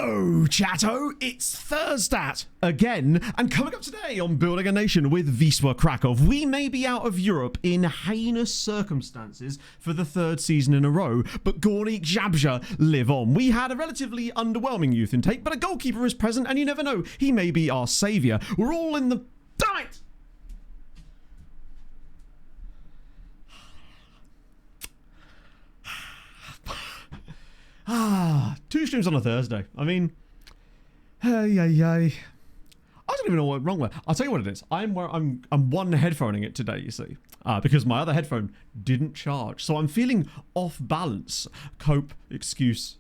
Hello, chatto! It's Thursday again, and coming up today on Building a Nation with Wisła Kraków, we may be out of Europe in heinous circumstances for the third season in a row, but Górnik Zabrze live on. We had a relatively underwhelming youth intake, but a goalkeeper is present, and you never know, he may be our saviour. We're all in the... Damn it! Two streams on a Thursday. I mean, I don't even know what wrong with. I'll tell you what it is. I'm one headphoning it today, you see, because my other headphone didn't charge, so I'm feeling off balance. Cope, excuse,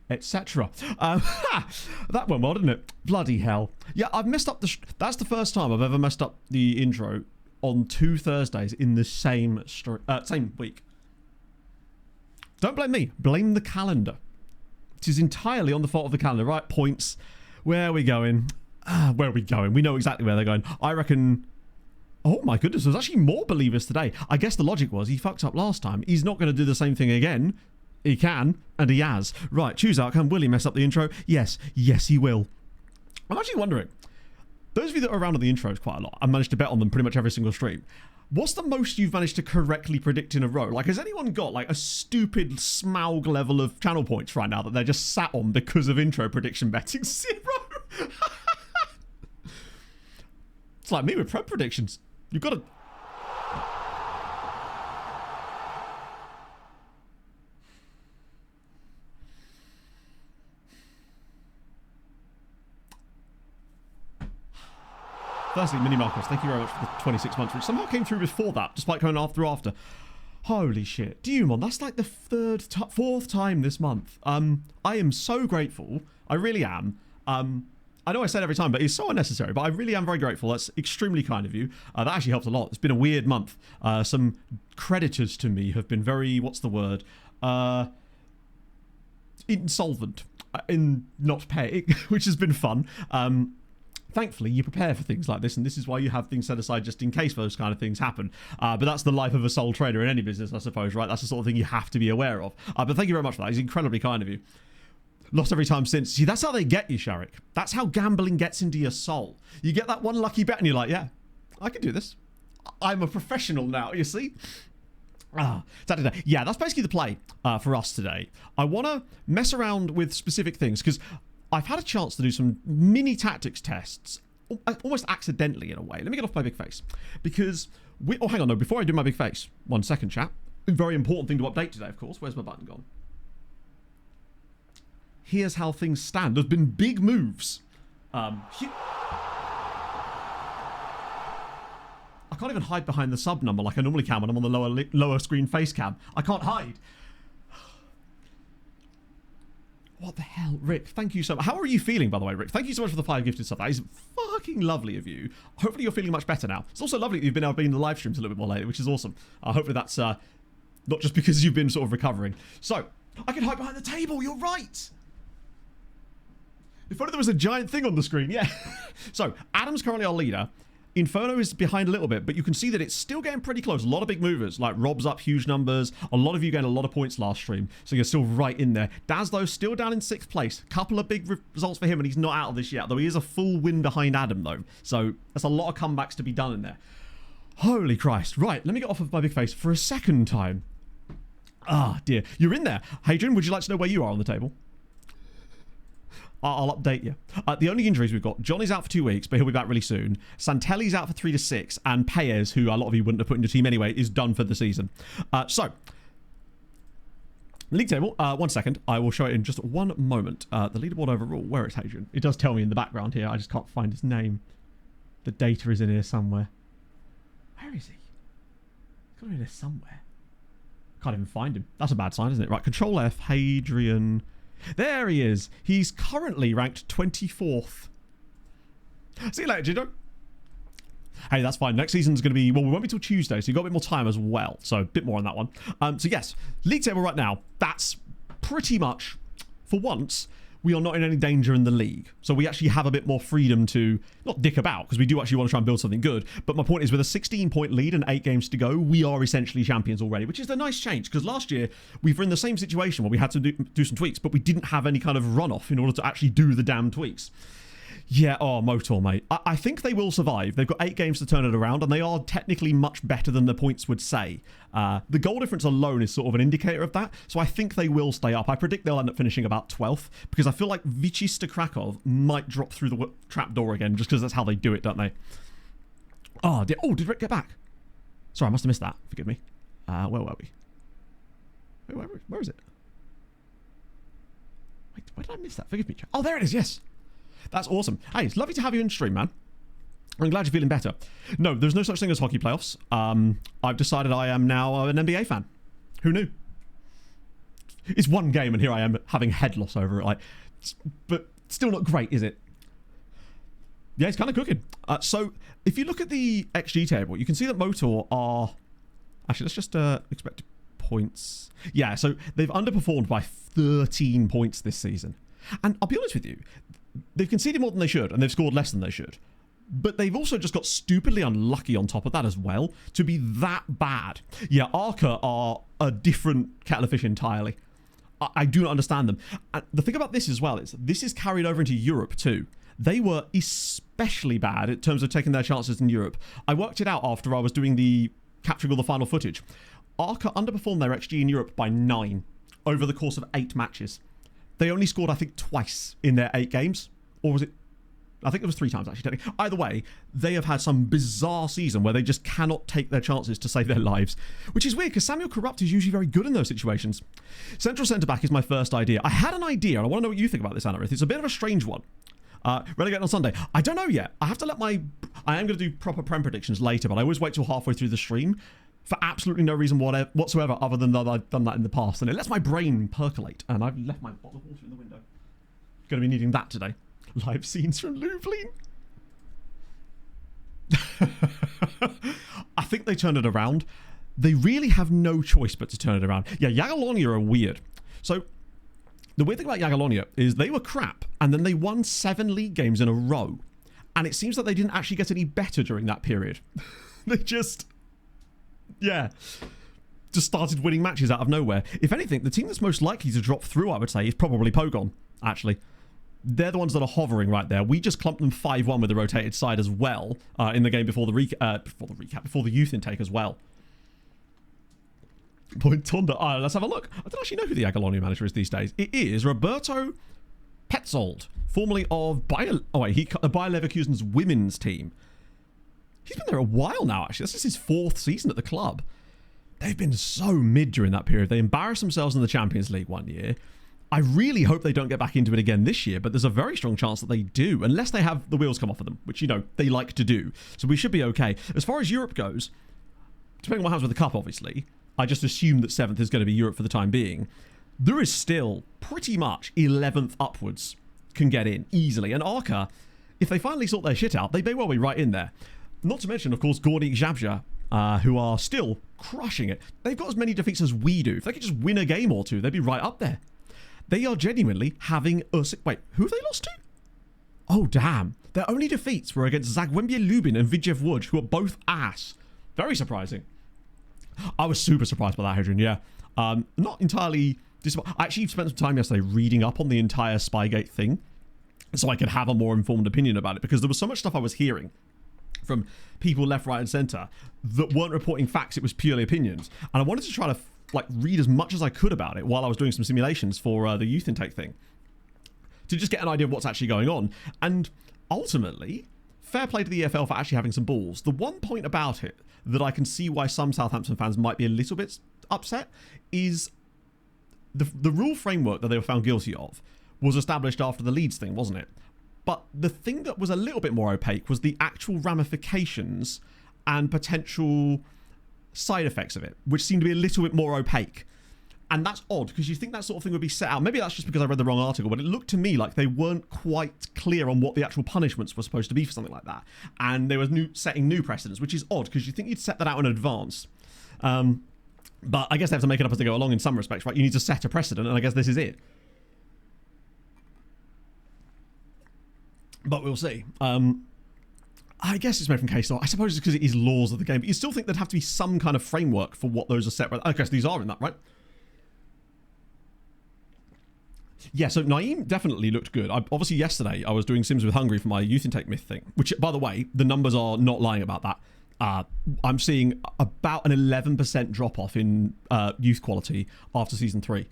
etc. That went well, didn't it? Bloody hell! Yeah, I've messed up the. That's the first time I've ever messed up the intro on 2 Thursdays in the same week. Don't blame me. Blame the calendar. It is entirely on the fault of the calendar. Right, points. Where are we going? Where are we going? We know exactly where they're going. I reckon... Oh my goodness, there's actually more believers today. I guess the logic was he fucked up last time. He's not going to do the same thing again. He can, and he has. Right, choose outcome. Will he mess up the intro? Yes, he will. I'm actually wondering, those of you that are around on the intros quite a lot, I managed to bet on them pretty much every single stream. What's the most you've managed to correctly predict in a row? Like, has anyone got like a stupid Smaug level of channel points right now that they're just sat on because of intro prediction betting? 0. It's like me with prep predictions. You've got to... Firstly, Mini Marcos, thank you very much for the 26 months, which somehow came through before that, despite going after. Holy shit. Demon, that's like the fourth time this month. I am so grateful. I really am. I know I say it every time, but it's so unnecessary, but I really am very grateful. That's extremely kind of you. That actually helps a lot. It's been a weird month. Some creditors to me have been very, what's the word? Insolvent. In not paying, which has been fun. Thankfully, you prepare for things like this, and this is why you have things set aside just in case those kind of things happen. But that's the life of a sole trader in any business, I suppose, right? That's the sort of thing you have to be aware of. But thank you very much for that. It's incredibly kind of you. Lost every time since. See, that's how they get you, Sharik. That's how gambling gets into your soul. You get that one lucky bet, and you're like, yeah, I can do this. I'm a professional now, you see? Saturday. Yeah, that's basically the play for us today. I want to mess around with specific things, because I've had a chance to do some mini tactics tests, almost accidentally in a way. Let me get off my big face. Because, oh, hang on, no, before I do my big face, 1 second, chat. Very important thing to update today, of course. Where's my button gone? Here's how things stand. There's been big moves. I can't even hide behind the sub number like I normally can when I'm on the lower screen face cam. I can't hide. What the hell, Rick? Thank you so much. How are you feeling, by the way, Rick? Thank you so much for the 5 gifted stuff. That is fucking lovely of you. Hopefully you're feeling much better now. It's also lovely that you've been able to be in the live streams a little bit more lately, which is awesome. Hopefully that's not just because you've been sort of recovering. So, I can hide behind the table. You're right. If only there was a giant thing on the screen. Yeah. So, Adam's currently our leader. Inferno is behind a little bit, but you can see that it's still getting pretty close. A lot of big movers, like Rob's up huge numbers. A lot of you getting a lot of points last stream, so you're still right in there. Daz, though, still down in 6th place. Couple of big results for him, and he's not out of this yet, though he is a full win behind Adam, though. So that's a lot of comebacks to be done in there. Holy Christ. Right, let me get off of my big face for a second time. Ah, dear. You're in there. Hadrian, would you like to know where you are on the table? I'll update you. The only injuries we've got, Johnny's out for 2 weeks, but he'll be back really soon. Santelli's out for 3 to 6, and Paez, who a lot of you wouldn't have put in your team anyway, is done for the season. So, league table, 1 second. I will show it in just 1 moment. The leaderboard overall, where is Hadrian? It does tell me in the background here. I just can't find his name. The data is in here somewhere. Where is he? He's got to be in here somewhere. Can't even find him. That's a bad sign, isn't it? Right, Control F, Hadrian. There he is. He's currently ranked 24th. See you later, Jido. Hey, that's fine. Next season's going to be... Well, we won't be till Tuesday, so you've got a bit more time as well. So, a bit more on that one. So, yes. League table right now. That's pretty much, for once, we are not in any danger in the league. So we actually have a bit more freedom to not dick about, because we do actually want to try and build something good. But my point is, with a 16-point lead and 8 games to go, we are essentially champions already, which is a nice change, because last year we were in the same situation where we had to do some tweaks, but we didn't have any kind of runoff in order to actually do the damn tweaks. Yeah, oh, Motor, mate. I think they will survive. They've got 8 games to turn it around, and they are technically much better than the points would say. The goal difference alone is sort of an indicator of that, so I think they will stay up. I predict they'll end up finishing about 12th, because I feel like Wisła Kraków might drop through the trapdoor again, just because that's how they do it, don't they? Oh, did Rick get back? Sorry, I must have missed that. Forgive me. Where were we? Where is it? Wait, where did I miss that? Forgive me. Oh, there it is, yes. That's awesome. Hey, it's lovely to have you in stream, man. I'm glad you're feeling better. No, there's no such thing as hockey playoffs. I've decided I am now an NBA fan. Who knew? It's one game and here I am having head loss over it. But still not great, is it? Yeah, it's kind of cooking. So if you look at the XG table, you can see that Motor are... Actually, let's just expect points. Yeah, so they've underperformed by 13 points this season. And I'll be honest with you, they've conceded more than they should, and they've scored less than they should. But they've also just got stupidly unlucky on top of that as well, to be that bad. Yeah, Arca are a different kettle of fish entirely. I do not understand them. And the thing about this as well is, this is carried over into Europe too. They were especially bad in terms of taking their chances in Europe. I worked it out after I was doing the capturing all the final footage. Arca underperformed their XG in Europe by 9 over the course of 8 matches. They only scored, I think, twice in their 8 games. Or was it... I think it was 3 times, actually, technically. Either way, they have had some bizarre season where they just cannot take their chances to save their lives. Which is weird, because Samuel Corrupt is usually very good in those situations. Central centre-back is my first idea. I had an idea, and I want to know what you think about this, Anarith. It's a bit of a strange one. Relegate on Sunday. I don't know yet. I have to let my... I am going to do proper Prem predictions later, but I always wait till halfway through the stream for absolutely no reason whatsoever other than that I've done that in the past. And it lets my brain percolate. And I've left my bottle of water in the window. Going to be needing that today. Live scenes from Louvlin. I think they turned it around. They really have no choice but to turn it around. Yeah, Jagiellonia are weird. So, the weird thing about Jagiellonia is they were crap, and then they won 7 league games in a row. And it seems that they didn't actually get any better during that period. They just... Yeah. Just started winning matches out of nowhere. If anything, the team that's most likely to drop through, I would say, is probably Pogon, actually. They're the ones that are hovering right there. We just clumped them 5-1 with the rotated side as well in the game before the youth intake as well. Point Tonda. Let's have a look. I don't actually know who the Jagiellonia manager is these days. It is Roberto Petzold, formerly of Bayer Leverkusen's women's team. He's been there a while now, actually. This is his 4th season at the club. They've been so mid during that period. They embarrassed themselves in the Champions League one year. I really hope they don't get back into it again this year, but there's a very strong chance that they do, unless they have the wheels come off of them, which, you know, they like to do. So we should be okay. As far as Europe goes, depending on what happens with the Cup, obviously, I just assume that 7th is going to be Europe for the time being. There is still pretty much 11th upwards can get in easily. And Arca, if they finally sort their shit out, they may well be right in there. Not to mention, of course, Gornik Zabja, who are still crushing it. They've got as many defeats as we do. If they could just win a game or two, they'd be right up there. They are genuinely having us... Wait, who have they lost to? Oh, damn. Their only defeats were against Zagłębie Lubin and Widzew Łódź, who are both ass. Very surprising. I was super surprised by that, Hadrian, yeah. Not entirely... I actually spent some time yesterday reading up on the entire Spygate thing so I could have a more informed opinion about it, because there was so much stuff I was hearing from people left, right, and centre that weren't reporting facts. It was purely opinions. And I wanted to try to read as much as I could about it while I was doing some simulations for the youth intake thing, to just get an idea of what's actually going on. And ultimately, fair play to the EFL for actually having some balls. The one point about it that I can see why some Southampton fans might be a little bit upset is the rule framework that they were found guilty of was established after the Leeds thing, wasn't it? But the thing that was a little bit more opaque was the actual ramifications and potential side effects of it, which seemed to be a little bit more opaque. And that's odd, because you think that sort of thing would be set out. Maybe that's just because I read the wrong article, but it looked to me like they weren't quite clear on what the actual punishments were supposed to be for something like that. And they were setting new precedents, which is odd, because you think you'd set that out in advance. But I guess they have to make it up as they go along in some respects, right? You need to set a precedent, and I guess this is it. But we'll see. I guess it's made from case law. I suppose it's because it is laws of the game. But you still think there'd have to be some kind of framework for what those are set by. Okay, so these are in that, right? Yeah, so Naeem definitely looked good. Obviously, yesterday I was doing Sims with Hungry for my youth intake myth thing, which, by the way, the numbers are not lying about that. I'm seeing about an 11% drop-off in youth quality after Season 3,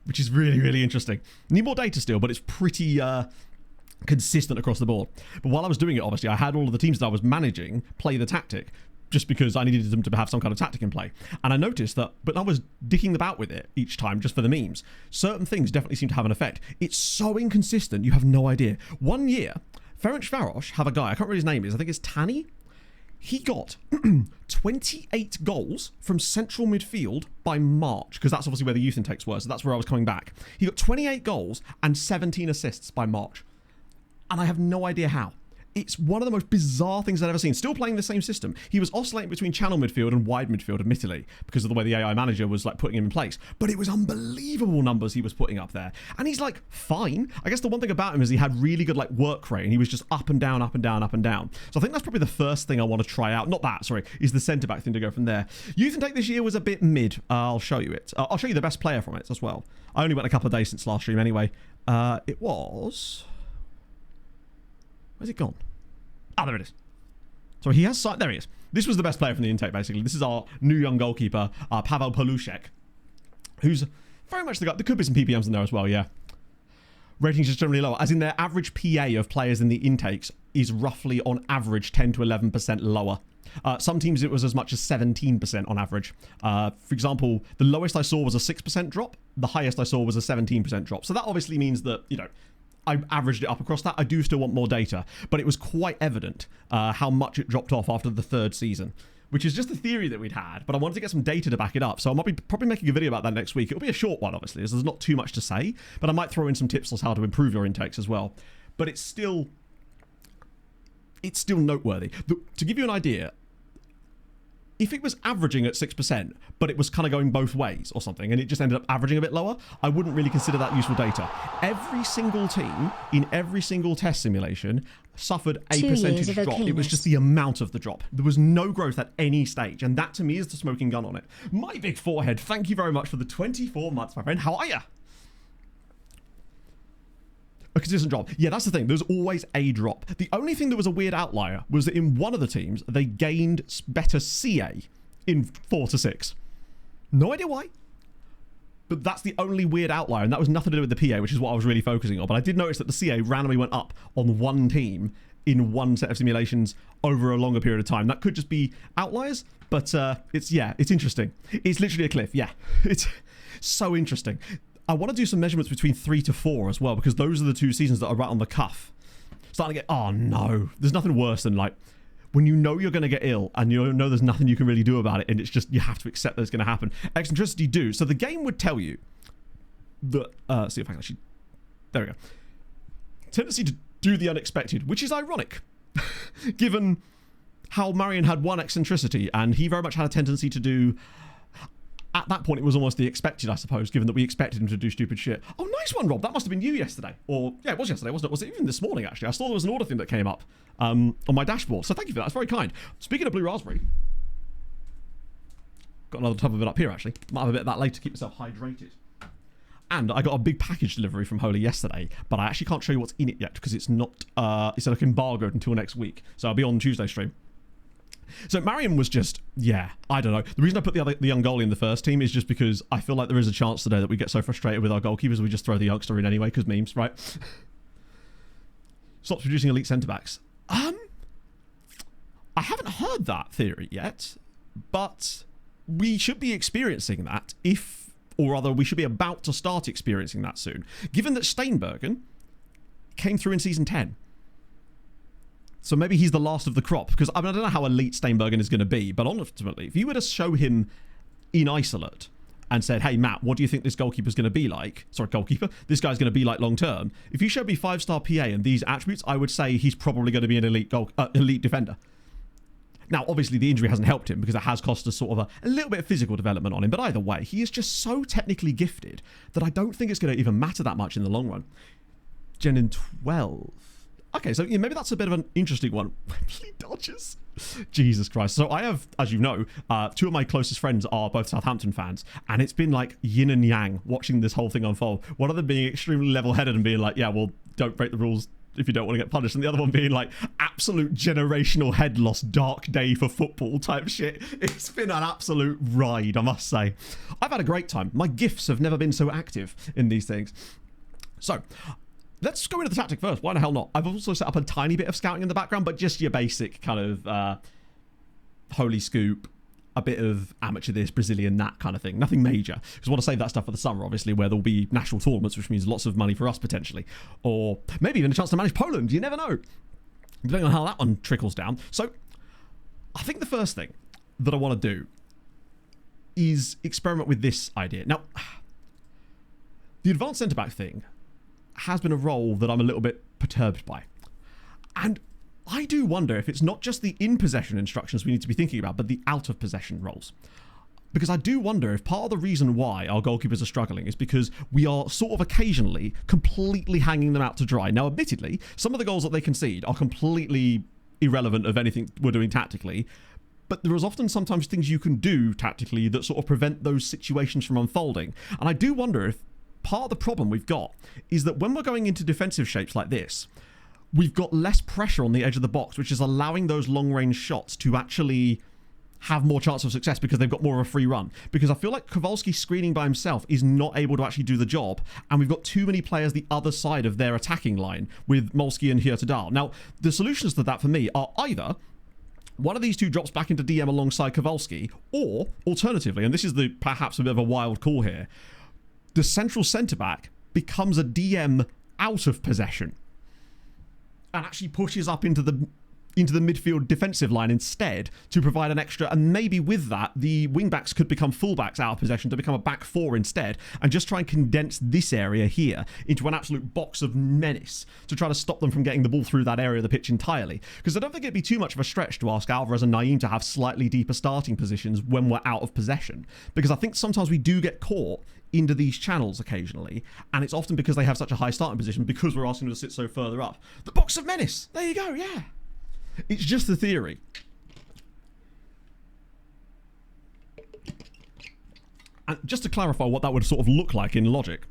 which is really, really interesting. Need more data still, but it's pretty consistent across the board. But while I was doing it, obviously, I had all of the teams that I was managing play the tactic, just because I needed them to have some kind of tactic in play. And I noticed that, but I was dicking about with it each time just for the memes. Certain things definitely seem to have an effect. It's so inconsistent, you have no idea. One year, Ferenc Varos have a guy, I can't remember his name is, I think it's Tanny. He got 28 goals from central midfield by March, because that's obviously where the youth intakes were, so that's where I was coming back. He got 28 goals and 17 assists by March. And I have no idea how. It's one of the most bizarre things I've ever seen. Still playing the same system. He was oscillating between channel midfield and wide midfield, admittedly, because of the way the AI manager was like putting him in place. But it was unbelievable numbers he was putting up there. And he's like, fine. I guess the one thing about him is he had really good like work rate, and he was just up and down, up and down, up and down. So I think that's probably the first thing I want to try out. Not that, sorry, is the centre back thing to go from there. Youth intake this year was a bit mid. I'll show you it. I'll show you the best player from it as well. I only went a couple of days since last stream anyway. It was... Where's it gone? Ah, there it is. So he has... There he is. This was the best player from the intake, basically. This is our new young goalkeeper, Pavel Polushek, who's very much the guy... There could be some PPMs in there as well, yeah. Ratings just generally lower. As in their average PA of players in the intakes is roughly, on average, 10 to 11% lower. Some teams it was as much as 17% on average. For example, the lowest I saw was a 6% drop. The highest I saw was a 17% drop. So that obviously means that, you know, I averaged it up across that. I do still want more data, but it was quite evident how much it dropped off after the third season, which is just the theory that we'd had, but I wanted to get some data to back it up. So I might be probably making a video about that next week. It'll be a short one, obviously, as there's not too much to say, but I might throw in some tips on how to improve your intakes as well. But it's still noteworthy. To give you an idea, if it was averaging at 6%, but it was kind of going both ways or something, and it just ended up averaging a bit lower, I wouldn't really consider that useful data. Every single team in every single test simulation suffered a percentage drop. It was just the amount of the drop. There was no growth at any stage, and that to me is the smoking gun on it. My big forehead, thank you very much for the 24 months, my friend. How are you? A consistent drop. Yeah, that's the thing. There's always a drop. The only thing that was a weird outlier was that in one of the teams, they gained better CA in 4 to 6. No idea why. But that's the only weird outlier, and that was nothing to do with the PA, which is what I was really focusing on. But I did notice that the CA randomly went up on one team in one set of simulations over a longer period of time. That could just be outliers, but it's interesting. It's literally a cliff, yeah. It's so interesting. I want to do some measurements between 3 to 4 as well, because those are the two seasons that are right on the cuff. Starting to get, oh no, there's nothing worse than like when you know you're going to get ill and you know there's nothing you can really do about it, and it's just you have to accept that it's going to happen. Eccentricity do. So the game would tell you that, see if I can actually, there we go. Tendency to do the unexpected, which is ironic, given how Marion had one eccentricity and he very much had a tendency to do. At that point, it was almost the expected, I suppose, given that we expected him to do stupid shit. Oh, nice one, Rob. That must have been you yesterday. Or, yeah, it was yesterday, wasn't it? Was it even this morning, actually? I saw there was an order thing that came up on my dashboard. So thank you for that. That's very kind. Speaking of blue raspberry, got another tub of it up here, actually. Might have a bit of that later to keep myself hydrated. And I got a big package delivery from Holy yesterday, but I actually can't show you what's in it yet because it's not, it's like embargoed until next week. So I'll be on Tuesday stream. So Marion was just, yeah, I don't know. The reason I put the young goalie in the first team is just because I feel like there is a chance today that we get so frustrated with our goalkeepers we just throw the youngster in anyway because memes, right? Stops producing elite centre-backs. I haven't heard that theory yet, but we should be experiencing that or rather we should be about to start experiencing that soon, given that Steinbergen came through in season 10. So maybe he's the last of the crop, because I mean, I don't know how elite Steinbergen is going to be, but ultimately, if you were to show him in isolate and said, hey, Matt, what do you think this goalkeeper's going to be like? Sorry, goalkeeper. This guy's going to be like long term. If you showed me 5-star PA and these attributes, I would say he's probably going to be an elite defender. Now, obviously, the injury hasn't helped him because it has cost us sort of a little bit of physical development on him. But either way, he is just so technically gifted that I don't think it's going to even matter that much in the long run. Gen in 12. Okay, so yeah, maybe that's a bit of an interesting one. Wembley Dodgers. Jesus Christ. So I have, as you know, two of my closest friends are both Southampton fans, and it's been like yin and yang watching this whole thing unfold. One of them being extremely level-headed and being like, yeah, well, don't break the rules if you don't want to get punished, and the other one being like absolute generational head loss, dark day for football type shit. It's been an absolute ride, I must say. I've had a great time. My gifts have never been so active in these things. So let's go into the tactic first. Why the hell not? I've also set up a tiny bit of scouting in the background, but just your basic kind of holy scoop, a bit of amateur this, Brazilian that kind of thing. Nothing major, because I want to save that stuff for the summer, obviously, where there'll be national tournaments, which means lots of money for us potentially, or maybe even a chance to manage Poland. You never know, depending on how that one trickles down. So I think the first thing that I want to do is experiment with this idea. Now, the advanced centre-back thing has been a role that I'm a little bit perturbed by, and I do wonder if it's not just the in-possession instructions we need to be thinking about, but the out-of-possession roles. Because I do wonder if part of the reason why our goalkeepers are struggling is because we are sort of occasionally completely hanging them out to dry. Now, admittedly, some of the goals that they concede are completely irrelevant of anything we're doing tactically, but there is often sometimes things you can do tactically that sort of prevent those situations from unfolding. And I do wonder if part of the problem we've got is that when we're going into defensive shapes like this, we've got less pressure on the edge of the box, which is allowing those long-range shots to actually have more chance of success because they've got more of a free run. Because I feel like Kowalski screening by himself is not able to actually do the job, and we've got too many players the other side of their attacking line with Molski and Hurtadal. Now, the solutions to that for me are either one of these two drops back into DM alongside Kowalski, or alternatively, and this is the perhaps a bit of a wild call here, the central centre-back becomes a DM out of possession and actually pushes up into the midfield defensive line instead to provide an extra, and maybe with that the wing-backs could become full-backs out of possession to become a back four instead, and just try and condense this area here into an absolute box of menace to try to stop them from getting the ball through that area of the pitch entirely. Because I don't think it'd be too much of a stretch to ask Alvarez and Naeem to have slightly deeper starting positions when we're out of possession, because I think sometimes we do get caught into these channels occasionally, and it's often because they have such a high starting position because we're asking them to sit so further up. The box of menace, there you go. Yeah, it's just a theory. And just to clarify what that would sort of look like in logic,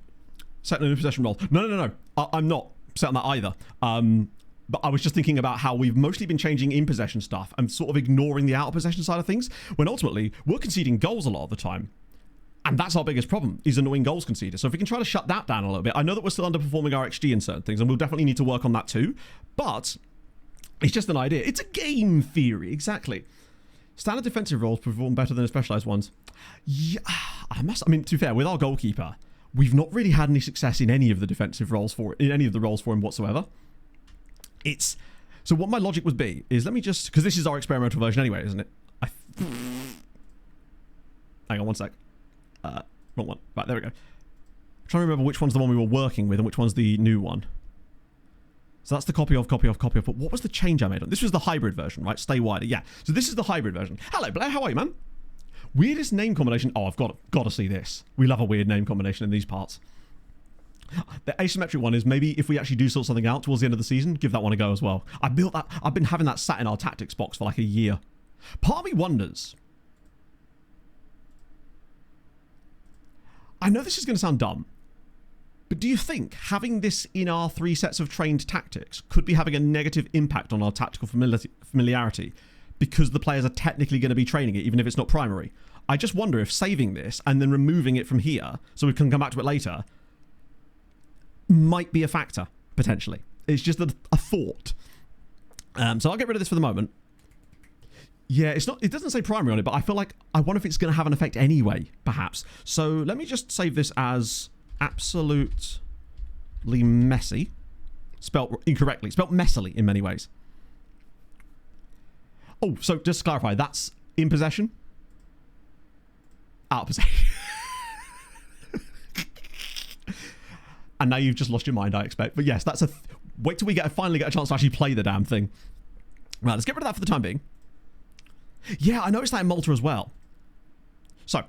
setting a possession role. No. I'm not set on that either. But I was just thinking about how we've mostly been changing in possession stuff and sort of ignoring the out of possession side of things, when ultimately we're conceding goals a lot of the time. And that's our biggest problem, is annoying goals conceded. So if we can try to shut that down a little bit, I know that we're still underperforming our XG in certain things, and we'll definitely need to work on that too. But it's just an idea. It's a game theory, exactly. Standard defensive roles perform better than specialised ones. Yeah, I mean, to be fair, with our goalkeeper, we've not really had any success in any of the defensive roles in any of the roles for him whatsoever. So what my logic would be is, let me just, because this is our experimental version anyway, isn't it? Hang on one sec. Wrong one. Right, there we go. I'm trying to remember which one's the one we were working with and which one's the new one. So that's the copy of. But what was the change I made on? This was the hybrid version, right? Stay wider. Yeah. So this is the hybrid version. Hello, Blair. How are you, man? Weirdest name combination. Oh, I've got to see this. We love a weird name combination in these parts. The asymmetric one is maybe if we actually do sort something out towards the end of the season, give that one a go as well. I built that. I've been having that sat in our tactics box for like a year. Part of me wonders. I know this is going to sound dumb, but do you think having this in our 3 sets of trained tactics could be having a negative impact on our tactical familiarity because the players are technically going to be training it, even if it's not primary? I just wonder if saving this and then removing it from here, so we can come back to it later, might be a factor, potentially. It's just a thought. So I'll get rid of this for the moment. Yeah, it doesn't say primary on it, but I feel like I wonder if it's going to have an effect anyway, perhaps. So let me just save this as absolutely messy. Spelt incorrectly. Spelt messily in many ways. Oh, so just to clarify, that's in possession? Out of possession. And now you've just lost your mind, I expect. But yes, that's wait till we finally get a chance to actually play the damn thing. Right, let's get rid of that for the time being. Yeah, I noticed that in Malta as well. So,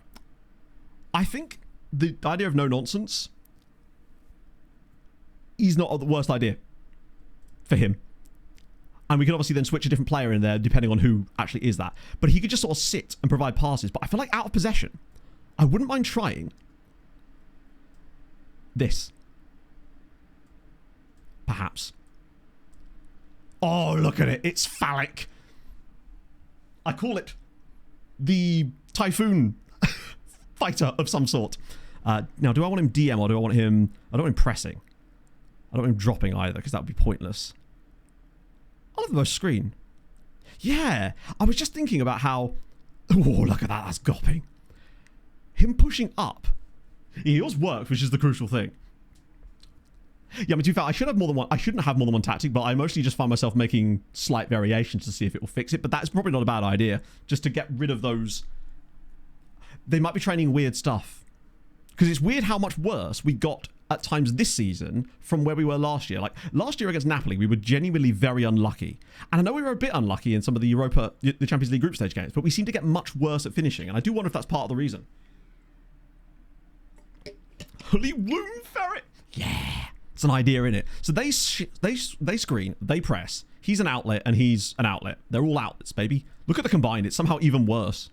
I think the idea of no nonsense is not the worst idea. for him. And we can obviously then switch a different player in there depending on who actually is that. But he could just sort of sit and provide passes. But I feel like out of possession, I wouldn't mind trying this. Perhaps. Oh, look at it. It's phallic. I call it the Typhoon fighter of some sort. Now, do I want him DM or do I want him... I don't want him pressing. I don't want him dropping either because that would be pointless. I love the most screen. Yeah. I was just thinking about how... Oh, look at that. That's gopping. Him pushing up. Yours works, which is the crucial thing. Yeah, I mean, to be fair, I should have more than one. I shouldn't have more than one tactic, but I mostly just find myself making slight variations to see if it will fix it. But that's probably not a bad idea, just to get rid of those. They might be training weird stuff, because it's weird how much worse we got at times this season from where we were last year. Like last year against Napoli, we were genuinely very unlucky, and I know we were a bit unlucky in some of the the Champions League group stage games, but we seem to get much worse at finishing, and I do wonder if that's part of the reason. Holy womb ferret, yeah. It's an idea in it. So they screen, they press. He's an outlet and he's an outlet. They're all outlets, baby. Look at the combined. It's somehow even worse.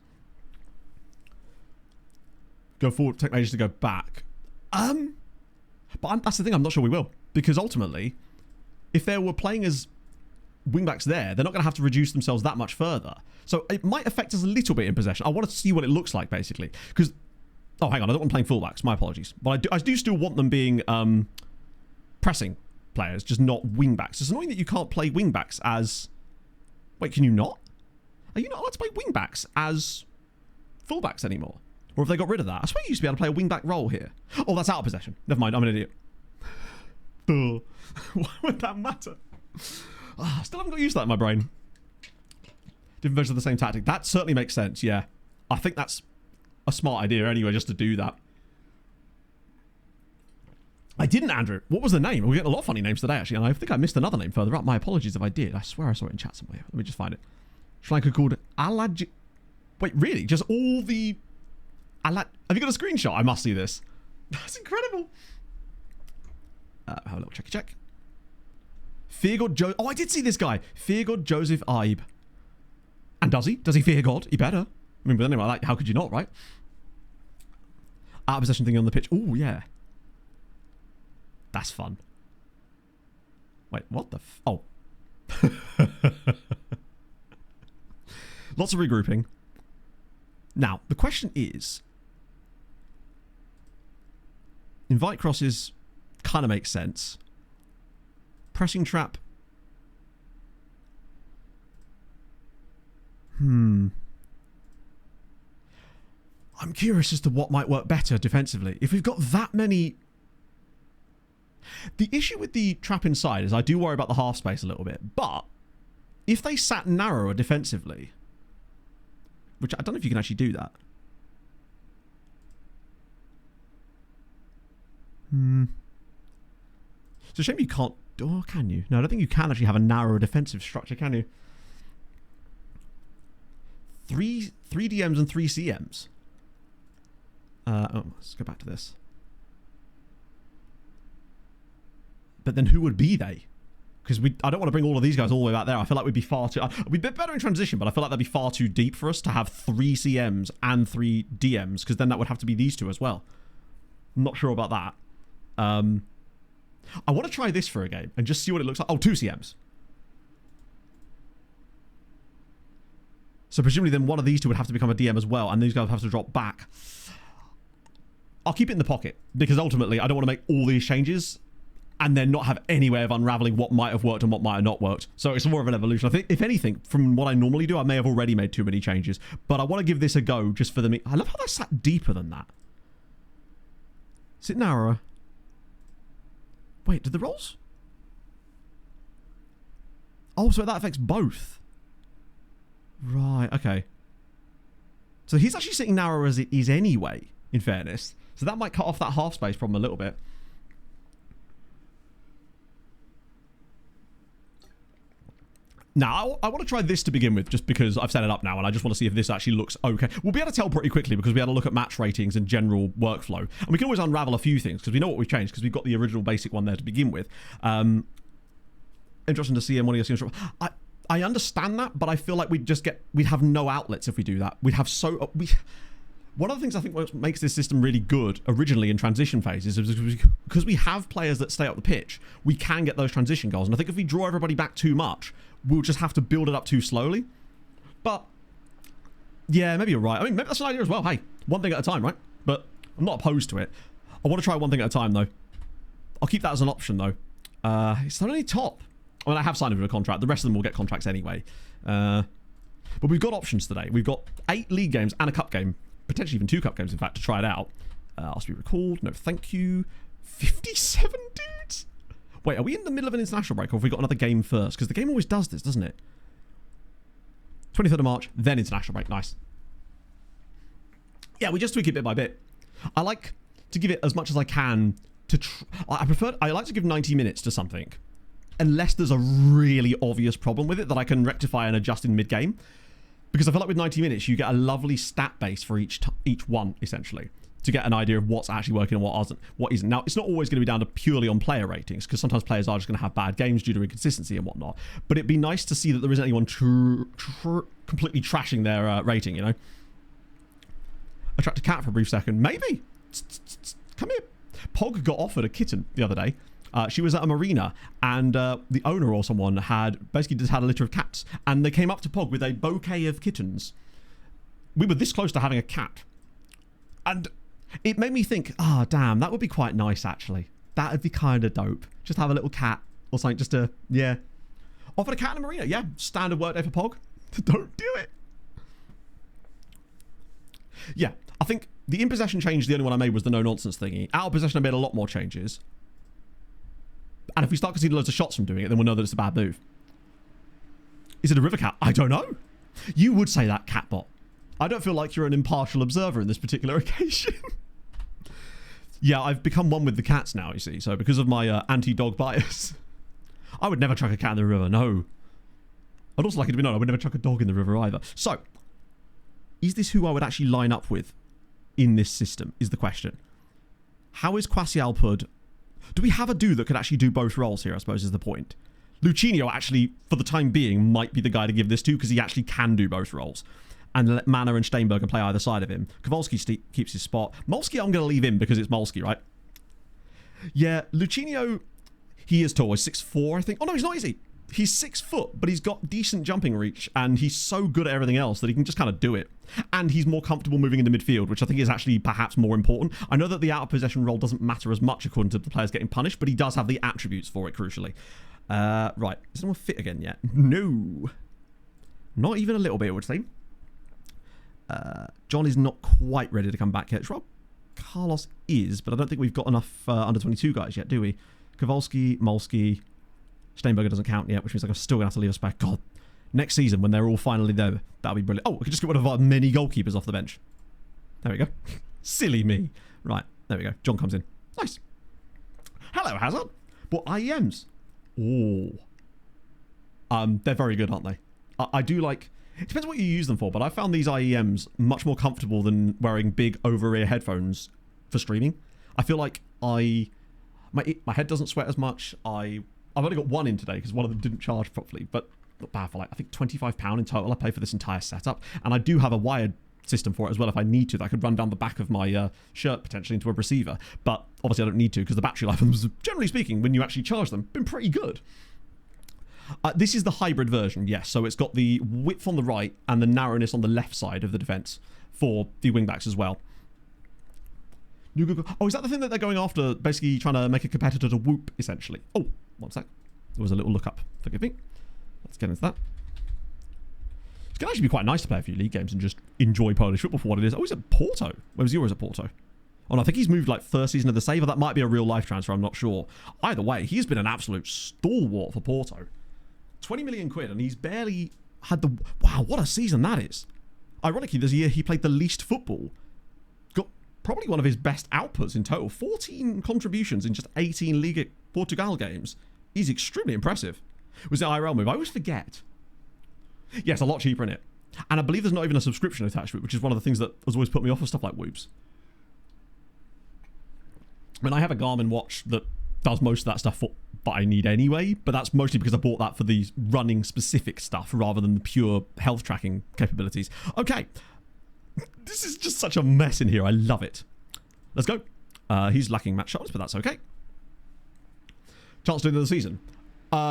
Go forward, take ages to go back. But that's the thing. I'm not sure we will, because ultimately, if they were playing as wingbacks there, they're not going to have to reduce themselves that much further. So it might affect us a little bit in possession. I want to see what it looks like, basically, because oh, hang on, I don't want them playing fullbacks. My apologies, but I do still want them being pressing players, just not wingbacks. It's annoying that you can't play wingbacks as... Wait, can you not? Are you not allowed to play wingbacks as fullbacks anymore? Or have they got rid of that? I swear you used to be able to play a wingback role here. Oh, that's out of possession. Never mind, I'm an idiot. Why would that matter? Oh, I still haven't got used to that in my brain. Different versions of the same tactic. That certainly makes sense, yeah. I think that's a smart idea anyway, just to do that. I didn't, Andrew. What was the name? We're getting a lot of funny names today, actually, and I think I missed another name further up. My apologies if I did. I swear I saw it in chat somewhere. Let me just find it. Flanker called Alaj... Wait, really? Just all the... Have you got a screenshot? I must see this. That's incredible. Have a little check. Fear God Joseph... Oh, I did see this guy. Fear God Joseph Ibe. And does he? Does he fear God? He better. I mean, with anyone like that, how could you not, right? Out of possession thing on the pitch. Oh, yeah. That's fun. Wait, what the oh. Lots of regrouping. Now, the question is... Invite crosses kind of makes sense. Pressing trap. I'm curious as to what might work better defensively. If we've got that many... The issue with the trap inside is I do worry about the half space a little bit. But if they sat narrower defensively... Which I don't know if you can actually do that. It's a shame you can't... Oh, can you? No, I don't think you can actually have a narrower defensive structure, can you? Three DMs and 3 CMs. Oh, let's go back to this. But then who would be they? Because I don't want to bring all of these guys all the way back there. I feel like we'd be far too... We'd be better in transition, but I feel like that'd be far too deep for us to have 3 CMs and 3 DMs, because then that would have to be these two as well. I'm not sure about that. I want to try this for a game and just see what it looks like. Oh, 2 CMs. So presumably then one of these two would have to become a DM as well, and these guys have to drop back. I'll keep it in the pocket, because ultimately I don't want to make all these changes and then not have any way of unraveling what might have worked and what might have not worked. So it's more of an evolution. I think, if anything, from what I normally do, I may have already made too many changes. But I want to give this a go just for the... I love how that sat deeper than that. Is it narrower? Wait, did the rolls? Oh, so that affects both. Right, okay. So he's actually sitting narrower as it is anyway, in fairness. So that might cut off that half space problem a little bit. Now, I want to try this to begin with, just because I've set it up now, and I just want to see if this actually looks okay. We'll be able to tell pretty quickly, because we had a look at match ratings and general workflow. And we can always unravel a few things, because we know what we've changed, because we've got the original basic one there to begin with. interesting to see him when he gets I understand that, but I feel like we'd have no outlets if we do that. We'd have one of the things I think what makes this system really good originally in transition phases is because we have players that stay up the pitch, we can get those transition goals. And I think if we draw everybody back too much, we'll just have to build it up too slowly. But yeah, maybe you're right. I mean, maybe that's an idea as well. Hey, one thing at a time, right? But I'm not opposed to it. I want to try one thing at a time, though. I'll keep that as an option, though. It's not only top. I mean, I have signed him with a contract. The rest of them will get contracts anyway. But we've got options today. We've got 8 league games and a cup game. Potentially even 2 cup games, in fact, to try it out. Ask to be recalled. No, thank you. 57 dudes? Wait, are we in the middle of an international break, or have we got another game first? Because the game always does this, doesn't it? 23rd of March, then international break. Nice. Yeah, we just tweak it bit by bit. I like to give it as much as I can to... I like to give 90 minutes to something, unless there's a really obvious problem with it that I can rectify and adjust in mid-game. Because I feel like with 90 minutes, you get a lovely stat base for each one, essentially, to get an idea of what's actually working and what isn't. Now, it's not always going to be down to purely on player ratings, because sometimes players are just going to have bad games due to inconsistency and whatnot. But it'd be nice to see that there isn't anyone completely trashing their rating, you know? Attract a cat for a brief second. Maybe. Come here. Pog got offered a kitten the other day. She was at a marina, and the owner or someone had basically just had a litter of cats, and they came up to Pog with a bouquet of kittens. We were this close to having a cat, and it made me think, damn, that would be quite nice, actually. That would be kind of dope. Just have a little cat or something, just to, yeah. Offered a cat in a marina, yeah. Standard work day for Pog. Don't do it. Yeah, I think the in possession change, the only one I made was the no nonsense thingy. Out of possession, I made a lot more changes. And if we start conceding loads of shots from doing it, then we'll know that it's a bad move. Is it a river cat? I don't know. You would say that, Catbot. I don't feel like you're an impartial observer in this particular occasion. Yeah, I've become one with the cats now, you see. So because of my anti-dog bias, I would never chuck a cat in the river, no. I'd also like it to be known, I would never chuck a dog in the river either. So, is this who I would actually line up with in this system, is the question. How is Kwasi Alpud... Do we have a dude that could actually do both roles here, I suppose, is the point. Lucinho actually, for the time being, might be the guy to give this to, because he actually can do both roles. And let Manor and Steinberger play either side of him. Kowalski keeps his spot. Molsky, I'm going to leave in because it's Molsky, right? Yeah, Lucinho, he is tall. He's 6'4", I think. Oh, no, he's not, is he? He's 6 foot, but he's got decent jumping reach, and he's so good at everything else that he can just kind of do it. And he's more comfortable moving into midfield, which I think is actually perhaps more important. I know that the out-of-possession role doesn't matter as much according to the players getting punished, but he does have the attributes for it, crucially. Right. Is anyone fit again yet? No. Not even a little bit, I would say. John is not quite ready to come back yet. Rob Carlos is, but I don't think we've got enough under-22 guys yet, do we? Kowalski, Molsky... Steinberger doesn't count yet, which means I'm still going to have to leave us back. God, next season when they're all finally there, that'll be brilliant. Oh, we can just get rid of our many goalkeepers off the bench. There we go. Silly me. Right, there we go. John comes in. Nice. Hello, Hazard. But IEMs. Oh. They're very good, aren't they? I do like... It depends what you use them for, but I found these IEMs much more comfortable than wearing big over-ear headphones for streaming. I feel like my head doesn't sweat as much. I've only got one in today because one of them didn't charge properly, but not bad for like, I think £25 in total I pay for this entire setup. And I do have a wired system for it as well if I need to. That I could run down the back of my shirt potentially into a receiver. But obviously I don't need to because the battery life, generally speaking, when you actually charge them, been pretty good. This is the hybrid version, yes. So it's got the width on the right and the narrowness on the left side of the defence for the wingbacks as well. Oh, is that the thing that they're going after? Basically trying to make a competitor to Whoop, essentially. Oh, one sec. There was a little look up. Forgive me. Let's get into that. It's going to actually be quite nice to play a few league games and just enjoy Polish football for what it is. Oh, he's at Porto. Where was he always at Porto? Oh, no, I think he's moved like first season of the Saver. That might be a real life transfer. I'm not sure. Either way, he's been an absolute stalwart for Porto. 20 million quid, and he's barely had the... Wow, what a season that is. Ironically, this year he played the least football. Got probably one of his best outputs in total. 14 contributions in just 18 Liga Portugal games. He's extremely impressive. Was the IRL move? I always forget. Yes, a lot cheaper in it. And I believe there's not even a subscription attached to it, which is one of the things that has always put me off of stuff like Whoops. I mean, I have a Garmin watch that does most of that stuff but I need anyway. But that's mostly because I bought that for the running specific stuff rather than the pure health tracking capabilities. Okay. This is just such a mess in here. I love it. Let's go. He's lacking match shots, but that's okay. Chance to do the season.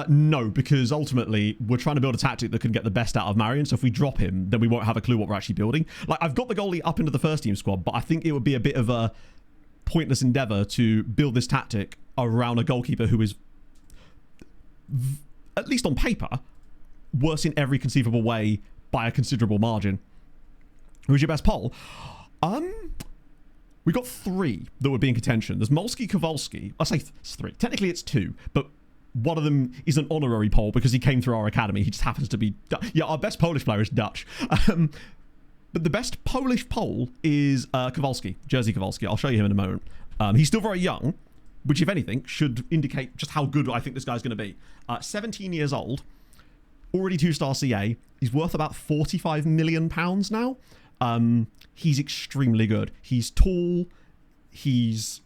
No, because ultimately we're trying to build a tactic that can get the best out of Marion. So if we drop him, then we won't have a clue what we're actually building. Like, I've got the goalie up into the first team squad, but I think it would be a bit of a pointless endeavor to build this tactic around a goalkeeper who is, at least on paper, worse in every conceivable way by a considerable margin. Who's your best poll? We got 3 that would be in contention. There's Molski, Kowalski. I say 3. Technically it's 2, but one of them is an honorary poll because he came through our academy. He just happens to be... Yeah, our best Polish player is Dutch. But the best Polish poll is Kowalski, Jerzy Kowalski. I'll show you him in a moment. He's still very young, which, if anything, should indicate just how good I think this guy's going to be. 17 years old, already 2-star CA. He's worth about £45 million now. He's extremely good. He's tall. He's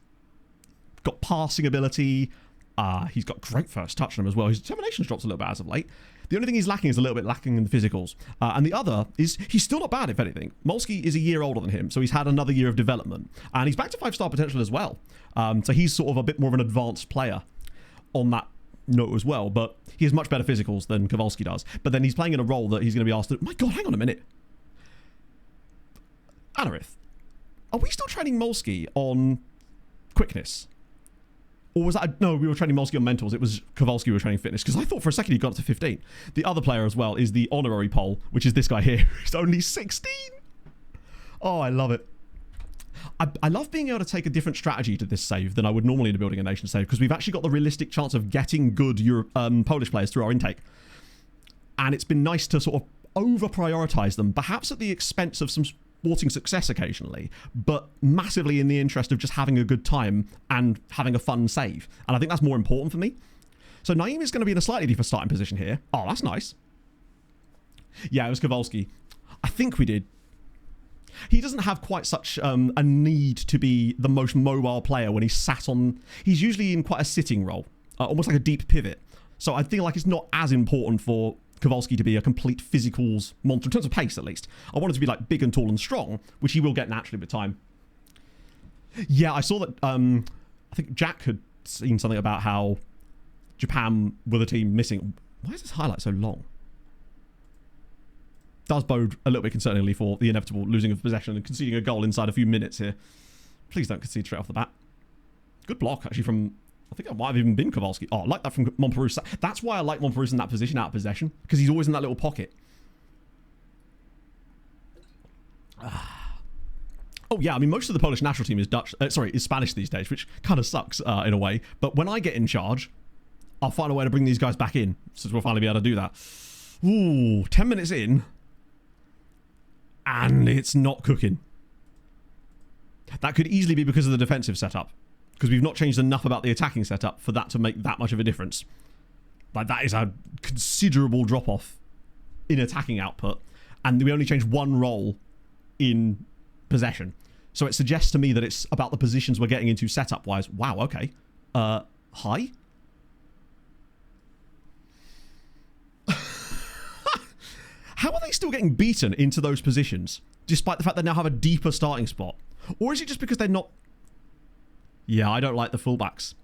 got passing ability. He's got great first touch on him as well. His determination's dropped a little bit as of late. The only thing he's lacking is a little bit lacking in the physicals. And the other is he's still not bad, if anything. Molski is a year older than him, so he's had another year of development. And he's back to 5-star potential as well. So he's sort of a bit more of an advanced player on that note as well. But he has much better physicals than Kowalski does. But then he's playing in a role that he's going to be asked to... My God, hang on a minute. Anarith, are we still training Molski on quickness? Or was that... No, we were training Molski on mentals. It was Kowalski we were training fitness. Because I thought for a second he got up to 15. The other player as well is the honorary poll, which is this guy here. He's only 16. Oh, I love it. I love being able to take a different strategy to this save than I would normally in a building a nation save, because we've actually got the realistic chance of getting good Polish players through our intake. And it's been nice to sort of over-prioritize them, perhaps at the expense of some sporting success occasionally, but massively in the interest of just having a good time and having a fun save. And I think that's more important for me. So Naeem is going to be in a slightly deeper starting position here. Oh, that's nice. Yeah, it was Kowalski. I think we did. He doesn't have quite such a need to be the most mobile player when he's sat on... He's usually in quite a sitting role, almost like a deep pivot. So I feel like it's not as important for Kowalski to be a complete physicals monster, in terms of pace at least. I want him to be like big and tall and strong, which he will get naturally with time. Yeah, I saw that, I think Jack had seen something about how Japan were the team missing... Why is this highlight so long? Does bode a little bit concerningly for the inevitable losing of possession and conceding a goal inside a few minutes here. Please don't concede straight off the bat. Good block, actually, from... I think it might have even been Kowalski. Oh, I like that from Montparus. That's why I like Montparus in that position, out of possession, because he's always in that little pocket. Oh, yeah, I mean, most of the Polish national team is is Spanish these days, which kind of sucks in a way. But when I get in charge, I'll find a way to bring these guys back in, since we'll finally be able to do that. Ooh, 10 minutes in, and it's not cooking. That could easily be because of the defensive setup, because we've not changed enough about the attacking setup for that to make that much of a difference. Like, that is a considerable drop-off in attacking output, and we only changed one role in possession. So it suggests to me that it's about the positions we're getting into setup-wise. Wow, okay. Hi? How are they still getting beaten into those positions, despite the fact they now have a deeper starting spot? Or is it just because they're not... Yeah, I don't like the fullbacks.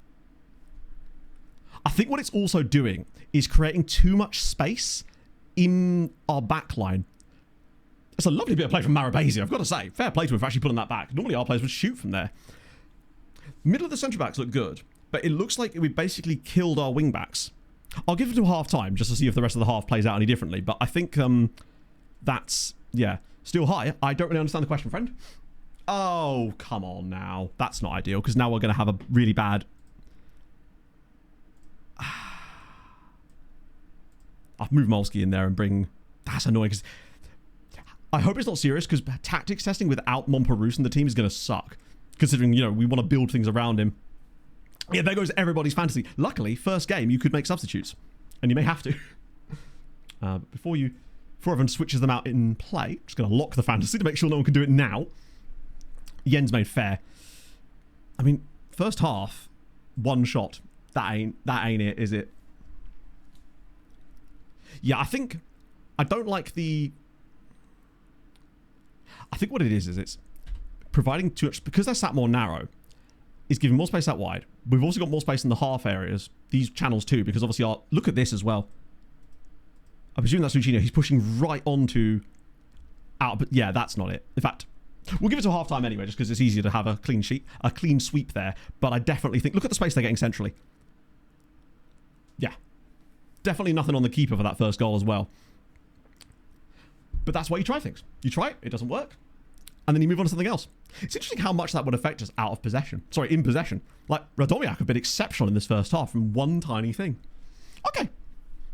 I think what it's also doing is creating too much space in our back line. It's a lovely bit of play from Marabesi, I've got to say. Fair play to him for actually pulling that back. Normally our players would shoot from there. Middle of the centre backs look good, but it looks like we basically killed our wing backs. I'll give it to half time just to see if the rest of the half plays out any differently, but I think that's, yeah, still high. I don't really understand the question, friend. Oh, come on now. That's not ideal, because now we're going to have a really bad... I'll move Molski in there and bring... That's annoying, because... I hope it's not serious, because tactics testing without Montparus in the team is going to suck, considering, you know, we want to build things around him. Yeah, there goes everybody's fantasy. Luckily, first game, you could make substitutes, and you may have to. Before everyone switches them out in play, just going to lock the fantasy to make sure no one can do it now. Yen's made fair. I mean, first half, one shot. That ain't it, is it? Yeah, I think I don't like the. I think what it is it's providing too much because they're sat more narrow. Is giving more space out wide. We've also got more space in the half areas. These channels too, because obviously look at this as well. I presume that's Luchino. He's pushing right onto out, but yeah, that's not it. In fact, we'll give it to half time anyway, just because it's easier to have a clean sweep there. But I definitely think look at the space they're getting centrally. Yeah, definitely nothing on the keeper for that first goal as well. But that's why you try things. You try it doesn't work, and then you move on to something else. It's interesting how much that would affect us out of possession. Sorry, in possession. Like, Radomiak have been exceptional in this first half from one tiny thing. Okay.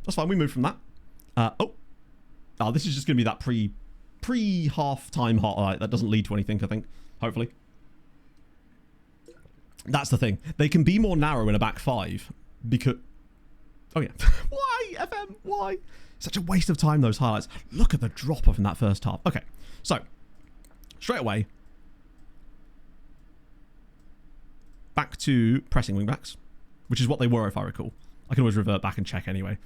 That's fine. We move from that. This is just going to be that pre-half-time highlight. That doesn't lead to anything, I think. Hopefully. That's the thing. They can be more narrow in a back five because... Oh, yeah. Why, FM? Why? Such a waste of time, those highlights. Look at the drop-off in that first half. Okay. So, straight away... back to pressing wing-backs, which is what they were, if I recall. I can always revert back and check anyway.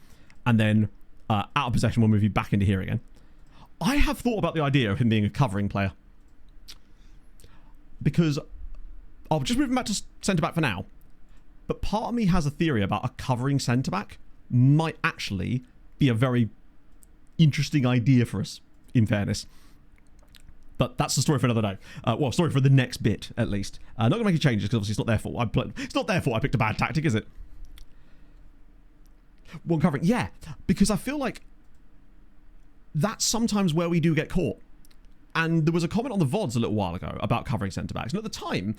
And then out of possession, we'll move you back into here again. I have thought about the idea of him being a covering player. Because I'll just move him back to centre-back for now. But part of me has a theory about a covering centre-back might actually be a very interesting idea for us, in fairness. But that's the story for another day. Well, story for the next bit, at least. Not going to make any changes, because obviously it's not their fault. It's not their fault I picked a bad tactic, is it? One covering. Yeah, because I feel like that's sometimes where we do get caught. And there was a comment on the VODs a little while ago about covering centre-backs. And at the time,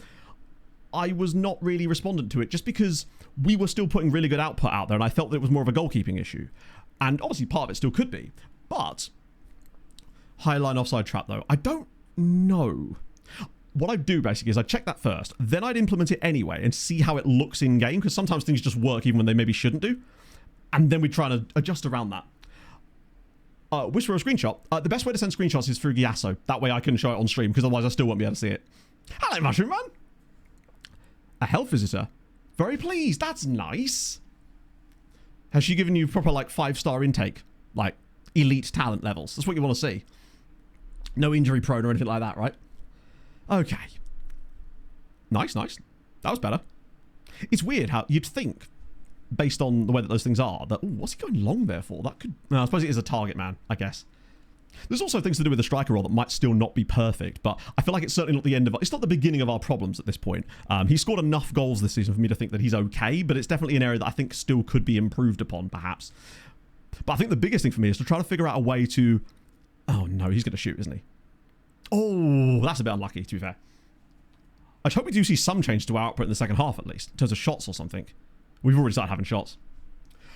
I was not really responding to it, just because we were still putting really good output out there, and I felt that it was more of a goalkeeping issue. And obviously part of it still could be. But... high line offside trap though. I don't know. What I do basically is I check that first, then I'd implement it anyway and see how it looks in game, because sometimes things just work even when they maybe shouldn't do. And then we try to adjust around that. Wish for a screenshot. The best way to send screenshots is through Giasso. That way I can show it on stream, because otherwise I still won't be able to see it. Hello, Mushroom Man. A health visitor. Very pleased. That's nice. Has she given you proper, like, 5-star intake? Like, elite talent levels? That's what you want to see. No injury prone or anything like that, right? Okay. Nice. That was better. It's weird how you'd think, based on the way that those things are, that, ooh, what's he going long there for? That could... No, I suppose it is a target man, I guess. There's also things to do with the striker role that might still not be perfect, but I feel like it's certainly not the end of... It's not the beginning of our problems at this point. He's scored enough goals this season for me to think that he's okay, but it's definitely an area that I think still could be improved upon, perhaps. But I think the biggest thing for me is to try to figure out a way to... Oh, no, he's going to shoot, isn't he? Oh, that's a bit unlucky, to be fair. I hope we do see some change to our output in the second half, at least, in terms of shots or something. We've already started having shots.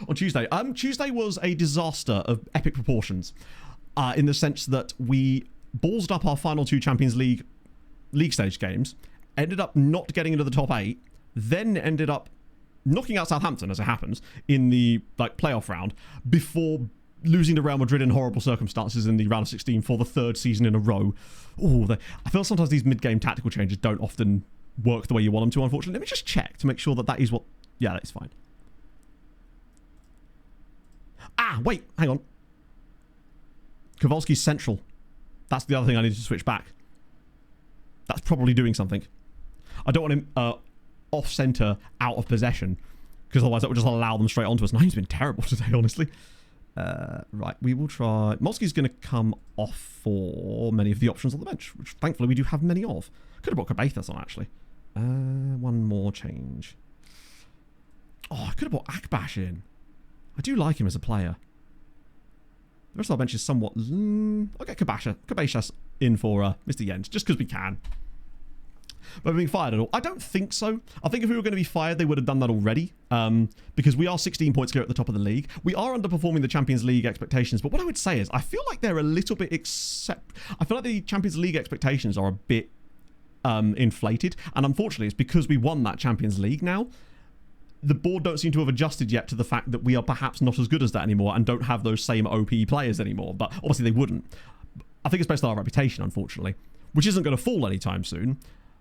On Tuesday. Tuesday was a disaster of epic proportions, in the sense that we ballsed up our final 2 Champions League stage games, ended up not getting into the top 8, then ended up knocking out Southampton, as it happens, in the playoff round, before losing to Real Madrid in horrible circumstances in the round of 16 for the 3rd season in a row. Ooh, I feel sometimes these mid-game tactical changes don't often work the way you want them to, unfortunately. Let me just check to make sure that that is what... Yeah, that's fine. Ah, wait, hang on. Kowalski's central. That's the other thing I need to switch back. That's probably doing something. I don't want him off-centre, out of possession, because otherwise that would just allow them straight onto us. And he's been terrible today, honestly. Right, we will try... Molski's going to come off for many of the options on the bench, which thankfully we do have many of. Could have brought Cabathas on, actually. One more change. Oh, I could have brought Akbash in. I do like him as a player. The rest of our bench is somewhat... I'll get Cabashas in for Mr. Jens, just because we can. But being fired at all? I don't think so. I think if we were going to be fired, they would have done that already. Because we are 16 points clear at the top of the league. We are underperforming the Champions League expectations. But what I would say is, I feel like they're a little bit I feel like the Champions League expectations are a bit inflated. And unfortunately, it's because we won that Champions League now. The board don't seem to have adjusted yet to the fact that we are perhaps not as good as that anymore and don't have those same OP players anymore. But obviously they wouldn't. I think it's based on our reputation, unfortunately, which isn't going to fall anytime soon.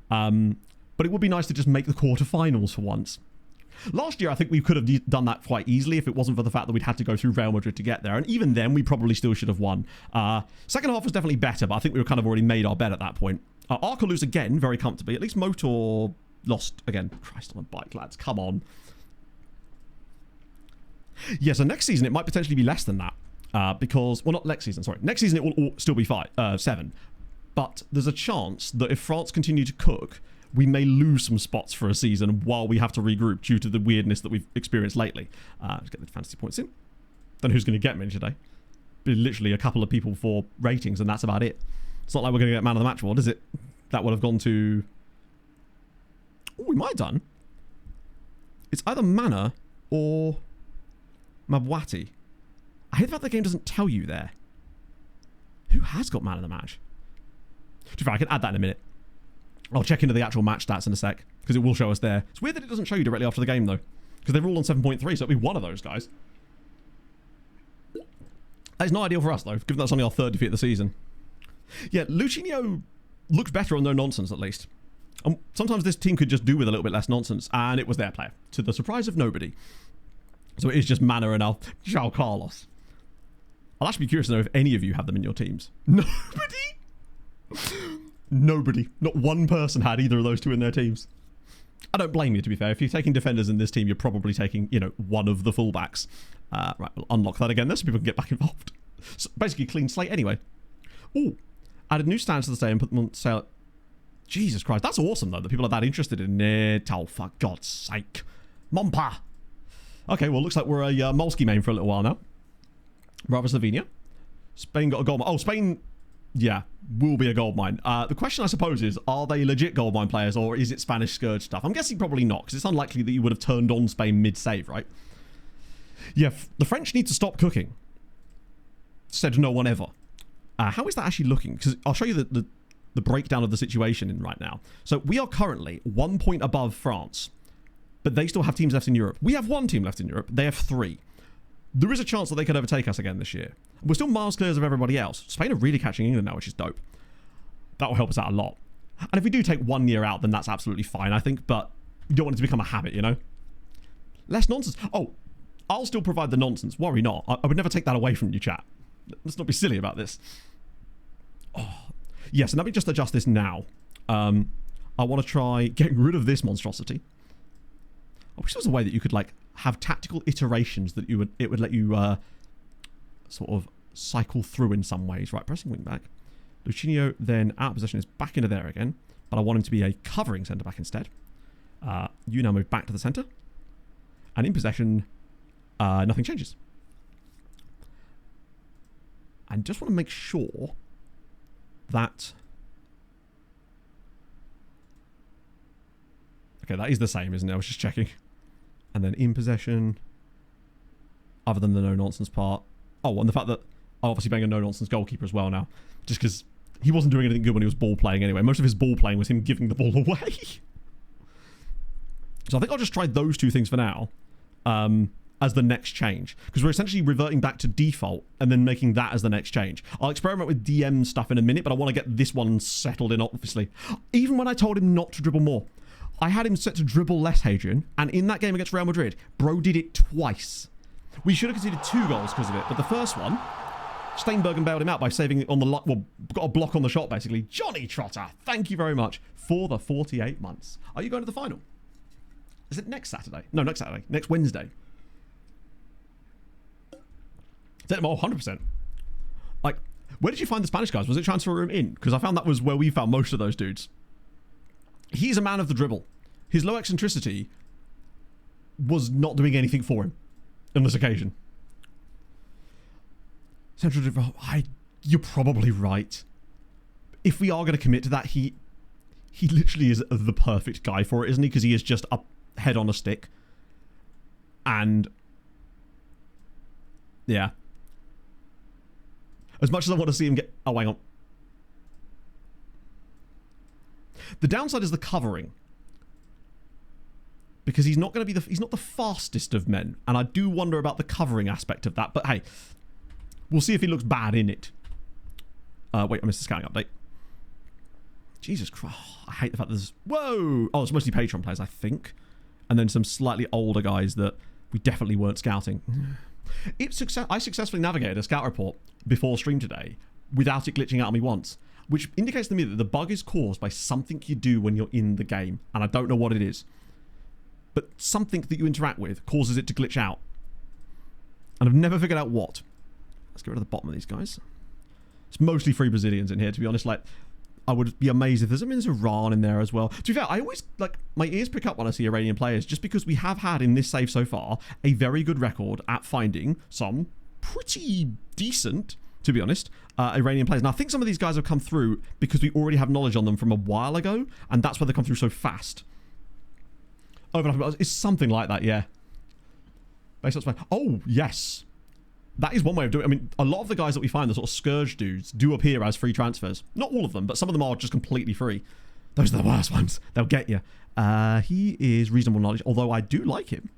But it would be nice to just make the quarterfinals for once. Last year, I think we could have done that quite easily if it wasn't for the fact that we'd had to go through Real Madrid to get there. And even then, we probably still should have won. Second half was definitely better, but I think we were kind of already made our bet at that point. Arca lose again, very comfortably. At least Motor lost again. Christ on a bike, lads. Come on. Yeah, so next season, it might potentially be less than that. Because, well, not next season, sorry. Next season, it will all still be 7. But there's a chance that if France continue to cook, we may lose some spots for a season while we have to regroup due to the weirdness that we've experienced lately. Let's get the fantasy points in. Don't know who's going to get me today. Be literally a couple of people for ratings, and that's about it. It's not like we're going to get man of the match award, is it? That would have gone to... Oh, we might have done. It's either Mana or Mabwati. I hate the fact the game doesn't tell you there. Who has got man of the match? To be fair, I can add that in a minute. I'll check into the actual match stats in a sec, because it will show us there. It's weird that it doesn't show you directly after the game, though, because they're all on 7.3, so it'll be one of those guys. That's not ideal for us, though, given that's only our 3rd defeat of the season. Yeah, Lucinho looks better on no nonsense, at least. Sometimes this team could just do with a little bit less nonsense, and it was their player, to the surprise of nobody. So it is just Mana and João Carlos. I'll actually be curious to know if any of you have them in your teams. Nobody? Nobody. Not one person had either of those two in their teams. I don't blame you, to be fair. If you're taking defenders in this team, you're probably taking, you know, one of the fullbacks. Right, we'll unlock that again. This so people can get back involved. So basically, clean slate anyway. Ooh, added new stands to the day and put them on sale. Jesus Christ, that's awesome, though, that people are that interested in it. Oh, for God's sake. Mompa. Okay, well, looks like we're a Molsky main for a little while now. Bravo, Slovenia. Spain got a goal. Oh, Spain... Yeah, will be a goldmine. The question, I suppose, is, are they legit goldmine players, or is it Spanish Scourge stuff? I'm guessing probably not, because it's unlikely that you would have turned on Spain mid-save, right? Yeah, the French need to stop cooking. Said no one ever. How is that actually looking? Because I'll show you the breakdown of the situation in right now. So we are currently 1 point above France, but they still have teams left in Europe. We have 1 team left in Europe. They have 3. There is a chance that they could overtake us again this year. We're still miles clear of everybody else. Spain are really catching England now, which is dope. That will help us out a lot. And if we do take 1 year out, then that's absolutely fine, I think. But you don't want it to become a habit, you know? Less nonsense. Oh, I'll still provide the nonsense. Worry not. I would never take that away from you, chat. Let's not be silly about this. Oh, yes, and let me just adjust this now. I want to try getting rid of this monstrosity. I wish there was a way that you could, like, have tactical iterations that it would let you sort of cycle through in some ways. Right, pressing wing back. Lucinho then out of possession is back into there again, but I want him to be a covering centre back instead. You now move back to the centre, and in possession, nothing changes. And just want to make sure that... Okay, that is the same, isn't it? I was just checking. And then in possession, other than the no-nonsense part. Oh, and the fact that I'm obviously being a no-nonsense goalkeeper as well now. Just because he wasn't doing anything good when he was ball playing anyway. Most of his ball playing was him giving the ball away. So I think I'll just try those 2 things for now as the next change. Because we're essentially reverting back to default and then making that as the next change. I'll experiment with DM stuff in a minute, but I want to get this one settled in, obviously. Even when I told him not to dribble more. I had him set to dribble less, Hadrian, and in that game against Real Madrid, bro did it twice. We should have conceded 2 goals because of it, but the first one, Steinbergen bailed him out by saving it on the... Well, got a block on the shot, basically. Johnny Trotter, thank you very much for the 48 months. Are you going to the final? Is it next Saturday? No, next Saturday. Next Wednesday. Oh, 100%. Like, where did you find the Spanish guys? Was it transfer room in? Because I found that was where we found most of those dudes. He's a man of the dribble. His low eccentricity was not doing anything for him on this occasion. Central dribble. You're probably right. If we are going to commit to that, he literally is the perfect guy for it, isn't he? Because he is just a head on a stick. And yeah. As much as I want to see him get... Oh, hang on. The downside is the covering. Because he's not going to be he's not the fastest of men. And I do wonder about the covering aspect of that. But hey, we'll see if he looks bad in it. Wait, I missed the scouting update. Jesus Christ. I hate the fact there's... Whoa! Oh, it's mostly Patreon players, I think. and then some slightly older guys that we definitely weren't scouting. I successfully navigated a scout report before stream today without it glitching out on me once, which indicates to me that the bug is caused by something you do when you're in the game, and I don't know what it is. But something that you interact with causes it to glitch out. And I've never figured out what. Let's get rid of the bottom of these guys. It's mostly free Brazilians in here, to be honest. Like, I would be amazed if there's Iran in there as well. To be fair, I always, like, my ears pick up when I see Iranian players, just because we have had in this save so far a very good record at finding some pretty decent, to be honest, Iranian players. Now, I think some of these guys have come through because we already have knowledge on them from a while ago, and that's why they come through so fast. It's something like that, yeah. Oh, yes. That is one way of doing it. I mean, a lot of the guys that we find, the sort of Scourge dudes, do appear as free transfers. Not all of them, but some of them are just completely free. Those are the worst ones. They'll get you. He is reasonable knowledge, although I do like him.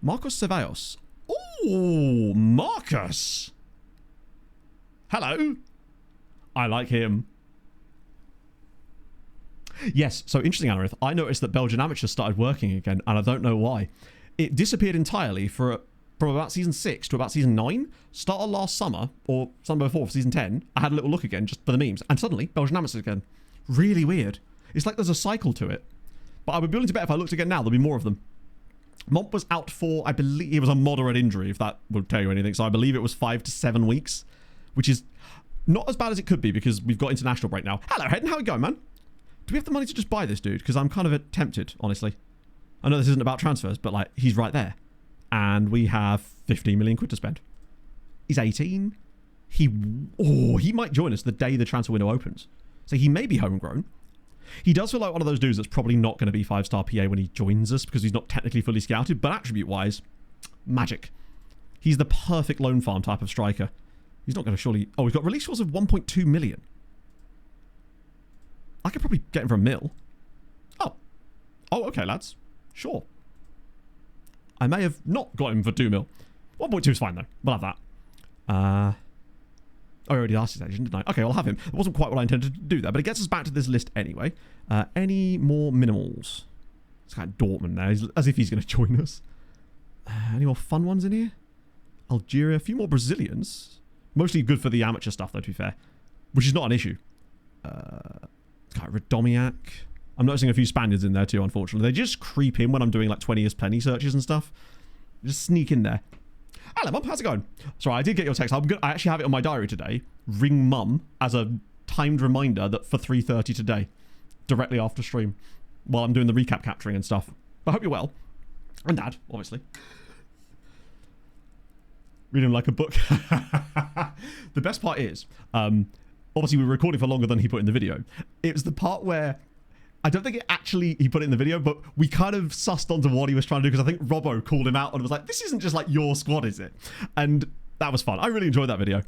Marcos Ceballos. Oh, Marcus. Hello. I like him. Yes, so interesting, Anarith. I noticed that Belgian Amateurs started working again, and I don't know why. It disappeared entirely from about season 6 to about season 9. Started last summer, or summer before, for season 10. I had a little look again, just for the memes, and suddenly, Belgian Amateurs again. Really weird. It's like there's a cycle to it. But I would be willing to bet if I looked again now, there'll be more of them. Mont was out for, I believe, it was a moderate injury, if that would tell you anything. So I believe it was 5 to 7 weeks, which is not as bad as it could be, because we've got international break now. Hello, Hedden, how are you going, man? Do we have the money to just buy this dude? Because I'm kind of tempted, honestly. I know this isn't about transfers, but like, he's right there. And we have 15 million quid to spend. He's 18. He might join us the day the transfer window opens. So he may be homegrown. He does feel like one of those dudes that's probably not going to be 5-star PA when he joins us, because he's not technically fully scouted, but attribute-wise, magic. He's the perfect loan farm type of striker. He's not going to surely... Oh, he's got release clause of 1.2 million. I could probably get him for $1 million. Oh, okay, lads. Sure. I may have not got him for 2 million. 1.2 is fine, though. We'll have that. I already asked his agent, didn't I? Okay, I'll have him. It wasn't quite what I intended to do there, but it gets us back to this list anyway. Any more minimals? It's kind of Dortmund now, as if he's going to join us. Any more fun ones in here? Algeria, a few more Brazilians. Mostly good for the amateur stuff, though, to be fair. Which is not an issue. Radomiak. I'm noticing a few Spaniards in there too, unfortunately. They just creep in when I'm doing like 20 years penny searches and stuff. Just sneak in there. Hello, Mum. How's it going? Sorry, I did get your text. I actually have it on my diary today. Ring Mum as a timed reminder that for 3:30 today, directly after stream, while I'm doing the recap capturing and stuff. But I hope you're well. And Dad, obviously. Reading like a book. The best part is, obviously we were recording for longer than he put in the video. It was the part where, I don't think he put it in the video, but we kind of sussed onto what he was trying to do, because I think Robbo called him out and was like, this isn't just like your squad, is it? And that was fun. I really enjoyed that video.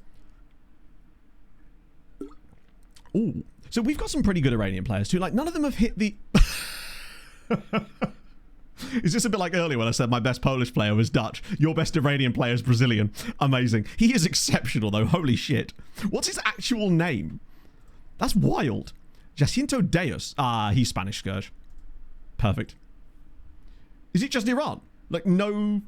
Ooh. So we've got some pretty good Iranian players too. Like, none of them have hit the... Is this a bit like earlier when I said my best Polish player was Dutch? Your best Iranian player is Brazilian. Amazing. He is exceptional, though. Holy shit. What's his actual name? That's wild. Jacinto Deus. Ah, he's Spanish Scourge. Perfect. Is it just Iran? Like, no...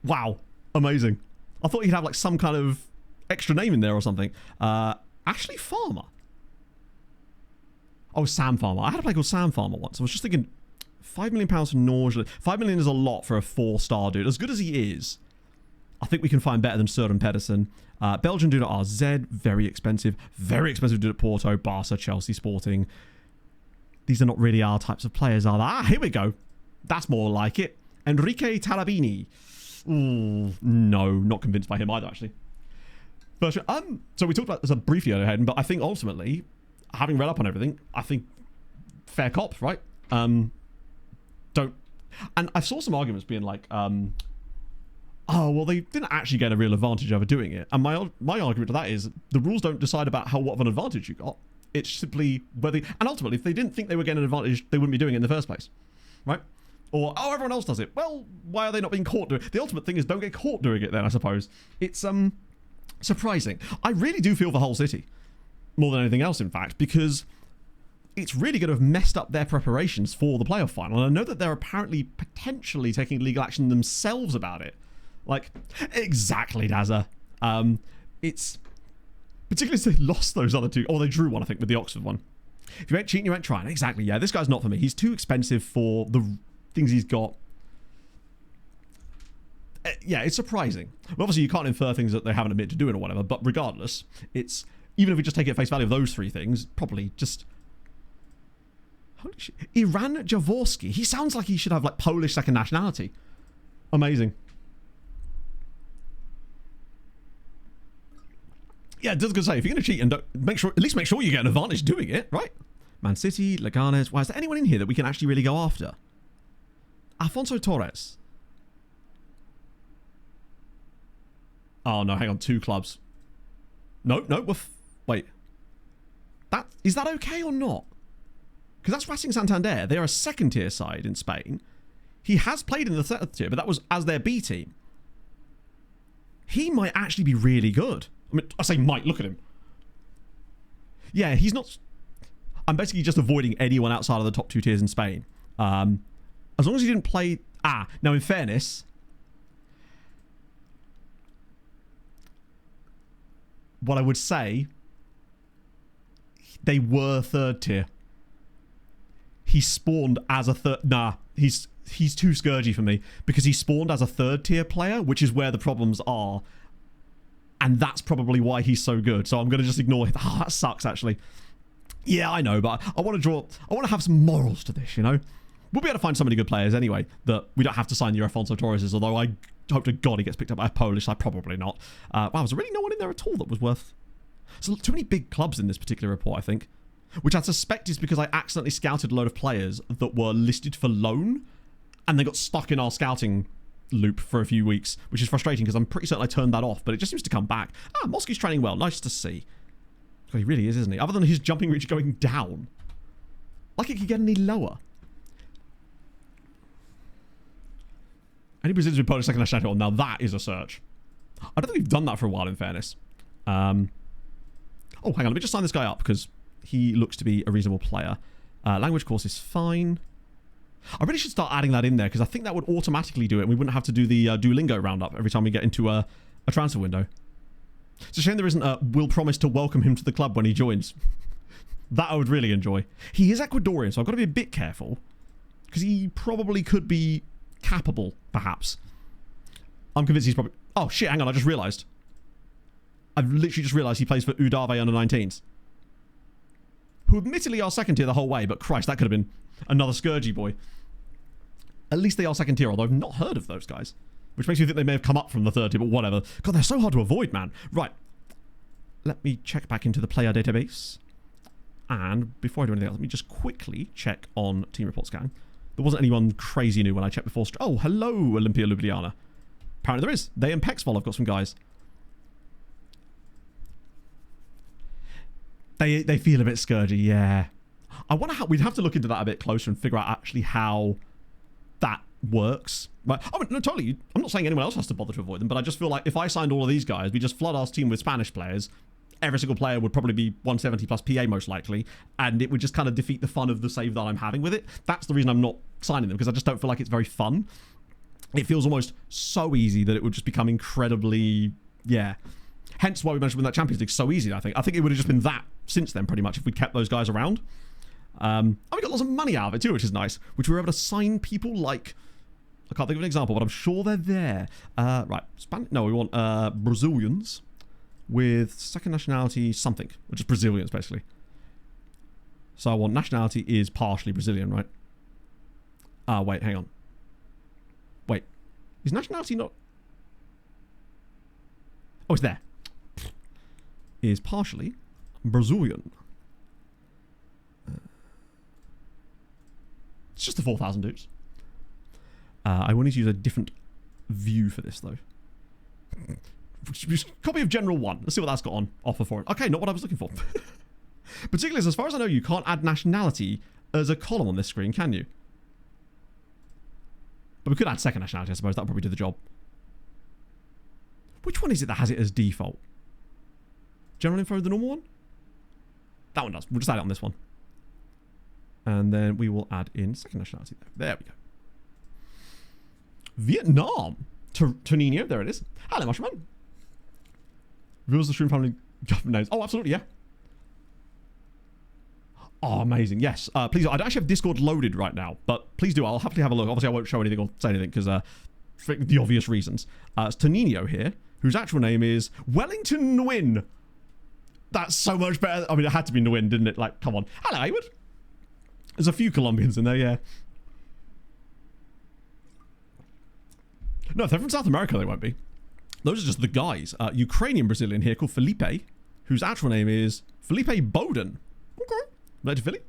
Wow. Amazing. I thought he'd have, like, some kind of extra name in there or something. Ashley Farmer. Oh, Sam Farmer. I had a player called Sam Farmer once. I was just thinking... £5 million for Norge. 5 million is a lot for a 4-star dude. As good as he is, I think we can find better than Søren Pedersen. Belgian dude at RZ, very expensive. Very expensive dude at Porto, Barca, Chelsea, Sporting. These are not really our types of players, are they? Ah, here we go. That's more like it. Enrique Talabini. Ooh, no, not convinced by him either, actually. First, so we talked about this briefly earlier, but I think ultimately, having read up on everything, I think fair cops, right? And I saw some arguments being like, oh, well, they didn't actually get a real advantage over doing it. And my argument to that is the rules don't decide about what of an advantage you got. It's simply whether... And ultimately, if they didn't think they were getting an advantage, they wouldn't be doing it in the first place. Right? Or, oh, everyone else does it. Well, why are they not being caught doing it? The ultimate thing is don't get caught doing it then, I suppose. It's surprising. I really do feel for Hull City. More than anything else, in fact, because... it's really going to have messed up their preparations for the playoff final. And I know that they're apparently potentially taking legal action themselves about it. Like, exactly, Dazza. It's particularly as they lost those other two. Oh, they drew one, I think, with the Oxford one. If you ain't cheating, you ain't trying. Exactly, yeah. This guy's not for me. He's too expensive for the things he's got. Yeah, it's surprising. Well, obviously, you can't infer things that they haven't admitted to doing or whatever, but regardless, it's... Even if we just take it at face value of those three things, probably just... Holy shit. Iran Jaworski. He sounds like he should have, like, Polish second nationality. Amazing. Yeah, just gonna say, if you're gonna cheat and don't, at least make sure you get an advantage doing it, right? Man City, Leganes. Why is there anyone in here that we can actually really go after? Alfonso Torres. Oh no, hang on, 2 clubs. No, wait. Is that okay or not? Because that's Racing Santander. They are a second tier side in Spain. He has played in the third tier, but that was as their B team. He might actually be really good. I mean, I say might, look at him. Yeah, he's not... I'm basically just avoiding anyone outside of the top 2 tiers in Spain. As long as he didn't play... now in fairness... What I would say... They were third tier. He spawned as a third... he's too scourgy for me. Because he spawned as a third tier player, which is where the problems are. And that's probably why he's so good. So I'm going to just ignore it. Oh, that sucks, actually. Yeah, I know, but I want to have some morals to this, you know? We'll be able to find so many good players anyway that we don't have to sign the Alfonso Torreses, although I hope to God he gets picked up by a Polish side. Probably not. Wow, there's really no one in there at all that was worth... So too many big clubs in this particular report, I think. Which I suspect is because I accidentally scouted a load of players that were listed for loan, and they got stuck in our scouting loop for a few weeks, which is frustrating because I'm pretty certain I turned that off, but it just seems to come back. Mosky's training well. Nice to see. God, he really is, isn't he? Other than his jumping reach going down. Like it could get any lower. Any Brazilians with Polish second nationality? Now that is a search. I don't think we've done that for a while, in fairness. Oh, hang on. Let me just sign this guy up because he looks to be a reasonable player. Language course is fine. I really should start adding that in there because I think that would automatically do it and we wouldn't have to do the Duolingo roundup every time we get into a transfer window. It's a shame there isn't a "we'll promise to welcome him to the club when he joins." That I would really enjoy. He is Ecuadorian, so I've got to be a bit careful because he probably could be capable, perhaps. I'm convinced he's probably... Oh, shit, hang on, I just realised. I've literally just realised he plays for Udave under-19s. Who admittedly are second tier the whole way, but Christ, that could have been another Scourgy boy. At least they are second tier, although I've not heard of those guys. Which makes me think they may have come up from the third tier, but whatever. God, they're so hard to avoid, man. Right. Let me check back into the player database. And before I do anything else, let me just quickly check on team report scanning. There wasn't anyone crazy new when I checked before. Oh, hello, Olympia Ljubljana. Apparently there is. They and Pexvol have got some guys. They feel a bit Scourgy, yeah. I wonder how... We'd have to look into that a bit closer and figure out actually how that works. Right. Oh, no, totally. I'm not saying anyone else has to bother to avoid them, but I just feel like if I signed all of these guys, we just flood our team with Spanish players, every single player would probably be 170 plus PA most likely, and it would just kind of defeat the fun of the save that I'm having with it. That's the reason I'm not signing them, because I just don't feel like it's very fun. It feels almost so easy that it would just become incredibly... Yeah. Hence why we managed to win that Champions League so easy, I think. I think it would have just been that since then, pretty much, if we'd kept those guys around. And we got lots of money out of it too, which is nice. Which we were able to sign people like... I can't think of an example, but I'm sure they're there. Right. No, we want Brazilians with second nationality something. Which is Brazilians, basically. So I want nationality is partially Brazilian, right? Wait, hang on. Wait. Is nationality not... Oh, it's there. Is partially Brazilian. It's just the 4,000 dudes. I will need to use a different view for this, though. Copy of General 1. Let's see what that's got on offer for it. Okay, not what I was looking for. Particularly, as far as I know, you can't add nationality as a column on this screen, can you? But we could add second nationality, I suppose. That would probably do the job. Which one is it that has it as default? General info, the normal one? That one does. We'll just add it on this one. And then we will add in second nationality. There we go. Vietnam. Tonino, there it is. Hello, Mushroom. Reveals the Shroom family government names. Oh, absolutely, yeah. Oh, amazing. Yes. Please, I don't actually have Discord loaded right now, but please do. I'll happily have a look. Obviously, I won't show anything or say anything because for the obvious reasons. It's Tonino here, whose actual name is Wellington Nguyen. That's so much better. I mean, it had to be Nguyen, didn't it? Like, come on. Hello, Haywood. There's a few Colombians in there, yeah. No, if they're from South America, they won't be. Those are just the guys. Ukrainian Brazilian here called Felipe, whose actual name is Felipe Bowden. Okay. Related to Philly?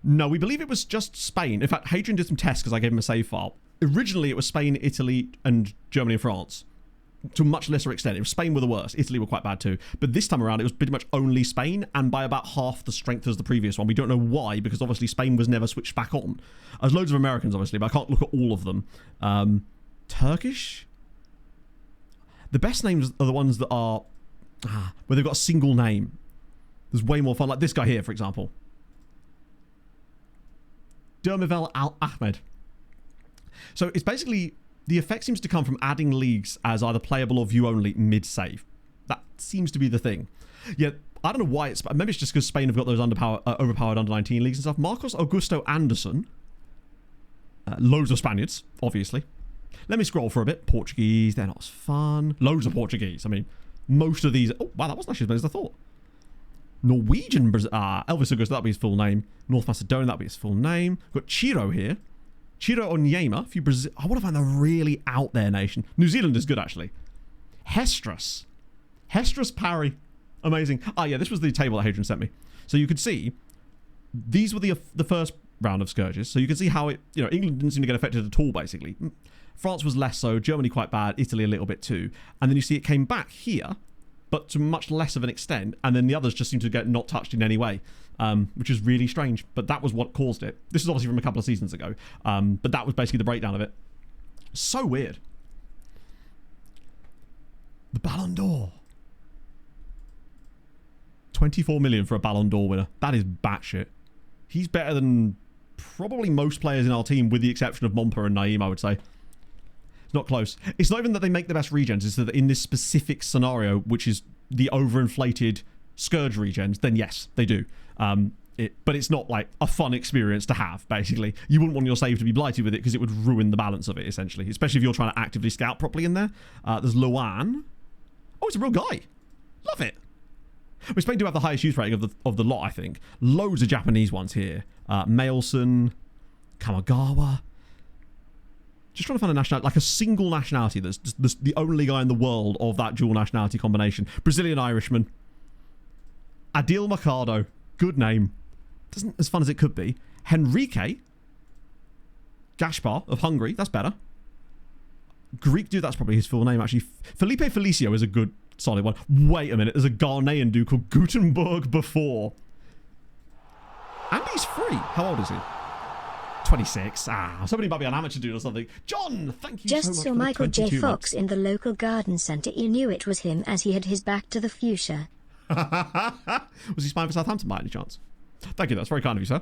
No, we believe it was just Spain. In fact, Hadrian did some tests because I gave him a save file. Originally, it was Spain, Italy, and Germany and France. To a much lesser extent. It was Spain were the worst. Italy were quite bad too. But this time around, it was pretty much only Spain, and by about half the strength as the previous one. We don't know why, because obviously Spain was never switched back on. There's loads of Americans, obviously, but I can't look at all of them. Turkish? The best names are the ones that are where they've got a single name. There's way more fun. Like this guy here, for example. Dermivel Al Ahmed. So it's basically, the effect seems to come from adding leagues as either playable or view only mid-save. That seems to be the thing. Yeah, I don't know why it's, maybe it's just because Spain have got those overpowered under-19 leagues and stuff. Marcos Augusto Anderson. Loads of Spaniards, obviously. Let me scroll for a bit. Portuguese, they're not as fun. Loads of Portuguese. I mean, most of these... Oh, wow, that wasn't actually as many as I thought. Norwegian... Elvis Augusto, that'll be his full name. North Macedonia, that'll be his full name. We've got Chiro here. Chiro Onyema. A few Brazil... I want to find a really out there nation. New Zealand is good, actually. Hestras. Hestras Parry. Amazing. Yeah, this was the table that Hadrian sent me. So you could see, these were the first round of scourges. So you can see how it... You know, England didn't seem to get affected at all, basically. France was less so, Germany quite bad, Italy a little bit too. And then you see it came back here, but to much less of an extent, and then the others just seem to get not touched in any way, which is really strange. But that was what caused it. This is obviously from a couple of seasons ago, but that was basically the breakdown of it. So weird. The Ballon d'Or. 24 million for a Ballon d'Or winner. That is batshit. He's better than probably most players in our team, with the exception of Momper and Naeem, I would say. It's not close. It's not even that they make the best regens, it's that in this specific scenario, which is the overinflated Scourge regens, then yes, they do. But it's not like a fun experience to have, basically. You wouldn't want your save to be blighted with it because it would ruin the balance of it, essentially. Especially if you're trying to actively scout properly in there. There's Luan. Oh, it's a real guy. Love it. We Spain do have the highest use rating of the lot, I think. Loads of Japanese ones here. Mailson, Kamagawa. Just trying to find a nationality, like a single nationality that's the only guy in the world of that dual nationality combination. Brazilian Irishman. Adil Mercado. Good name. Isn't as fun as it could be. Henrique Gaspar of Hungary. That's better. Greek dude, that's probably his full name, actually. Felipe Felicio is a good, solid one. Wait a minute. There's a Ghanaian dude called Gutenberg before. And he's free. How old is he? 26. Somebody might be an amateur dude or something. John, thank you Just so much saw for the Michael J. 22 Fox months. in the local garden centre. You knew it was him as he had his back to the fuchsia. Was he spying for Southampton by any chance? Thank you, that's very kind of you, sir.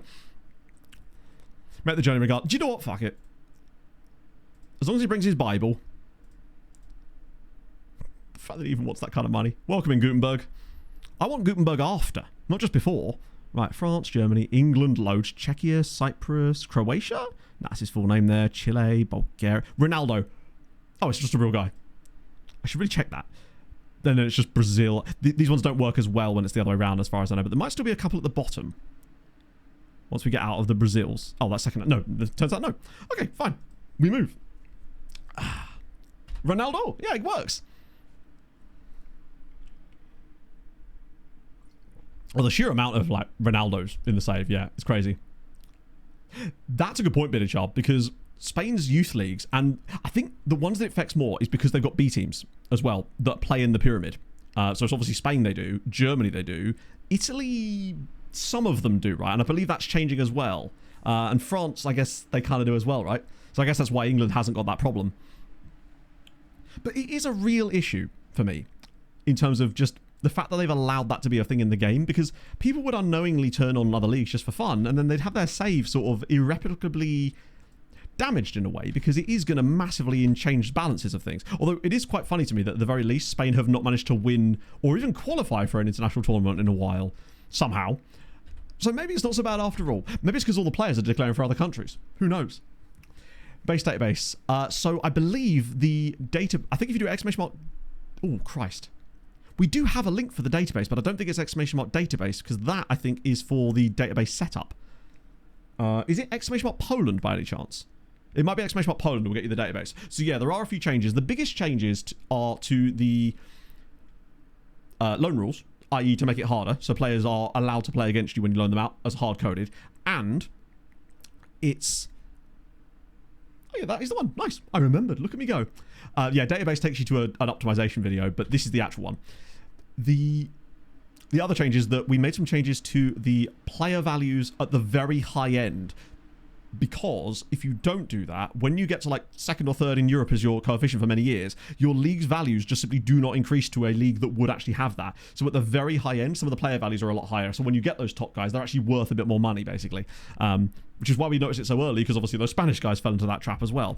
Met the journey regard. Do you know what? Fuck it. As long as he brings his Bible. The fact that he even wants that kind of money. Welcome in, Gutenberg. I want Gutenberg after, not just before. Right, France, Germany, England, loads. Czechia, Cyprus, Croatia. That's his full name there. Chile, Bulgaria. Ronaldo. Oh, it's just a real guy. I should really check that. Then it's just Brazil. These ones don't work as well when it's the other way around, as far as I know. But there might still be a couple at the bottom. Once we get out of the Brazils. Oh, that's second. No, it turns out no. Okay, fine. We move. Ronaldo. Yeah, it works. Well, the sheer amount of like Ronaldos in the save, yeah, it's crazy. That's a good point, Bidichard, because Spain's youth leagues, and I think the ones that it affects more is because they've got B teams as well that play in the pyramid. So it's obviously Spain they do, Germany they do, Italy some of them do, right? And I believe that's changing as well. And France, I guess they kind of do as well, right? So I guess that's why England hasn't got that problem. But it is a real issue for me in terms of just the fact that they've allowed that to be a thing in the game, because people would unknowingly turn on other leagues just for fun, and then they'd have their save sort of irreparably damaged in a way, because it is going to massively change balances of things. Although it is quite funny to me that at the very least Spain have not managed to win or even qualify for an international tournament in a while somehow. So maybe it's not so bad after all. Maybe it's because all the players are declaring for other countries. Who knows? Base database. So I believe the data... I think if you do exclamation mark... Oh, Christ. We do have a link for the database, but I don't think it's exclamation mark database, because that, I think, is for the database setup. Is it exclamation mark Poland by any chance? It might be exclamation mark Poland, and we'll get you the database. So yeah, there are a few changes. The biggest changes are to the loan rules, i.e. to make it harder, so players are allowed to play against you when you loan them out as hard-coded. And it's... Oh yeah, that is the one. Nice. I remembered. Look at me go. Yeah, database takes you to an optimization video, but this is the actual one. The other change is that we made some changes to the player values at the very high end, because if you don't do that, when you get to like second or third in Europe as your coefficient for many years, your league's values just simply do not increase to a league that would actually have that. So at the very high end, some of the player values are a lot higher. So when you get those top guys, they're actually worth a bit more money, basically. Which is why we noticed it so early, because obviously those Spanish guys fell into that trap as well.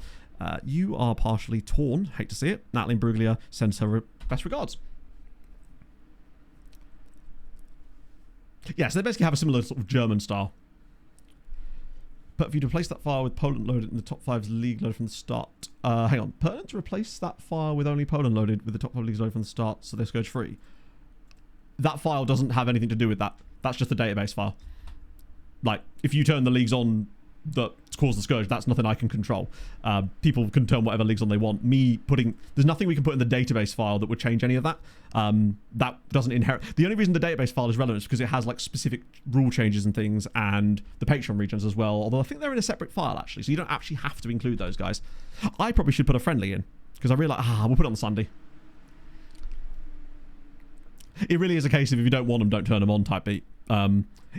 You are partially torn. Hate to see it. Natalie Bruglia sends her best regards. Yeah, so they basically have a similar sort of German style. But if you replace that file with Poland loaded in the top 5's league loaded from the start. Hang on. Pertinent to replace that file with only Poland loaded with the top 5 leagues loaded from the start, so this goes free. That file doesn't have anything to do with that. That's just the database file. Like, if you turn the leagues on that cause the scourge, that's nothing I can control. People can turn whatever leagues on they want. There's nothing we can put in the database file that would change any of that. That doesn't inherit. The only reason the database file is relevant is because it has like specific rule changes and things, and the Patreon regions as well. Although I think they're in a separate file actually, so you don't actually have to include those guys. I probably should put a friendly in, because I realize we'll put it on Sunday. It really is a case of if you don't want them, don't turn them on type beat.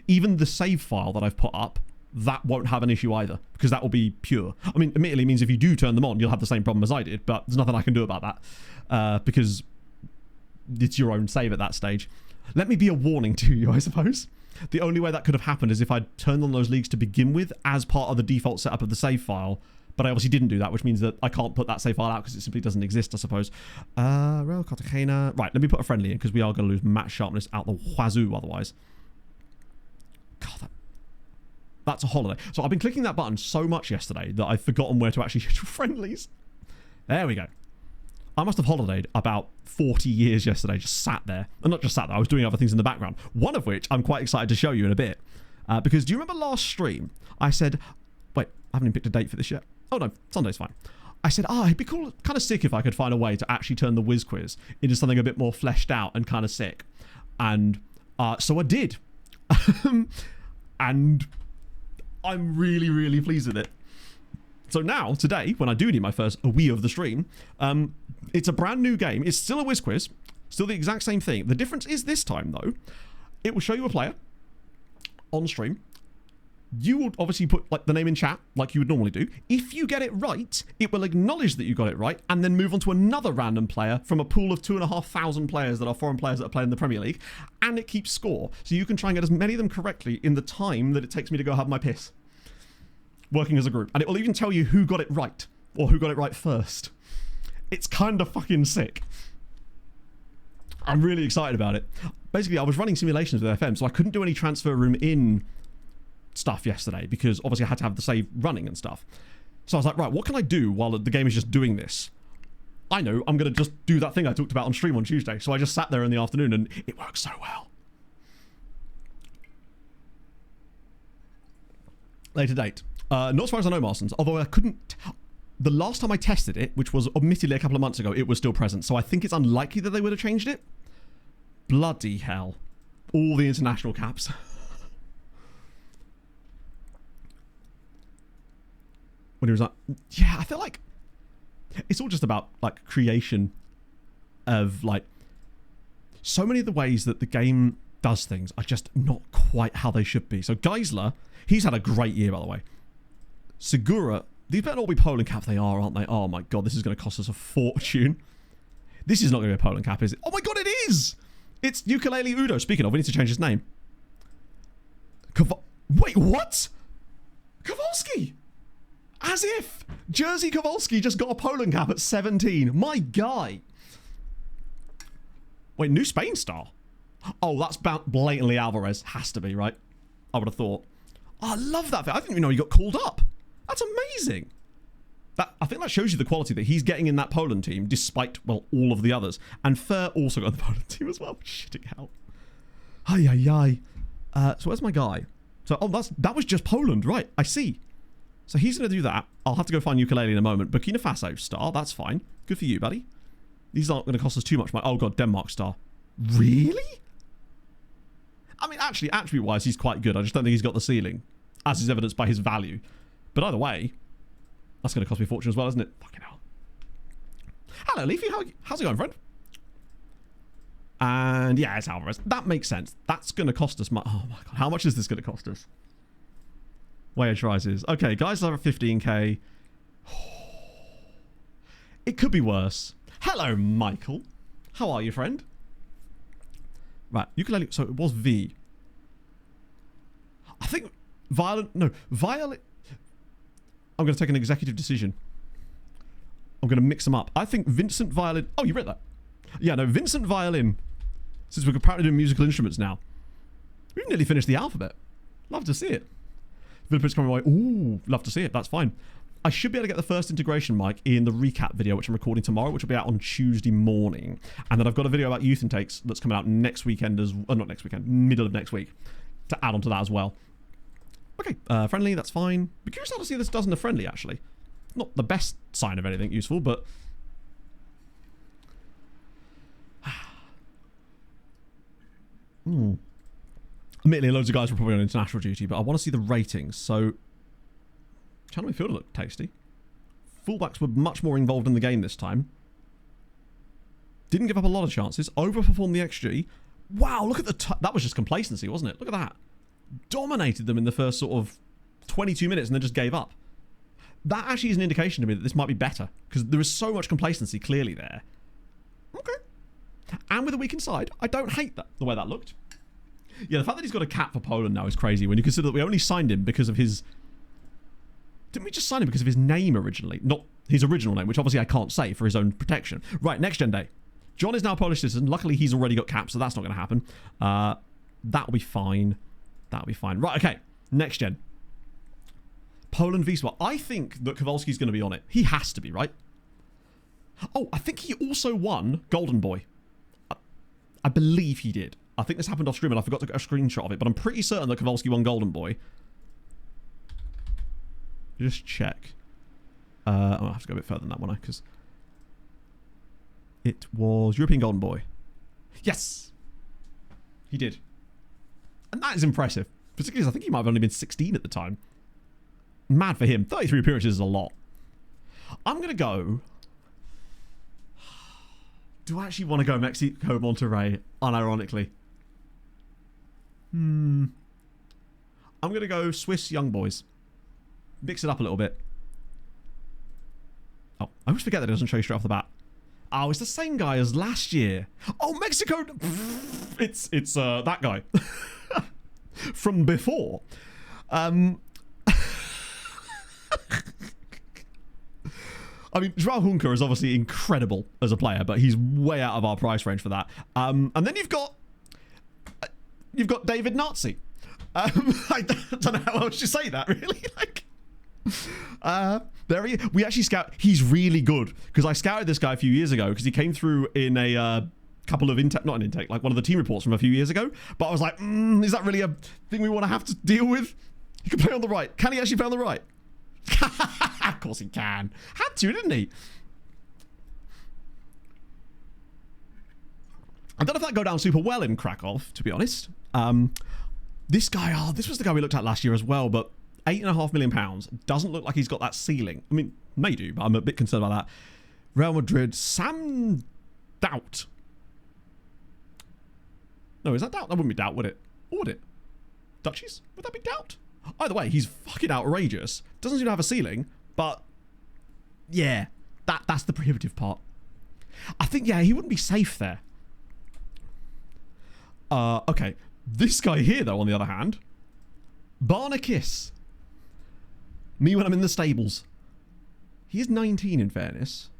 Even the save file that I've put up, that won't have an issue either, because that will be pure. I mean, admittedly, it means if you do turn them on, you'll have the same problem as I did, but there's nothing I can do about that, because it's your own save at that stage. Let me be a warning to you, I suppose. The only way that could have happened is if I'd turned on those leagues to begin with as part of the default setup of the save file, but I obviously didn't do that, which means that I can't put that save file out because it simply doesn't exist, I suppose. Real Cartagena. Right, let me put a friendly in, because we are going to lose match sharpness out the wazoo otherwise. God, that's a holiday. So I've been clicking that button so much yesterday that I've forgotten where to actually schedule friendlies. There we go. I must have holidayed about 40 years yesterday, just sat there. And not just sat there, I was doing other things in the background. One of which I'm quite excited to show you in a bit. Because do you remember last stream, I said... Wait, I haven't even picked a date for this yet. Oh no, Sunday's fine. I said, it'd be cool, kind of sick if I could find a way to actually turn the Whiz Quiz into something a bit more fleshed out and kind of sick. And so I did. And I'm really, really pleased with it. So now, today, when I do need my first Wii of the stream, it's a brand new game. It's still a Whiz Quiz, still the exact same thing. The difference is this time, though, it will show you a player on stream. You will obviously put like the name in chat, like you would normally do. If you get it right, it will acknowledge that you got it right, and then move on to another random player from a pool of 2,500 players that are foreign players that are playing in the Premier League, and it keeps score. So you can try and get as many of them correctly in the time that it takes me to go have my piss. Working as a group. And it will even tell you who got it right, or who got it right first. It's kind of fucking sick. I'm really excited about it. Basically, I was running simulations with FM, so I couldn't do any transfer room in stuff yesterday, because obviously I had to have the save running and stuff. So I was like, right, what can I do while the game is just doing this? I know, I'm going to just do that thing I talked about on stream on Tuesday. So I just sat there in the afternoon, and it works so well. Later date. Not as far as I know, Marston's, although I couldn't... The last time I tested it, which was admittedly a couple of months ago, it was still present. So I think it's unlikely that they would have changed it. Bloody hell. All the international caps. When he was like, yeah, I feel like it's all just about like creation of like so many of the ways that the game does things are just not quite how they should be. So Geisler, he's had a great year, by the way. Segura, these better all be Poland cap. They are, aren't they? Oh my god, this is going to cost us a fortune. This is not going to be a Poland cap, is it? Oh my god, it is! It's Ukulele Udo. Speaking of, we need to change his name. Wait, what? Kowalski! As if Jerzy Kowalski just got a Poland cap at 17. My guy. Wait, new Spain star? Oh, that's blatantly Alvarez. Has to be, right? I would have thought. Oh, I love that. I didn't even know he got called up. That's amazing. I think that shows you the quality that he's getting in that Poland team, despite, well, all of the others. And Fer also got the Poland team as well. Shitting hell. Ay, ay, ay. So where's my guy? So, oh, that was just Poland. Right, I see. So he's going to do that. I'll have to go find Ukulele in a moment. Burkina Faso star. That's fine. Good for you, buddy. These aren't going to cost us too much. Oh, God, Denmark star. Really? I mean, actually, attribute-wise, he's quite good. I just don't think he's got the ceiling, as is evidenced by his value. But either way, that's going to cost me a fortune as well, isn't it? Fucking hell. Hello, Leafy. How's it going, friend? And yeah, it's Alvarez. That makes sense. That's going to cost us... Oh, my God. How much is this going to cost us? Wage rises. Okay, guys are at 15k. It could be worse. Hello, Michael. How are you, friend? Right, Ukulele. So it was V. I think Violet. No, Violet. I'm going to take an executive decision. I'm going to mix them up. I think Vincent Violin. Oh, you read that? Yeah, no, Vincent Violin. Since we're apparently doing musical instruments now. We've nearly finished the alphabet. Love to see it. Philippines coming away. Ooh, love to see it. That's fine. I should be able to get the first integration mic in the recap video, which I'm recording tomorrow, which will be out on Tuesday morning. And then I've got a video about youth intakes that's coming out next weekend as not next weekend, middle of next week, to add on to that as well. Okay, friendly, that's fine. Be curious how to see this does in the friendly, actually. Not the best sign of anything useful, but... Admittedly, loads of guys were probably on international duty, but I want to see the ratings. So, channel midfielder looked tasty. Fullbacks were much more involved in the game this time. Didn't give up a lot of chances. Overperformed the XG. Wow, look at the... that was just complacency, wasn't it? Look at that. Dominated them in the first sort of 22 minutes and then just gave up. That actually is an indication to me that this might be better, because there is so much complacency clearly there. Okay. And with a weak inside, I don't hate that, the way that looked. Yeah, the fact that he's got a cap for Poland now is crazy when you consider that we only signed him because of his... Didn't we just sign him because of his name originally? Not his original name, which obviously I can't say for his own protection. Right, next gen day. John is now a Polish citizen. Luckily, he's already got caps, so that's not going to happen. That'll be fine. That'll be fine. Right, okay. Next gen. Poland Wisła. I think that Kowalski's going to be on it. He has to be, right? Oh, I think he also won Golden Boy. I believe he did. I think this happened off stream and I forgot to get a screenshot of it, but I'm pretty certain that Kowalski won Golden Boy. Just check. I'll have to go a bit further than that, won't I? Because it was European Golden Boy. Yes! He did. And that is impressive. Particularly as I think he might have only been 16 at the time. Mad for him. 33 appearances is a lot. I'm going to go... Do I actually want to go Mexico Monterrey, unironically? I'm going to go Swiss Young Boys. Mix it up a little bit. Oh, I always forget that it doesn't show you straight off the bat. Oh, it's the same guy as last year. Oh, Mexico. It's that guy. From before. I mean, Joao Hunker is obviously incredible as a player, but he's way out of our price range for that. And then you've got David Nazi. I don't know how else you say that, really. Like, there he is. We actually he's really good because I scouted this guy a few years ago because he came through in a couple of not an intake, like one of the team reports from a few years ago. But I was like, is that really a thing we want to have to deal with? He can play on the right. Can he actually play on the right? Of course he can. Had to, didn't he? I don't know if that'd go down super well in Kraków, to be honest. This guy, this was the guy we looked at last year as well, but £8.5 million doesn't look like he's got that ceiling. I mean, may do, but I'm a bit concerned about that. Real Madrid, Sam Doubt. No, is that Doubt? That wouldn't be Doubt, would it? Or would it? Duchies? Would that be Doubt? Either way, he's fucking outrageous. Doesn't seem to have a ceiling, but yeah, that's the prohibitive part. I think, yeah, he wouldn't be safe there. Okay. This guy here, though, on the other hand. Barnakis. Me when I'm in the stables. He is 19, in fairness.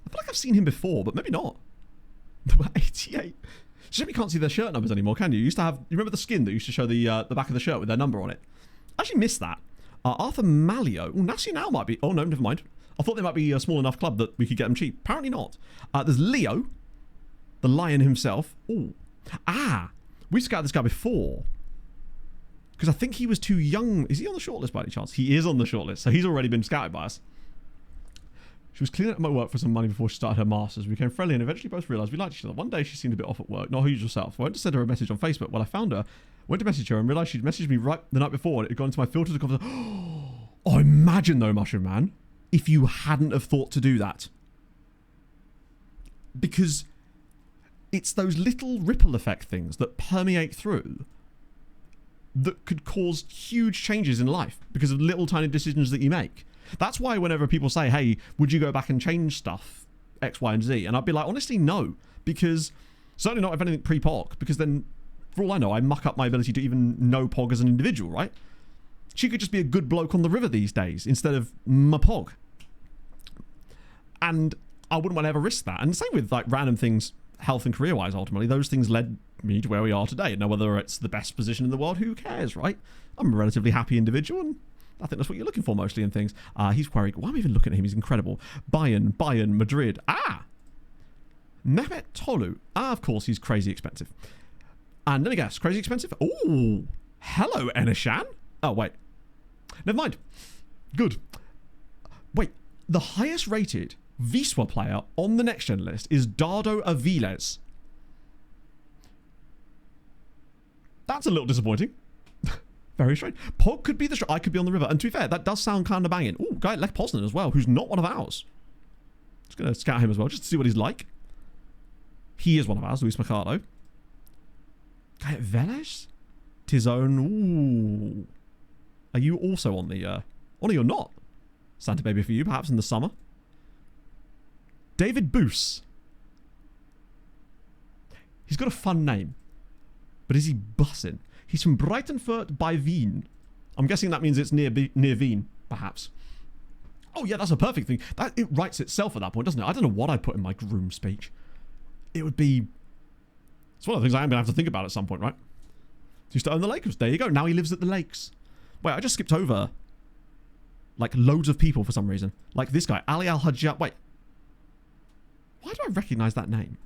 I feel like I've seen him before, but maybe not. 88. Shame you can't see their shirt numbers anymore, can you? You used to have... You remember the skin that used to show the back of the shirt with their number on it? I actually missed that. Arthur Malio. Oh, Nacional might be... Oh, no, never mind. I thought they might be a small enough club that we could get them cheap. Apparently not. There's Leo. The lion himself. Oh. We scouted this guy before. Because I think he was too young. Is he on the shortlist by any chance? He is on the shortlist, so he's already been scouted by us. She was cleaning up my work for some money before she started her masters. We became friendly and eventually both realised we liked each other. One day she seemed a bit off at work. Not her usual self. I went to send her a message on Facebook. Well, I found her, went to message her and realised she'd messaged me right the night before and it had gone into my filters of conversation. Oh, imagine though, Mushroom Man, if you hadn't have thought to do that. Because it's those little ripple effect things that permeate through that could cause huge changes in life because of little tiny decisions that you make. That's why whenever people say, hey, would you go back and change stuff, X, Y, and Z? And I'd be like, honestly, no. Because, certainly not if anything pre-POG, because then, for all I know, I muck up my ability to even know POG as an individual, right? She could just be a good bloke on the river these days, instead of my POG. And I wouldn't want to ever risk that. And the same with, like, random things, health and career-wise, ultimately. Those things led me to where we are today. Now, whether it's the best position in the world, who cares, right? I'm a relatively happy individual, and I think that's what you're looking for mostly in things. He's querying. Why am I even looking at him? He's incredible. Bayern, Madrid. Mehmet Tolu. Of course, he's crazy expensive. And let me guess, crazy expensive? Oh, hello, Enishan. Oh, wait. Never mind. Good. Wait, the highest rated Wisła player on the next gen list is Dardo Aviles. That's a little disappointing. Very strange. Pog could be the... I could be on the river. And to be fair, that does sound kind of banging. Oh, guy Lech Poznan as well, who's not one of ours. Just going to scout him as well, just to see what he's like. He is one of ours, Luis Mercado. Guy at Velez? Tizone. Ooh. Are you also on the... Oh, no, you're not. Santa Baby for you, perhaps in the summer. David Boos. He's got a fun name. But is he bussing? He's from Breitenfurt by Wien. I'm guessing that means it's near Wien, perhaps. Oh yeah, that's a perfect thing. It writes itself at that point, doesn't it? I don't know what I'd put in my groom speech. It would be... It's one of the things I am going to have to think about at some point, right? He used to own the Lakers. There you go. Now he lives at the lakes. Wait, I just skipped over like loads of people for some reason. Like this guy, Ali Al-Hajjat. Wait. Why do I recognize that name?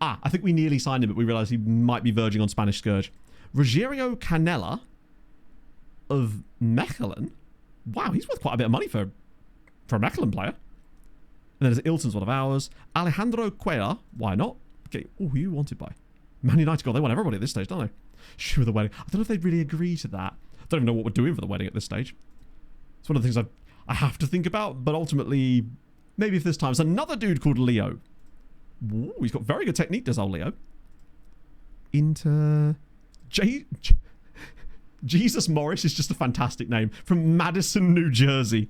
I think we nearly signed him, but we realized he might be verging on Spanish Scourge. Rogerio Canella of Mechelen. Wow, he's worth quite a bit of money for a Mechelen player. And then there's Ilton's one of ours. Alejandro Cuellar. Why not? Okay. Oh, who you wanted by? Man United. God, they want everybody at this stage, don't they? Sure, the wedding. I don't know if they'd really agree to that. I don't even know what we're doing for the wedding at this stage. It's one of the things I have to think about, but ultimately, maybe if this time. It's another dude called Leo. Ooh, he's got very good technique, does old Leo. Jesus Morris is just a fantastic name. From Madison, New Jersey.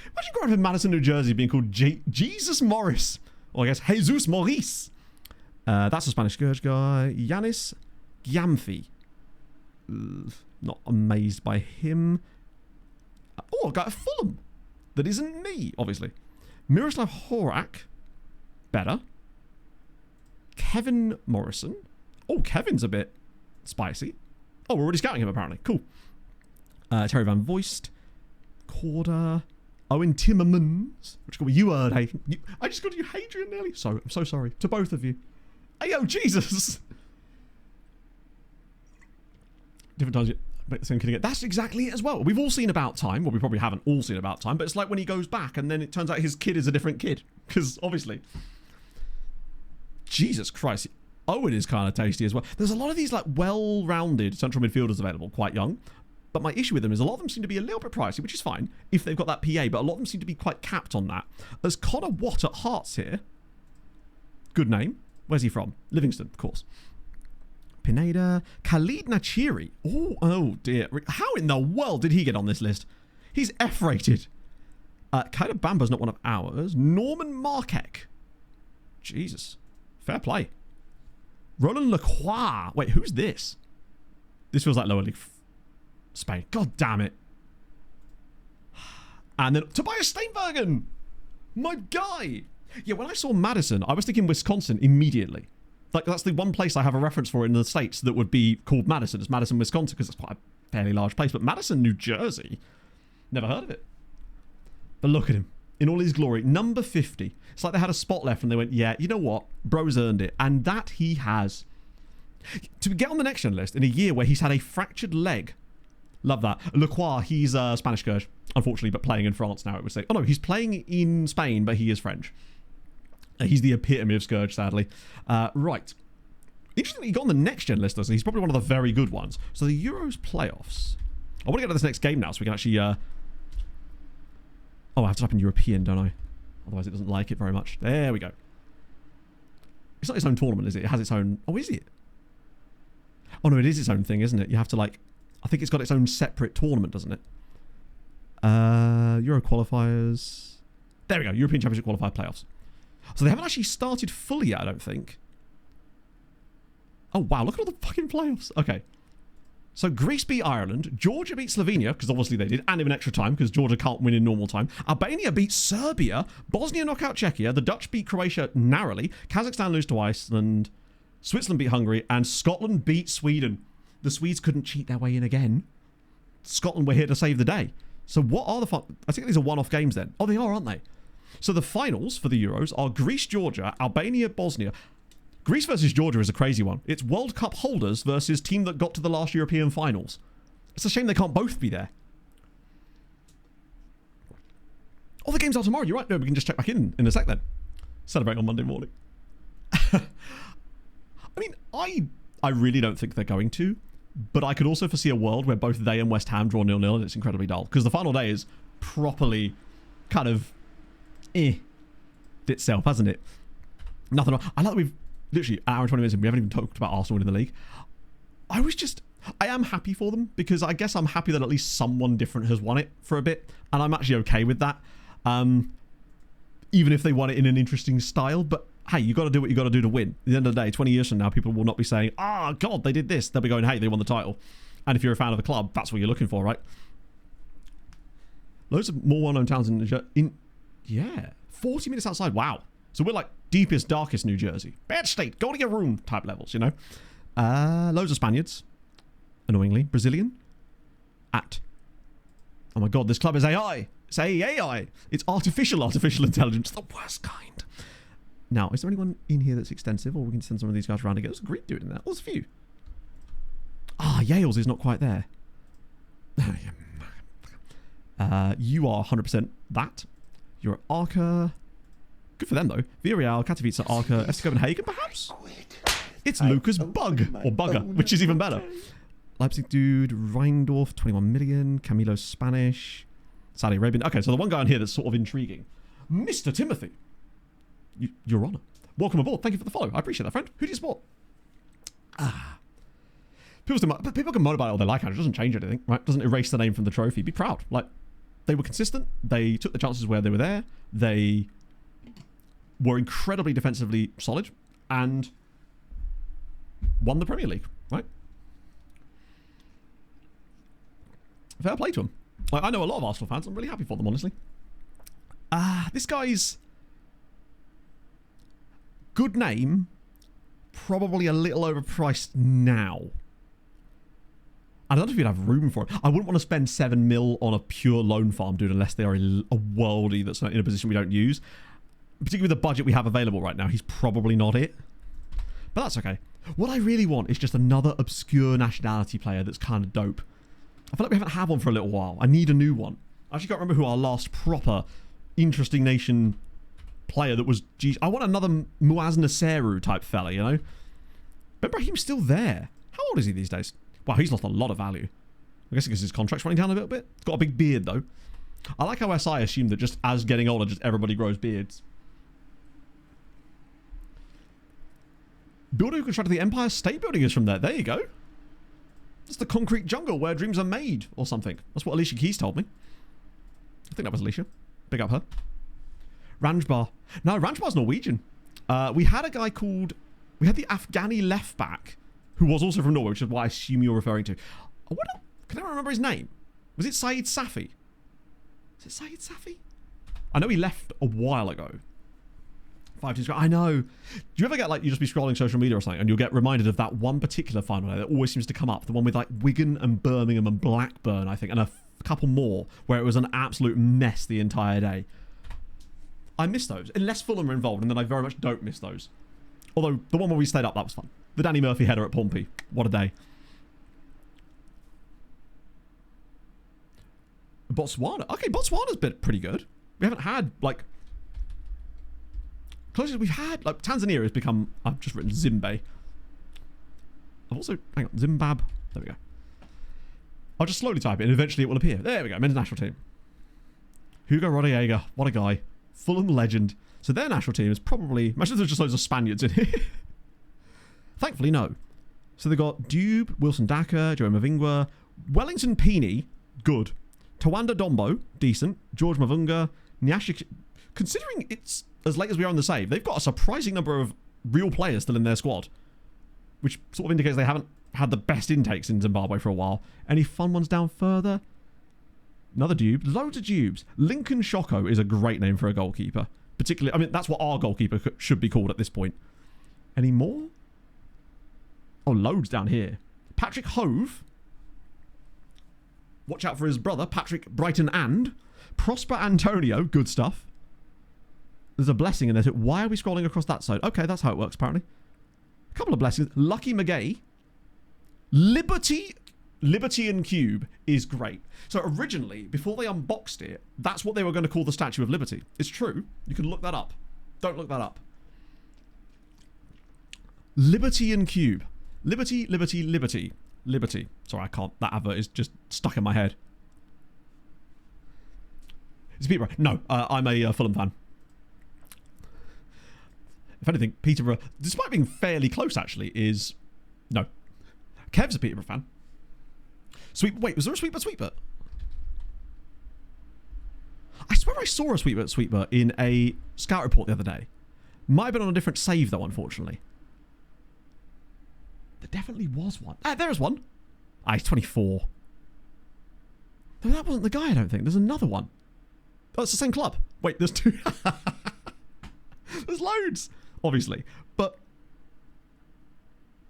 Imagine growing up in Madison, New Jersey being called Jesus Morris. Or I guess Jesus Maurice. That's a Spanish Scourge guy. Yanis Gyamfi. Not amazed by him. Oh, a guy at Fulham. That isn't me, obviously. Miroslav Horak. Better. Kevin Morrison. Oh, Kevin's a bit spicy. Oh, we're already scouting him, apparently. Cool. Terry Van Voist. Corda. Owen Timmermans. Which got you heard, hey. I just got you Hadrian nearly. So, I'm so sorry. To both of you. Hey, yo, Jesus. Different times. That's exactly it as well. We've all seen About Time. Well, we probably haven't all seen About Time, but it's like when he goes back and then it turns out his kid is a different kid. Because, obviously... Jesus Christ. Owen is kind of tasty as well. There's a lot of these like well-rounded central midfielders available, quite young. But my issue with them is a lot of them seem to be a little bit pricey, which is fine if they've got that PA, but a lot of them seem to be quite capped on that. There's Connor Watt at Hearts here. Good name. Where's he from? Livingston, of course. Pineda. Khalid Nachiri. Oh dear. How in the world did he get on this list? He's F-rated. Kaida Bamba's not one of ours. Norman Markek. Jesus. Fair play. Roland Lacroix. Wait, who's this? This feels like lower league Spain. God damn it. And then Tobias Steinbergen. My guy. Yeah, when I saw Madison, I was thinking Wisconsin immediately. Like, that's the one place I have a reference for in the States that would be called Madison. It's Madison, Wisconsin, because it's quite a fairly large place. But Madison, New Jersey, never heard of it. But look at him. In all his glory. Number 50. It's like they had a spot left and they went, yeah, you know what? Bro's earned it. And that he has. To get on the next gen list in a year where he's had a fractured leg. Love that. Lacroix, he's Spanish Scourge, unfortunately, but playing in France now, it would say. Oh, no, he's playing in Spain, but he is French. He's the epitome of Scourge, sadly. Right. Interestingly, he got on the next-gen list, doesn't he? He's probably one of the very good ones. So the Euros playoffs. I want to get to this next game now so we can actually... Oh, I have to type in European, don't I? Otherwise it doesn't like it very much. There we go. It's not its own tournament, is it? It has its own... Oh, is it? Oh, no, it is its own thing, isn't it? You have to, like... I think it's got its own separate tournament, doesn't it? Euro qualifiers. There we go. European Championship qualifier playoffs. So they haven't actually started fully yet, I don't think. Oh, wow. Look at all the fucking playoffs. Okay. So Greece beat Ireland. Georgia beat Slovenia, because obviously they did, and in extra time, because Georgia can't win in normal time. Albania beat Serbia. Bosnia knock out Czechia. The Dutch beat Croatia narrowly. Kazakhstan lose to Iceland. Switzerland beat Hungary. And Scotland beat Sweden. The Swedes couldn't cheat their way in again. Scotland were here to save the day. So what are the... I think these are one-off games then. Oh, they are, aren't they? So the finals for the Euros are Greece, Georgia, Albania, Bosnia. Greece versus Georgia is a crazy one. It's World Cup holders versus team that got to the last European finals. It's a shame they can't both be there. Oh, the games are tomorrow. You're right. No, we can just check back in a sec then. Celebrate on Monday morning. I mean, I really don't think they're going to. But I could also foresee a world where both they and West Ham draw 0-0 and it's incredibly dull. Because the final day is properly kind of itself, hasn't it? Nothing. I like that we've literally an hour and 20 minutes and we haven't even talked about Arsenal winning the league. I am happy for them because I guess I'm happy that at least someone different has won it for a bit. And I'm actually okay with that. Even if they won it in an interesting style. But hey, you got to do what you got to do to win. At the end of the day, 20 years from now, people will not be saying, oh, God, they did this. They'll be going, hey, they won the title. And if you're a fan of the club, that's what you're looking for, right? Loads of more well-known towns yeah, 40 minutes outside. Wow. So we're like deepest, darkest New Jersey. Bad state. Go to your room type levels, you know? Loads of Spaniards. Annoyingly. Brazilian. Oh my God, this club is AI. It's AI. It's artificial intelligence. The worst kind. Now, is there anyone in here that's extensive, or we can send some of these guys around again? There's a Greek dude in there. There's a few. Yale's is not quite there. You are 100% that. You're at Arca. Good for them, though. Villarreal, Katowice, Arca, FC Copenhagen, perhaps? It's Lucas Bug, or Bugger, which is even better. Leipzig dude, Reindorf, 21 million. Camilo Spanish. Saudi Arabian. Okay, so the one guy on here that's sort of intriguing. Mr. Timothy. Your Honour. Welcome aboard. Thank you for the follow. I appreciate that, friend. Who do you support? People can moan about it all they like. It doesn't change anything, right? Doesn't erase the name from the trophy. Be proud. Like, they were consistent. They took the chances where they were there. They were incredibly defensively solid and won the Premier League, right? Fair play to them. Like, I know a lot of Arsenal fans. I'm really happy for them, honestly. This guy's good name, probably a little overpriced now. I don't know if you'd have room for it. I wouldn't want to spend 7 mil on a pure loan farm dude unless they are a worldie that's in a position we don't use. Particularly with the budget we have available right now, he's probably not it. But that's okay. What I really want is just another obscure nationality player that's kind of dope. I feel like we haven't had one for a little while. I need a new one. I actually can't remember who our last proper interesting nation player that was... Geez, I want another Muaz Naseru type fella, you know? Ben Brahim's still there. How old is he these days? Wow, he's lost a lot of value. I guess because his contract's running down a little bit. He's got a big beard, though. I like how SI assumed that just as getting older, just everybody grows beards. Builder who constructed the Empire State Building is from there. There you go. It's the concrete jungle where dreams are made, or something. That's what Alicia Keys told me. I think that was Alicia. Big up her. Ranjbar. No, Ranjbar's Norwegian. We had a guy called We had the Afghani left back, who was also from Norway, which is what I assume you're referring to. Can I remember his name? Was it Saeed Safi? Is it Saeed Safi? I know he left a while ago. 5 2. I know. Do you ever get like, you just be scrolling social media or something and you'll get reminded of that one particular final day that always seems to come up, the one with like Wigan and Birmingham and Blackburn, I think, and a couple more where it was an absolute mess the entire day. I miss those, unless Fulham are involved, and then I very much don't miss those. Although the one where we stayed up, that was fun. The Danny Murphy header at Pompey, what a day. Botswana, okay, Botswana's been pretty good. We haven't had like, closest we've had, like Tanzania has become, I've just written Zimbabwe. I've also, hang on, Zimbabwe, there we go. I'll just slowly type it and eventually it will appear. There we go, men's national team. Hugo Rodallega, what a guy. Fulham legend. So their national team is probably, imagine if there's just loads of Spaniards in here. Thankfully, no. So they've got Dube, Wilson Daka, Joe Mavingwa, Wellington Peeney, good. Tawanda Dombo, decent. George Mavunga, Nyashik. Considering it's as late as we are on the save, they've got a surprising number of real players still in their squad, which sort of indicates they haven't had the best intakes in Zimbabwe for a while. Any fun ones down further? Another Dube. Loads of Dubes. Lincoln Shoko is a great name for a goalkeeper. Particularly, I mean, that's what our goalkeeper should be called at this point. Any more? Oh, loads down here. Patrick Hove. Watch out for his brother, Patrick Brighton and. Prosper Antonio. Good stuff. There's a blessing in there. Why are we scrolling across that side? Okay, that's how it works, apparently. A couple of blessings. Lucky McGay. Liberty and Cube is great. So originally, before they unboxed it, that's what they were going to call the Statue of Liberty. It's true. You can look that up. Don't look that up. Liberty and Cube. Liberty, Liberty, Liberty. Liberty. Sorry, I can't. That advert is just stuck in my head. Is Peterborough? No, I'm a Fulham fan. If anything, Peterborough, despite being fairly close actually, is... No. Kev's a Peterborough fan. Wait, was there a Sweetbert? I swear I saw a Sweetbert in a scout report the other day. Might have been on a different save though, unfortunately. There definitely was one. Ah, there is one. Ah, he's 24. No, that wasn't the guy, I don't think. There's another one. Oh, it's the same club. Wait, there's two. There's loads, obviously. But,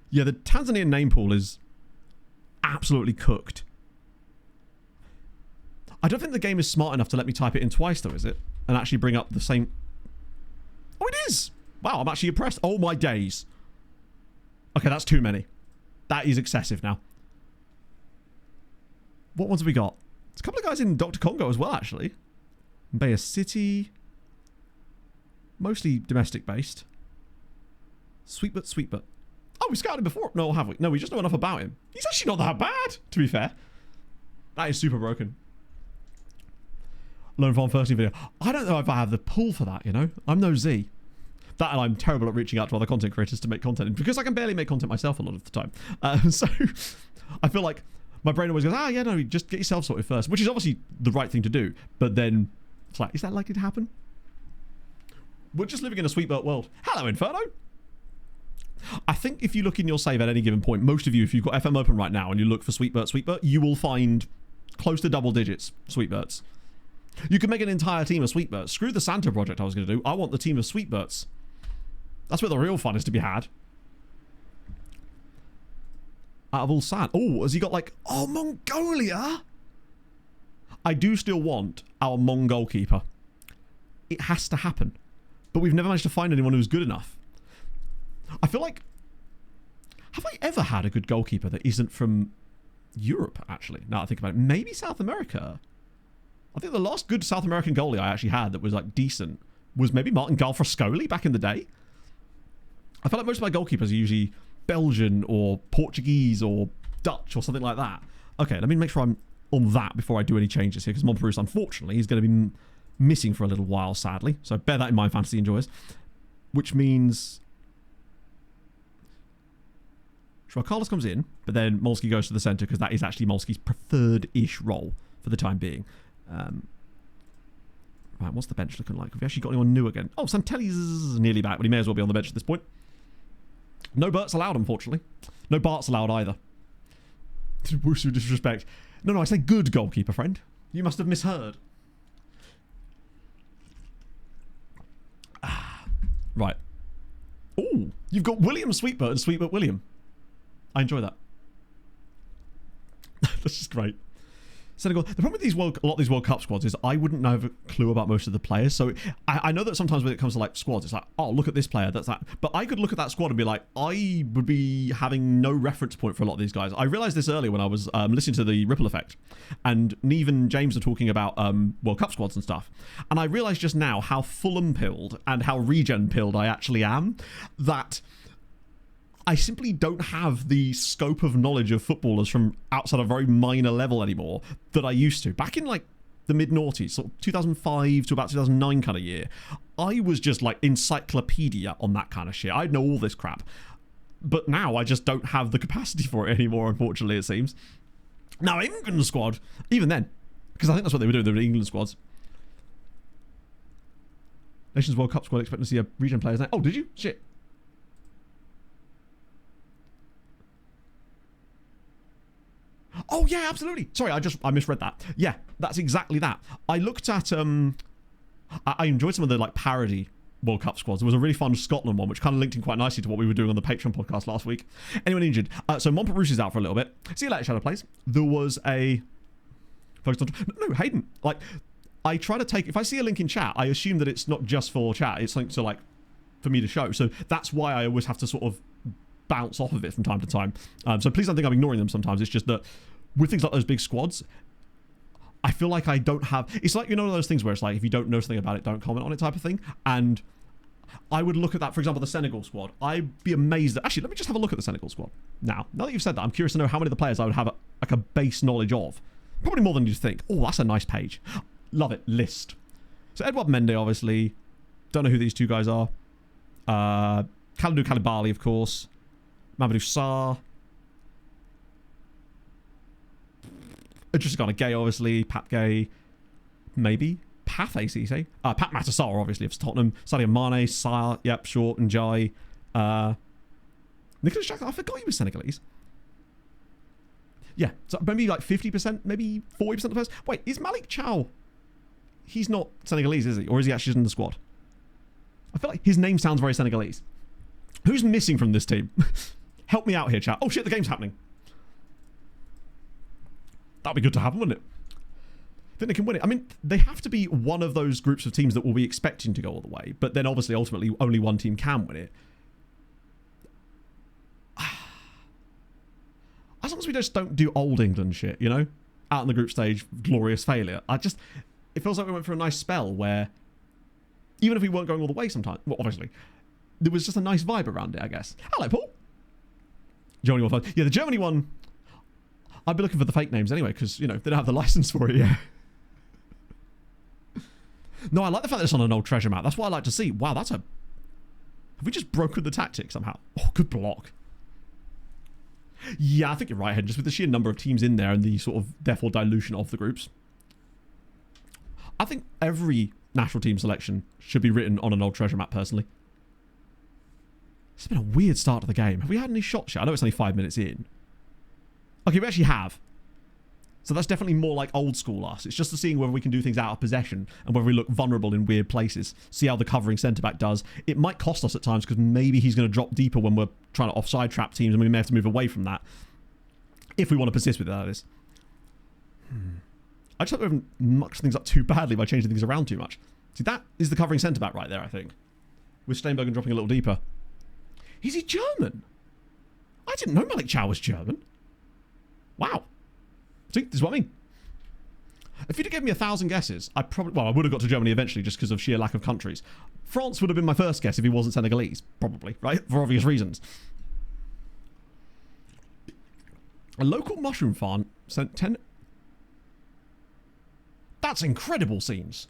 yeah, the Tanzanian name pool is absolutely cooked. I don't think the game is smart enough to let me type it in twice, though, is it? And actually bring up the same... Oh, it is! Wow, I'm actually impressed. Oh, my days. Okay, that's too many. That is excessive now. What ones have we got? There's a couple of guys in Dr. Congo as well, actually. Mbeya City. Mostly domestic-based. Sweetbert. Oh, we scouted him before. No, have we? No, we just know enough about him. He's actually not that bad, to be fair. That is super broken. Learn from first video. I don't know if I have the pull for that, you know? I'm no Z. That and I'm terrible at reaching out to other content creators to make content. Because I can barely make content myself a lot of the time. So, I feel like my brain always goes, yeah, no, just get yourself sorted first. Which is obviously the right thing to do. But then, it's like, is that likely to happen? We're just living in a Sweetbert world. Hello, Inferno. I think if you look in your save at any given point, most of you, if you've got FM open right now and you look for Sweetbert, you will find close to double digits Sweetberts. You can make an entire team of Sweetberts. Screw the Santa project I was going to do. I want the team of Sweetberts. That's where the real fun is to be had. Out of all sand. Oh, has he got like... Oh, Mongolia? I do still want our Mongol keeper. It has to happen. But we've never managed to find anyone who's good enough. I feel like... Have I ever had a good goalkeeper that isn't from Europe, actually? Now I think about it. Maybe South America. I think the last good South American goalie I actually had that was like decent was maybe Martin Galfrascoli back in the day. I feel like most of my goalkeepers are usually Belgian or Portuguese or Dutch or something like that. Okay, let me make sure I'm on that before I do any changes here, because Montpellier, unfortunately, is going to be missing for a little while, sadly. So bear that in mind, fantasy enjoyers. Which means... Sure, Carlos comes in, but then Molsky goes to the centre because that is actually Molsky's preferred-ish role for the time being. Right, what's the bench looking like? Have we actually got anyone new again? Oh, Santelli's nearly back, but he may as well be on the bench at this point. No Berts allowed, unfortunately. No Barts allowed either. Whoosh with disrespect. No, I say good goalkeeper, friend. You must have misheard. Right. Ooh, you've got William Sweetbert and Sweetbert William. I enjoy that. That's just great. Senegal. The problem with a lot of these World Cup squads is I wouldn't have a clue about most of the players. So I know that sometimes when it comes to like squads, it's like, oh, look at this player, that's that. But I could look at that squad and be like, I would be having no reference point for a lot of these guys. I realized this earlier when I was listening to the Ripple Effect, and Neve and James are talking about World Cup squads and stuff. And I realized just now how Fulham pilled and how regen pilled I actually am. That I simply don't have the scope of knowledge of footballers from outside a very minor level anymore that I used to. Back in like the mid-noughties, sort of 2005 to about 2009 kind of year, I was just like encyclopedia on that kind of shit. I'd know all this crap. But now I just don't have the capacity for it anymore, unfortunately, it seems. Now, England squad, even then, because I think that's what they were doing, they were England squads. Nations World Cup squad, expecting to see a regen players now. Oh, did you? Shit. Oh yeah, absolutely. Sorry, I misread that. Yeah, that's exactly that. I looked at I enjoyed some of the like parody World Cup squads. There was a really fun Scotland one, which kind of linked in quite nicely to what we were doing on the Patreon podcast last week. Anyone injured? So Montparouche is out for a little bit. See you later, Shadow Plays. There was a no, Hayden. Like, I try to take, if I see a link in chat, I assume that it's not just for chat. It's something to like for me to show. So that's why I always have to sort of bounce off of it from time to time. So please don't think I'm ignoring them sometimes. It's just that with things like those big squads, I feel like I don't have... It's like, you know, one of those things where it's like, if you don't know something about it, don't comment on it type of thing. And I would look at that, for example, the Senegal squad. I'd be amazed that... Actually, let me just have a look at the Senegal squad. Now that you've said that, I'm curious to know how many of the players I would have a base knowledge of. Probably more than you'd think. Oh, that's a nice page. Love it. List. So Edouard Mendy, obviously. Don't know who these two guys are. Kalidou Koulibaly, of course. Mamadou Sarr. Just kind of Gay, obviously. Pat Gay. Maybe. Path ACC. Pat Matasar, obviously, of Tottenham. Sadio Mane. Sarr. Yep, Short and Jai. Nicholas Jackson. I forgot he was Senegalese. Yeah. So maybe like 50%, maybe 40% of the players. Wait, is Malik Chow? He's not Senegalese, is he? Or is he actually in the squad? I feel like his name sounds very Senegalese. Who's missing from this team? Help me out here, chat. Oh shit, the game's happening. That'd be good to have, wouldn't it? I think they can win it. I mean, they have to be one of those groups of teams that will be expecting to go all the way, but then obviously, ultimately, only one team can win it. As long as we just don't do old England shit, you know? Out in the group stage, glorious failure. It feels like we went through a nice spell where, even if we weren't going all the way sometimes, well, obviously, there was just a nice vibe around it, I guess. Hello, Paul. Germany one. Yeah, the Germany one, I'd be looking for the fake names anyway, because, you know, they don't have the license for it yet. No, I like the fact that it's on an old treasure map. That's what I like to see. Wow, have we just broken the tactic somehow? Oh, good block. Yeah, I think you're right, Hen. Just with the sheer number of teams in there and the sort of, therefore, dilution of the groups. I think every national team selection should be written on an old treasure map, personally. It's been a weird start to the game. Have we had any shots yet? I know it's only 5 minutes in. Okay, we actually have. So that's definitely more like old school us. It's just seeing whether we can do things out of possession and whether we look vulnerable in weird places. See how the covering centre-back does. It might cost us at times because maybe he's going to drop deeper when we're trying to offside trap teams and we may have to move away from that. If we want to persist with it, that is. I just hope we haven't mucked things up too badly by changing things around too much. See, that is the covering centre-back right there, I think. With Steinbergen dropping a little deeper. Is he German? I didn't know Malik Chow was German. Wow. See, this is what I mean. If you'd have given me 1,000 guesses, I would have got to Germany eventually just because of sheer lack of countries. France would have been my first guess if he wasn't Senegalese, probably, right? For obvious reasons. A local mushroom farm sent 10... That's incredible scenes.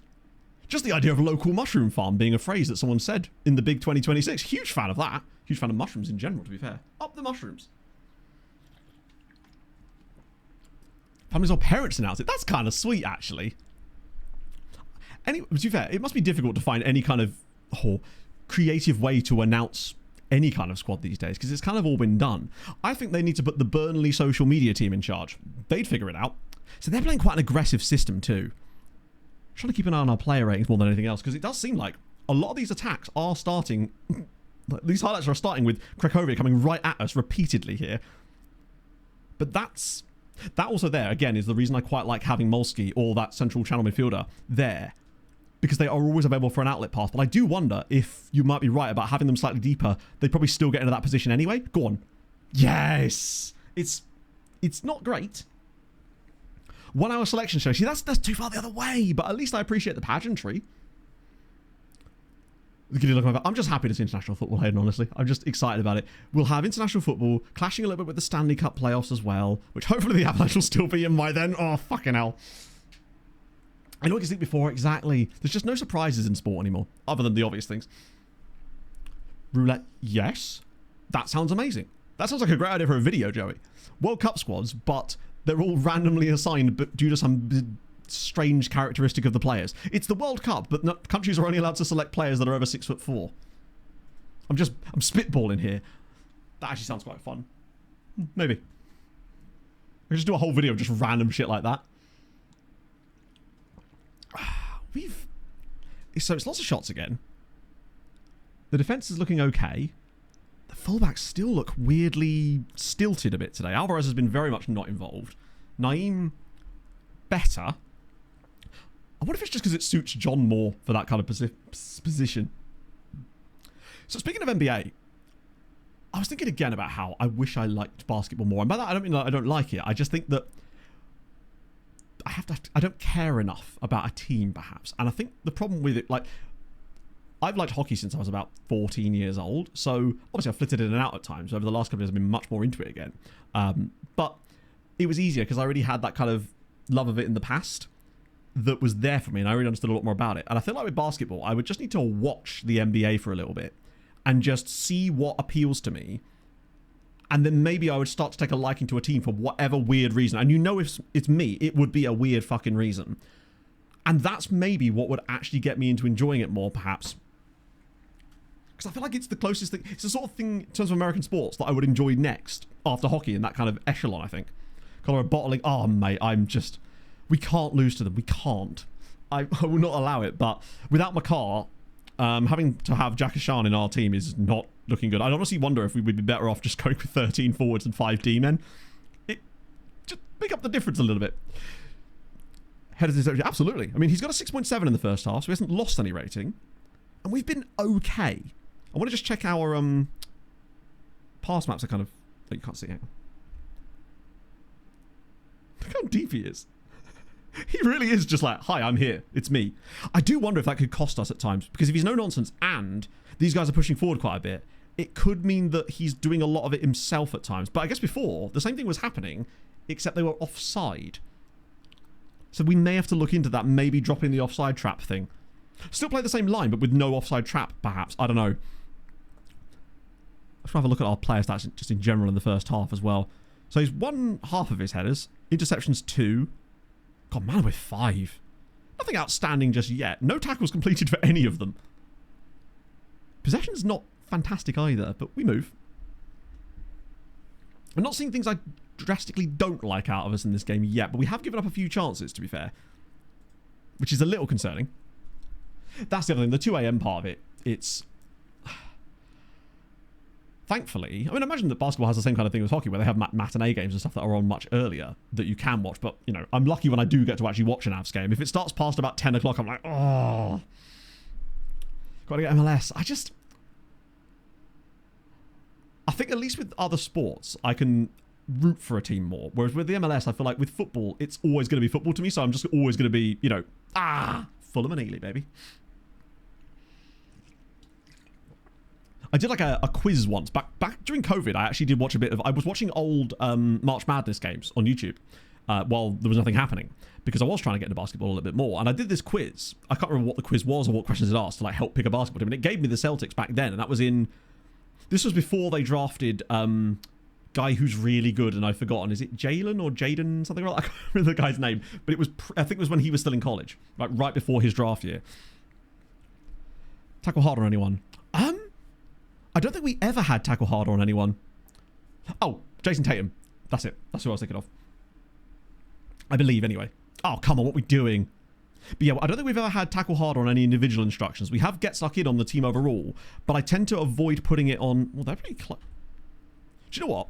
Just the idea of local mushroom farm being a phrase that someone said in the big 2026. Huge fan of that. Huge fan of mushrooms in general, to be fair. Up the mushrooms. Families or parents announce it. That's kind of sweet, actually. To be fair, it must be difficult to find any kind of creative way to announce any kind of squad these days because it's kind of all been done. I think they need to put the Burnley social media team in charge. They'd figure it out. So they're playing quite an aggressive system too. Trying to keep an eye on our player ratings more than anything else because it does seem like a lot of these attacks are starting... These highlights are starting with Cracovia coming right at us repeatedly here. But that also there, again, is the reason I quite like having Molsky or that central channel midfielder there. Because they are always available for an outlet pass. But I do wonder if you might be right about having them slightly deeper. They'd probably still get into that position anyway. Go on. Yes! It's not great. 1 hour selection show. See, that's too far the other way. But at least I appreciate the pageantry. I'm just happy to see international football, Hayden, honestly. I'm just excited about it. We'll have international football clashing a little bit with the Stanley Cup playoffs as well, which hopefully the Avalanche will still be in by then. Oh, fucking hell. I know what you think before, exactly. There's just no surprises in sport anymore, other than the obvious things. Roulette, yes. That sounds amazing. That sounds like a great idea for a video, Joey. World Cup squads, but they're all randomly assigned due to some strange characteristic of the players. It's the World Cup, but countries are only allowed to select players that are over 6'4". I'm spitballing here. That actually sounds quite fun. Maybe. We just do a whole video of just random shit like that. So it's lots of shots again. The defense is looking okay. The fullbacks still look weirdly stilted a bit today. Alvarez has been very much not involved. Naeem, better. I wonder if it's just because it suits John more for that kind of position. So speaking of NBA, I was thinking again about how I wish I liked basketball more. And by that, I don't mean that I don't like it. I just think that I don't care enough about a team, perhaps. And I think the problem with it, like, I've liked hockey since I was about 14 years old. So obviously I've flitted in and out at times. Over the last couple of years, I've been much more into it again. But it was easier because I already had that kind of love of it in the past that was there for me, and I really understood a lot more about it. And I feel like with basketball, I would just need to watch the NBA for a little bit and just see what appeals to me. And then maybe I would start to take a liking to a team for whatever weird reason. And you know, if it's me, it would be a weird fucking reason. And that's maybe what would actually get me into enjoying it more, perhaps. Because I feel like it's the closest thing. It's the sort of thing, in terms of American sports, that I would enjoy next after hockey in that kind of echelon, I think. Colorado bottling. Oh, mate, we can't lose to them. We can't. I will not allow it. But without Makar, having to have Jack Ashan in our team is not looking good. I honestly wonder if we would be better off just going with 13 forwards and 5 D-men. Just pick up the difference a little bit. Headers, absolutely. I mean, he's got a 6.7 in the first half, so he hasn't lost any rating. And we've been okay. I want to just check our pass maps are kind of... Oh, you can't see it. Look how deep he is. He really is just like, hi, I'm here. It's me. I do wonder if that could cost us at times, because if he's no nonsense and these guys are pushing forward quite a bit, it could mean that he's doing a lot of it himself at times. But I guess before, the same thing was happening, except they were offside. So we may have to look into that, maybe dropping the offside trap thing. Still play the same line, but with no offside trap, perhaps. I don't know. Let's have a look at our player stats just in general in the first half as well. So he's won half of his headers. Interceptions 2. God, man with 5. Nothing outstanding just yet. No tackles completed for any of them. Possession's not fantastic either, but we move. I'm not seeing things I drastically don't like out of us in this game yet, but we have given up a few chances, to be fair. Which is a little concerning. That's the other thing. The 2 a.m. part of it, it's... Thankfully, I mean, imagine that basketball has the same kind of thing as hockey, where they have matinee games and stuff that are on much earlier that you can watch. But, you know, I'm lucky when I do get to actually watch an Avs game. If it starts past about 10 o'clock, I'm like, oh, got to get MLS. I think at least with other sports, I can root for a team more. Whereas with the MLS, I feel like with football, it's always going to be football to me. So I'm just always going to be, you know, Fulham and Ely, baby. I did like a quiz once. Back during COVID, I actually did watch a bit of... I was watching old March Madness games on YouTube while there was nothing happening, because I was trying to get into basketball a little bit more. And I did this quiz. I can't remember what the quiz was or what questions it asked to like help pick a basketball team. And it gave me the Celtics back then. And that was in... This was before they drafted guy who's really good, and I've forgotten. Is it Jalen or Jaden? Something like that? I can't remember the guy's name. But it was... I think it was when he was still in college. Like right before his draft year. Tackle hard on anyone. I don't think we ever had tackle harder on anyone. Oh, Jason Tatum. That's it. That's who I was thinking of. I believe, anyway. Oh, come on, what are we doing? But yeah, I don't think we've ever had tackle harder on any individual instructions. We have get stuck in on the team overall, but I tend to avoid putting it on... Well, they're pretty close. Do you know what?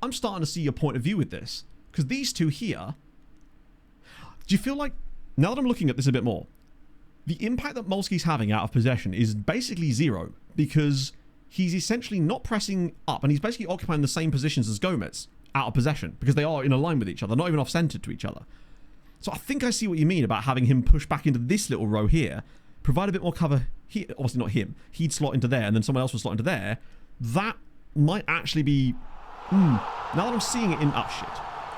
I'm starting to see your point of view with this. Because these two here... Do you feel like... Now that I'm looking at this a bit more, the impact that Molsky's having out of possession is basically zero. Because he's essentially not pressing up, and he's basically occupying the same positions as Gomez out of possession. Because they are in a line with each other, not even off-centered to each other. So I think I see what you mean about having him push back into this little row here, provide a bit more cover here. Obviously not him. He'd slot into there, and then someone else would slot into there. That might actually be... now that I'm seeing it in... Oh, shit.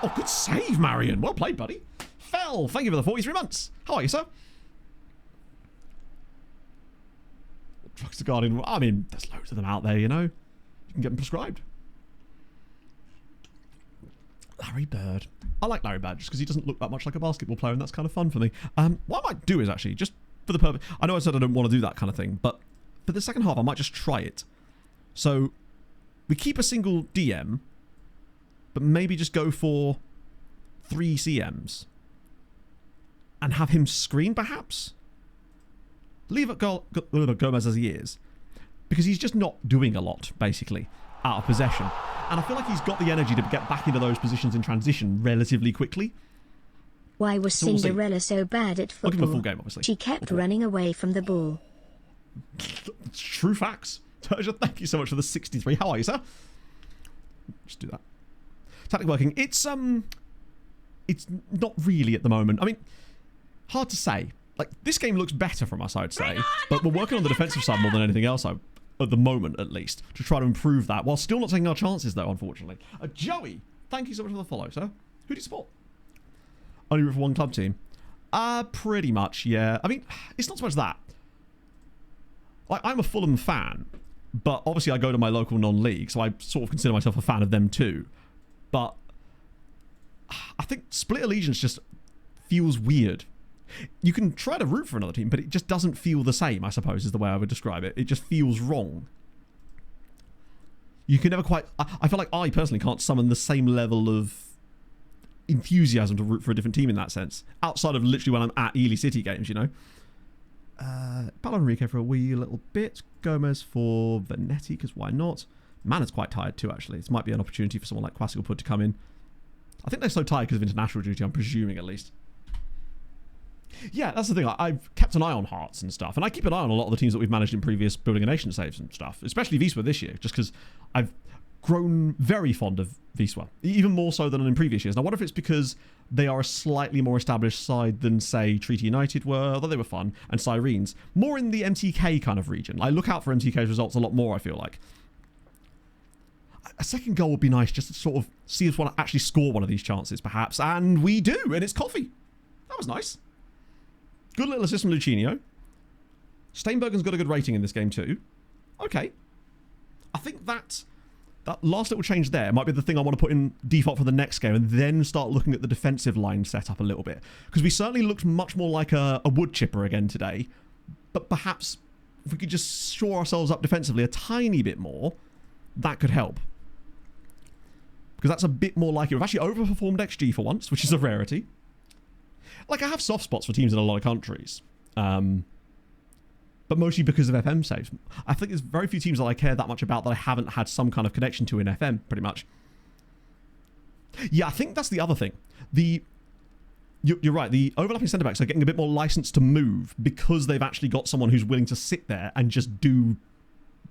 Oh, good save, Marion. Well played, buddy. Fell. Thank you for the 43 months. How are you, sir? Drugs to Guardian. I mean, there's loads of them out there, you know. You can get them prescribed. Larry Bird. I like Larry Bird just because he doesn't look that much like a basketball player, and that's kind of fun for me. What I might do is actually, just for the purpose... I know I said I don't want to do that kind of thing, but for the second half, I might just try it. So, we keep a single DM, but maybe just go for 3 CMs. And have him screen, perhaps? Leave it Gomez as he is. Because he's just not doing a lot, basically, out of possession. And I feel like he's got the energy to get back into those positions in transition relatively quickly. Why was Cinderella so bad at football? I'll give him a full game, obviously. She kept running away from the ball. True facts. Terja, thank you so much for the 63. How are you, sir? Just do that. Tactic working. It's not really at the moment. I mean, hard to say. Like, this game looks better from us, I'd say. But we're working on the defensive side more than anything else, at the moment, at least, to try to improve that, while still not taking our chances, though, unfortunately. Joey, thank you so much for the follow, sir. Who do you support? Only root for one club team? Pretty much, yeah. I mean, it's not so much that. Like, I'm a Fulham fan, but obviously I go to my local non-league, so I sort of consider myself a fan of them too. But I think split allegiance just feels weird. You can try to root for another team, but it just doesn't feel the same, I suppose, is the way I would describe it. It just feels wrong. You can never quite... I feel like I personally can't summon the same level of enthusiasm to root for a different team in that sense. Outside of literally when I'm at Ely City games, you know. Paulo Enrique for a wee little bit. Gomez for Venetti, because why not? Mana's quite tired too, actually. This might be an opportunity for someone like Kwasi to come in. I think they're so tired because of international duty, I'm presuming at least. Yeah, that's the thing. I've kept an eye on Hearts and stuff, and I keep an eye on a lot of the teams that we've managed in previous Building a Nation saves and stuff, especially Wisła this year, just because I've grown very fond of Wisła, even more so than in previous years. And I wonder if it's because they are a slightly more established side than, say, Treaty United were, although they were fun, and Sirens, more in the MTK kind of region. I look out for MTK's results a lot more, I feel like. A second goal would be nice, just to sort of see us want to actually score one of these chances, perhaps, and we do, and it's Coffee. That was nice. Good little assist from Lucinho. Steinbergen's got a good rating in this game too. Okay. I think that last little change there might be the thing I want to put in default for the next game, and then start looking at the defensive line setup a little bit. Because we certainly looked much more like a wood chipper again today. But perhaps if we could just shore ourselves up defensively a tiny bit more, that could help. Because that's a bit more like it. We've actually overperformed XG for once, which is a rarity. Like, I have soft spots for teams in a lot of countries. But mostly because of FM saves. I think there's very few teams that I care that much about that I haven't had some kind of connection to in FM, pretty much. Yeah, I think that's the other thing. You're right, the overlapping centre-backs are getting a bit more license to move because they've actually got someone who's willing to sit there and just do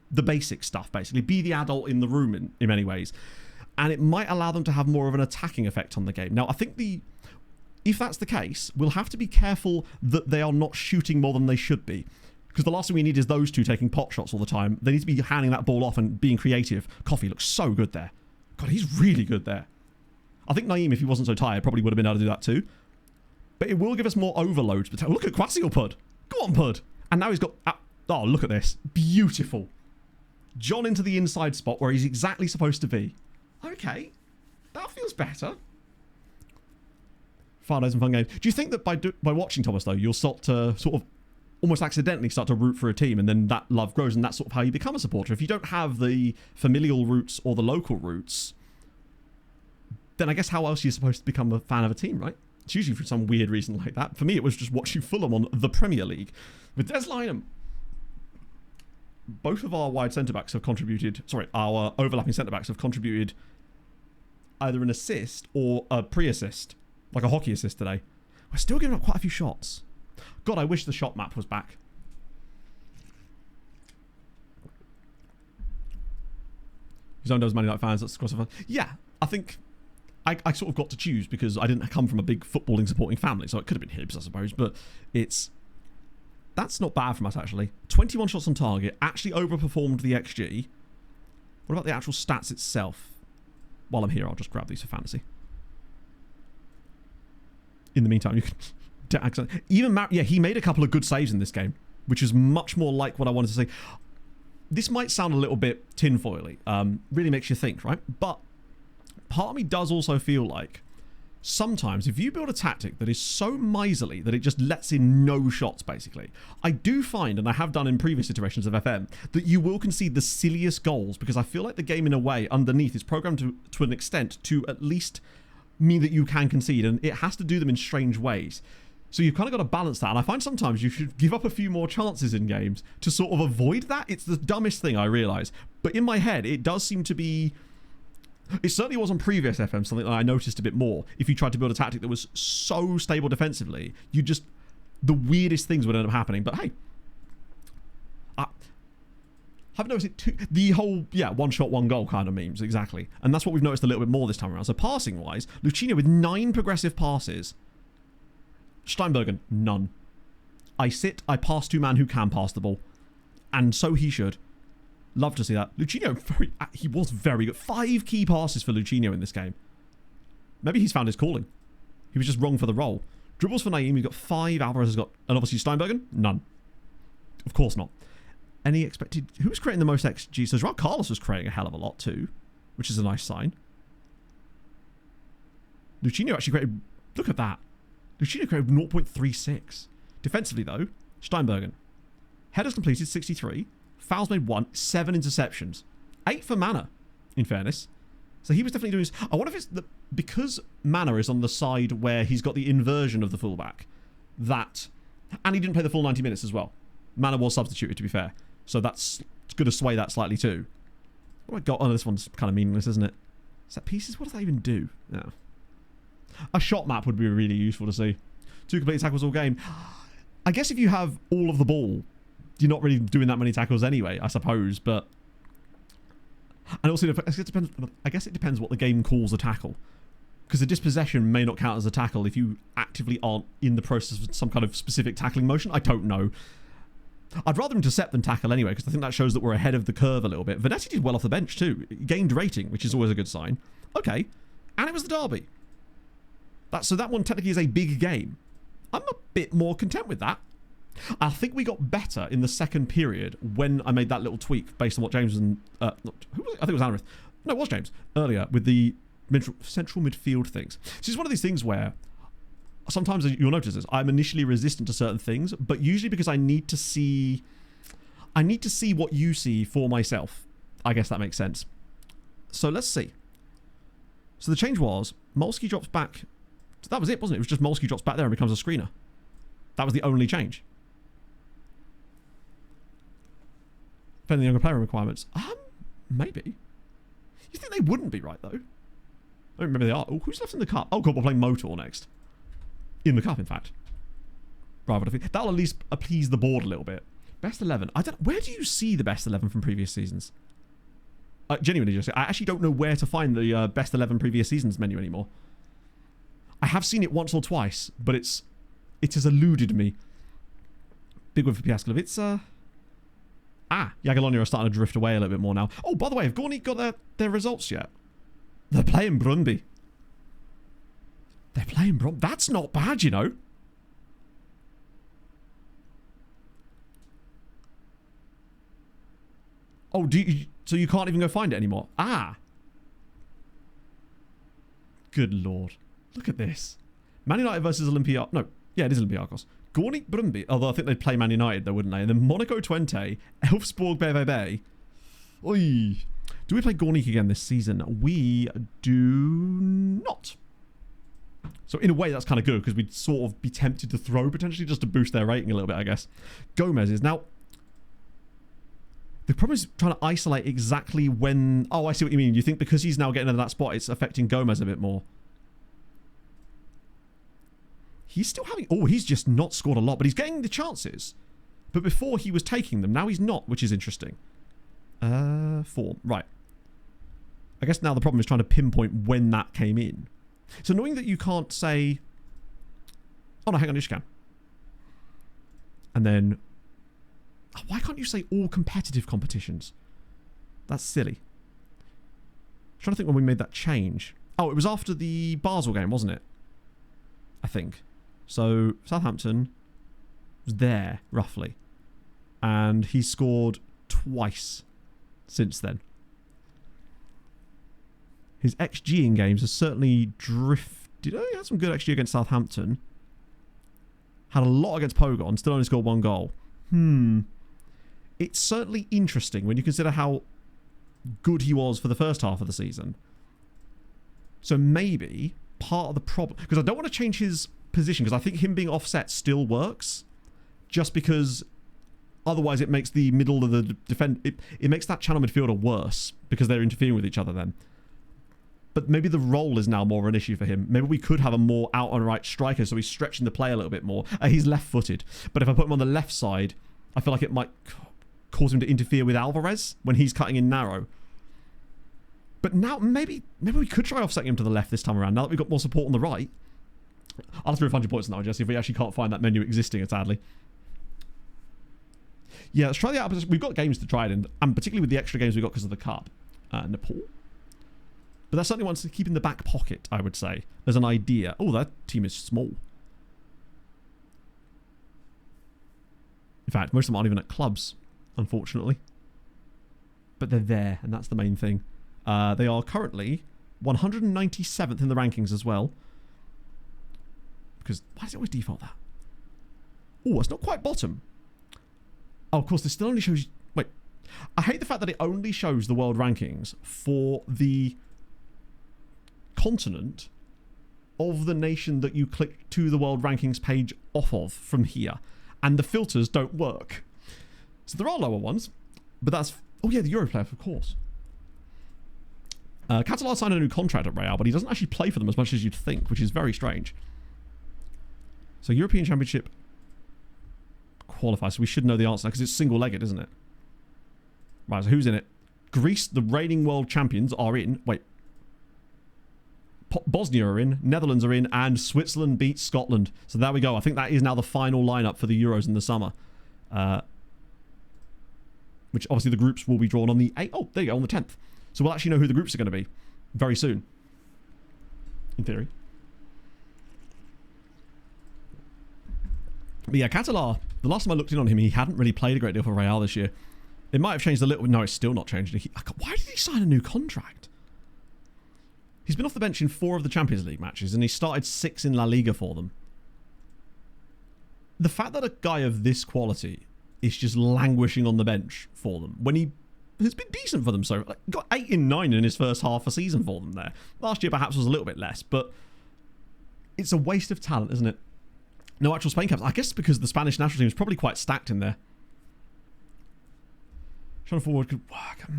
the basic stuff, basically. Be the adult in the room in many ways. And it might allow them to have more of an attacking effect on the game. Now, I think if that's the case, we'll have to be careful that they are not shooting more than they should be. Because the last thing we need is those two taking pot shots all the time. They need to be handing that ball off and being creative. Coffee looks so good there. God, he's really good there. I think Naeem, if he wasn't so tired, probably would have been able to do that too. But it will give us more overloads. But look at Kwasi Pud. Go on, Pud. And now he's got... Oh, look at this. Beautiful. John into the inside spot where he's exactly supposed to be. Okay. That feels better. Far and fun games. Do you think that by watching, Thomas, though, you'll start to sort of almost accidentally start to root for a team, and then that love grows, and that's sort of how you become a supporter. If you don't have the familial roots or the local roots, then I guess how else are you supposed to become a fan of a team, right? It's usually for some weird reason like that. For me, it was just watching Fulham on the Premier League with Des Lynam. Both of our wide centre-backs have contributed, our overlapping centre-backs have contributed either an assist or a pre-assist, like a hockey assist today. We're still giving up quite a few shots. God, I wish the shot map was back. His own knows Man United fans, that's cross. Yeah, I think I sort of got to choose because I didn't come from a big footballing supporting family, so it could have been Hibs, I suppose, but that's not bad from us, actually. 21 shots on target, actually overperformed the XG. What about the actual stats itself? While I'm here, I'll just grab these for fantasy. In the meantime, you can... he made a couple of good saves in this game, which is much more like what I wanted to say. This might sound a little bit tinfoily. Really makes you think, right? But part of me does also feel like sometimes if you build a tactic that is so miserly that it just lets in no shots, basically, I do find, and I have done in previous iterations of FM, that you will concede the silliest goals, because I feel like the game in a way underneath is programmed to an extent to at least mean that you can concede, and it has to do them in strange ways. So you've kind of got to balance that, and I find sometimes you should give up a few more chances in games to sort of avoid that. It's the dumbest thing, I realise, but in my head it does seem to be... It certainly was on previous FM, something that I noticed a bit more. If you tried to build a tactic that was so stable defensively, you just... the weirdest things would end up happening. But hey, I've noticed it too. The whole, one shot, one goal kind of memes, exactly. And that's what we've noticed a little bit more this time around. So passing-wise, Luchino with 9 progressive passes. Steinbergen, none. I pass to man who can pass the ball. And so he should. Love to see that. Luchino, he was very good. 5 key passes for Luchino in this game. Maybe he's found his calling. He was just wrong for the role. Dribbles for Naeem, we've got 5. Alvarez has got, and obviously Steinbergen, none. Of course not. Any expected... Who was creating the most XG? So Joao Carlos was creating a hell of a lot too, which is a nice sign. Luchino actually created... Look at that. Luchino created 0.36. Defensively though, Steinbergen. Headers completed, 63. Fouls made 1. 7 interceptions. 8 for Mana, in fairness. So he was definitely doing this. I wonder if it's... because Mana is on the side where he's got the inversion of the fullback. That... And he didn't play the full 90 minutes as well. Mana was substituted, to be fair. So that's going to sway that slightly too. What have I got? Oh, this one's kind of meaningless, isn't it? Set pieces? What does that even do? No. A shot map would be really useful to see. 2 complete tackles all game. I guess if you have all of the ball, you're not really doing that many tackles anyway, I suppose. But... And also, I guess it depends what the game calls a tackle. Because a dispossession may not count as a tackle if you actively aren't in the process of some kind of specific tackling motion. I don't know. I'd rather intercept than tackle anyway, because I think that shows that we're ahead of the curve a little bit. Vanetti did well off the bench too. He gained rating, which is always a good sign. Okay. And it was the derby. So that one technically is a big game. I'm a bit more content with that. I think we got better in the second period when I made that little tweak based on what James and... who was it? I think it was Anarith. No, it was James. Earlier with the central midfield things. So it's one of these things where... Sometimes you'll notice this. I'm initially resistant to certain things, but usually because I need to see what you see for myself. I guess that makes sense. So let's see. So the change was Molsky drops back. So that was it, wasn't it? It was just Molsky drops back there and becomes a screener. That was the only change. Depending on the younger player requirements. Maybe. You think they wouldn't be right though? I don't remember they are. Oh, who's left in the cup? Oh god, we're playing Motor next. In the cup, in fact. That'll at least appease the board a little bit. Best 11. Where do you see the best 11 from previous seasons? Genuinely, I actually don't know where to find the best 11 previous seasons menu anymore. I have seen it once or twice, but it has eluded me. Big one for Piaskolov. It's Jagiellonia are starting to drift away a little bit more now. Oh, by the way, have Gorny got their results yet? They're playing Brøndby. They're playing Brom. That's not bad, you know. Oh, so you can't even go find it anymore? Good lord. Look at this. Man United versus Olympiacos. No, yeah, it is Olympiacos. Gornik Brumby, although I think they'd play Man United though, wouldn't they? And then Monaco Twente, Elfsborg BVB. Oi. Do we play Gornik again this season? We do not. So in a way that's kind of good because we'd sort of be tempted to throw potentially just to boost their rating a little bit, I guess. Gomez is now... The problem is trying to isolate exactly when... Oh, I see what you mean. You think because he's now getting into that spot, it's affecting Gomez a bit more. He's still having... Oh, he's just not scored a lot, but he's getting the chances. But before he was taking them. Now he's not, which is interesting. Form. Right. I guess now the problem is trying to pinpoint when that came in. It's annoying that you can't say... Oh, no, hang on, you can. And then... Oh, why can't you say all competitive competitions? That's silly. I'm trying to think when we made that change. Oh, it was after the Basel game, wasn't it? I think. So, Southampton was there, roughly. And he scored twice since then. His XG in games has certainly drifted. Oh, he had some good XG against Southampton. Had a lot against Pogon. Still only scored 1 goal. It's certainly interesting when you consider how good he was for the first half of the season. So maybe part of the problem... Because I don't want to change his position, because I think him being offset still works. Just because otherwise it makes the middle of the defend... It makes that channel midfielder worse, because they're interfering with each other then. But maybe the role is now more of an issue for him. Maybe we could have a more out-and-right striker, so he's stretching the play a little bit more. He's left-footed. But if I put him on the left side, I feel like it might cause him to interfere with Alvarez when he's cutting in narrow. But now, maybe we could try offsetting him to the left this time around, now that we've got more support on the right. I'll have to refund your points now, Jesse, if we actually can't find that menu existing, sadly. Yeah, let's try the opposite. We've got games to try it in, and particularly with the extra games we got because of the Cup. Nepal. But that's certainly one to keep in the back pocket, I would say, as an idea. Oh, that team is small. In fact, most of them aren't even at clubs, unfortunately. But they're there, and that's the main thing. They are currently 197th in the rankings as well. Because, why does it always default that? Oh, it's not quite bottom. Oh, of course, this still only shows... Wait. I hate the fact that it only shows the world rankings for the continent of the nation that you click to the world rankings page off of from here. And the filters don't work. So there are lower ones, but that's... Oh yeah, the Europlayer, of course. Catalan signed a new contract at Real, but he doesn't actually play for them as much as you'd think, which is very strange. So European Championship qualifies, so we should know the answer because it's single-legged, isn't it? Right, so who's in it? Greece, the reigning world champions, are in. Wait. Bosnia are in, Netherlands are in, and Switzerland beats Scotland. So there we go. I think that is now the final lineup for the Euros in the summer. Which obviously the groups will be drawn on the 8th. Oh, there you go, on the 10th. So we'll actually know who the groups are going to be very soon. In theory. But yeah, Catalan, the last time I looked in on him, he hadn't really played a great deal for Real this year. It might have changed a little. No, it's still not changed. Why did he sign a new contract? He's been off the bench in 4 of the Champions League matches, and he started 6 in La Liga for them. The fact that a guy of this quality is just languishing on the bench for them, when he has been decent for them, so got 8 in 9 in his first half a season for them there. Last year perhaps was a little bit less, but it's a waste of talent, isn't it? No actual Spain caps. I guess because the Spanish national team is probably quite stacked in there. Trying to forward could work.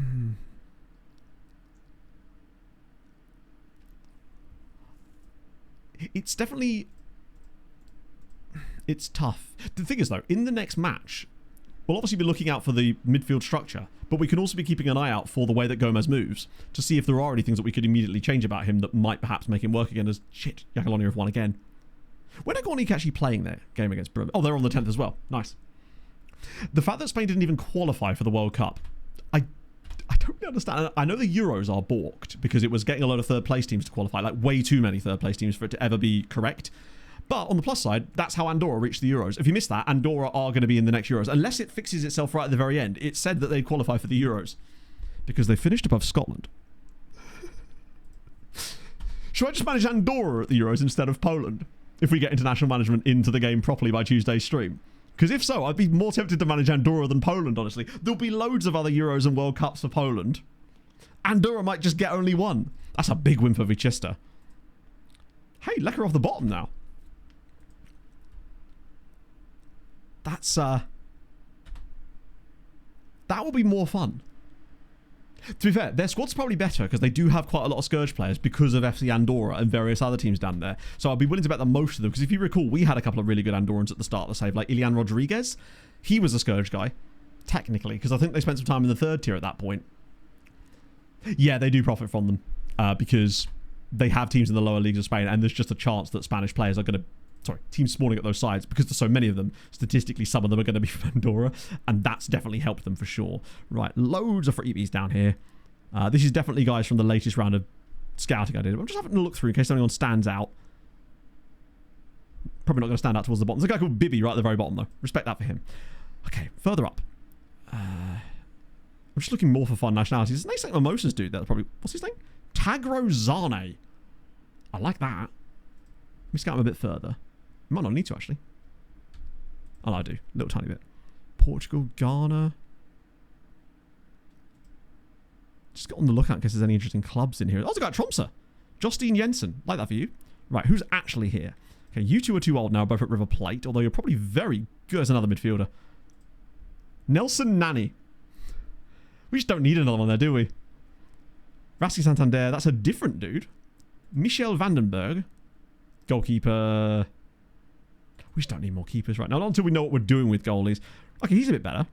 It's definitely... It's tough. The thing is, though, in the next match, we'll obviously be looking out for the midfield structure, but we can also be keeping an eye out for the way that Gomez moves to see if there are any things that we could immediately change about him that might perhaps make him work again as... Shit, Yakaloni have won again. When are Gornik actually playing their game against Brum? Oh, they're on the 10th as well. Nice. The fact that Spain didn't even qualify for the World Cup, I don't really understand. I know the Euros are balked because it was getting a load of third-place teams to qualify, like way too many third-place teams for it to ever be correct. But on the plus side, that's how Andorra reached the Euros. If you missed that, Andorra are going to be in the next Euros. Unless it fixes itself right at the very end. It said that they'd qualify for the Euros because they finished above Scotland. Should I just manage Andorra at the Euros instead of Poland? if we get international management into the game properly by Tuesday's stream. Because if so, I'd be more tempted to manage Andorra than Poland, honestly. There'll be loads of other Euros and World Cups for Poland. Andorra might just get only one. That's a big win for Vichester. Hey, Lecker off the bottom now. That's, that will be more fun. To be fair, their squad's probably better because they do have quite a lot of Scourge players because of FC Andorra and various other teams down there. So I'll be willing to bet that most of them, because if you recall, we had a couple of really good Andorrans at the start of the save, like Ilian Rodriguez. He was a Scourge guy, technically, because I think they spent some time in the third tier at that point. Yeah, they do profit from them because they have teams in the lower leagues of Spain, and there's just a chance that Spanish players are going to... Sorry, teams spawning at those sides, because there's so many of them, statistically some of them are going to be from Andorra, and that's definitely helped them for sure. Right, loads of freebies down here. This is definitely guys from the latest round of scouting I did. I'm just having a look through in case anyone stands out. Probably not going to stand out towards the bottom. There's a guy called Bibby right at the very bottom, though. Respect that for him. Okay, further up. I'm just looking more for fun nationalities. There's a nice like Mimosas dude there. Probably, what's his name? Tagro Zane. I like that. Let me scout him a bit further. Might not need to, actually. Oh, no, I do. A little tiny bit. Portugal, Ghana. Just get on the lookout in case there's any interesting clubs in here. Oh, there's a guy at Tromsø. Justine Jensen. Like that for you. Right, who's actually here? Okay, you two are too old now, both at River Plate, although you're probably very good as another midfielder. Nelson Nani. We just don't need another one there, do we? Rasky Santander. That's a different dude. Michel Vandenberg. Goalkeeper... We just don't need more keepers right now. Not until we know what we're doing with goalies. Okay, he's a bit better.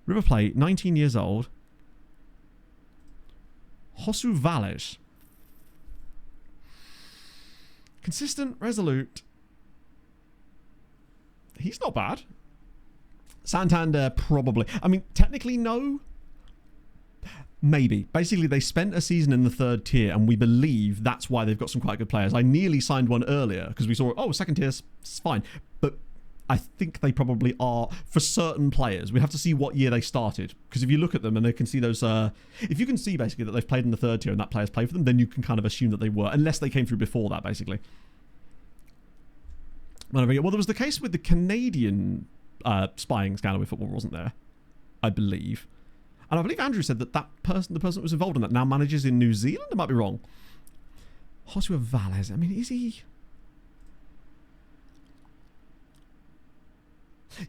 River Plate, 19 years old. Josu Valles. Consistent, resolute. He's not bad. Santander, probably. I mean, technically, no. Maybe. Basically, they spent a season in the third tier, and we believe that's why they've got some quite good players. I nearly signed one earlier, because we saw, oh, second tier's fine. But I think they probably are, for certain players. We have to see what year they started. Because if you look at them and they can see those... if you can see, basically, that they've played in the third tier and that player's played for them, then you can kind of assume that they were, unless they came through before that, basically. Well, there was the case with the Canadian spying scandal with football, wasn't there? I believe. And I believe Andrew said that the person that was involved in that now manages in New Zealand. I might be wrong. Joshua Valles. I mean, is he...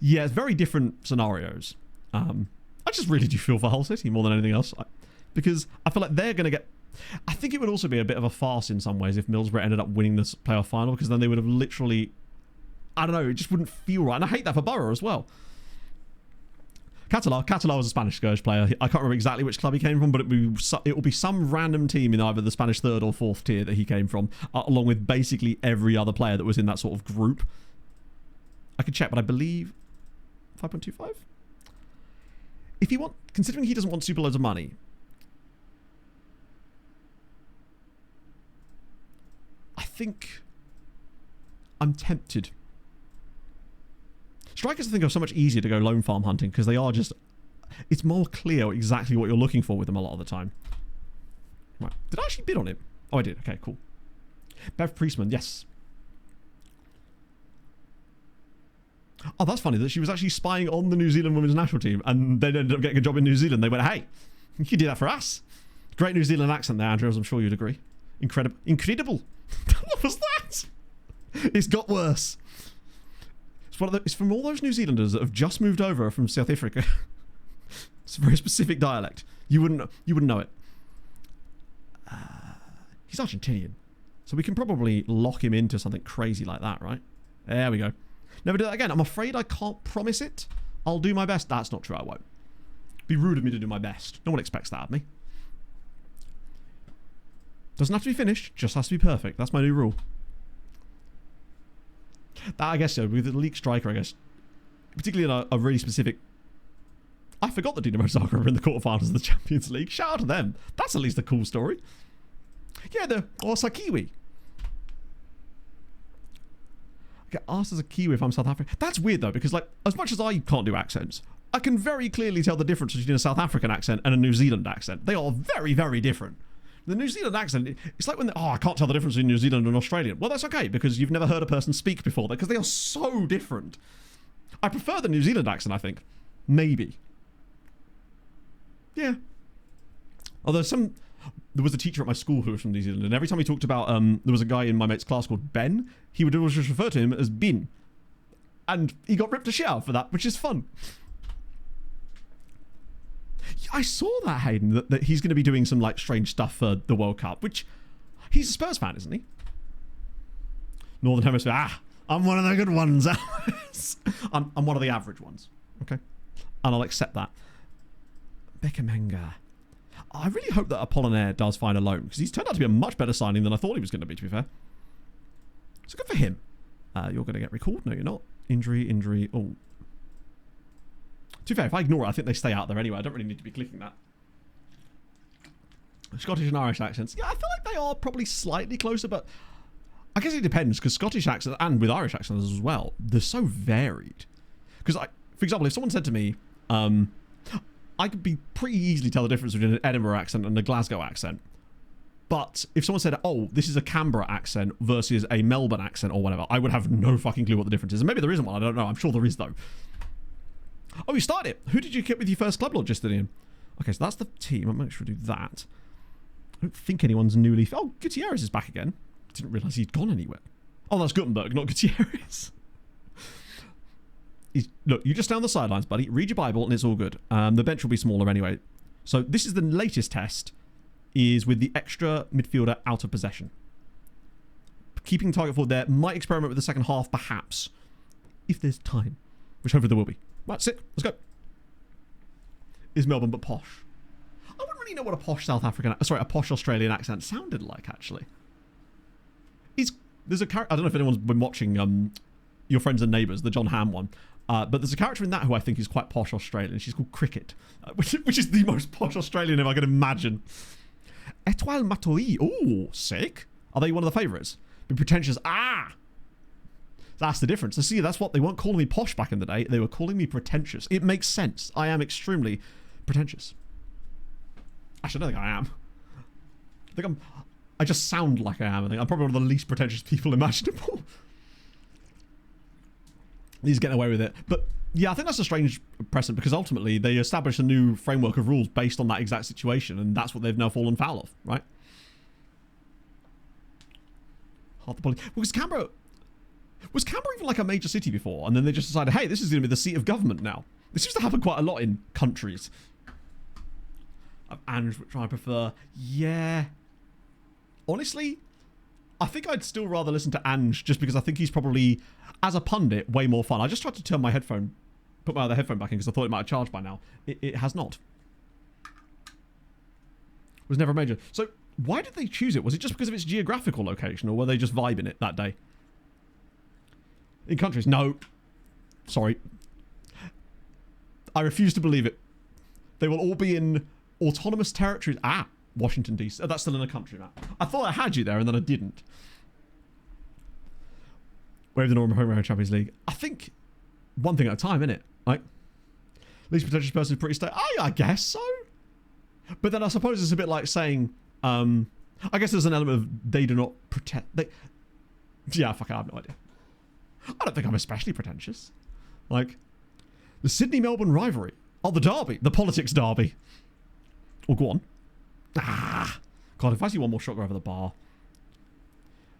Yeah, it's very different scenarios. I just really do feel for Hull City more than anything else. Because I feel like they're going to get... I think it would also be a bit of a farce in some ways if Middlesbrough ended up winning this playoff final, because then they would have literally... I don't know, it just wouldn't feel right. And I hate that for Borough as well. Català was a Spanish Scourge player. I can't remember exactly which club he came from, but it will be some random team in either the Spanish third or fourth tier that he came from, along with basically every other player that was in that sort of group. I could check, but I believe 5.25. If he considering he doesn't want super loads of money, I think I'm tempted. Strikers, I think, are so much easier to go loan farm hunting because they are just... It's more clear exactly what you're looking for with them a lot of the time. Right. Did I actually bid on him? Oh, I did. Okay, cool. Bev Priestman, yes. Oh, that's funny that she was actually spying on the New Zealand women's national team and then ended up getting a job in New Zealand. They went, hey, you did that for us. Great New Zealand accent there, Andrew, as I'm sure you'd agree. Incredible. Incredible. What was that? It's got worse. It's from all those New Zealanders that have just moved over from South Africa. It's a very specific dialect. You wouldn't know it. He's Argentinian. So we can probably lock him into something crazy like that, right? There we go. Never do that again. I'm afraid I can't promise it. I'll do my best. That's not true, I won't. Be rude of me to do my best. No one expects that of me. Doesn't have to be finished, just has to be perfect. That's my new rule. That, I guess, with the league striker, I guess, particularly in a really specific... I forgot that Dinamo Zagreb were in the quarterfinals of the Champions League. Shout out to them. That's at least a cool story. Yeah, the Osakiwi. I get asked as a Kiwi if I'm South African. That's weird, though, because, like, as much as I can't do accents, I can very clearly tell the difference between a South African accent and a New Zealand accent. They are very, very different. The New Zealand accent, it's like when I can't tell the difference between New Zealand and Australian. Well, that's okay, because you've never heard a person speak before, because they are so different. I prefer the New Zealand accent, I think. Maybe. Yeah. Although there was a teacher at my school who was from New Zealand, and every time he talked about, there was a guy in my mate's class called Ben, he would always just refer to him as Bin. And he got ripped to shit out for that, which is fun. I saw that, Hayden, that he's going to be doing some like strange stuff for the World Cup, which he's a Spurs fan, isn't he? Northern Hemisphere. I'm one of the good ones. I'm one of the average ones. Okay. And I'll accept that. Bekamenga. I really hope that Apollinaire does find a loan, because he's turned out to be a much better signing than I thought he was going to be fair. So good for him. You're going to get recalled. No, you're not. Injury. Oh. To be fair, if I ignore it, I think they stay out there anyway. I don't really need to be clicking that. Scottish and Irish accents. Yeah, I feel like they are probably slightly closer, but I guess it depends, because Scottish accents, and with Irish accents as well, they're so varied. Because, for example, if someone said to me, I could be pretty easily tell the difference between an Edinburgh accent and a Glasgow accent. But if someone said, oh, this is a Canberra accent versus a Melbourne accent or whatever, I would have no fucking clue what the difference is. And maybe there isn't one, I don't know. I'm sure there is, though. Oh, you started it. Who did you get with your first club launch, Justinian? Okay, so that's the team. I'll make sure to do that. I don't think anyone's newly... Oh, Gutierrez is back again. Didn't realise he'd gone anywhere. Oh, that's Gutenberg, not Gutierrez. Look, you just stay on the sidelines, buddy. Read your Bible and it's all good. The bench will be smaller anyway. So this is the latest test, is with the extra midfielder out of possession. Keeping target forward there. Might experiment with the second half, perhaps. If there's time. Which hopefully there will be. Right, sit. Let's go. Is Melbourne but posh? I wouldn't really know what a posh a posh Australian accent sounded like, actually. There's a character, I don't know if anyone's been watching Your Friends and Neighbours, the John Hamm one, but there's a character in that who I think is quite posh Australian. She's called Cricket, which is the most posh Australian name I can imagine. Etoile Matoi. Oh, sick. Are they one of the favourites? Be pretentious. That's the difference. So see, that's what they weren't calling me posh back in the day. They were calling me pretentious. It makes sense. I am extremely pretentious. Actually, I don't think I am. I just sound like I am. I think I'm probably one of the least pretentious people imaginable. He's getting away with it. But yeah, I think that's a strange precedent, because ultimately they established a new framework of rules based on that exact situation, and that's what they've now fallen foul of, right? Was Canberra even like a major city before? And then they just decided, hey, this is going to be the seat of government now. This seems to happen quite a lot in countries. Ange, which I prefer. Yeah. Honestly, I think I'd still rather listen to Ange, just because I think he's probably, as a pundit, way more fun. I just tried to turn my headphone, put my other headphone back in, because I thought it might have charged by now. It has not. It was never a major. So why did they choose it? Was it just because of its geographical location, or were they just vibing it that day? In countries? No. Sorry. I refuse to believe it. They will all be in autonomous territories. Washington, D.C. Oh, that's still in a country map. I thought I had you there, and then I didn't. Wave the Northern Home Round Champions League. I think one thing at a time, innit? Like, least pretentious person is pretty stable. I guess so. But then I suppose it's a bit like saying, I guess there's an element of they do not pretend. Yeah, fuck it, I have no idea. I don't think I'm especially pretentious. Like, the Sydney-Melbourne rivalry. Oh, the derby. The politics derby. Oh, go on. God, if I see one more shotgun over the bar.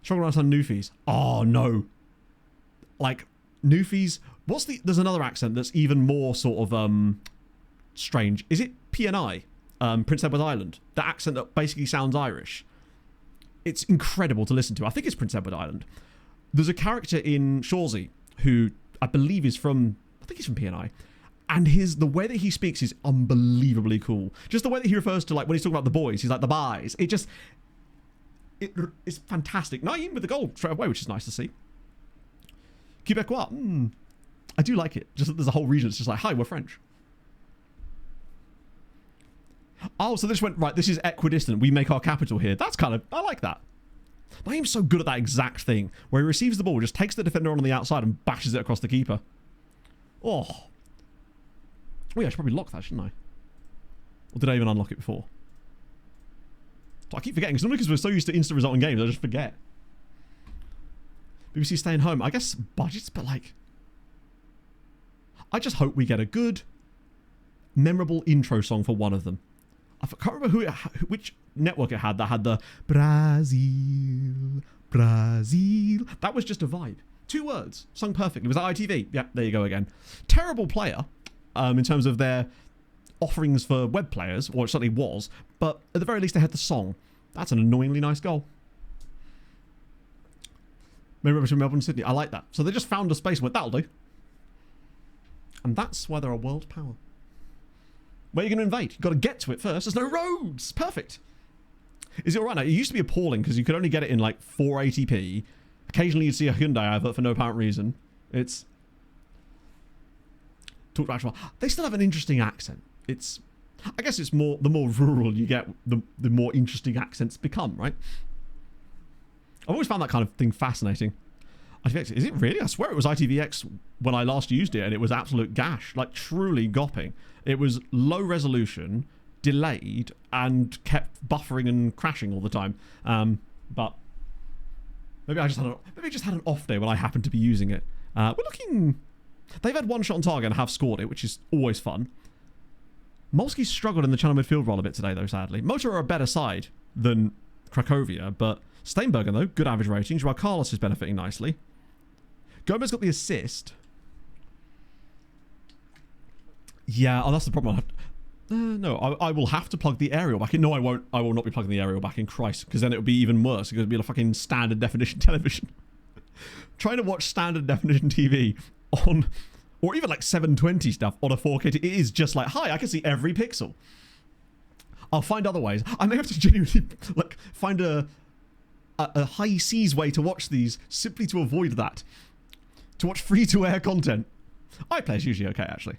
Shotgun around Newfies. Oh, no. Like, Newfies. There's another accent that's even more sort of, strange. Is it P&I? Prince Edward Island. The accent that basically sounds Irish. It's incredible to listen to. I think it's Prince Edward Island. There's a character in Shawsey who I believe is from, I think he's from P&I. And the way that he speaks is unbelievably cool. Just the way that he refers to, like, when he's talking about the boys, he's like, the boys. It's fantastic. 19 with the goal straight away, which is nice to see. Quebecois. I do like it. Just that there's a whole region that's just like, hi, we're French. Oh, so this went, right, this is equidistant. We make our capital here. That's kind of, I like that. Naeem's so good at that exact thing, where he receives the ball, just takes the defender on the outside and bashes it across the keeper. Oh, yeah, I should probably lock that, shouldn't I? Or did I even unlock it before? So I keep forgetting. It's normally because we're so used to instant result in games, I just forget. BBC staying home. I guess budgets, but like... I just hope we get a good, memorable intro song for one of them. I can't remember which network it had that had the Brazil, Brazil. That was just a vibe. 2 words, sung perfectly. Was that ITV? Yeah, there you go again. Terrible player in terms of their offerings for web players, or it certainly was, but at the very least they had the song. That's an annoyingly nice goal. Maybe between Melbourne and Sydney. I like that. So they just found a space and went, that'll do. And that's why they're a world power. Where are you going to invade? You've got to get to it first. There's no roads. Perfect. Is it all right now? It used to be appalling because you could only get it in like 480p. Occasionally you'd see a Hyundai advert for no apparent reason. It's... Talk to actual... They still have an interesting accent. It's... I guess it's more... The more rural you get, the more interesting accents become, right? I've always found that kind of thing fascinating. ITVX, is it really? I swear it was ITVX when I last used it and it was absolute gash. Like truly gopping. It was low resolution, delayed, and kept buffering and crashing all the time. But maybe I just had an off day when I happened to be using it. We're looking... They've had 1 shot on target and have scored it, which is always fun. Molski's struggled in the channel midfield role a bit today, though, sadly. Motor are a better side than Cracovia, but Steinbergen, though, good average rating. Joao Carlos is benefiting nicely. Gomez got the assist. Yeah, oh, that's the problem. No, I will have to plug the aerial back in. No, I won't. I will not be plugging the aerial back in, Christ, because then it would be even worse. Because it would be a fucking standard definition television. Trying to watch standard definition TV on, or even like 720 stuff on a 4K, it is just like, hi, I can see every pixel. I'll find other ways. I may have to genuinely like find a high seas way to watch these simply to avoid that. To watch free-to-air content. iPlay's usually okay, actually.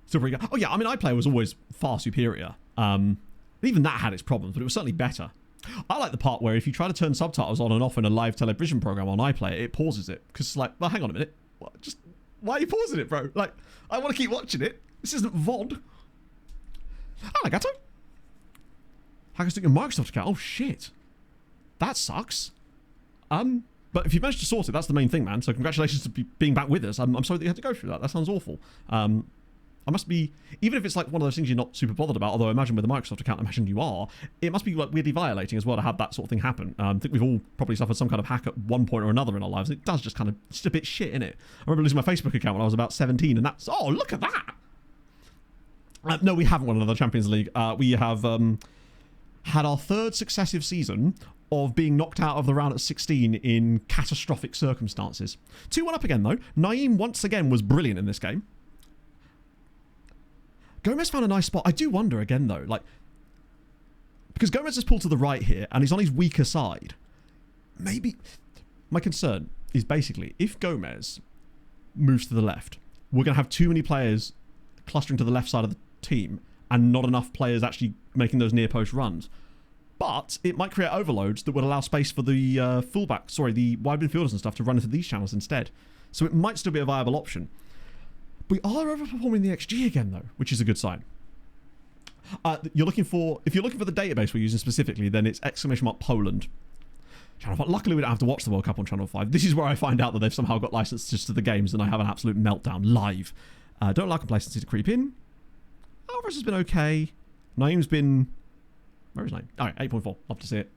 Still pretty good. Oh yeah, I mean, iPlayer was always far superior. Even that had its problems, but it was certainly better. I like the part where if you try to turn subtitles on and off in a live television program on iPlayer, it pauses it. Because it's like, well, hang on a minute. What? Just, why are you pausing it, bro? Like, I want to keep watching it. This isn't VOD. Hello, Gato. Hackers took your Microsoft account. Oh, shit. That sucks. But if you managed to sort it, that's the main thing, man. So congratulations to being back with us. I'm sorry that you had to go through that. That sounds awful. I must be, even if it's like one of those things you're not super bothered about, although I imagine with a Microsoft account, I imagine you are, it must be like weirdly violating as well to have that sort of thing happen. I think we've all probably suffered some kind of hack at one point or another in our lives. It does just kind of, it's just a bit shit, innit? I remember losing my Facebook account when I was about 17 and that's, oh, look at that! No, we haven't won another Champions League. We have had our 3rd successive season of being knocked out of the round at 16 in catastrophic circumstances. 2-1 up again, though. Naeem, once again, was brilliant in this game. Gomez found a nice spot. I do wonder again, though, like, because Gomez has pulled to the right here, and he's on his weaker side. Maybe, my concern is basically, if Gomez moves to the left, we're going to have too many players clustering to the left side of the team, and not enough players actually making those near post runs. But it might create overloads that would allow space for the fullback, the wide midfielders and stuff to run into these channels instead. So it might still be a viable option. We are overperforming the XG again, though, which is a good sign. If you're looking for the database we're using specifically, then it's !Poland. Channel 5. Luckily, we don't have to watch the World Cup on Channel 5. This is where I find out that they've somehow got licenses to the games, and I have an absolute meltdown live. Don't allow complacency to creep in. Alvarez has been okay. Naeem's been... Where is Naeem? All right, 8.4. Love to see it.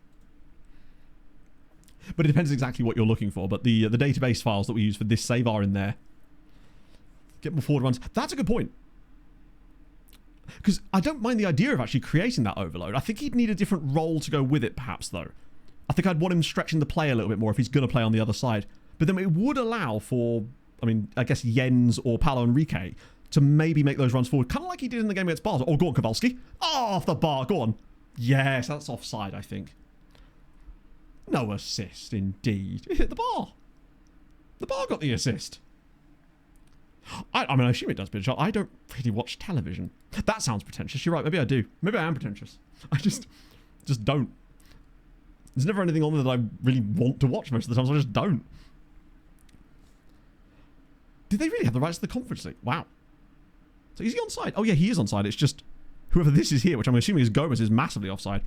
But it depends exactly what you're looking for. But the database files that we use for this save are in there. Get more forward runs. That's a good point. Because I don't mind the idea of actually creating that overload. I think he'd need a different role to go with it, perhaps, though. I think I'd want him stretching the play a little bit more if he's going to play on the other side. But then it would allow for, I mean, I guess Jens or Paulo Enrique to maybe make those runs forward. Kind of like he did in the game against Basel. Oh, go on, Kowalski. Oh, off the bar. Go on. Yes, that's offside, I think. No assist, indeed. It hit the bar. The bar got the assist. I mean, I assume it does, but I don't really watch television. That sounds pretentious. You're right. Maybe I do. Maybe I am pretentious. I just don't. There's never anything on there that I really want to watch most of the time, so I just don't. Did they really have the rights to the Conference League? Wow. So is he onside? Oh, yeah, he is onside. It's just whoever this is here, which I'm assuming is Gomez, is massively offside.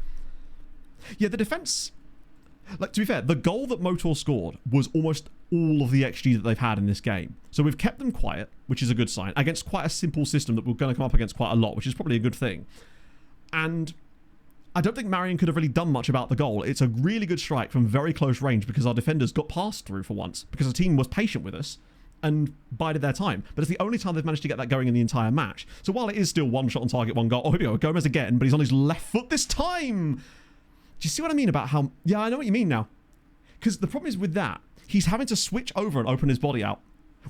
Yeah, the defence... Like, to be fair, the goal that Motor scored was almost all of the XG that they've had in this game. So we've kept them quiet, which is a good sign, against quite a simple system that we're going to come up against quite a lot, which is probably a good thing. And I don't think Marion could have really done much about the goal. It's a really good strike from very close range because our defenders got passed through for once, because the team was patient with us and bided their time. But it's the only time they've managed to get that going in the entire match. So while it is still one shot on target, one goal... Oh, here we go. Gomez again, but he's on his left foot this time. Do you see what I mean about how... Yeah, I know what you mean now. Because the problem is with that, he's having to switch over and open his body out,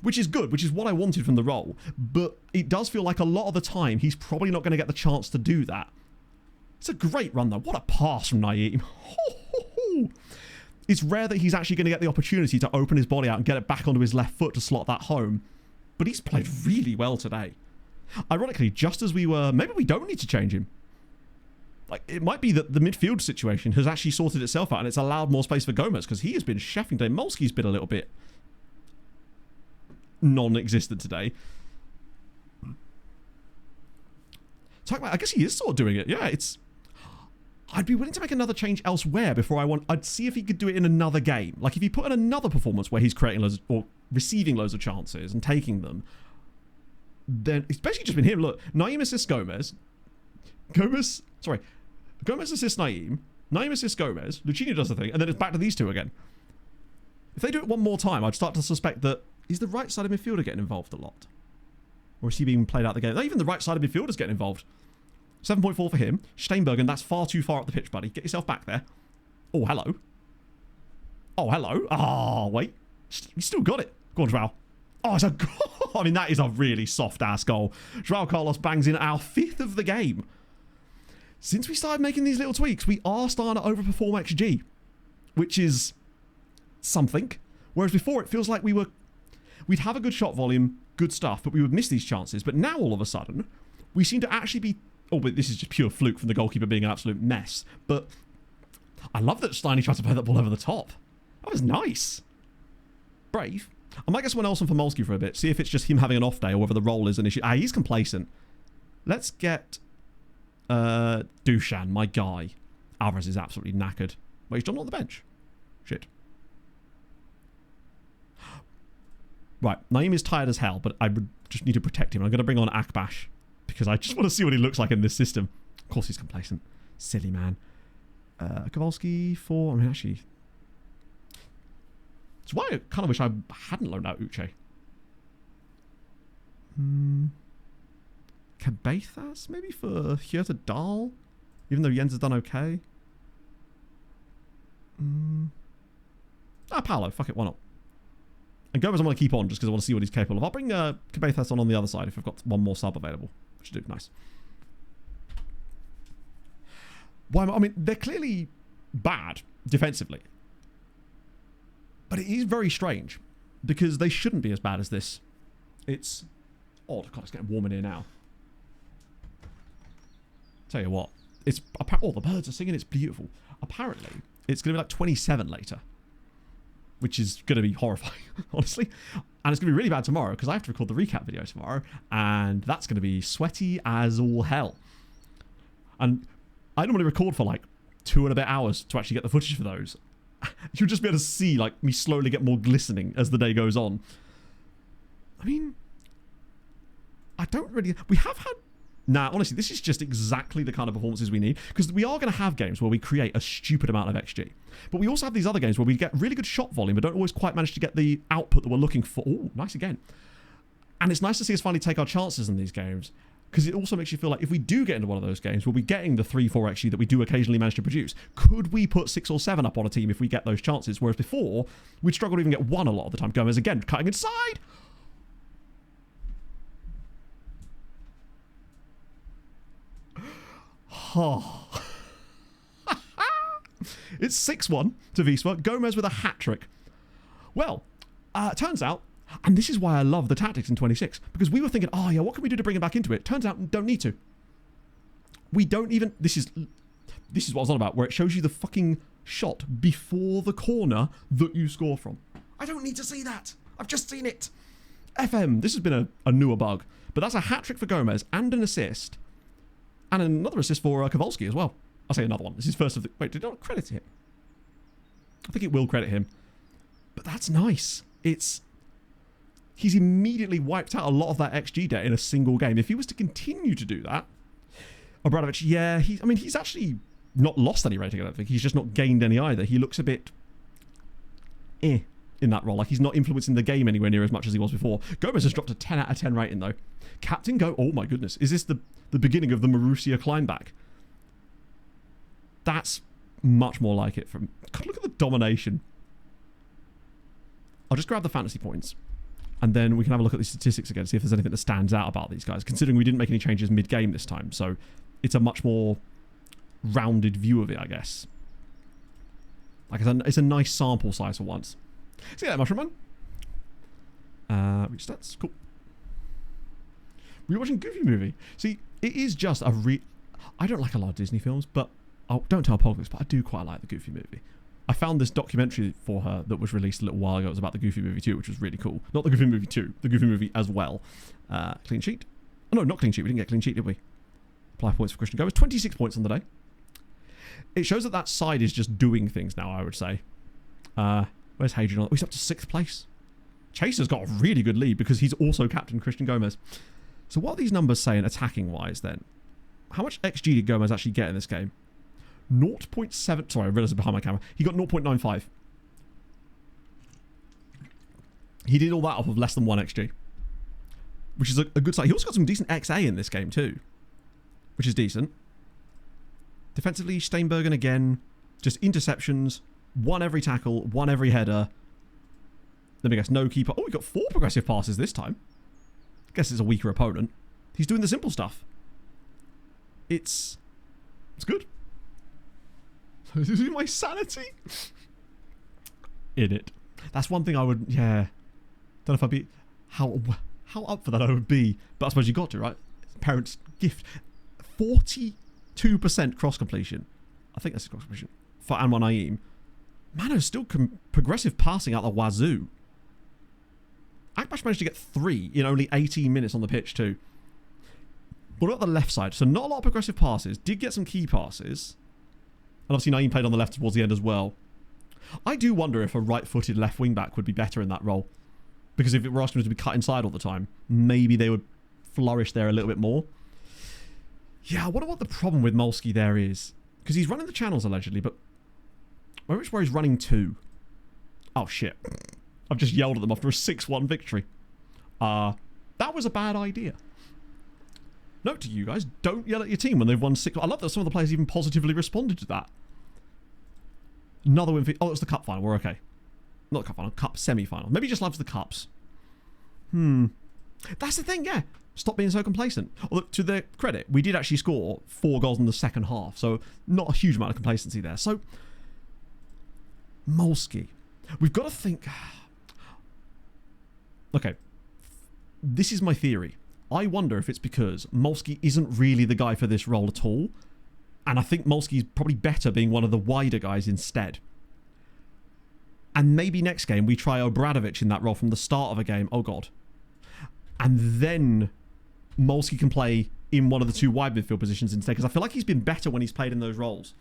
which is good, which is what I wanted from the role. But it does feel like a lot of the time, he's probably not going to get the chance to do that. It's a great run, though. What a pass from Naeem. It's rare that he's actually going to get the opportunity to open his body out and get it back onto his left foot to slot that home. But he's played really well today. Ironically, just as we were... Maybe we don't need to change him. Like, it might be that the midfield situation has actually sorted itself out and it's allowed more space for Gomez, because he has been chefing today. Molski's been a little bit non-existent today. Talking about, I guess he is sort of doing it. Yeah, it's... I'd be willing to make another change elsewhere before I'd see if he could do it in another game. Like, if he put in another performance where he's creating loads or receiving loads of chances and taking them, then it's basically just been him. Look, Naeem assists Gomez. Gomez assists Naeem. Naeem assists Gomez. Lucinho does the thing. And then it's back to these two again. If they do it one more time, I'd start to suspect that is the right side of midfielder getting involved a lot? Or is he being played out the game? Not even the right side of midfielder's getting involved. 7.4 for him. Steinbergen, that's far too far up the pitch, buddy. Get yourself back there. Oh, hello. Oh, hello. Oh, wait. He's still got it. Go on, Joao. Oh, it's a goal. I mean, that is a really soft-ass goal. Joao Carlos bangs in our 5th of the game. Since we started making these little tweaks, we are starting to overperform XG, which is something. Whereas before, it feels like we'd have a good shot volume, good stuff, but we would miss these chances. But now, all of a sudden, we seem to actually be... Oh, but this is just pure fluke from the goalkeeper being an absolute mess. But I love that Steiny tried to play that ball over the top. That was nice. Brave. I might get someone else on for Molsky for a bit, see if it's just him having an off day or whether the role is an issue. Ah, he's complacent. Let's get... Dushan, my guy. Alvarez is absolutely knackered. Wait, he's John on the bench? Shit. Right, Naeem is tired as hell, but I would just need to protect him. I'm going to bring on Akbash, because I just want to see what he looks like in this system. Of course he's complacent. Silly man. Kowalski for... I mean, actually... It's why I kind of wish I hadn't loaned out Uche. Cabezas, maybe for Hierta Dahl? Even though Jens has done okay. Paolo, fuck it, why not? And Gomez I want to keep on just because I want to see what he's capable of. I'll bring Cabezas on the other side if I've got one more sub available. Which would do, nice. Why? I mean, they're clearly bad defensively. But it is very strange because they shouldn't be as bad as this. It's odd. God, it's getting warm in here now. Tell you what, it's... Oh, the birds are singing. It's beautiful. Apparently, it's going to be like 27 later. Which is going to be horrifying, honestly. And it's going to be really bad tomorrow because I have to record the recap video tomorrow. And that's going to be sweaty as all hell. And I normally record for like 2 and a bit hours to actually get the footage for those. You'll just be able to see like me slowly get more glistening as the day goes on. I mean, I don't really... We have had... Nah, honestly, this is just exactly the kind of performances we need. Because we are going to have games where we create a stupid amount of XG. But we also have these other games where we get really good shot volume but don't always quite manage to get the output that we're looking for. Oh, nice again. And it's nice to see us finally take our chances in these games. Because it also makes you feel like if we do get into one of those games, we'll be getting the 3-4 XG that we do occasionally manage to produce. Could we put 6 or 7 up on a team if we get those chances? Whereas before, we'd struggle to even get 1 a lot of the time. Gomez again, cutting inside. Oh. It's 6-1 to Wisła. Gomez with a hat-trick. Well, turns out, and this is why I love the tactics in 26, because we were thinking, oh yeah, what can we do to bring him back into it? Turns out, don't need to. We don't even... This is what I was on about, where it shows you the fucking shot before the corner that you score from. I don't need to see that. I've just seen it. FM, this has been a newer bug, but that's a hat-trick for Gomez and an assist. And another assist for Kowalski as well. I'll say another one. This is first of the... Wait, did it not credit him? I think it will credit him. But that's nice. He's immediately wiped out a lot of that XG debt in a single game. If he was to continue to do that, Obradovic, yeah, he's actually not lost any rating, I don't think. He's just not gained any either. He looks a bit in that role. Like, he's not influencing the game anywhere near as much as he was before. Gomez has dropped a 10 out of 10 rating, though. Captain Go... Oh, my goodness. Is this the beginning of the Marussia climb back? That's much more like it from... God, look at the domination. I'll just grab the fantasy points. And then we can have a look at the statistics again, see if there's anything that stands out about these guys, considering we didn't make any changes mid-game this time. So it's a much more rounded view of it, I guess. Like, it's a nice sample size for once. See that, Mushroom Man? Which stats? Cool. Rewatching Goofy Movie. See, it is just a I don't like a lot of Disney films, but... Oh, don't tell Apocalypse, but I do quite like the Goofy Movie. I found this documentary for her that was released a little while ago. It was about the Goofy Movie 2, which was really cool. Not the Goofy Movie 2, the Goofy Movie as well. Clean sheet. Oh, no, not clean sheet. We didn't get clean sheet, did we? Apply points for Christian Gomez. 26 points on the day. It shows that side is just doing things now, I would say. Where's Hadrian? Oh, he's up to 6th place. Chaser's got a really good lead because he's also captain Christian Gomez. So what are these numbers saying attacking-wise then? How much XG did Gomez actually get in this game? 0.7... Sorry, I realised it behind my camera. He got 0.95. He did all that off of less than 1 XG. Which is a good sign. He also got some decent XA in this game too. Which is decent. Defensively, Steinbergen again. Just interceptions. 1 every tackle. 1 every header. Let me guess, no keeper. Oh, he got 4 progressive passes this time. Guess it's a weaker opponent. He's doing the simple stuff. It's good. This is my sanity. In it. That's one thing I would, yeah. Don't know if I'd be, how up for that I would be. But I suppose you got to, right? Parents' gift. 42% cross completion. I think that's a cross completion. For Anwar Naeem. Mano's still progressive passing out the wazoo. Akbash managed to get 3 in only 18 minutes on the pitch too. What about the left side? So not a lot of progressive passes. Did get some key passes. And obviously Naeem played on the left towards the end as well. I do wonder if a right-footed left wing-back would be better in that role. Because if it were asking him to be cut inside all the time, maybe they would flourish there a little bit more. Yeah, I wonder what the problem with Molsky there is. Because he's running the channels allegedly, but... where he's running to? Oh, shit. I've just yelled at them after a 6-1 victory. That was a bad idea. Note to you guys, don't yell at your team when they've won 6... I love that some of the players even positively responded to that. Another win for... Oh, it's the cup final. We're okay. Not the cup final. Cup semi-final. Maybe he just loves the cups. That's the thing, yeah. Stop being so complacent. Although, to their credit, we did actually score 4 goals in the second half. So, not a huge amount of complacency there. So, Molsky. We've got to think... Okay. This is my theory. I wonder if it's because Molsky isn't really the guy for this role at all. And I think Molsky's probably better being one of the wider guys instead. And maybe next game we try Obradovic in that role from the start of a game. Oh, God. And then Molsky can play in one of the 2 wide midfield positions instead. Because I feel like he's been better when he's played in those roles.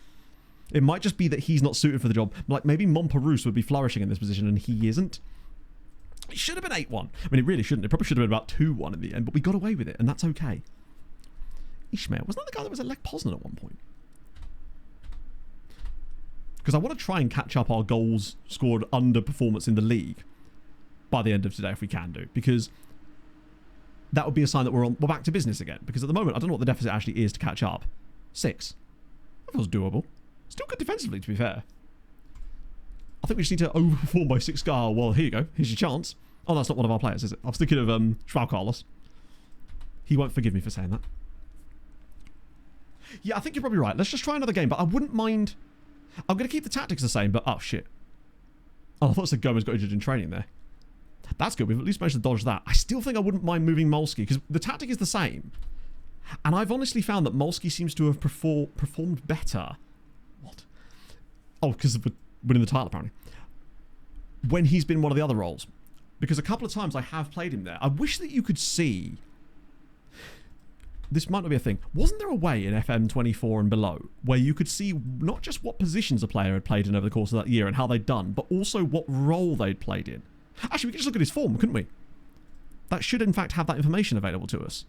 It might just be that he's not suited for the job. Like, maybe Montparnasse would be flourishing in this position and he isn't. It should have been 8-1. I mean, it really shouldn't. It probably should have been about 2-1 in the end. But we got away with it, and that's okay. Ishmael. Wasn't that the guy that was at Lech Poznan at one point? Because I want to try and catch up our goals scored underperformance in the league by the end of today, if we can do. Because that would be a sign that we're back to business again. Because at the moment, I don't know what the deficit actually is to catch up. 6. That feels doable. Still good defensively, to be fair. I think we just need to overperform by 6 goals. Well, here you go. Here's your chance. Oh, that's not one of our players, is it? I was thinking of João Carlos. He won't forgive me for saying that. Yeah, I think you're probably right. Let's just try another game. But I wouldn't mind... I'm going to keep the tactics the same, but... Oh, shit. Oh, I thought it said Gomez got injured in training there. That's good. We've at least managed to dodge that. I still think I wouldn't mind moving Molsky, because the tactic is the same. And I've honestly found that Molsky seems to have performed better. What? Oh, because of winning the title, apparently. When he's been one of the other roles. Because a couple of times I have played him there. I wish that you could see... this might not be a thing. Wasn't there a way in FM24 and below where you could see not just what positions a player had played in over the course of that year and how they'd done, but also what role they'd played in? Actually, we could just look at his form, couldn't we? That should, in fact, have that information available to us.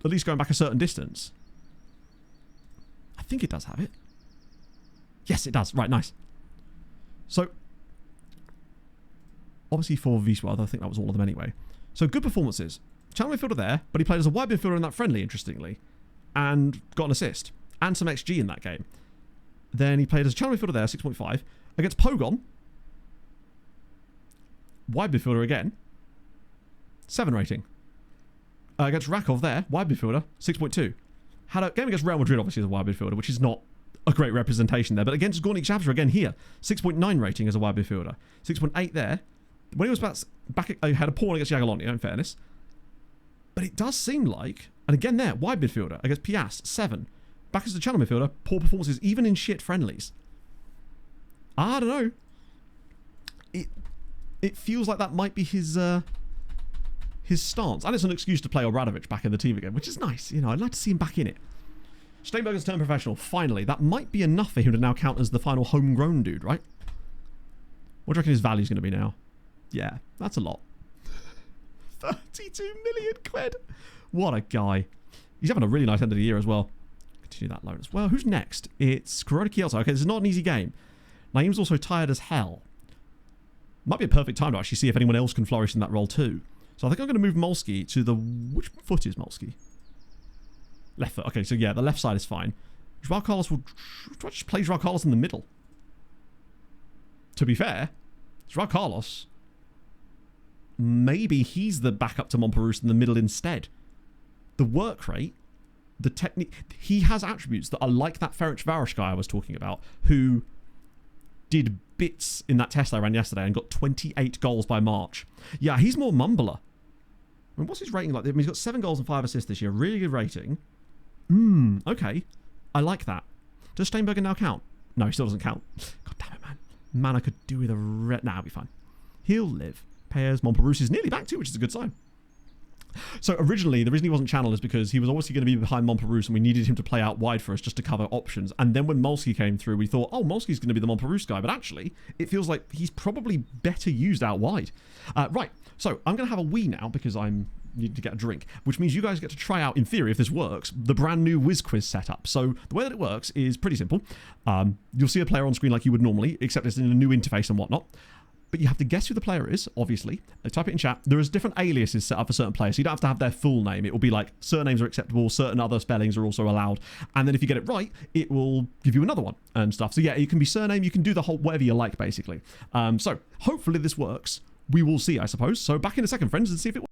At least going back a certain distance. I think it does have it. Yes, it does. Right, nice. So, obviously for Wisła, I think that was all of them anyway. So, good performances. Channel midfielder there, but he played as a wide midfielder in that friendly, interestingly, and got an assist and some XG in that game. Then he played as a channel midfielder there, 6.5, against Pogon. Wide midfielder again, 7 rating. Against Rakov there, wide midfielder, 6.2. Had a game against Real Madrid, obviously, as a wide midfielder, which is not a great representation there. But against Gornik Shabza again here, 6.9 rating as a wide midfielder, 6.8 there. When he was back, he had a pawn against Jagiellonio, in fairness. But it does seem like, and again there, wide midfielder against Piast, 7. Back as the channel midfielder, poor performances, even in shit friendlies. I don't know. It feels like that might be his stance. And it's an excuse to play Obradovic back in the team again, which is nice. You know, I'd like to see him back in it. Steinberger's turned professional, finally. That might be enough for him to now count as the final homegrown dude, right? What do you reckon his value's going to be now? Yeah, that's a lot. 32 million quid. What a guy. He's having a really nice end of the year as well. Continue that loan as well. Who's next? It's Corona Kielce. Okay, this is not an easy game. Naeem's also tired as hell. Might be a perfect time to actually see if anyone else can flourish in that role too. So I think I'm going to move Molski to the... Which foot is Molski? Left foot. Okay, so yeah, the left side is fine. Joao Carlos will... Try to just play Joao Carlos in the middle. To be fair, Joao Carlos... Maybe he's the backup to Montparnasse in the middle instead. The work rate, the technique... He has attributes that are like that Ferencvaros guy I was talking about, who did bits in that test I ran yesterday and got 28 goals by March. Yeah, he's more mumbler. I mean, what's his rating like? I mean, he's got 7 goals and 5 assists this year. Really good rating. Okay. I like that. Does Steinberger now count? No, he still doesn't count. God damn it, man. Man, I could do with a... Nah, it'll be fine. He'll live. Pairs Montparnasse is nearly back too, which is a good sign. So originally, the reason he wasn't channeled is because he was obviously going to be behind Montparnasse and we needed him to play out wide for us just to cover options. And then when Molski came through, we thought, oh, Molski's going to be the Montparnasse guy. But actually, it feels like he's probably better used out wide. Right, so I'm going to have a wee now because I'm need to get a drink, which means you guys get to try out, in theory, if this works, the brand new Whiz Quiz setup. So the way that it works is pretty simple. You'll see a player on screen like you would normally, except it's in a new interface and whatnot. But you have to guess who the player is, obviously. Type it in chat. There is different aliases set up for certain players, so you don't have to have their full name. It will be like, surnames are acceptable, certain other spellings are also allowed. And then if you get it right, it will give you another one and stuff. So yeah, it can be surname, you can do the whole, whatever you like, basically. So hopefully this works. We will see, I suppose. So back in a second, friends, and see if it works.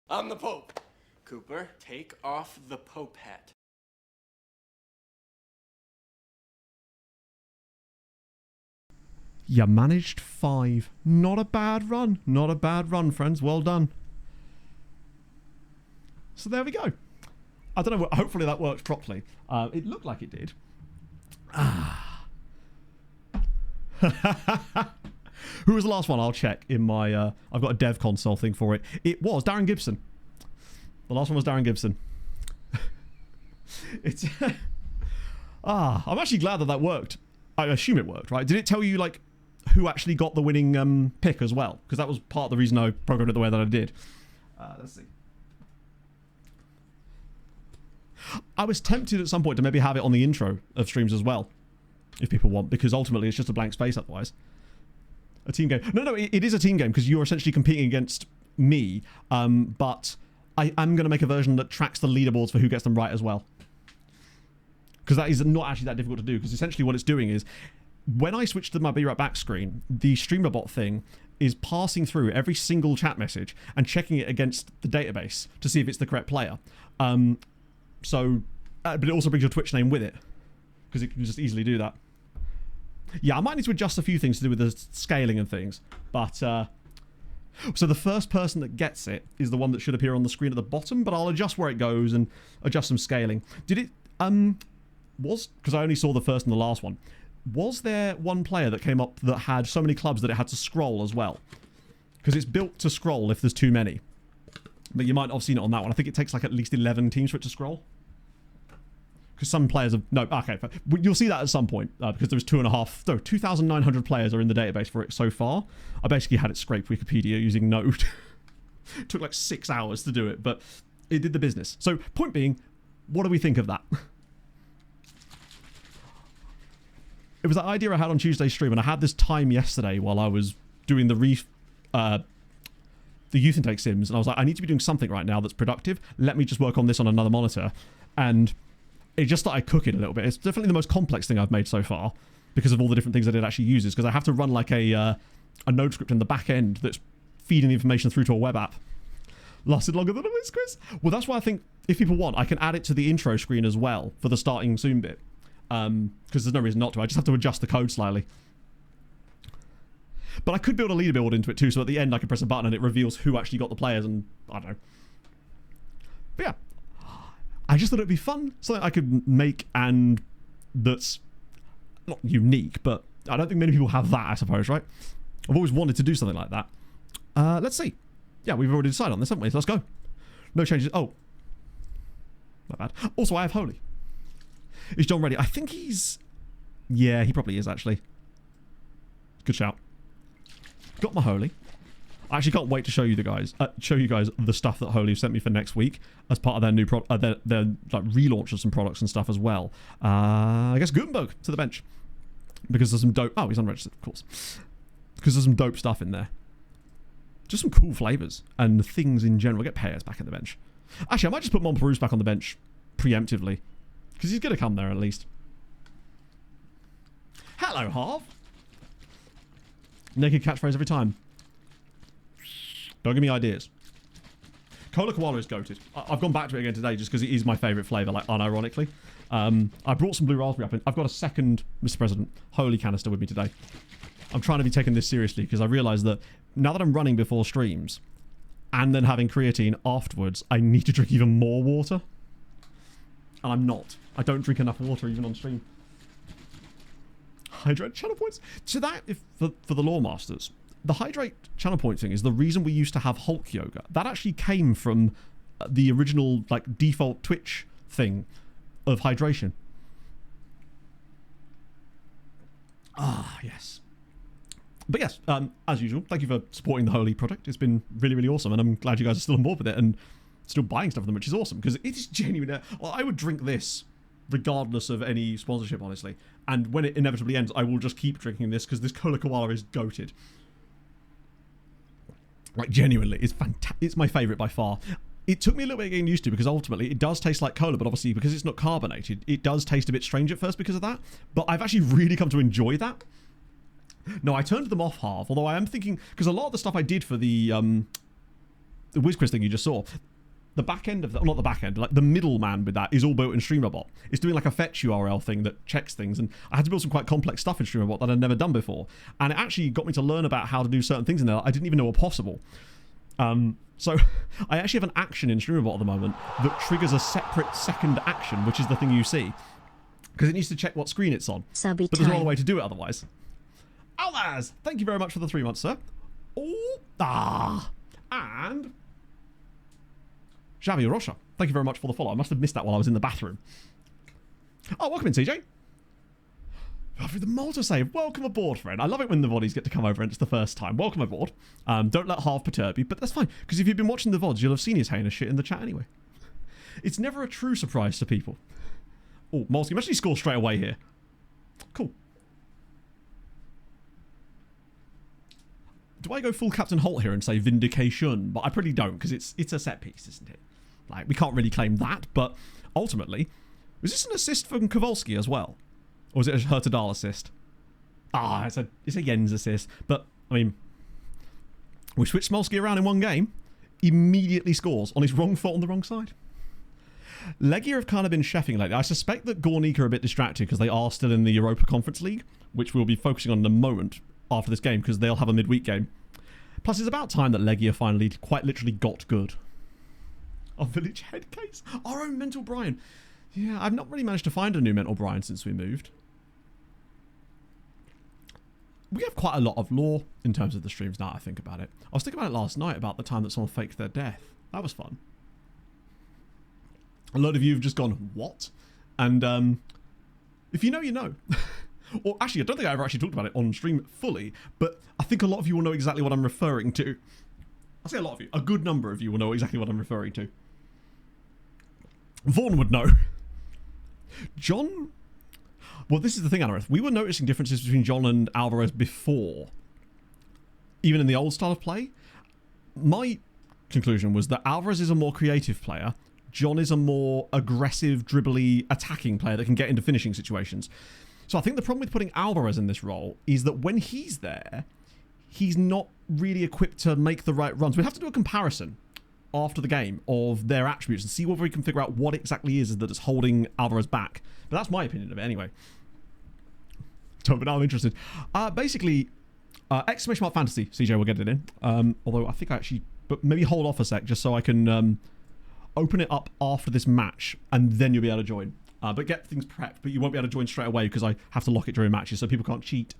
I'm the Pope. Cooper, take off the Pope hat. You managed 5. Not a bad run. Not a bad run, friends. Well done. So there we go. I don't know. Hopefully that worked properly. It looked like it did. Who was the last one? I'll check in my... I've got a dev console thing for it. It was Darren Gibson. The last one was Darren Gibson. It's... I'm actually glad that that worked. I assume it worked, right? Did it tell you, like, who actually got the winning pick as well? Because that was part of the reason I programmed it the way that I did. Let's see. I was tempted at some point to maybe have it on the intro of streams as well, if people want, because ultimately it's just a blank space otherwise. A team game. No, it is a team game because you're essentially competing against me, but I am going to make a version that tracks the leaderboards for who gets them right as well. Because that is not actually that difficult to do, because essentially what it's doing is, when I switch to my Be Right Back screen, the StreamerBot thing is passing through every single chat message and checking it against the database to see if it's the correct player. But it also brings your Twitch name with it, because it can just easily do that. Yeah, I might need to adjust a few things to do with the scaling and things, but so the first person that gets it is the one that should appear on the screen at the bottom, but I'll adjust where it goes and adjust some scaling. Did it because I only saw the first and the last one, was there one player that came up that had so many clubs that it had to scroll as well? Because it's built to scroll if there's too many. But you might not have seen it on that one. I think it takes like at least 11 teams for it to scroll. Because some players have... No, okay. You'll see that at some point. Because there's 2,900 players are in the database for it so far. I basically had it scrape Wikipedia using Node. It took like 6 hours to do it, but it did the business. So, point being, what do we think of that? It was that idea I had on Tuesday's stream, and I had this time yesterday while I was doing the youth intake sims, and I was like, I need to be doing something right now that's productive. Let me just work on this on another monitor. And it just started cooking a little bit. It's definitely the most complex thing I've made so far because of all the different things that it actually uses, because I have to run like a node script in the back end that's feeding the information through to a web app. Lasted longer than a whiz quiz. Well, that's why I think if people want, I can add it to the intro screen as well for the starting soon bit. Because there's no reason not to. I just have to adjust the code slightly. But I could build a leaderboard into it too, so at the end I can press a button and it reveals who actually got the players, and I don't know. But yeah, I just thought it'd be fun, something I could make, and that's not unique, but I don't think many people have that, I suppose, right? I've always wanted to do something like that. Let's see. Yeah, we've already decided on this, haven't we? So let's go. No changes. Oh. Not bad. Also, I have Holy. Is John ready? I think he's... Yeah, he probably is, actually. Good shout. Got my Holy. I actually can't wait to show you guys the stuff that Holy sent me for next week as part of their new their like relaunch of some products and stuff as well. I guess Gutenberg to the bench, because there's some dope... Oh, he's unregistered, of course. Because there's some dope stuff in there. Just some cool flavors and things in general. Get Payers back in the bench. Actually, I might just put Monperus back on the bench preemptively, because he's going to come there at least. Hello, Harv. Naked catchphrase every time. Don't give me ideas. Cola Koala is goated. I've gone back to it again today just because it is my favourite flavour, like unironically. I brought some blue raspberry up. I've got a second, Mr. President, Holy canister with me today. I'm trying to be taking this seriously because I realise that now that I'm running before streams and then having creatine afterwards, I need to drink even more water. And I'm not. I don't drink enough water even on stream. Hydrate channel points. So that, for the Lore Masters, the hydrate channel point thing is the reason we used to have Hulk yoga. That actually came from the original like default Twitch thing of hydration. Ah, yes. But yes, as usual, thank you for supporting the Holy project. It's been really, really awesome, and I'm glad you guys are still on board with it and still buying stuff from them, which is awesome, because it is genuine. Well, I would drink this regardless of any sponsorship, honestly. And when it inevitably ends, I will just keep drinking this, because this Cola Koala is goated. Like, genuinely, it's fantastic. It's my favourite by far. It took me a little bit getting used to, because ultimately it does taste like cola, but obviously because it's not carbonated, it does taste a bit strange at first because of that. But I've actually really come to enjoy that. No, I turned them off half, although I am thinking, because a lot of the stuff I did for the Whiz Quiz thing you just saw, the back end of that, not the back end, like the middleman with that is all built in StreamerBot. It's doing like a fetch URL thing that checks things, and I had to build some quite complex stuff in StreamerBot that I'd never done before, and it actually got me to learn about how to do certain things in there that I didn't even know were possible. So I actually have an action in StreamerBot at the moment that triggers a separate second action, which is the thing you see, because it needs to check what screen it's on. Subby But there's no time. other way to do it otherwise. Alaz, thank you very much for the 3 months, sir. And Xavi Rocha, thank you very much for the follow. I must have missed that while I was in the bathroom. Oh, welcome in, CJ. After the Malta save, welcome aboard, friend. I love it when the bodies get to come over and it's the first time. Welcome aboard. Don't let half perturb you, but that's fine, because if you've been watching the VODs, you'll have seen his heinous shit in the chat anyway. It's never a true surprise to people. Oh, Malsky, imagine he scores straight away here. Cool. Do I go full Captain Holt here and say vindication? But I probably don't, because it's a set piece, isn't it? Like, we can't really claim that, but ultimately, was this an assist from Kowalski as well? Or was it a Hurtadal assist? It's a Jens assist. But, I mean, we switched Smolsky around in one game, immediately scores on his wrong foot on the wrong side. Legia have kind of been chefing lately. I suspect that Gornik are a bit distracted because they are still in the Europa Conference League, which we'll be focusing on in a moment after this game, because they'll have a midweek game. Plus, it's about time that Legia finally quite literally got good. Our village head case. Our own Mental Brian. Yeah, I've not really managed to find a new Mental Brian since we moved. We have quite a lot of lore in terms of the streams now I think about it. I was thinking about it last night about the time that someone faked their death. That was fun. A lot of you have just gone, what? And if you know, you know. Or actually, I don't think I ever actually talked about it on stream fully, but I think a lot of you will know exactly what I'm referring to. I'll say a lot of you. A good number of you will know exactly what I'm referring to. Vaughn would know. John... Well, this is the thing, Anareth. We were noticing differences between John and Alvarez before. Even in the old style of play. My conclusion was that Alvarez is a more creative player. John is a more aggressive, dribbly, attacking player that can get into finishing situations. So I think the problem with putting Alvarez in this role is that when he's there, he's not really equipped to make the right runs. We'd have to do a comparison after the game of their attributes and see whether we can figure out what exactly is that is holding Alvarez back. But that's my opinion of it anyway. But now I'm interested. Basically, exclamation mark fantasy. CJ will get it in. Although I think I actually... But maybe hold off a sec just so I can open it up after this match and then you'll be able to join. But get things prepped. But you won't be able to join straight away because I have to lock it during matches so people can't cheat.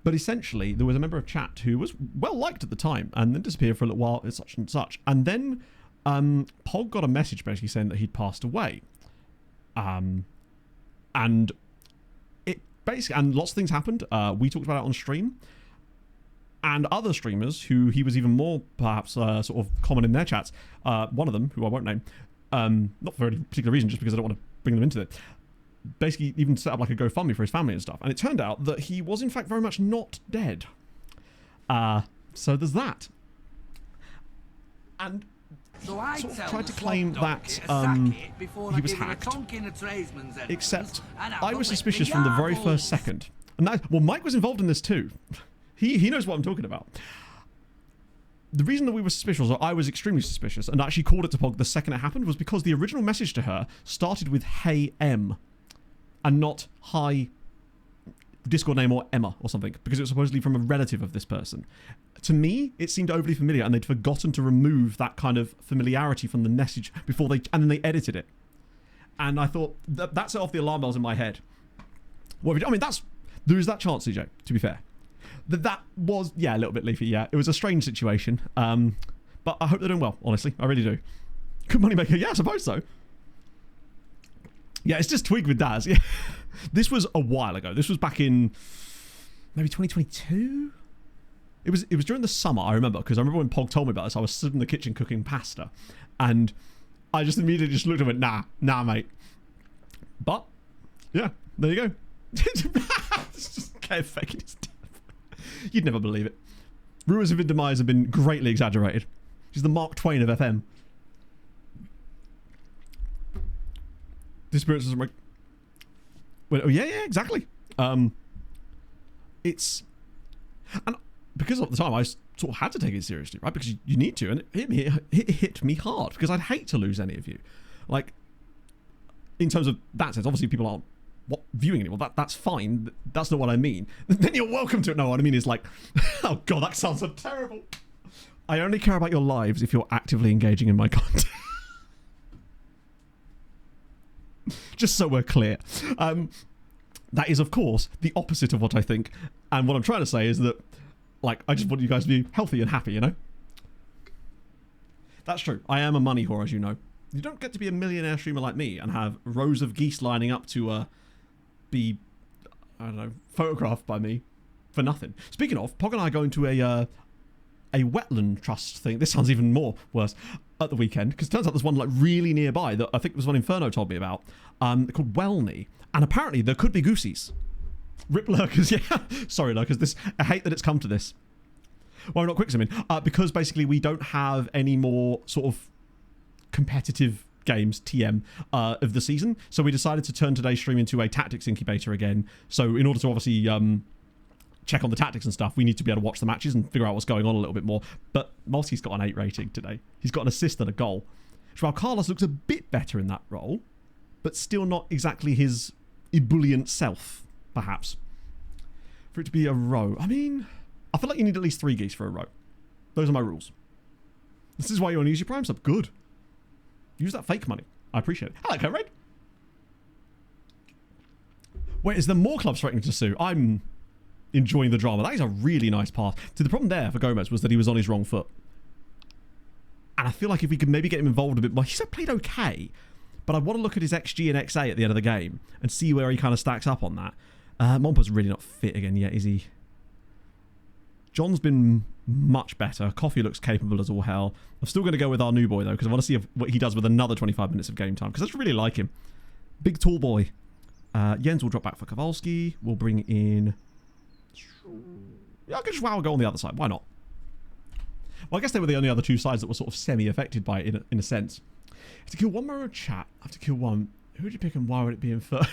But essentially, there was a member of chat who was well liked at the time and then disappeared for a little while and such and such. And then Pog got a message basically saying that he'd passed away. And it basically, and lots of things happened. We talked about it on stream. And other streamers who he was even more perhaps sort of common in their chats, one of them, who I won't name, not for any particular reason, just because I don't want to bring them into it, basically even set up like a GoFundMe for his family and stuff. And it turned out that he was in fact very much not dead. So there's that. And So I sort of tell tried the to claim slop that donkey to sack it before he I was give him a hacked. tonk in a tradesman's entrance, Except and have I to was lick suspicious the from the very yarbles. first second. And that, well, Mike was involved in this too. He knows what I'm talking about. The reason that we were suspicious, or I was extremely suspicious, and actually called it to Pog the second it happened, was because the original message to her started with "Hey M," and not "Hi Discord name" or Emma or something, because it was supposedly from a relative of this person. To me, it seemed overly familiar, and they'd forgotten to remove that kind of familiarity from the message before and then they edited it. And I thought that set off the alarm bells in my head. Well, I mean, there is that chance, CJ. To be fair. That was, yeah, a little bit leafy, yeah. It was a strange situation. But I hope they're doing well, honestly. I really do. Good money maker, yeah, I suppose so. Yeah, it's just Twig with Daz. Yeah. This was a while ago. This was back in maybe 2022? It was during the summer, I remember, because I remember when Pog told me about this, I was stood in the kitchen cooking pasta. And I just immediately just looked at him and went, nah, mate. But, yeah, there you go. It's just Kev faking his death. You'd never believe it. Rumours of his demise have been greatly exaggerated. She's the Mark Twain of FM. Disappearance doesn't make... Well, oh, yeah, exactly. It's... And because at the time I sort of had to take it seriously, right? Because you need to, and it hit me hard because I'd hate to lose any of you. Like, in terms of that sense, obviously people aren't viewing it. Well, that's fine. That's not what I mean. Then you're welcome to it. No, what I mean is like, oh god, that sounds so terrible. I only care about your lives if you're actively engaging in my content. Just so we're clear. That is, of course, the opposite of what I think. And what I'm trying to say is that, like, I just want you guys to be healthy and happy, you know? That's true. I am a money whore, as you know. You don't get to be a millionaire streamer like me and have rows of geese lining up to be, I don't know, photographed by me for nothing. Speaking of, Pog and I are going to a wetland trust thing. This sounds even more worse at the weekend, because it turns out there's one like really nearby that I think was one Inferno told me about, called Welney, and apparently there could be goosies. Rip lurkers, yeah. Sorry, lurkers. I hate that it's come to this. Well, we're not quick zooming, because basically we don't have any more sort of competitive games, TM, of the season, so we decided to turn today's stream into a tactics incubator again. So in order to obviously check on the tactics and stuff, we need to be able to watch the matches and figure out what's going on a little bit more. But Molsky's got an 8 rating today. He's got an assist and a goal. Joao Carlos looks a bit better in that role, but still not exactly his ebullient self, perhaps. For it to be a row, I mean, I feel like you need at least 3 geese for a row. Those are my rules. This is why you want to use your Prime sub. Good. Use that fake money. I appreciate it. Hello, Code. Wait, is there more clubs threatening to sue? I'm enjoying the drama. That is a really nice pass. So the problem there for Gomez was that he was on his wrong foot. And I feel like if we could maybe get him involved a bit more, he's played okay, but I want to look at his XG and XA at the end of the game and see where he kind of stacks up on that. Momper's really not fit again yet, is he? John's been much better. Coffee looks capable as all hell. I'm still going to go with our new boy, though, because I want to see what he does with another 25 minutes of game time, because I just really like him. Big, tall boy. Jens will drop back for Kowalski. We'll bring in... Yeah, I could just go on the other side. Why not? Well, I guess they were the only other 2 sides that were sort of semi-affected by it, in a sense. I have to kill one more chat. I have to kill one. Who would you pick and why would it be in first?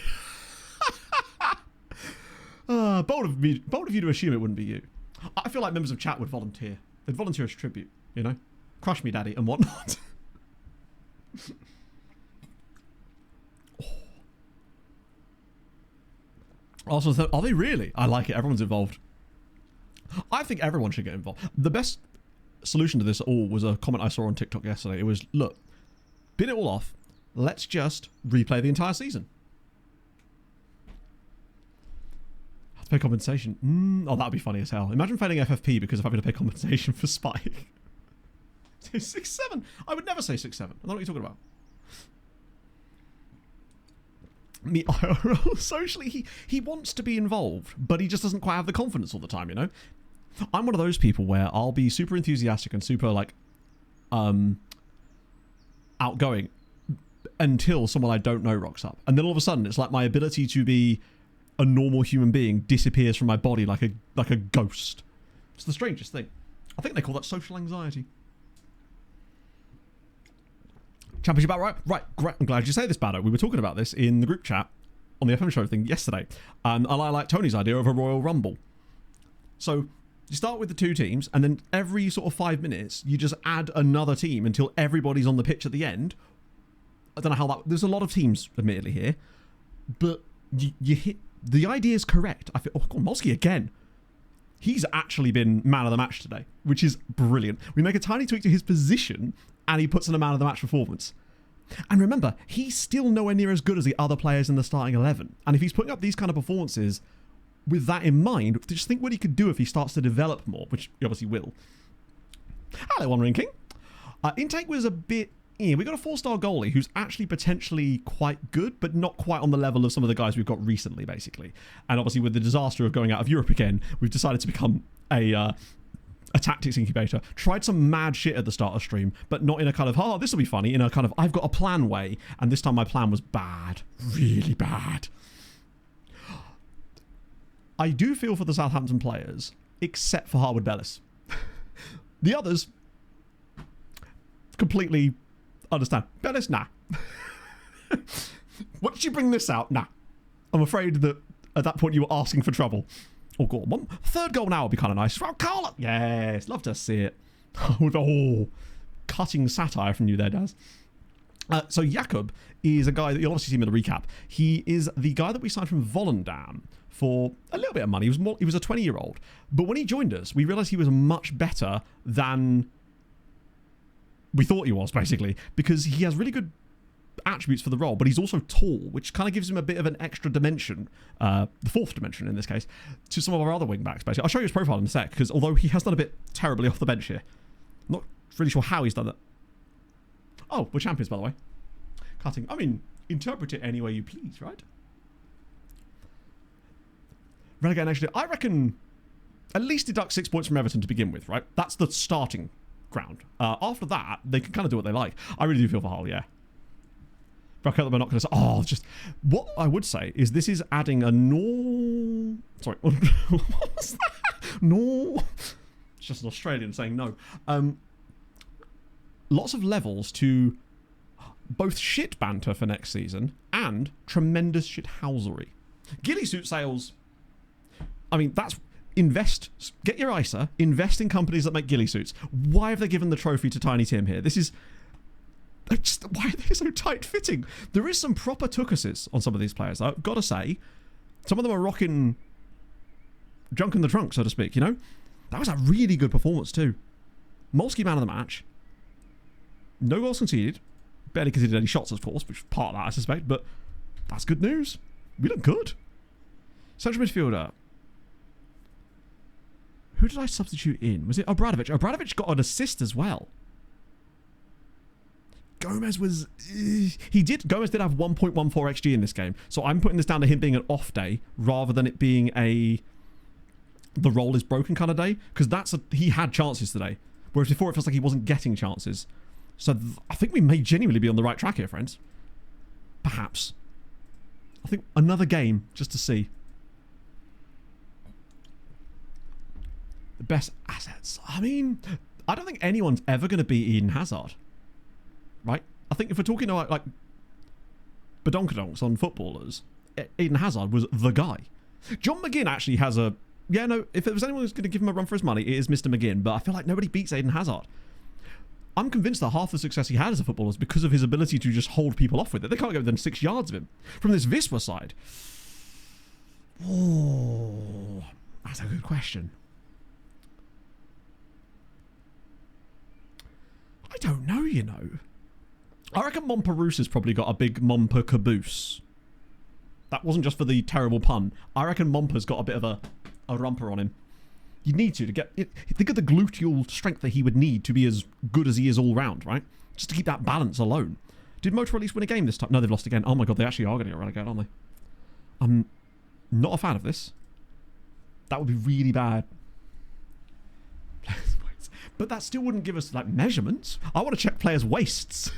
Bold of you to assume it wouldn't be you. I feel like members of chat would volunteer. They'd volunteer as tribute, you know? Crush me, daddy, and whatnot. Also, are they really? I like it. Everyone's involved. I think everyone should get involved. The best solution to this all was a comment I saw on TikTok yesterday. It was, look, bin it all off. Let's just replay the entire season. Have to pay compensation. Oh, that would be funny as hell. Imagine failing FFP because of having to pay compensation for Spike. 6-7. I would never say 6-7. I don't know what you're talking about. Me IRL socially, he wants to be involved, but he just doesn't quite have the confidence all the time, you know? I'm one of those people where I'll be super enthusiastic and super, like, outgoing until someone I don't know rocks up. And then all of a sudden, it's like my ability to be a normal human being disappears from my body like a ghost. It's the strangest thing. I think they call that social anxiety. Championship battle, right. Great. I'm glad you say this, Bado. We were talking about this in the group chat on the FM show thing yesterday. And I like Tony's idea of a Royal Rumble. So you start with the 2 teams, and then every sort of 5 minutes, you just add another team until everybody's on the pitch at the end. I don't know how that... There's a lot of teams, admittedly, here. But you hit... The idea is correct. I feel... Oh, God, Molsky again. He's actually been man of the match today, which is brilliant. We make a tiny tweak to his position, and he puts in a man of the match performance. And remember, he's still nowhere near as good as the other players in the starting 11. And if he's putting up these kind of performances with that in mind, just think what he could do if he starts to develop more, which he obviously will. Hello, One Ring King. Intake was a bit... Yeah, we got a 4-star goalie who's actually potentially quite good, but not quite on the level of some of the guys we've got recently, basically. And obviously with the disaster of going out of Europe again, we've decided to become a tactics incubator. Tried some mad shit at the start of stream, but not in a kind of, oh, this will be funny, in a kind of, I've got a plan way. And this time my plan was bad. Really bad. I do feel for the Southampton players, except for Harwood Bellis. The others, completely understand. Bellis, nah. What did you bring this out? Nah. I'm afraid that at that point you were asking for trouble. Oh, go on. Third goal now would be kind of nice. Carl, yes, love to see it. With cutting satire from you there, Daz. So Jakob is a guy that you'll obviously see him in the recap. He is the guy that we signed from Volendam for a little bit of money. He was a 20-year-old. But when he joined us, we realized he was much better than we thought he was, basically, because he has really good attributes for the role, but he's also tall, which kind of gives him a bit of an extra dimension, the fourth dimension in this case, to some of our other wing backs, basically. I'll show you his profile in a sec, because although he has done a bit terribly off the bench here, I'm not really sure how he's done that. Oh, we're champions, by the way. Cutting. I mean, interpret it any way you please, right? Relegate next year. I reckon at least deduct 6 points from Everton to begin with, right? That's the starting ground. After that, they can kind of do what they like. I really do feel for Hull, yeah. But we're not going to say, oh, just what I would say is this is adding a sorry, what was that? No. It's just an Australian saying no. Lots of levels to both shit banter for next season and tremendous shithousery. Ghillie suit sales, I mean, that's invest, get your ISA, invest in companies that make ghillie suits. Why have they given the trophy to Tiny Tim here? This is, why are they so tight fitting? There is some proper tookuses on some of these players. I've got to say, some of them are rocking junk in the trunk, so to speak, you know? That was a really good performance too. Molsky man of the match. No goals conceded. Barely conceded any shots, of course, which is part of that, I suspect, but that's good news. We look good. Central midfielder. Who did I substitute in? Was it Obradovic? Obradovic got an assist as well. Gomez was... Gomez did have 1.14 XG in this game, so I'm putting this down to him being an off day rather than it being a... the role is broken kind of day, because he had chances today, whereas before it feels like he wasn't getting chances. So I think we may genuinely be on the right track here, friends. Perhaps. I think another game just to see. The best assets. I mean, I don't think anyone's ever going to beat Eden Hazard. Right? I think if we're talking about like badonkadonks on footballers, Eden Hazard was the guy. John McGinn actually has a... Yeah, no, if there was anyone who's going to give him a run for his money, it is Mr. McGinn, but I feel like nobody beats Eden Hazard. I'm convinced that half the success he had as a footballer is because of his ability to just hold people off with it. They can't go within 6 yards of him. From this Wisła side. Oh, that's a good question. I don't know, you know. I reckon Monparousa's probably got a big Mompa caboose. That wasn't just for the terrible pun. I reckon Mompa's got a bit of a rumper on him. You need to get... Think of the gluteal strength that he would need to be as good as he is all round, right? Just to keep that balance alone. Did Motor at least win a game this time? No, they've lost again. Oh my god, they actually are going to get relegated, aren't they? I'm not a fan of this. That would be really bad. But that still wouldn't give us, like, measurements. I want to check players' waists.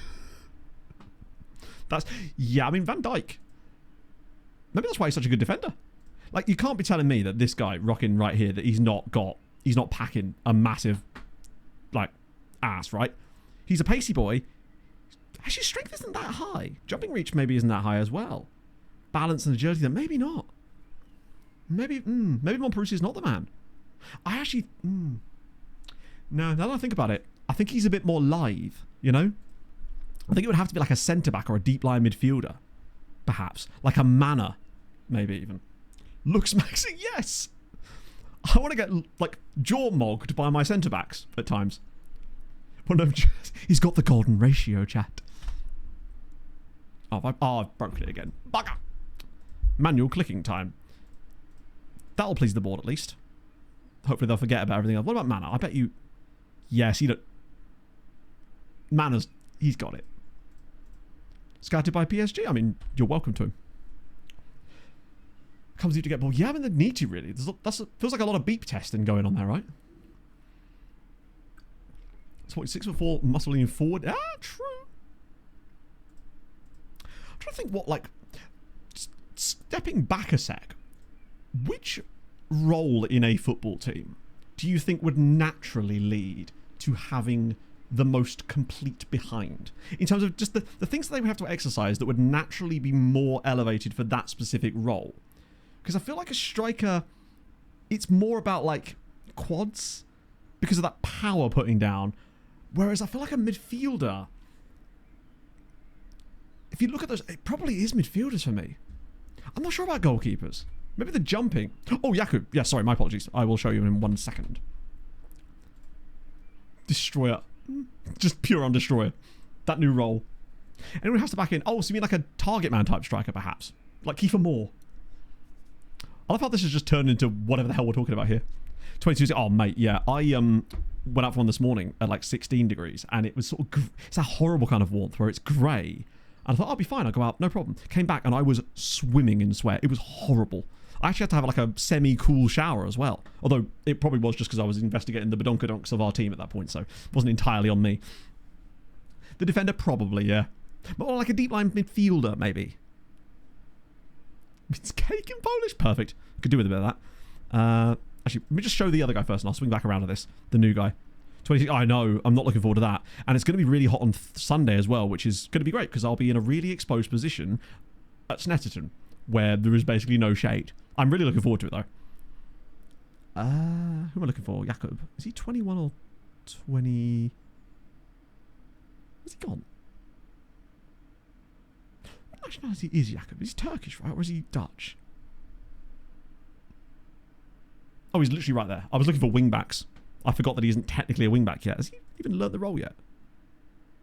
That's... Yeah, I mean, Van Dijk. Maybe that's why he's such a good defender. Like, you can't be telling me that this guy rocking right here, that he's not packing a massive, like, ass, right? He's a pacey boy. Actually, strength isn't that high. Jumping reach maybe isn't that high as well. Balance and agility, then maybe not. Maybe Monparousi is not the man. I actually, no, now that I think about it, I think he's a bit more lithe, you know? I think it would have to be like a centre-back or a deep-line midfielder, perhaps. Like a Manor, maybe even. Looks maxing, yes! I want to get, like, jaw-mogged by my centre-backs at times. But no, he's got the golden ratio, chat. Oh, I've broken it again. Bugger! Manual clicking time. That'll please the board, at least. Hopefully they'll forget about everything else. What about Mana? I bet you... Yes, Mana's... He's got it. Scouted by PSG? I mean, you're welcome to him. Comes you to get ball. Yeah, I mean, they need to, really. Feels like a lot of beep testing going on there, right? So what, 6'4", muscle leaning forward? Ah, true. I'm trying to think what, like... Stepping back a sec. Which role in a football team do you think would naturally lead to having the most complete behind? In terms of just the things that they would have to exercise that would naturally be more elevated for that specific role. Because I feel like a striker it's more about like quads because of that power putting down. Whereas I feel like a midfielder, if you look at those, it probably is midfielders for me. I'm not sure about goalkeepers. Maybe the jumping. Oh, Jakub. Yeah, sorry, my apologies. I will show you in 1 second. Destroyer. Just pure on destroyer. That new role. Anyone has to back in. Oh, so you mean like a target man type striker, perhaps? Like Kiefer Moore. I love how this has just turned into whatever the hell we're talking about here. 22. Oh, mate, yeah. I went out for one this morning at like 16 degrees, and it was sort of... It's a horrible kind of warmth where it's grey. And I thought, I'll be fine. I'll go out. No problem. Came back, and I was swimming in sweat. It was horrible. I actually had to have like a semi-cool shower as well. Although it probably was just because I was investigating the badonkadonks of our team at that point, so it wasn't entirely on me. The defender, probably, yeah. But like a deep line midfielder, maybe. It's cake in Polish. Perfect. Could do with a bit of that. Actually, let me just show the other guy first, and I'll swing back around to this. The new guy. 26. I know. I'm not looking forward to that. And it's going to be really hot on Sunday as well, which is going to be great because I'll be in a really exposed position at Snetterton, where there is basically no shade. I'm really looking forward to it, though. Who am I looking for? Jakub. Is he 21 or 20? Where's he gone? What nationality is Jakub? He's Turkish, right? Or is he Dutch? Oh, he's literally right there. I was looking for wingbacks. I forgot that he isn't technically a wingback yet. Has he even learnt the role yet?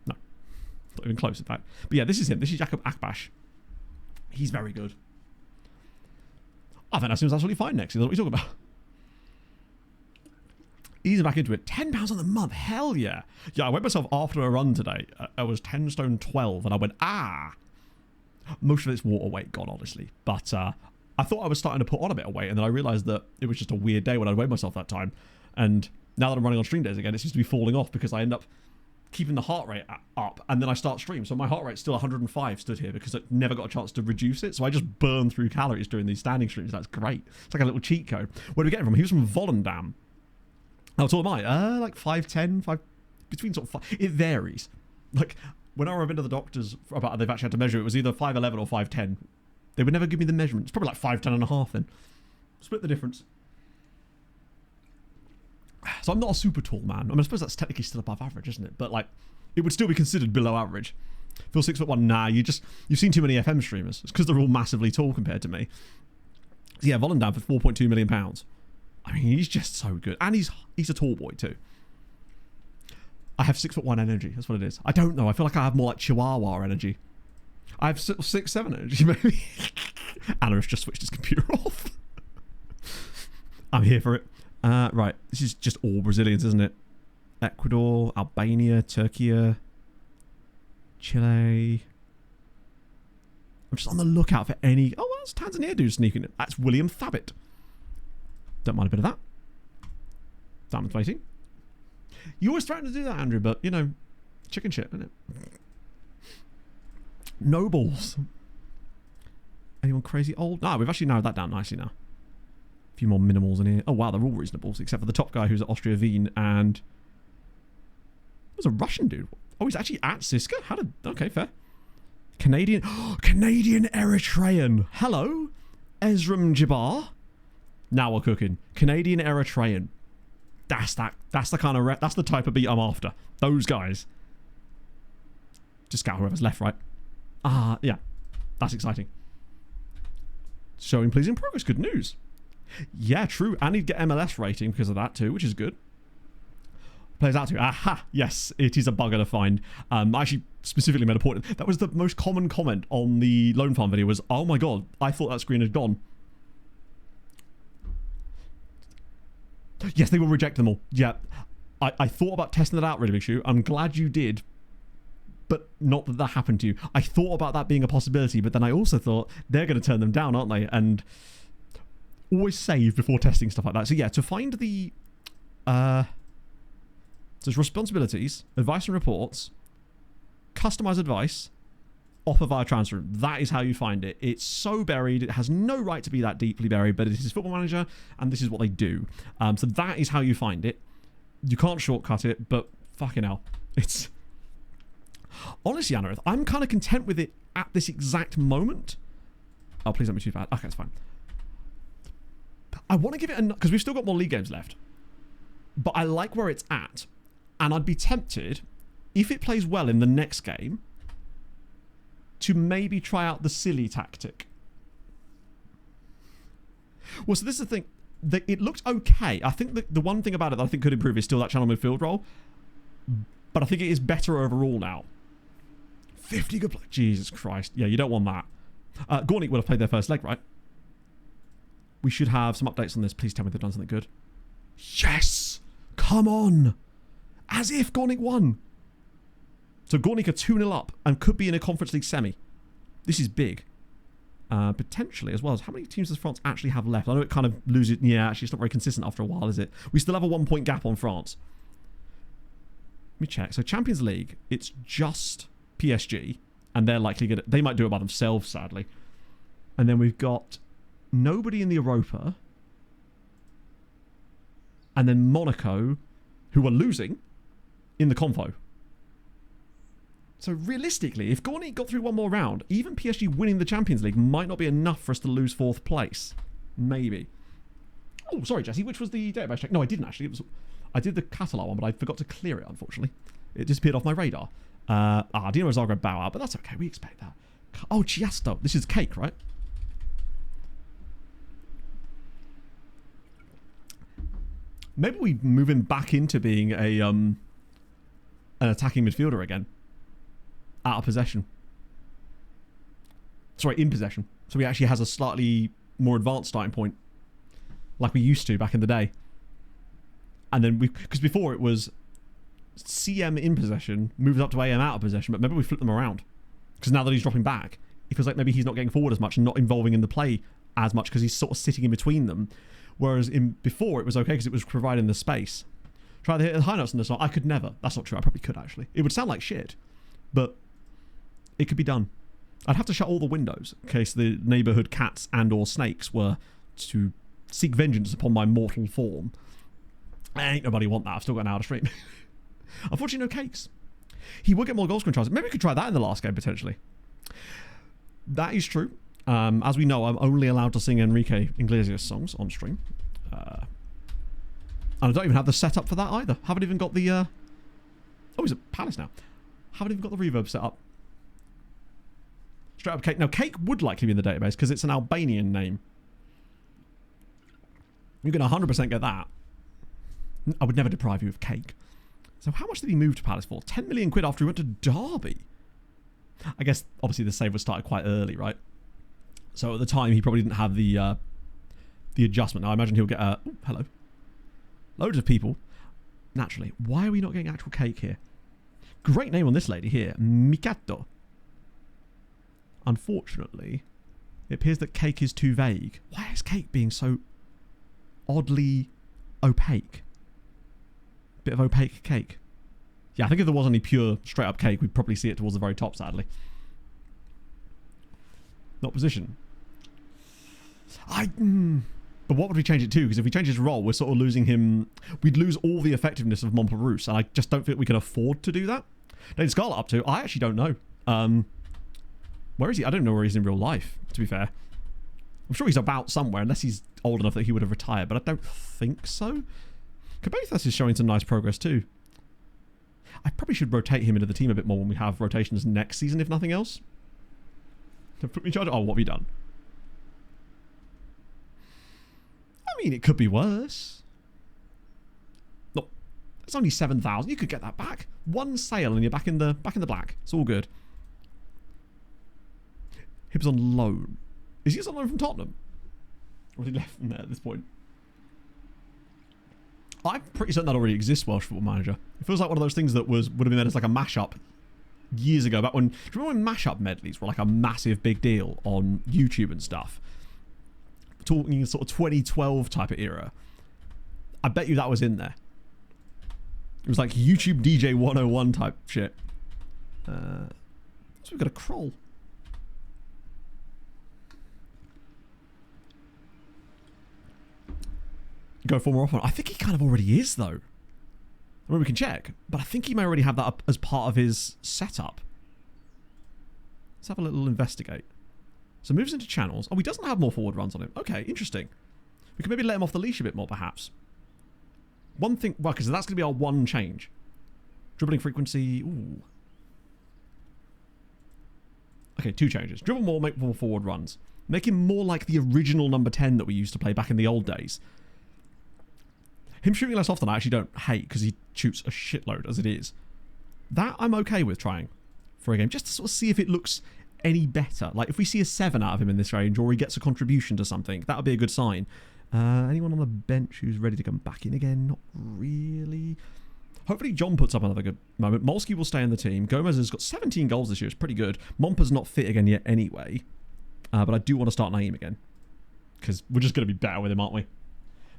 No. Not even close, in fact. But yeah, this is him. This is Jakub Akbash. He's very good. I think that seems absolutely fine next. That's what you're talking about. Easing back into it. £10 on the month. Hell yeah. Yeah, I went myself after a run today. I was 10 stone 12 and I went, ah. Most of it's water weight gone, honestly. But I thought I was starting to put on a bit of weight, and then I realised that it was just a weird day when I'd weighed myself that time. And now that I'm running on stream days again, it seems to be falling off because I end up keeping the heart rate up, and then I start stream. So my heart rate's still 105 stood here because I never got a chance to reduce it. So I just burn through calories during these standing streams. That's great. It's like a little cheat code. Where do we get him from? He was from Volendam. How tall am I? Like 5'10", between sort of 5. It varies. Like when I've been to the doctors about they've actually had to measure it was either 5'11" or 5'10". They would never give me the measurement. It's probably like 5'10" and a half then. Split the difference. So I'm not a super tall man. I mean, I suppose that's technically still above average, isn't it? But like, it would still be considered below average. Phil 6'1", nah, you've seen too many FM streamers. It's because they're all massively tall compared to me. So yeah, Volendam for £4.2 million. I mean, he's just so good. And he's a tall boy too. I have 6'1" energy. That's what it is. I don't know. I feel like I have more like Chihuahua energy. I have 6'7" energy, maybe. Anna has just switched his computer off. I'm here for it. Right, this is just all Brazilians, isn't it? Ecuador, Albania, Turkey, Chile. I'm just on the lookout for any... Oh, well, that's Tanzania dude sneaking in. That's William Thabit. Don't mind a bit of that. Diamond plating. You always threaten to do that, Andrew, but, you know, chicken shit, isn't it? Nobles. Anyone crazy old? No, we've actually narrowed that down nicely now. A few more minimals in here. Oh, wow, they're all reasonable, except for the top guy who's at Austria Wien, and... There's a Russian dude. Oh, he's actually at Siska? How did... Okay, fair. Canadian... Canadian Eritrean. Hello, Ezram Jabbar. Now we're cooking. Canadian Eritrean. That's the kind of... That's the type of beat I'm after. Those guys. Just scout whoever's left, right? Yeah. That's exciting. Showing pleasing progress. Good news. Yeah, true. And he'd get MLS rating because of that too, which is good. Plays out to. Aha! Yes, it is a bugger to find. I actually specifically made a point. That was the most common comment on the Lone Farm video was, oh my god, I thought that screen had gone. Yes, they will reject them all. Yeah. I thought about testing that out, really big shoe. I'm glad you did. But not that happened to you. I thought about that being a possibility, but then I also thought they're going to turn them down, aren't they? And always save before testing stuff like that. So yeah, to find the... so there's responsibilities, advice and reports, customize advice, offer via transfer. That is how you find it. It's so buried. It has no right to be that deeply buried, but it is Football Manager, and this is what they do. So that is how you find it. You can't shortcut it, but fucking hell. It's... Honestly, Anarith, I'm kind of content with it at this exact moment. Oh, please don't be too bad. Okay, it's fine. I want to give it a... Because we've still got more league games left. But I like where it's at. And I'd be tempted, if it plays well in the next game, to maybe try out the silly tactic. Well, so this is the thing. It looked okay. I think the one thing about it that I think could improve is still that channel midfield role. But I think it is better overall now. 50 good play. Jesus Christ. Yeah, you don't want that. Gornik will have played their first leg, right? We should have some updates on this. Please tell me they've done something good. Yes! Come on! As if Gornik won. So Gornik are 2-0 up and could be in a Conference League semi. This is big. Potentially as well as how many teams does France actually have left? I know it kind of loses. Yeah, actually it's not very consistent after a while, is it? We still have a 1-point gap on France. Let me check. So Champions League, it's just PSG, and they're likely going to... They might do it by themselves, sadly. And then we've got nobody in the Europa. And then Monaco, who are losing in the Convo. So realistically, if Gornik got through one more round, even PSG winning the Champions League might not be enough for us to lose 4th place. Maybe. Oh, sorry, Jesse. Which was the database check? No, I didn't actually. I did the Catalan one, but I forgot to clear it, unfortunately. It disappeared off my radar. Dinamo Zagreb bow out, but that's okay. We expect that. Oh, Chiasto. This is cake, right? Maybe we move him back into being an attacking midfielder again. Out of possession. Sorry, in possession. So he actually has a slightly more advanced starting point. Like we used to back in the day. And then because before it was CM in possession, moves up to AM out of possession, but maybe we flip them around. Because now that he's dropping back, it feels like maybe he's not getting forward as much and not involving in the play as much because he's sort of sitting in between them. Whereas before it was okay because it was providing the space. Try to hit the high notes on this one. I could never. That's not true. I probably could actually. It would sound like shit, but it could be done. I'd have to shut all the windows in case the neighbourhood cats and or snakes were to seek vengeance upon my mortal form. Ain't nobody want that. I've still got an hour to stream. Unfortunately, no cakes. He would get more goal scoring chances. Maybe we could try that in the last game, potentially. That is true. As we know, I'm only allowed to sing Enrique Iglesias songs on stream. And I don't even have the setup for that either. Haven't even got the... Oh, he's at Palace now. Haven't even got the reverb set up. Straight up Cake. Now, Cake would likely be in the database because it's an Albanian name. You can 100% get that. I would never deprive you of Cake. So how much did he move to Palace for? 10 million quid after he went to Derby. I guess, obviously, the save was started quite early, right? So at the time, he probably didn't have the adjustment. Now, I imagine he'll get a... Oh, hello. Loads of people. Naturally. Why are we not getting actual Cake here? Great name on this lady here. Mikato. Unfortunately, it appears that Cake is too vague. Why is Cake being so oddly opaque? Bit of opaque Cake. Yeah, I think if there was any pure straight up Cake, we'd probably see it towards the very top, sadly. Not position. But what would we change it to? Because if we change his role, we're sort of losing him. We'd lose all the effectiveness of Montperousse, and I just don't think we can afford to do that. David Scarlett up to? I actually don't know. Where is he? I don't know where he's in real life, to be fair. I'm sure he's about somewhere, unless he's old enough that he would have retired, but I don't think so. Cabathas is showing some nice progress too. I probably should rotate him into the team a bit more when we have rotations next season, if nothing else. To put me in charge. Oh, what have you done? I mean, it could be worse. Look, it's only 7,000. You could get that back. One sale and you're back in the black. It's all good. Hibbs on loan. Is he on loan from Tottenham? Or has he left from there at this point? I'm pretty certain that already exists, Welsh Football Manager. It feels like one of those things that would have been made as like a mashup years ago. Back when, do you remember when mashup medleys were like a massive big deal on YouTube and stuff? Talking sort of 2012 type of era. I bet you that was in there. It was like YouTube DJ 101 type shit. So we've got a Kroll. Go for more often. I think he kind of already is, though. I mean, we can check, but I think he may already have that up as part of his setup. Let's have a little investigate. So moves into channels. Oh, he doesn't have more forward runs on him. Okay, interesting. We can maybe let him off the leash a bit more, perhaps. One thing... Well, because that's going to be our one change. Dribbling frequency... Ooh. Okay, 2 changes. Dribble more, make more forward runs. Make him more like the original number 10 that we used to play back in the old days. Him shooting less often I actually don't hate, because he shoots a shitload as it is. That I'm okay with trying for a game, just to sort of see if it looks any better. Like, if we see a 7 out of him in this range, or he gets a contribution to something, that would be a good sign. Anyone on the bench who's ready to come back in again? Not really. Hopefully John puts up another good moment. Molsky will stay in the team. Gomez has got 17 goals this year. It's pretty good. Mompa's not fit again yet anyway. But I do want to start Naeem again. Because we're just going to be better with him, aren't we?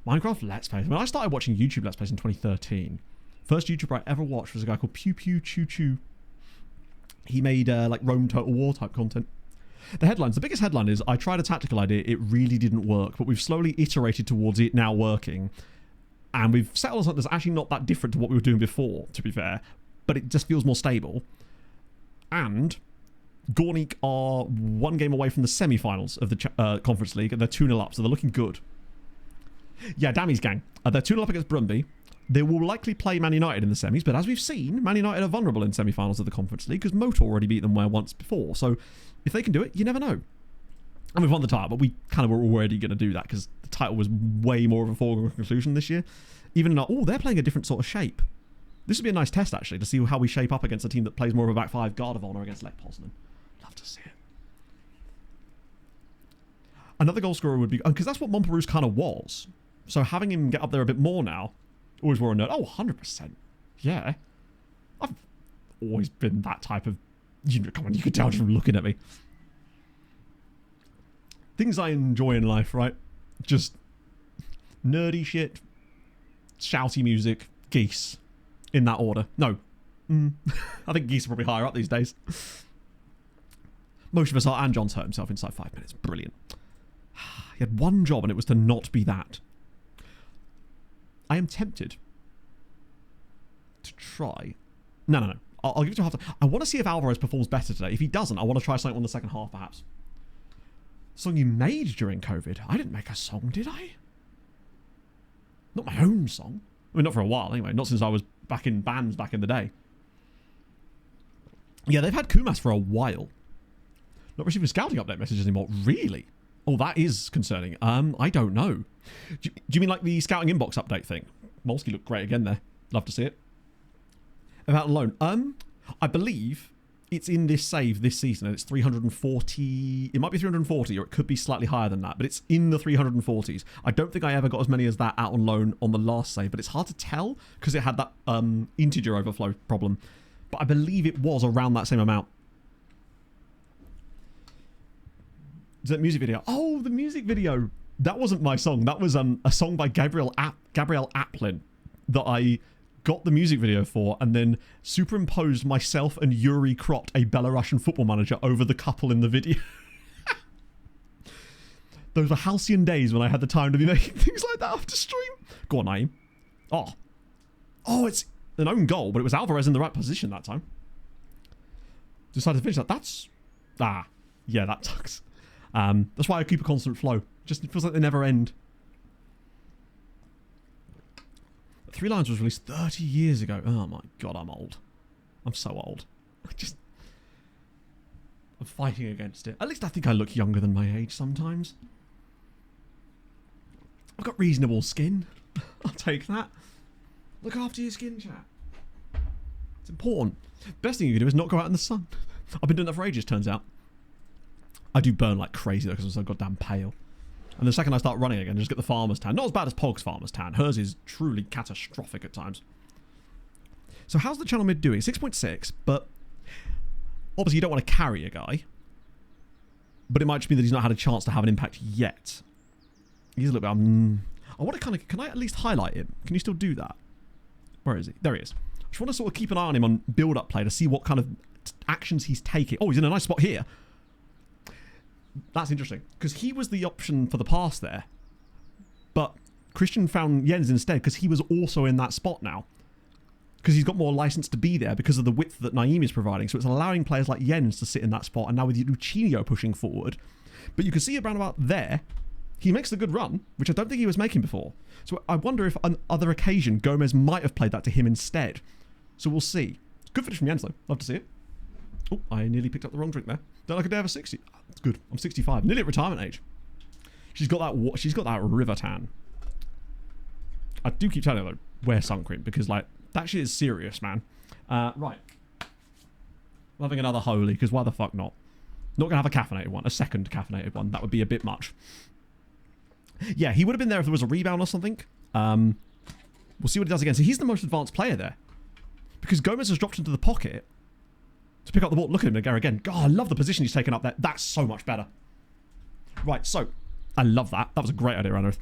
Minecraft Let's Plays. When I started watching YouTube Let's Plays in 2013, first YouTuber I ever watched was a guy called Pew Pew Choo Choo. He made like Rome Total War type content. The headlines. The biggest headline is, I tried a tactical idea. It really didn't work. But we've slowly iterated towards it now working. And we've settled on something that's actually not that different to what we were doing before, to be fair. But it just feels more stable. And Gornik are 1 game away from the semi-finals of the Conference League. And they're 2-0 up, so they're looking good. Yeah, Dammy's gang. They're 2-0 up against Brumby. They will likely play Man United in the semis. But as we've seen, Man United are vulnerable in semi-finals of the Conference League. Because Motor already beat them once before. So if they can do it, you never know. And we've won the title, but we kind of were already going to do that because the title was way more of a foregone conclusion this year. Even in our... Oh, they're playing a different sort of shape. This would be a nice test, actually, to see how we shape up against a team that plays more of a back 5 guard of honour against Lech Poznan. Love to see it. Another goal scorer would be... Because that's what Montperou's kind of was. So having him get up there a bit more now... Always wore a note. Oh, 100%. Yeah. I've always been that type of... Come on, you could tell just from looking at me. Things I enjoy in life, right? Just nerdy shit, shouty music, geese. In that order. No. I think geese are probably higher up these days. Most of us are, and John's hurt himself inside 5 minutes. Brilliant. He had one job and it was to not be that. I am tempted to try. No. I'll give it to half time. I want to see if Alvarez performs better today. If he doesn't, I want to try something on the second half, perhaps. Song you made during COVID? I didn't make a song, did I? Not my own song. I mean, not for a while, anyway. Not since I was back in bands back in the day. Yeah, they've had Kumas for a while. Not receiving scouting update messages anymore. Really? Oh, that is concerning. I don't know. Do you mean like the scouting inbox update thing? Molsky looked great again there. Love to see it. About loan. I believe it's in this save this season and it's 340. It might be 340 or it could be slightly higher than that, but it's in the 340s. I don't think I ever got as many as that out on loan on the last save, but it's hard to tell because it had that integer overflow problem. But I believe it was around that same amount. Is that music video? Oh, the music video. That wasn't my song. That was a song by Gabriel Aplin that I got the music video for and then superimposed myself and Yuri Kropt, a Belarusian football manager, over the couple in the video. Those were halcyon days when I had the time to be making things like that after stream. Go on, Naeem. Oh, it's an own goal, but it was Alvarez in the right position that time. Decided to finish that. That's... yeah, that sucks. That's why I keep a constant flow. Just, it feels like they never end. 3 Lions was released 30 years ago. Oh my god, I'm old. I'm so old. I'm fighting against it. At least I think I look younger than my age sometimes. I've got reasonable skin. I'll take that. Look after your skin, chat. It's important. Best thing you can do is not go out in the sun. I've been doing that for ages, turns out. I do burn like crazy though because I'm so goddamn pale. And the second I start running again, I just get the farmer's tan. Not as bad as Pog's farmer's tan. Hers is truly catastrophic at times. So how's the channel mid doing? 6.6, but obviously you don't want to carry a guy. But it might just mean that he's not had a chance to have an impact yet. He's a little bit... I want to kind of... Can I at least highlight him? Can you still do that? Where is he? There he is. I just want to sort of keep an eye on him on build-up play to see what kind of actions he's taking. Oh, he's in a nice spot here. That's interesting, because he was the option for the pass there. But Christian found Jens instead, because he was also in that spot now. Because he's got more license to be there because of the width that Naeem is providing. So it's allowing players like Jens to sit in that spot. And now with Lucinho pushing forward. But you can see around about there, he makes the good run, which I don't think he was making before. So I wonder if on other occasion, Gomez might have played that to him instead. So we'll see. Good finish from Jens, though. Love to see it. Oh, I nearly picked up the wrong drink there. Don't like a day over 60. It's good. I'm 65. Nearly at retirement age. She's got that river tan. I do keep telling her, though, wear sun cream, because, like, that shit is serious, man. Right. I'm having another holy, because why the fuck not? Not going to have a caffeinated one. A second caffeinated one. That would be a bit much. Yeah, he would have been there if there was a rebound or something. We'll see what he does again. So he's the most advanced player there. Because Gomez has dropped into the pocket to pick up the ball. Look at him again. God, I love the position he's taken up there. That's so much better. Right, so I love that. That was a great idea, Ranulf.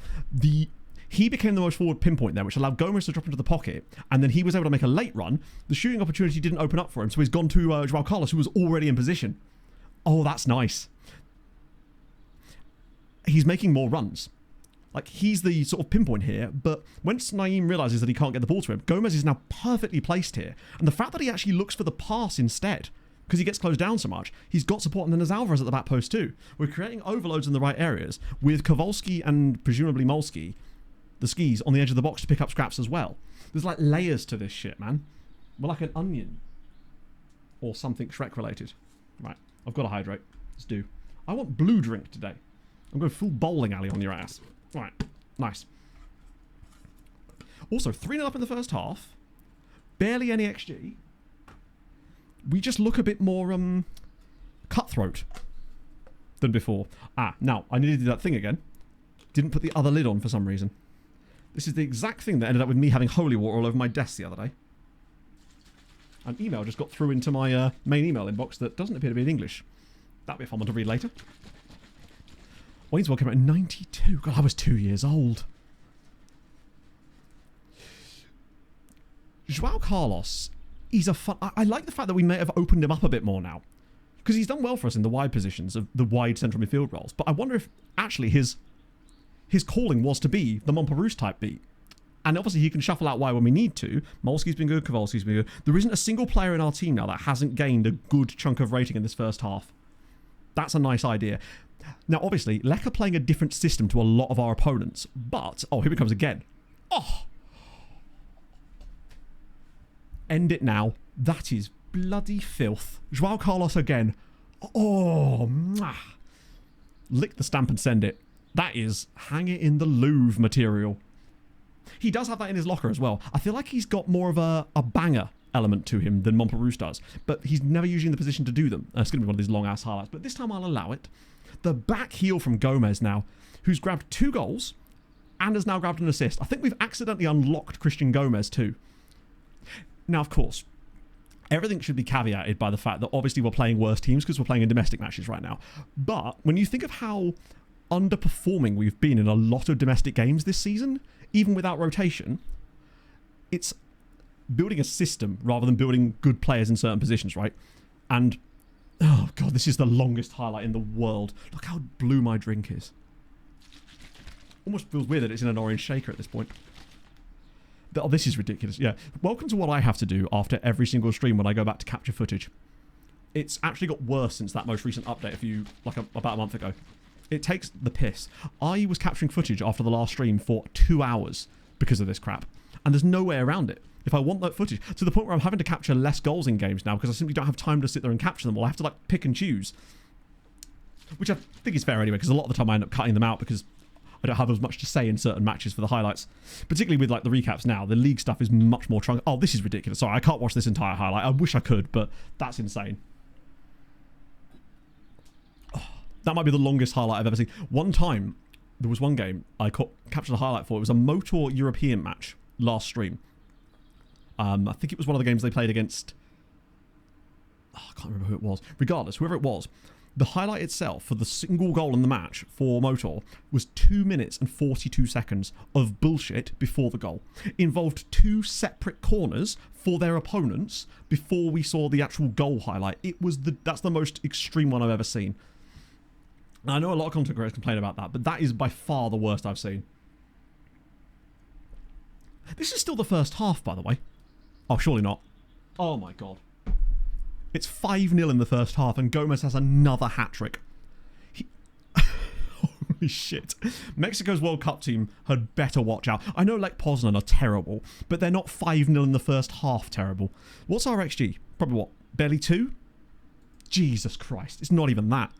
He became the most forward pinpoint there, which allowed Gomez to drop into the pocket, and then he was able to make a late run. The shooting opportunity didn't open up for him, so he's gone to Joao Carlos, who was already in position. Oh, that's nice. He's making more runs. Like, he's the sort of pinpoint here, but once Naeem realises that he can't get the ball to him, Gomez is now perfectly placed here. And the fact that he actually looks for the pass instead, because he gets closed down so much, he's got support, and then there's Alvarez at the back post too. We're creating overloads in the right areas, with Kowalski and presumably Molski, the skis, on the edge of the box to pick up scraps as well. There's like layers to this shit, man. We're like an onion. Or something Shrek related. Right, I've got to hydrate. Let's do. I want blue drink today. I'm going full bowling alley on your ass. Right, nice. Also, 3-0 up in the first half. Barely any XG. We just look a bit more cutthroat than before. Now, I needed to do that thing again. Didn't put the other lid on for some reason. This is the exact thing that ended up with me having holy water all over my desk the other day. An email just got through into my main email inbox that doesn't appear to be in English. That'll be a fun one to read later. Waynesville came out in 92. God, I was 2 years old. Joao Carlos, he's a fun... I like the fact that we may have opened him up a bit more now. Because he's done well for us in the wide positions of the wide central midfield roles. But I wonder if actually his calling was to be the Montparnasse type beat. And obviously he can shuffle out wide when we need to. Molski's been good, Kowalski's been good. There isn't a single player in our team now that hasn't gained a good chunk of rating in this first half. That's a nice idea. Now, obviously, Lech are playing a different system to a lot of our opponents. But, oh, here it comes again. Oh! End it now. That is bloody filth. Joao Carlos again. Oh, mwah. Lick the stamp and send it. That is hang it in the Louvre material. He does have that in his locker as well. I feel like he's got more of a banger element to him than Montparnasse does. But he's never usually in the position to do them. It's going to be one of these long-ass highlights. But this time I'll allow it. The back heel from Gomez now, who's grabbed 2 goals and has now grabbed an assist. I think we've accidentally unlocked Christian Gomez too. Now, of course, everything should be caveated by the fact that obviously we're playing worse teams because we're playing in domestic matches right now. But when you think of how underperforming we've been in a lot of domestic games this season, even without rotation, it's building a system rather than building good players in certain positions, right? And, oh God, this is the longest highlight in the world. Look how blue my drink is. Almost feels weird that it's in an orange shaker at this point. Oh, this is ridiculous. Yeah. Welcome to what I have to do after every single stream when I go back to capture footage. It's actually got worse since that most recent update about a month ago. It takes the piss. I was capturing footage after the last stream for 2 hours because of this crap. And there's no way around it. If I want that footage, to the point where I'm having to capture less goals in games now because I simply don't have time to sit there and capture them all. I have to like pick and choose. Which I think is fair anyway, because a lot of the time I end up cutting them out because I don't have as much to say in certain matches for the highlights. Particularly with like the recaps now. The league stuff is much more truncated. Oh, this is ridiculous. Sorry, I can't watch this entire highlight. I wish I could, but that's insane. Oh, that might be the longest highlight I've ever seen. One time, there was one game I captured a highlight for. It was a Motor European match last stream. I think it was one of the games they played against... Oh, I can't remember who it was. Regardless, whoever it was, the highlight itself for the single goal in the match for Motor was 2 minutes and 42 seconds of bullshit before the goal. It involved 2 separate corners for their opponents before we saw the actual goal highlight. That's the most extreme one I've ever seen. Now, I know a lot of content creators complain about that, but that is by far the worst I've seen. This is still the first half, by the way. Oh, surely not. Oh my God. It's 5-0 in the first half and Gomez has another hat-trick. Holy shit. Mexico's World Cup team had better watch out. I know Lech Poznan are terrible, but they're not 5-0 in the first half terrible. What's our XG? Probably what? Barely 2? Jesus Christ. It's not even that.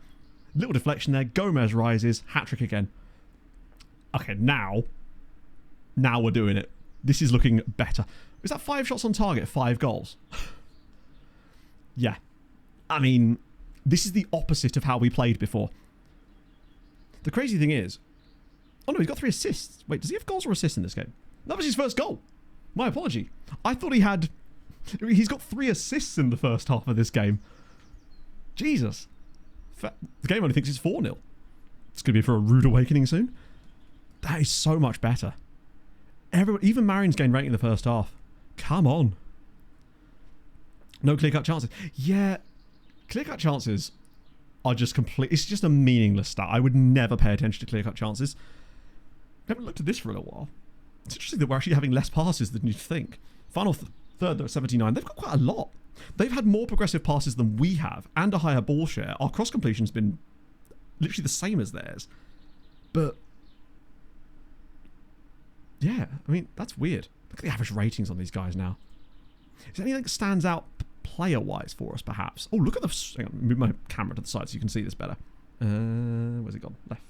Little deflection there. Gomez rises. Hat-trick again. Okay, now we're doing it. This is looking better. Is that 5 shots on target, 5 goals? Yeah. I mean, this is the opposite of how we played before. The crazy thing is... Oh no, he's got 3 assists. Wait, does he have goals or assists in this game? That was his first goal. My apology. I thought he had... He's got 3 assists in the first half of this game. Jesus. The game only thinks it's 4-0. It's going to be for a rude awakening soon. That is so much better. Even Marion's gained rating in the first half. Come on. No clear-cut chances. Yeah, clear-cut chances are just complete. It's just a meaningless stat. I would never pay attention to clear-cut chances. I haven't looked at this for a little while. It's interesting that we're actually having less passes than you'd think. Final third, though, 79. They've got quite a lot. They've had more progressive passes than we have and a higher ball share. Our cross completion's been literally the same as theirs. But yeah, I mean, that's weird. Look at the average ratings on these guys now. Is there anything that stands out player-wise for us, perhaps? Oh, look at the... Hang on, move my camera to the side so you can see this better. Where's it gone? Left.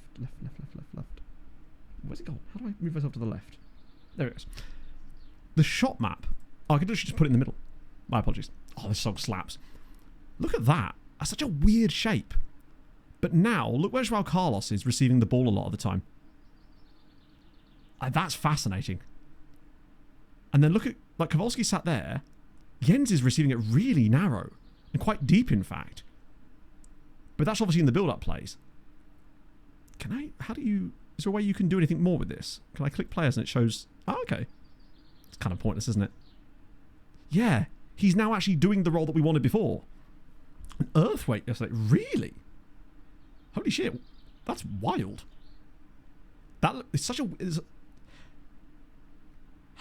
Where's it gone? How do I move myself to the left? There it is. The shot map. Oh, I could literally just put it in the middle. My apologies. Oh, this song slaps. Look at that. That's such a weird shape. But now, look where Joao Carlos is receiving the ball a lot of the time. That's fascinating. And then look at... Like, Kowalski sat there. Jens is receiving it really narrow. And quite deep, in fact. But that's obviously in the build-up plays. Can I... How do you... Is there a way you can do anything more with this? Can I click players and it shows... Oh, okay. It's kind of pointless, isn't it? Yeah. He's now actually doing the role that we wanted before. An earthquake yesterday. Really? Holy shit. That's wild. That is such a...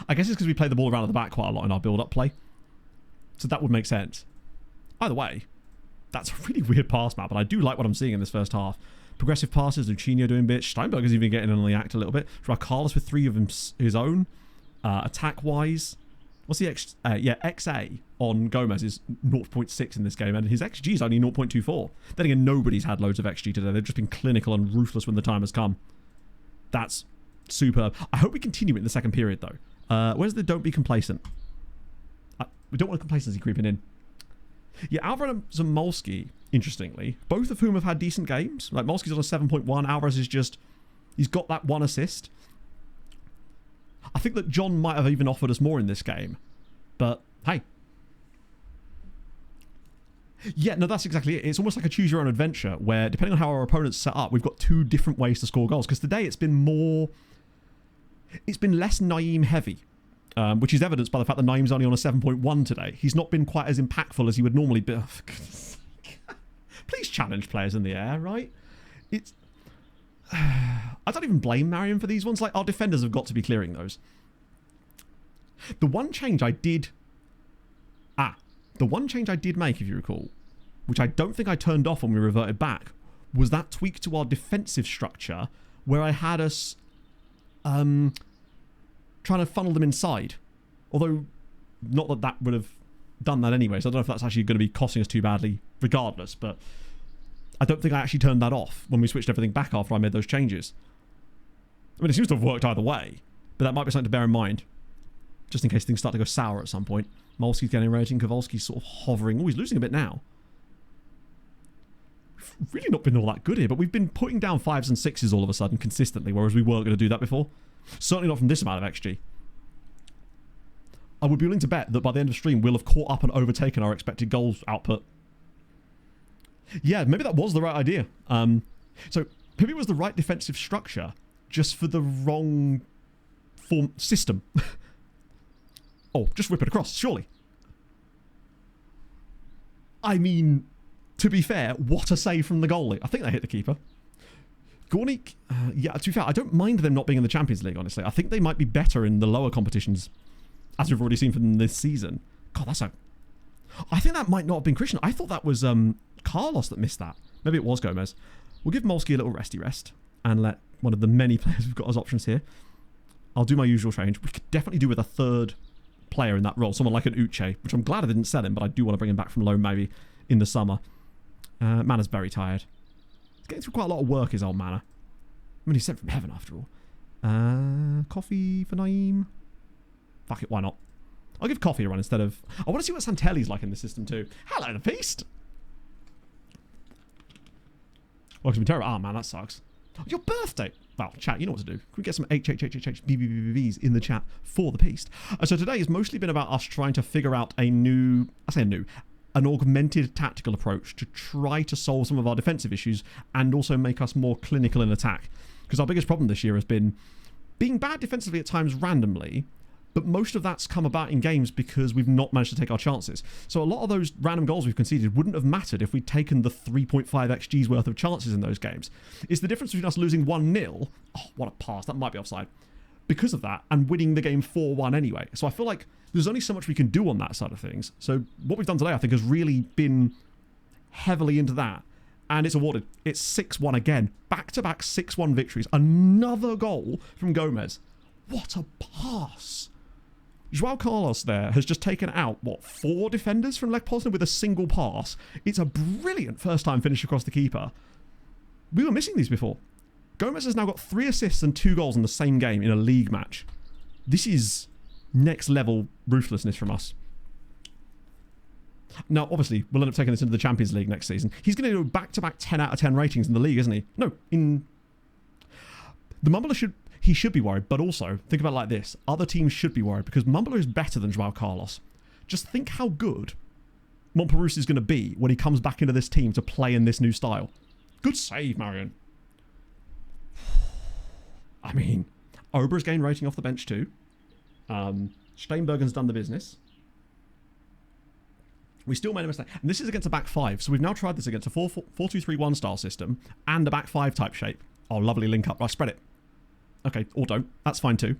I guess it's because we play the ball around at the back quite a lot in our build-up play. So that would make sense. Either way, that's a really weird pass map, but I do like what I'm seeing in this first half. Progressive passes, Lucinho doing bits. Steinberger's even getting on the act a little bit. Carlos with 3 of his own. Attack-wise, what's the XA on Gomez is 0.6 in this game, and his XG is only 0.24. Then again, nobody's had loads of XG today. They've just been clinical and ruthless when the time has come. That's superb. I hope we continue it in the second period, though. Where's the don't be complacent? We don't want complacency creeping in. Yeah, Alvarez and Zamolski, interestingly, both of whom have had decent games. Like, Molski's on a 7.1. Alvarez is just... He's got that 1 assist. I think that John might have even offered us more in this game. But, hey. Yeah, no, that's exactly it. It's almost like a choose-your-own adventure, where, depending on how our opponent's set up, we've got 2 different ways to score goals. Because today it's been more... It's been less Naeem heavy, which is evidenced by the fact that Naeem's only on a 7.1 today. He's not been quite as impactful as he would normally be. Please challenge players in the air, right? It's... I don't even blame Marion for these ones. Like, our defenders have got to be clearing those. The one change I did... The one change I did make, if you recall, which I don't think I turned off when we reverted back, was that tweak to our defensive structure where I had us... trying to funnel them inside. Although, not that that would have done that anyway, so I don't know if that's actually going to be costing us too badly regardless, but I don't think I actually turned that off when we switched everything back after I made those changes. I mean, it seems to have worked either way, but that might be something to bear in mind, just in case things start to go sour at some point. Molski's getting a rating, Kowalski's sort of hovering. Oh, he's losing a bit now. We've really not been all that good here, but we've been putting down 5s and 6s all of a sudden consistently, whereas we weren't going to do that before. Certainly not from this amount of XG. I would be willing to bet that by the end of the stream, we'll have caught up and overtaken our expected goals output. Yeah, maybe that was the right idea. So, maybe it was the right defensive structure, just for the wrong form system. Oh, just whip it across, surely. I mean, to be fair, what a save from the goalie. I think they hit the keeper. Gornik, yeah, to be fair, I don't mind them not being in the Champions League, honestly. I think they might be better in the lower competitions, as we've already seen from this season. God, that's a... I think that might not have been Christian. I thought that was Carlos that missed that. Maybe it was Gomez. We'll give Molski a little resty rest. and let one of the many players we've got as options here. I'll do my usual change. We could definitely do with a third player in that role, someone like an Uche, which I'm glad I didn't sell him, but I do want to bring him back from loan maybe in the summer. Mana's very tired. He's getting through quite a lot of work, his old Mana. I mean, he's sent from heaven after all. Coffee for Naeem. Fuck it, why not? I'll give Coffee a run instead of... I want to see what Santelli's like in the system too. Hello, the Beast. Welcome to Terror. Ah, man, that sucks. Your birthday. Well, chat, you know what to do. Can we get some HHHHHBBBBs in the chat for the Beast? So today has mostly been about us trying to figure out an augmented tactical approach to try to solve some of our defensive issues and also make us more clinical in attack. Because our biggest problem this year has been being bad defensively at times randomly, but most of that's come about in games because we've not managed to take our chances. So a lot of those random goals we've conceded wouldn't have mattered if we'd taken the 3.5 XG's worth of chances in those games. It's the difference between us losing 1-0, oh, what a pass, that might be offside, because of that, and winning the game 4-1 anyway. So I feel like there's only so much we can do on that side of things. So what we've done today, I think, has really been heavily into that. And it's awarded. It's 6-1 again. Back-to-back 6-1 victories. Another goal from Gomez. What a pass. João Carlos there has just taken out, 4 defenders from Lech Poznan with a single pass. It's a brilliant first-time finish across the keeper. We were missing these before. Gomez has now got 3 assists and 2 goals in the same game in a league match. This is next-level ruthlessness from us. Now, obviously, we'll end up taking this into the Champions League next season. He's going to do back-to-back 10 out of 10 ratings in the league, isn't he? No, in... The Mumbler should be worried, but also, think about it like this. Other teams should be worried, because Mumbler is better than João Carlos. Just think how good Montperousse is going to be when he comes back into this team to play in this new style. Good save, Marion. I mean, Obra's gained rating off the bench too. Steinbergen's done the business. We still made a mistake. And this is against a back 5. So we've now tried this against a 4-2-3-1 style system and a back 5 type shape. Oh, lovely link up. Right, spread it. Okay, or don't. That's fine too.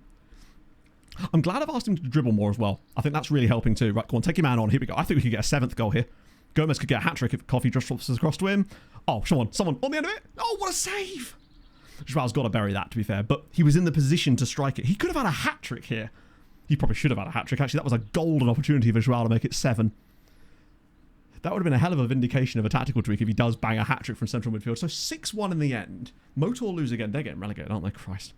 I'm glad I've asked him to dribble more as well. I think that's really helping too. Right, come on, take your man on. Here we go. I think we could get a 7th goal here. Gomez could get a hat-trick if Coffee just drops us across to him. Oh, someone on the end of it. Oh, what a save. Joao's got to bury that, to be fair. But he was in the position to strike it. He could have had a hat-trick here. He probably should have had a hat-trick. Actually, that was a golden opportunity for Joao to make it 7. That would have been a hell of a vindication of a tactical tweak if he does bang a hat-trick from central midfield. So 6-1 in the end. Motor lose again. They're getting relegated, aren't they? Christ.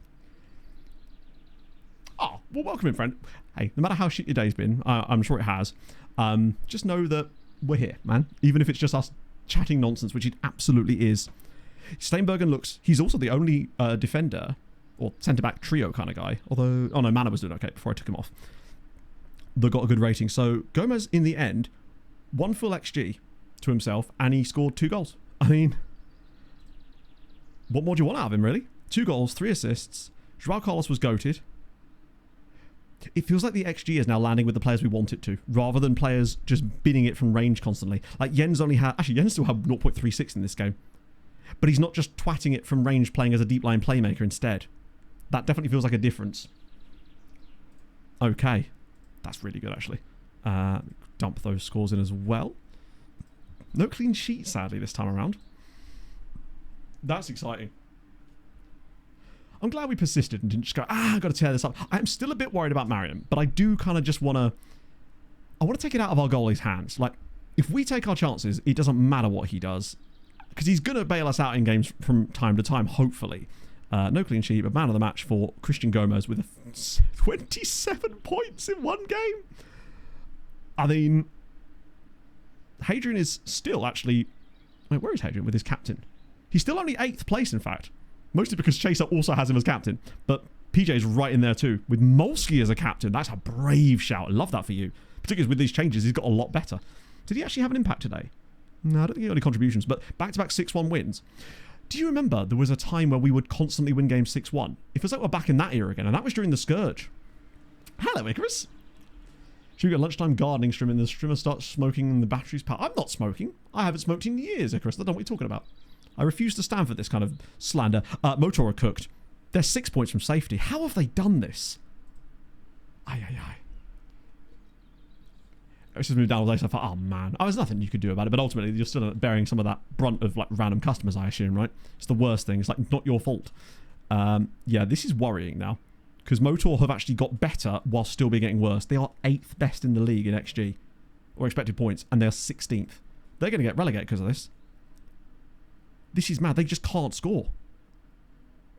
Oh, well, welcome in, friend. Hey, no matter how shit your day's been, I'm sure it has, just know that we're here, man. Even if it's just us chatting nonsense, which it absolutely is. Steinbergen looks... He's also the only defender, or centre-back trio kind of guy. Although... Oh, no, Mana was doing okay before I took him off. They got a good rating. So, Gomez, in the end... 1 full XG to himself, and he scored 2 goals. I mean, what more do you want out of him, really? 2 goals, 3 assists. João Carlos was goated. It feels like the XG is now landing with the players we want it to, rather than players just binning it from range constantly. Like, Jens only had... Actually, Jens still had 0.36 in this game. But he's not just twatting it from range playing as a deep line playmaker instead. That definitely feels like a difference. Okay. That's really good, actually. Dump those scores in as well. No clean sheet, sadly, this time around. That's exciting. I'm glad we persisted and didn't just go, I've got to tear this up. I'm still a bit worried about Marion, but I do kind of just want to... I want to take it out of our goalie's hands. Like, if we take our chances, it doesn't matter what he does. Because he's going to bail us out in games from time to time, hopefully. No clean sheet, but man of the match for Christian Gomez with 27 points in 1 game. I mean, Hadrian is still actually... Wait, where is Hadrian with his captain? He's still only 8th place, in fact. Mostly because Chaser also has him as captain. But PJ's right in there too. With Molsky as a captain. That's a brave shout. I love that for you. Particularly with these changes, he's got a lot better. Did he actually have an impact today? No, I don't think he got any contributions. But back-to-back 6-1 wins. Do you remember there was a time where we would constantly win games 6-1? It feels like we're back in that era again. And that was during the Scourge. Hello, Icarus. Should we get a lunchtime gardening stream and the streamer starts smoking and the battery's power? I'm not smoking. I haven't smoked in years, Icarus. I don't know what you're talking about. I refuse to stand for this kind of slander. Motor are cooked. They're 6 points from safety. How have they done this? Aye. it's just moved down all day, so I thought, oh man, there's nothing you could do about it. But ultimately, you're still bearing some of that brunt of like random customers, I assume, right? It's the worst thing. It's like not your fault. Yeah, this is worrying now because Motor have actually got better while still being getting worse. They are 8th best in the league in XG or expected points, and they're 16th. They're going to get relegated because of this. This is mad. They just can't score.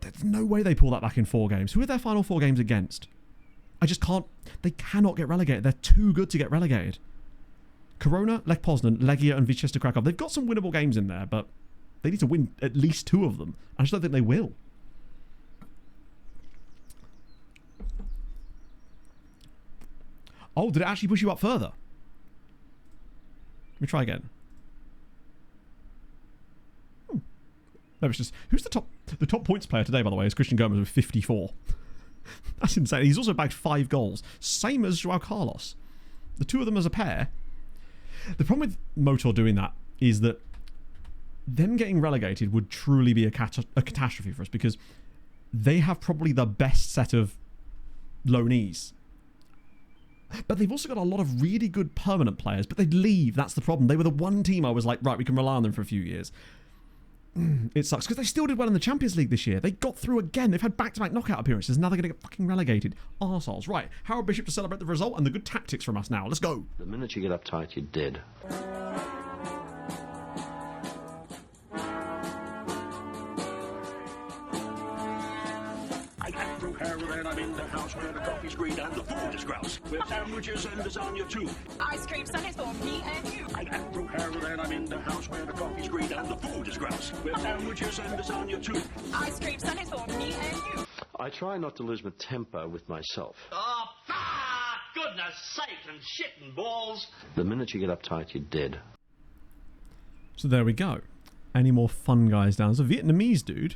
There's no way they pull that back in 4 games. Who are their final 4 games against? I just can't. They cannot get relegated. They're too good to get relegated. Corona, Lech Poznan, Legia, and Wisła Kraków. They've got some winnable games in there, but they need to win at least 2 of them. I just don't think they will. Oh, did it actually push you up further? Let me try again. Maybe it's just... Who's the top... The top points player today, by the way, is Christian Gomez with 54. That's insane. He's also bagged 5 goals. Same as Joao Carlos. The 2 of them as a pair. The problem with Motor doing that is that them getting relegated would truly be a catastrophe for us because they have probably the best set of loanees. But they've also got a lot of really good permanent players, but they'd leave. That's the problem. They were the one team I was like, right, we can rely on them for a few years. It sucks because they still did well in the Champions League this year. They got through again. They've had back-to-back knockout appearances. Now they're going to get fucking relegated. Arseholes. Right. Harold Bishop to celebrate the result and the good tactics from us now. Let's go. The minute you get uptight, you're dead. I got through Harold and I'm in the house where the coffee's green and the food is grouse. With sandwiches and lasagna too. Ice cream sundaes for me and you. I got through Harold and I'm in the house where the coffee's green and the food is grouse. With sandwiches and lasagna too. Ice cream sundaes for me and you. I try not to lose my temper with myself. Oh, goodness sake, and shit and balls. The minute you get uptight, you're dead. So there we go. Any more fun guys down? There's a Vietnamese dude.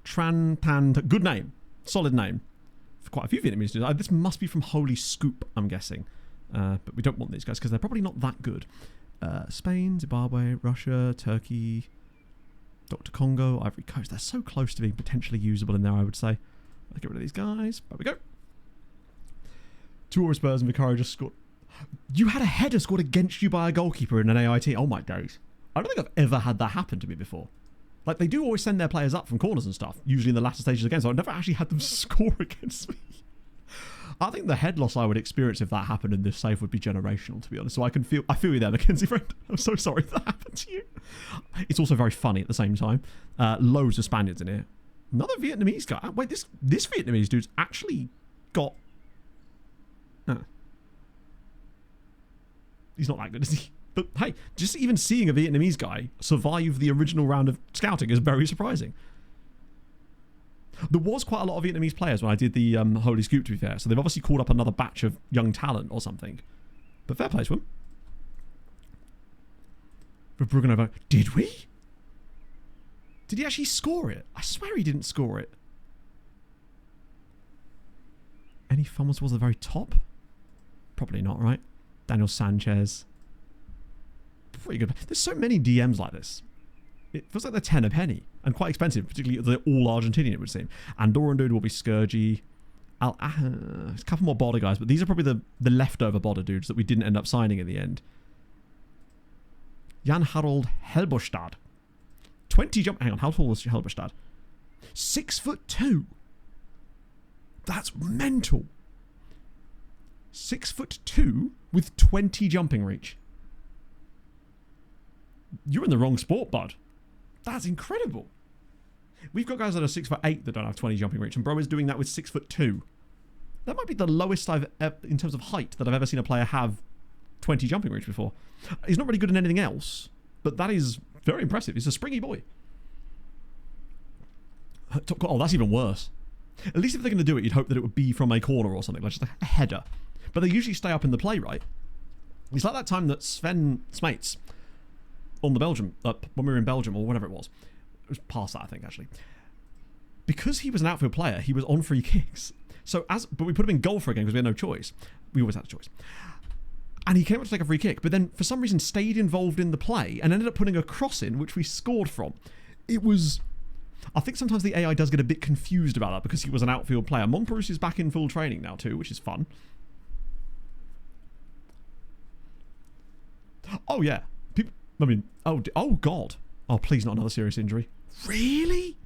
Tran Tan... Good name. Solid name. For quite a few Vietnamese dudes. This must be from Holy Scoop, I'm guessing. But we don't want these guys because they're probably not that good. Spain, Zimbabwe, Russia, Turkey, Dr. Congo, Ivory Coast. They're so close to being potentially usable in there, I would say. Let's get rid of these guys. There we go. 2 Aura Spurs and Vicario just scored. You had a header scored against you by a goalkeeper in an AIT. Oh my days. I don't think I've ever had that happen to me before. Like, they do always send their players up from corners and stuff, usually in the latter stages of the game, so I've never actually had them score against me. I think the head loss I would experience if that happened in this save would be generational, to be honest. So I feel you there, Mackenzie friend. I'm so sorry that happened to you. It's also very funny at the same time. Loads of Spaniards in here. Another Vietnamese guy. Wait, this Vietnamese dude's actually got... He's not that good, is he? But hey, just even seeing a Vietnamese guy survive the original round of scouting is very surprising. There was quite a lot of Vietnamese players when I did the Holy Scoop, to be fair. So they've obviously called up another batch of young talent or something. But fair play to them. But Bruggenova, did we? Did he actually score it? I swear he didn't score it. Any fun ones towards the very top? Probably not, right? Daniel Sanchez. Pretty good. There's so many DMs like this. It feels like they're 10 a penny and quite expensive, particularly they're all Argentinian, it would seem. Andorran dude will be Scourgy. A couple more Bodder guys, but these are probably the leftover Bodder dudes that we didn't end up signing in the end. Jan Harold Helbostad. 20 jump. Hang on, how tall was Helbostad? 6'2". That's mental. 6'2" with 20 jumping reach. You're in the wrong sport, bud. That's incredible. We've got guys that are 6'8" that don't have 20 jumping reach, and bro is doing that with 6'2". That might be the lowest I've in terms of height that I've ever seen a player have 20 jumping reach before. He's not really good in anything else, but that is very impressive. He's a springy boy. Oh, that's even worse. At least if they're going to do it, you'd hope that it would be from a corner or something, like just a header. But they usually stay up in the play, right? It's like that time that Sven Smates on the Belgium, when we were in Belgium or whatever it was past that, I think, actually. Because he was an outfield player, he was on free kicks. But we put him in goal for a game because we had no choice. We always had a choice. And he came up to take a free kick, but then for some reason stayed involved in the play and ended up putting a cross in, which we scored from. It was... I think sometimes the AI does get a bit confused about that because he was an outfield player. Montparnasse is back in full training now too, which is fun. Oh, yeah. People, I mean, oh, God. Oh, please not another serious injury. Really?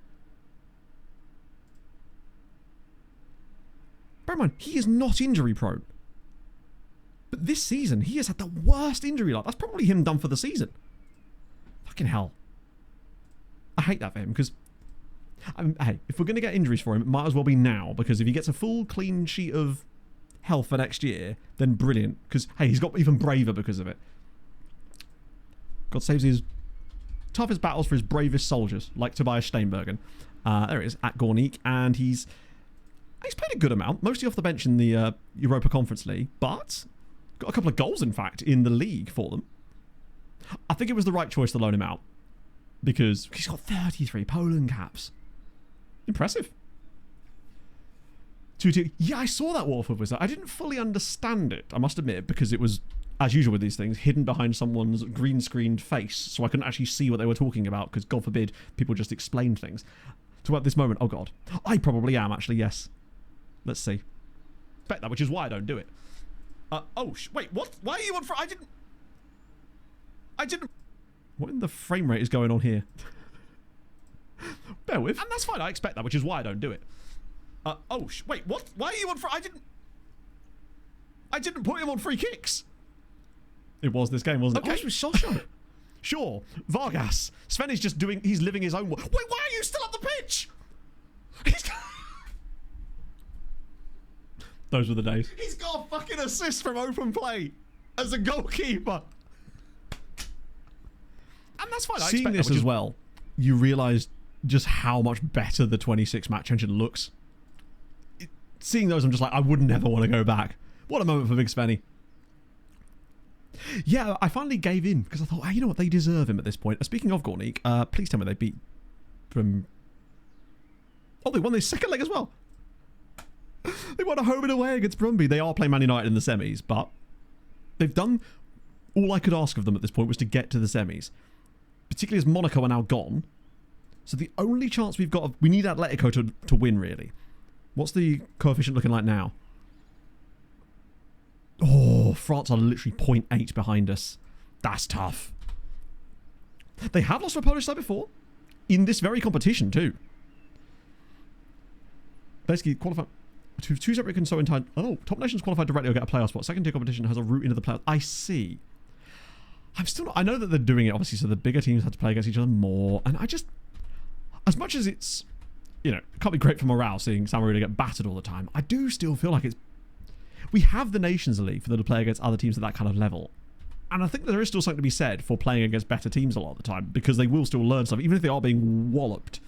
Bear in mind, he is not injury prone. But this season, he has had the worst injury luck. That's probably him done for the season. Fucking hell. I hate that for him because, I mean, hey, if we're going to get injuries for him, it might as well be now, because if he gets a full clean sheet of health for next year, then brilliant. Because, hey, he's got even braver because of it. God saves his toughest battles for his bravest soldiers, like Tobias Steinbergen. There it is, at Gornik, and he's played a good amount, mostly off the bench in the Europa Conference League, but got a couple of goals, in fact, in the league for them. I think it was the right choice to loan him out, because he's got 33 Poland caps. Impressive. 2-2. Yeah, I saw that Watford was. I didn't fully understand it, I must admit, because it was, as usual with these things, hidden behind someone's green-screened face, so I couldn't actually see what they were talking about, because, God forbid, people just explain things. So at this moment, oh God. I probably am, actually, yes. Let's see. Bet that, which is why I don't do it. Wait, what? Why are you on... I didn't... What in the frame rate is going on here? Bear with. And that's fine, I expect that, which is why I don't do it. Wait, what? Why are you on... I didn't put him on free kicks. It was this game, wasn't it? Okay. Oh, it was Sosha. Sure. Vargas. Sven is just doing... He's living his own... Wait, why are you still on the pitch? Those were the days. He's got a fucking assist from open play as a goalkeeper. And that's fine. Seeing this as well, you realise just how much better the 26 match engine looks. Seeing those, I'm just like, I would never want to go back. What a moment for Big Svenny. Yeah, I finally gave in because I thought, hey, you know what, they deserve him at this point. Speaking of Gornik, please tell me they beat from... Oh, they won their second leg as well. They won a home and away against Brøndby. They are playing Man United in the semis, but they've done all I could ask of them at this point was to get to the semis. Particularly as Monaco are now gone. So the only chance we've got, we need Atletico to win, really. What's the coefficient looking like now? Oh, France are literally 0.8 behind us. That's tough. They have lost to a Polish side before. In this very competition, too. Basically, qualified... Two separate can so in time. Oh, top nations qualified directly or get a playoff spot. Second tier competition has a route into the playoffs. I see. I'm still not... I know that they're doing it, obviously, so the bigger teams have to play against each other more. And I just... As much as it's... You know, it can't be great for morale seeing San Marino get battered all the time. I do still feel like it's... We have the Nations League for them to play against other teams at that kind of level. And I think there is still something to be said for playing against better teams a lot of the time, because they will still learn stuff, even if they are being walloped.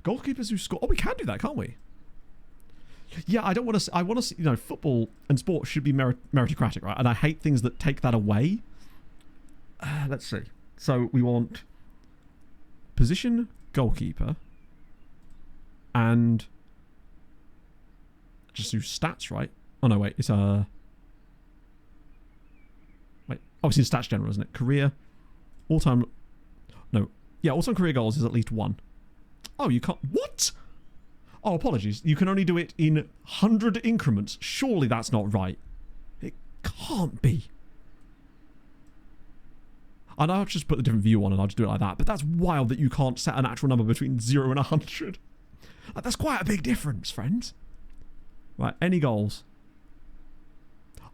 Goalkeepers who score... Oh, we can do that, can't we? Yeah, I don't want to... I want to... You know, football and sport should be meritocratic, right? And I hate things that take that away. Let's see. So we want position, goalkeeper, and just do stats, right? Oh no, wait, it's wait, oh, it's in stats general, isn't it? Career, all-time, no, yeah, all-time career goals is at least 1. Oh, you can't, what? Oh, apologies, you can only do it in 100 increments. Surely that's not right. It can't be. And I'll just put the different view on and I'll just do it like that. But that's wild that you can't set an actual number between 0 and 100. Like, that's quite a big difference, friends. Right, any goals?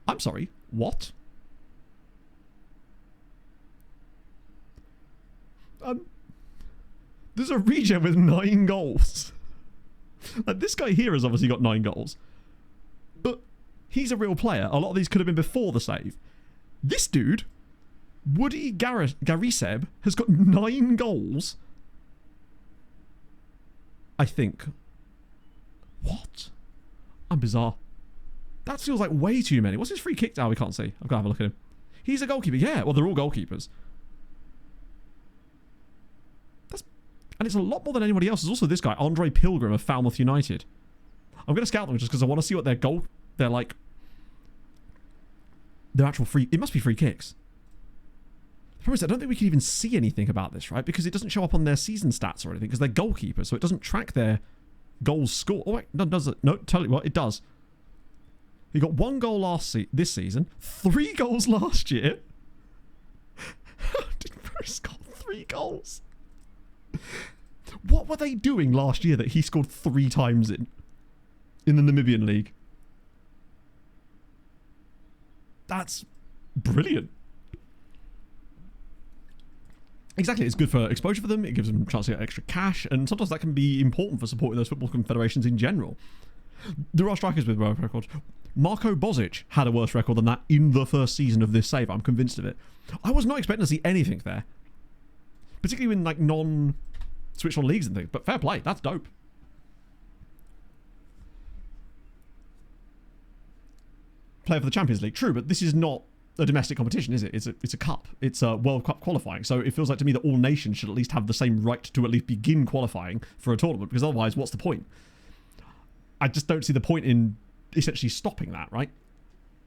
I'm sorry, what? There's a regen with 9 goals. Like, this guy here has obviously got 9 goals. But he's a real player. A lot of these could have been before the save. This dude... Woody Gariseb has got 9 goals. I think. What? I'm bizarre. That feels like way too many. What's his free kick? Oh, we can't see. I've got to have a look at him. He's a goalkeeper. Yeah, well, they're all goalkeepers. And it's a lot more than anybody else. There's also this guy, Andre Pilgrim of Falmouth United. I'm going to scout them just because I want to see what their goal... They're like... Their actual free... It must be free kicks. The problem is, I don't think we can even see anything about this, right? Because it doesn't show up on their season stats or anything, because they're goalkeepers, so it doesn't track their goals scored. Oh, wait, no, does it? No, tell you what, it does. He got 1 goal this season, 3 goals last year. How did Bruce score 3 goals? What were they doing last year that he scored 3 times in the Namibian league? That's brilliant. Exactly, it's good for exposure for them. It gives them a chance to get extra cash, and sometimes that can be important for supporting those football confederations in general. There are strikers with worse records. Marko Bozic had a worse record than that in the first season of this save. I'm convinced of it. I was not expecting to see anything there, particularly in like non-switched on leagues and things. But fair play, that's dope. Player for the Champions League, true, but this is not a domestic competition, is it? It's a cup. It's a World Cup qualifying. So it feels like to me that all nations should at least have the same right to at least begin qualifying for a tournament, because otherwise, what's the point? I just don't see the point in essentially stopping that, right?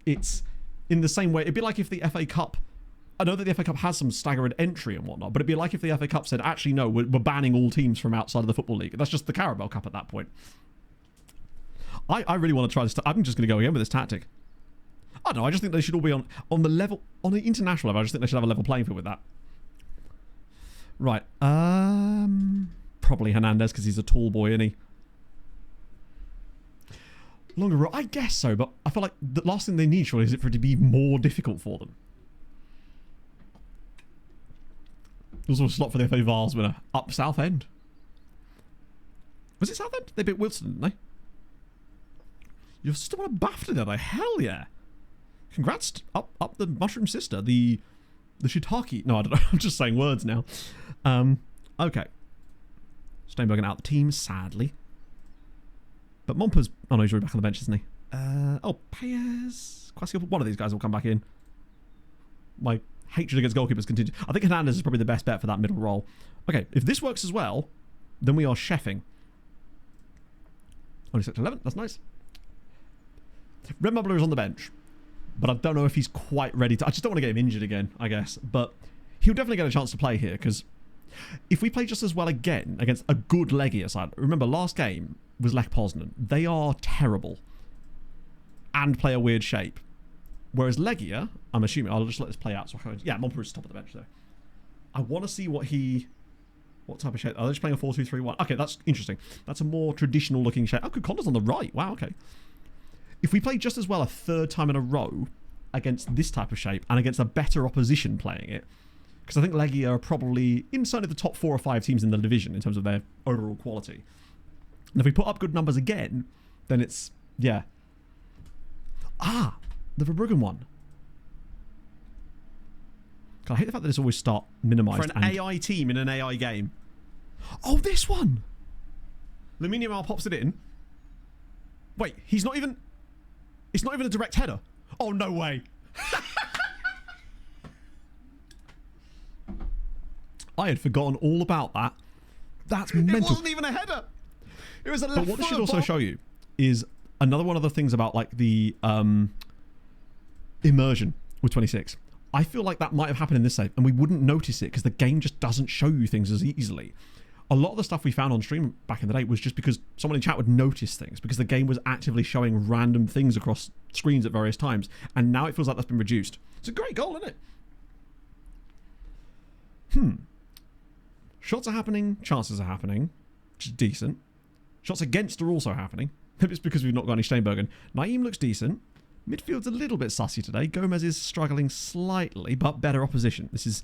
It's in the same way. It'd be like if the FA Cup, I know that the FA Cup has some staggered entry and whatnot, but it'd be like if the FA Cup said, actually, no, we're banning all teams from outside of the Football League. That's just the Carabao Cup at that point. I really want to try this. I'm just going to go again with this tactic. I don't know, I just think they should all be on the level, on the international level. I just think they should have a level playing field with that. Right. Probably Hernandez, because he's a tall boy, isn't he? Longer row, I guess so, but I feel like the last thing they need, surely, is it for it to be more difficult for them. There's also a slot for the FA Vars winner. Up Southend. Was it Southend? They beat Wilson, didn't they? You're still on a BAFTA there, though. Hell yeah. Congrats up the mushroom sister, the shiitake. No, I don't know. I'm just saying words now. Okay. Steinbergen out the team, sadly. But Momper's... Oh no, he's already back on the bench, isn't he? Paez... Quasi, one of these guys will come back in. My hatred against goalkeepers continues. I think Hernandez is probably the best bet for that middle role. Okay, if this works as well, then we are chefing. Only sector 11, that's nice. Red Mubbler is on the bench, but I don't know if he's quite ready to... I just don't want to get him injured again, I guess. But he'll definitely get a chance to play here, because if we play just as well again against a good Legia side... Remember, last game was Lech Poznan. They are terrible and play a weird shape. Whereas Legia, I'm assuming... I'll just let this play out. So yeah, Momper is top of the bench, though. I want to see what type of shape... Oh, they're just playing a 4-2-3-1. Okay, that's interesting. That's a more traditional-looking shape. Oh, Kukonda's on the right. Wow, okay. If we play just as well a third time in a row against this type of shape and against a better opposition playing it, because I think Legia are probably inside of the top 4 or 5 teams in the division in terms of their overall quality. And if we put up good numbers again, then it's, yeah. Ah, the Verbruggen one. God, I hate the fact that it's always start minimised. For an AI team in an AI game. Oh, this one! Lamine Yamal pops it in. Wait, he's not even... It's not even a direct header. Oh, no way. I had forgotten all about that. That's mental. It wasn't even a header. It was a left. But what this should also show you is another one of the things about like the immersion with 26. I feel like that might have happened in this save, and we wouldn't notice it because the game just doesn't show you things as easily. A lot of the stuff we found on stream back in the day was just because someone in chat would notice things, because the game was actively showing random things across screens at various times, and now it feels like that's been reduced. It's a great goal, isn't it? Shots are happening, chances are happening, which is decent. Shots against are also happening. Maybe it's because we've not got any Steinbergen. Naeem looks decent. Midfield's a little bit sussy today. Gomez is struggling slightly, but better opposition. This is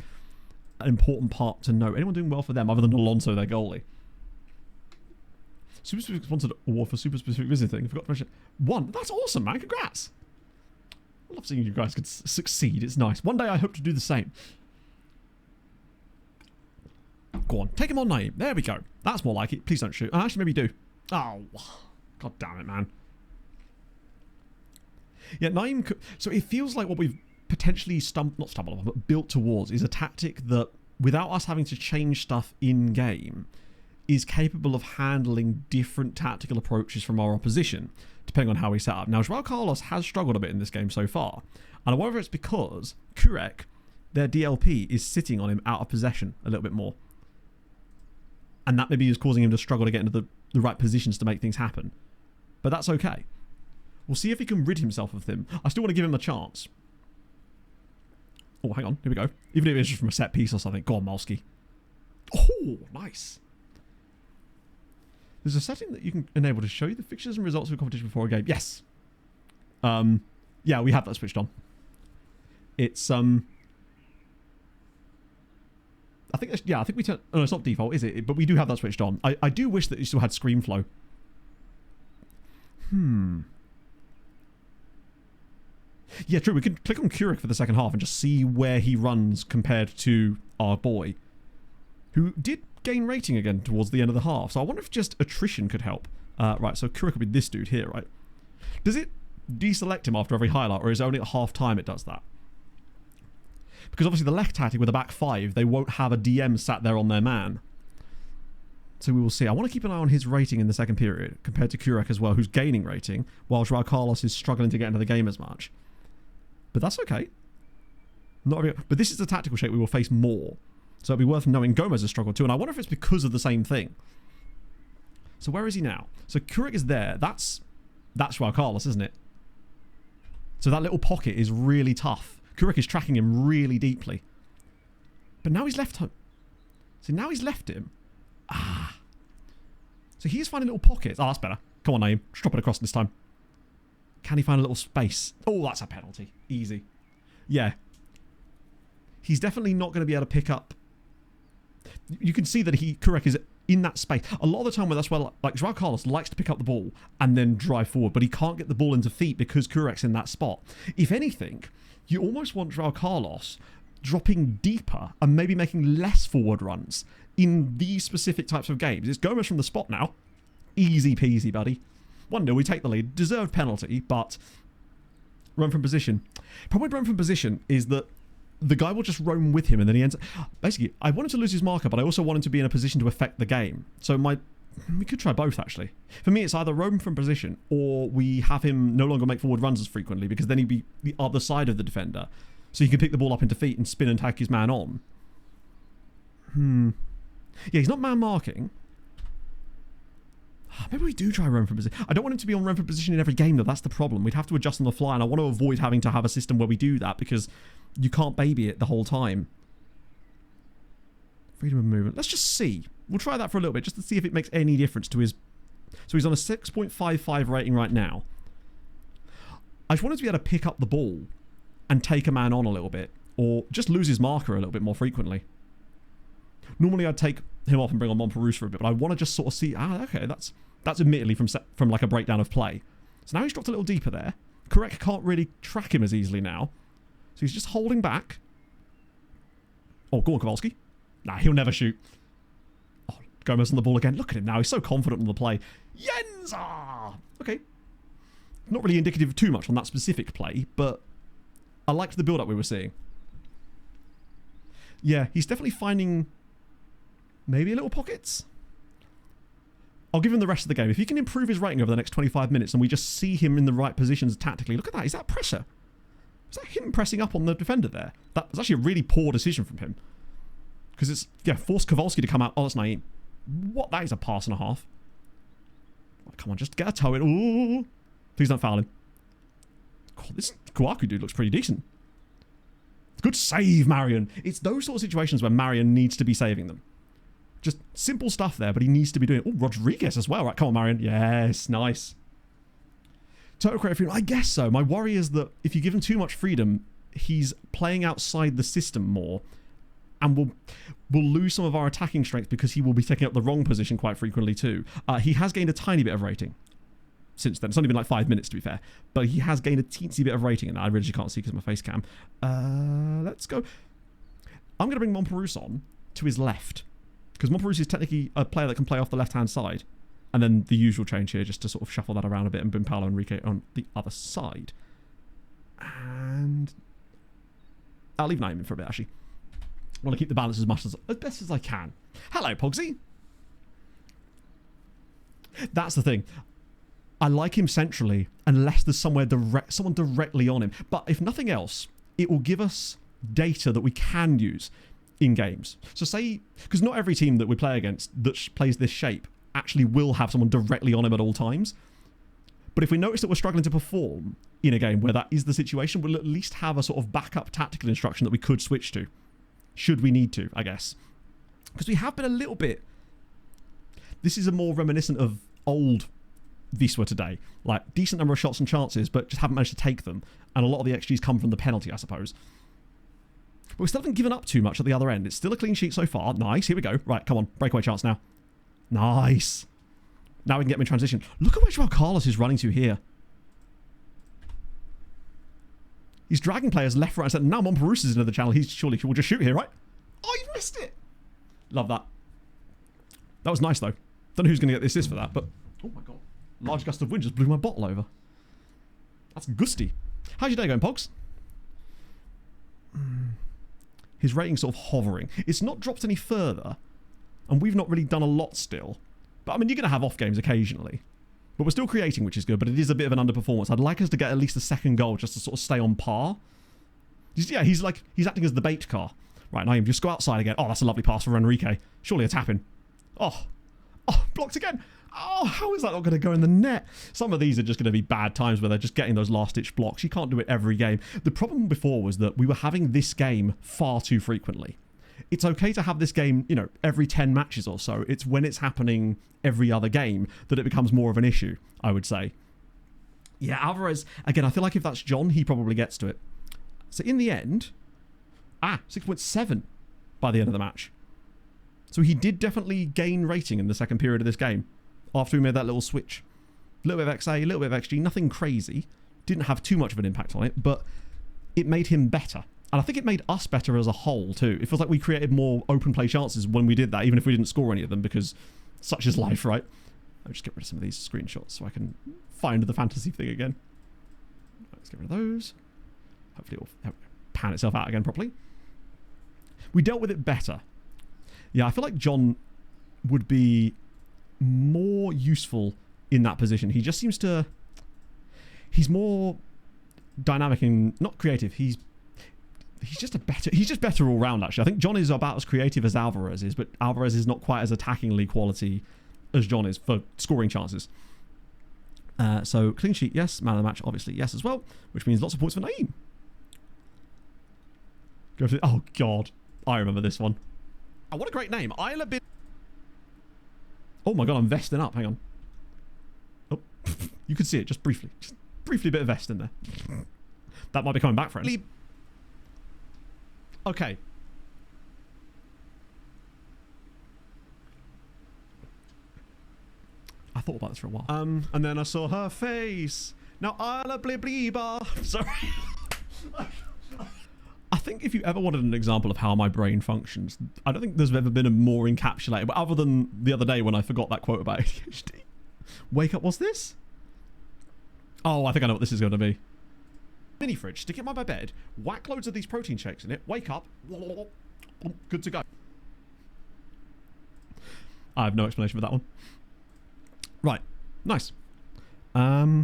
an important part to note. Anyone doing well for them other than Alonso, their goalie? Super Specific sponsored award for Super Specific visiting. Forgot to mention. 1. That's awesome, man. Congrats. I love seeing you guys could succeed. It's nice. One day I hope to do the same. Go on. Take him on, Naeem. There we go. That's more like it. Please don't shoot. Actually, maybe do. Oh. God damn it, man. Yeah, Naeem could... So it feels like what we've potentially not stumbled on, but built towards is a tactic that, without us having to change stuff in-game, is capable of handling different tactical approaches from our opposition, depending on how we set up. Now, João Carlos has struggled a bit in this game so far, and I wonder if it's because Kurek, their DLP, is sitting on him out of possession a little bit more. And that maybe is causing him to struggle to get into the right positions to make things happen. But that's okay. We'll see if he can rid himself of him. I still want to give him a chance. Oh, hang on. Here we go. Even if it's just from a set piece or something. Go on, Malski. Oh, nice. There's a setting that you can enable to show you the fixtures and results of a competition before a game. Yes. Yeah, we have that switched on. It's, I think, I think we turn... Oh, no, it's not default, is it? But we do have that switched on. I do wish that you still had screen flow. Yeah, true. We could click on Keurig for the second half and just see where he runs compared to our boy, who did gain rating again towards the end of the half. So I wonder if just attrition could help. Right, so Keurig would be this dude here, right? Does it deselect him after every highlight, or is it only at half time it does that? Because obviously the left tactic with a back five, they won't have a DM sat there on their man. So we will see. I want to keep an eye on his rating in the second period, compared to Keurig as well, who's gaining rating, while Joao Carlos is struggling to get into the game as much. But that's okay. But this is the tactical shape we will face more. So it'd be worth knowing Gomez has struggled too. And I wonder if it's because of the same thing. So where is he now? So Keurig is there. That's Joao Carlos, isn't it? So that little pocket is really tough. Keurig is tracking him really deeply. But now he's left him. So now he's left him. Ah. So he's finding little pockets. Oh, that's better. Come on, Naeem. Just drop it across this time. Can he find a little space? Oh, that's a penalty. Easy. Yeah. He's definitely not going to be able to pick up. You can see that Keurig is in that space. A lot of the time where that's where, like, Joao Carlos likes to pick up the ball and then drive forward, but he can't get the ball into feet because Keurig's in that spot. If anything, you almost want Joao Carlos dropping deeper and maybe making less forward runs in these specific types of games. It's Gomez from the spot now. Easy peasy, buddy. 1-0, we take the lead. Deserved penalty, but run from position. Problem with run from position is that the guy will just roam with him and then he ends up... Basically, I want him to lose his marker, but I also want him to be in a position to affect the game. So we could try both, actually. For me, it's either roam from position or we have him no longer make forward runs as frequently because then he'd be the other side of the defender. So he can pick the ball up into feet and spin and tag his man on. Yeah, he's not man marking. Maybe we do try run from position. I don't want him to be on run from position in every game, though. That's the problem. We'd have to adjust on the fly, and I want to avoid having to have a system where we do that because you can't baby it the whole time. Freedom of movement. Let's just see. We'll try that for a little bit just to see if it makes any difference to his... So he's on a 6.55 rating right now. I just want him to be able to pick up the ball and take a man on a little bit, or just lose his marker a little bit more frequently. Normally I'd take him off and bring on Monperus for a bit, but I want to just sort of see, okay, that's admittedly from like a breakdown of play. So now he's dropped a little deeper there. Keurig can't really track him as easily now. So he's just holding back. Oh, go on, Kowalski. Nah, he'll never shoot. Oh, Gomez on the ball again. Look at him now. He's so confident on the play. Yenza! Okay. Not really indicative of too much on that specific play, but I liked the build-up we were seeing. Yeah, he's definitely finding maybe a little pockets. I'll give him the rest of the game. If he can improve his rating over the next 25 minutes and we just see him in the right positions tactically. Look at that. Is that pressure? Is that him pressing up on the defender there? That was actually a really poor decision from him. Because it's, yeah, forced Kowalski to come out. Oh, that's Naeem. What? That is a pass and a half. Oh, come on, just get a toe in. Ooh. Please don't foul him. God, this Kouakou dude looks pretty decent. Good save, Marion. It's those sort of situations where Marion needs to be saving them. Just simple stuff there, but he needs to be doing it. Oh, Rodriguez as well. Right, come on, Marion. Yes, nice. Total creative freedom. I guess so. My worry is that if you give him too much freedom, he's playing outside the system more, and we'll lose some of our attacking strength because he will be taking up the wrong position quite frequently too. He has gained a tiny bit of rating since then. It's only been like 5 minutes to be fair, but he has gained a teensy bit of rating, and I really can't see because of my face cam. Let's go. I'm going to bring Monperus on to his left because Monperus is technically a player that can play off the left-hand side, and then the usual change here just to sort of shuffle that around a bit and bring Paolo Enrique on the other side. And I'll leave Naeem in for a bit actually. I want to keep the balance as best as I can. Hello, Pogsy. That's the thing. I like him centrally unless there's someone directly on him. But if nothing else, it will give us data that we can use in games. So say, because not every team that we play against that plays this shape actually will have someone directly on him at all times. But if we notice that we're struggling to perform in a game where that is the situation, we'll at least have a sort of backup tactical instruction that we could switch to, should we need to, I guess. Because we have been a little bit... This is a more reminiscent of old Wisła today. Like, decent number of shots and chances, but just haven't managed to take them. And a lot of the XGs come from the penalty, I suppose. But we still haven't given up too much at the other end. It's still a clean sheet so far. Nice, here we go. Right, come on, breakaway chance now. Nice. Now we can get him in transition. Look at where Joao Carlos is running to here. He's dragging players left, right, and centre. Now Monperus is into the channel. He's surely will just shoot here, right? Oh, you missed it. Love that. That was nice, though. Don't know who's going to get the assist for that, but... Oh, my God. Large gust of wind just blew my bottle over. That's gusty. How's your day going, Pogs? His rating's sort of hovering. It's not dropped any further, and we've not really done a lot still. But, I mean, you're going to have off games occasionally. But we're still creating, which is good, but it is a bit of an underperformance. I'd like us to get at least a second goal just to sort of stay on par. Yeah, he's acting as the bait car. Right, Naeem, just go outside again. Oh, that's a lovely pass for Enrique. Surely a tap-in. Oh, blocked again. Oh, how is that not going to go in the net? Some of these are just going to be bad times where they're just getting those last-ditch blocks. You can't do it every game. The problem before was that we were having this game far too frequently. It's okay to have this game, you know, every 10 matches or so. It's when it's happening every other game that it becomes more of an issue, I would say. Yeah, Alvarez, again, I feel like if that's John, he probably gets to it. So in the end, 6.7 by the end of the match. So he did definitely gain rating in the second period of this game after we made that little switch. A little bit of XA, a little bit of XG, nothing crazy. Didn't have too much of an impact on it, but it made him better. And I think it made us better as a whole, too. It feels like we created more open play chances when we did that, even if we didn't score any of them, because such is life, right? I'll just get rid of some of these screenshots so I can find the fantasy thing again. Let's get rid of those. Hopefully it'll pan itself out again properly. We dealt with it better. Yeah, I feel like John would be more useful in that position. He just seems to... He's more dynamic and not creative. He's just better all round, actually. I think John is about as creative as Alvarez is, but Alvarez is not quite as attackingly quality as John is for scoring chances. So clean sheet, yes. Man of the match, obviously, yes as well, which means lots of points for Naeem. Go to... Oh, God. I remember this one. Oh, what a great name. Isla Bin... Oh, my God, I'm vesting up. Hang on. Oh, you could see it just briefly. Just briefly a bit of vest in there. That might be coming back, friends. Okay. I thought about this for a while. And then I saw her face. Now I'll bliba. Sorry. I think if you ever wanted an example of how my brain functions, I don't think there's ever been a more encapsulated, but other than the other day when I forgot that quote about ADHD. Wake up, what's this? Oh, I think I know what this is going to be. Mini fridge, stick it by my bed, whack loads of these protein shakes in it, wake up, good to go. I have no explanation for that one. Right, nice. Yeah,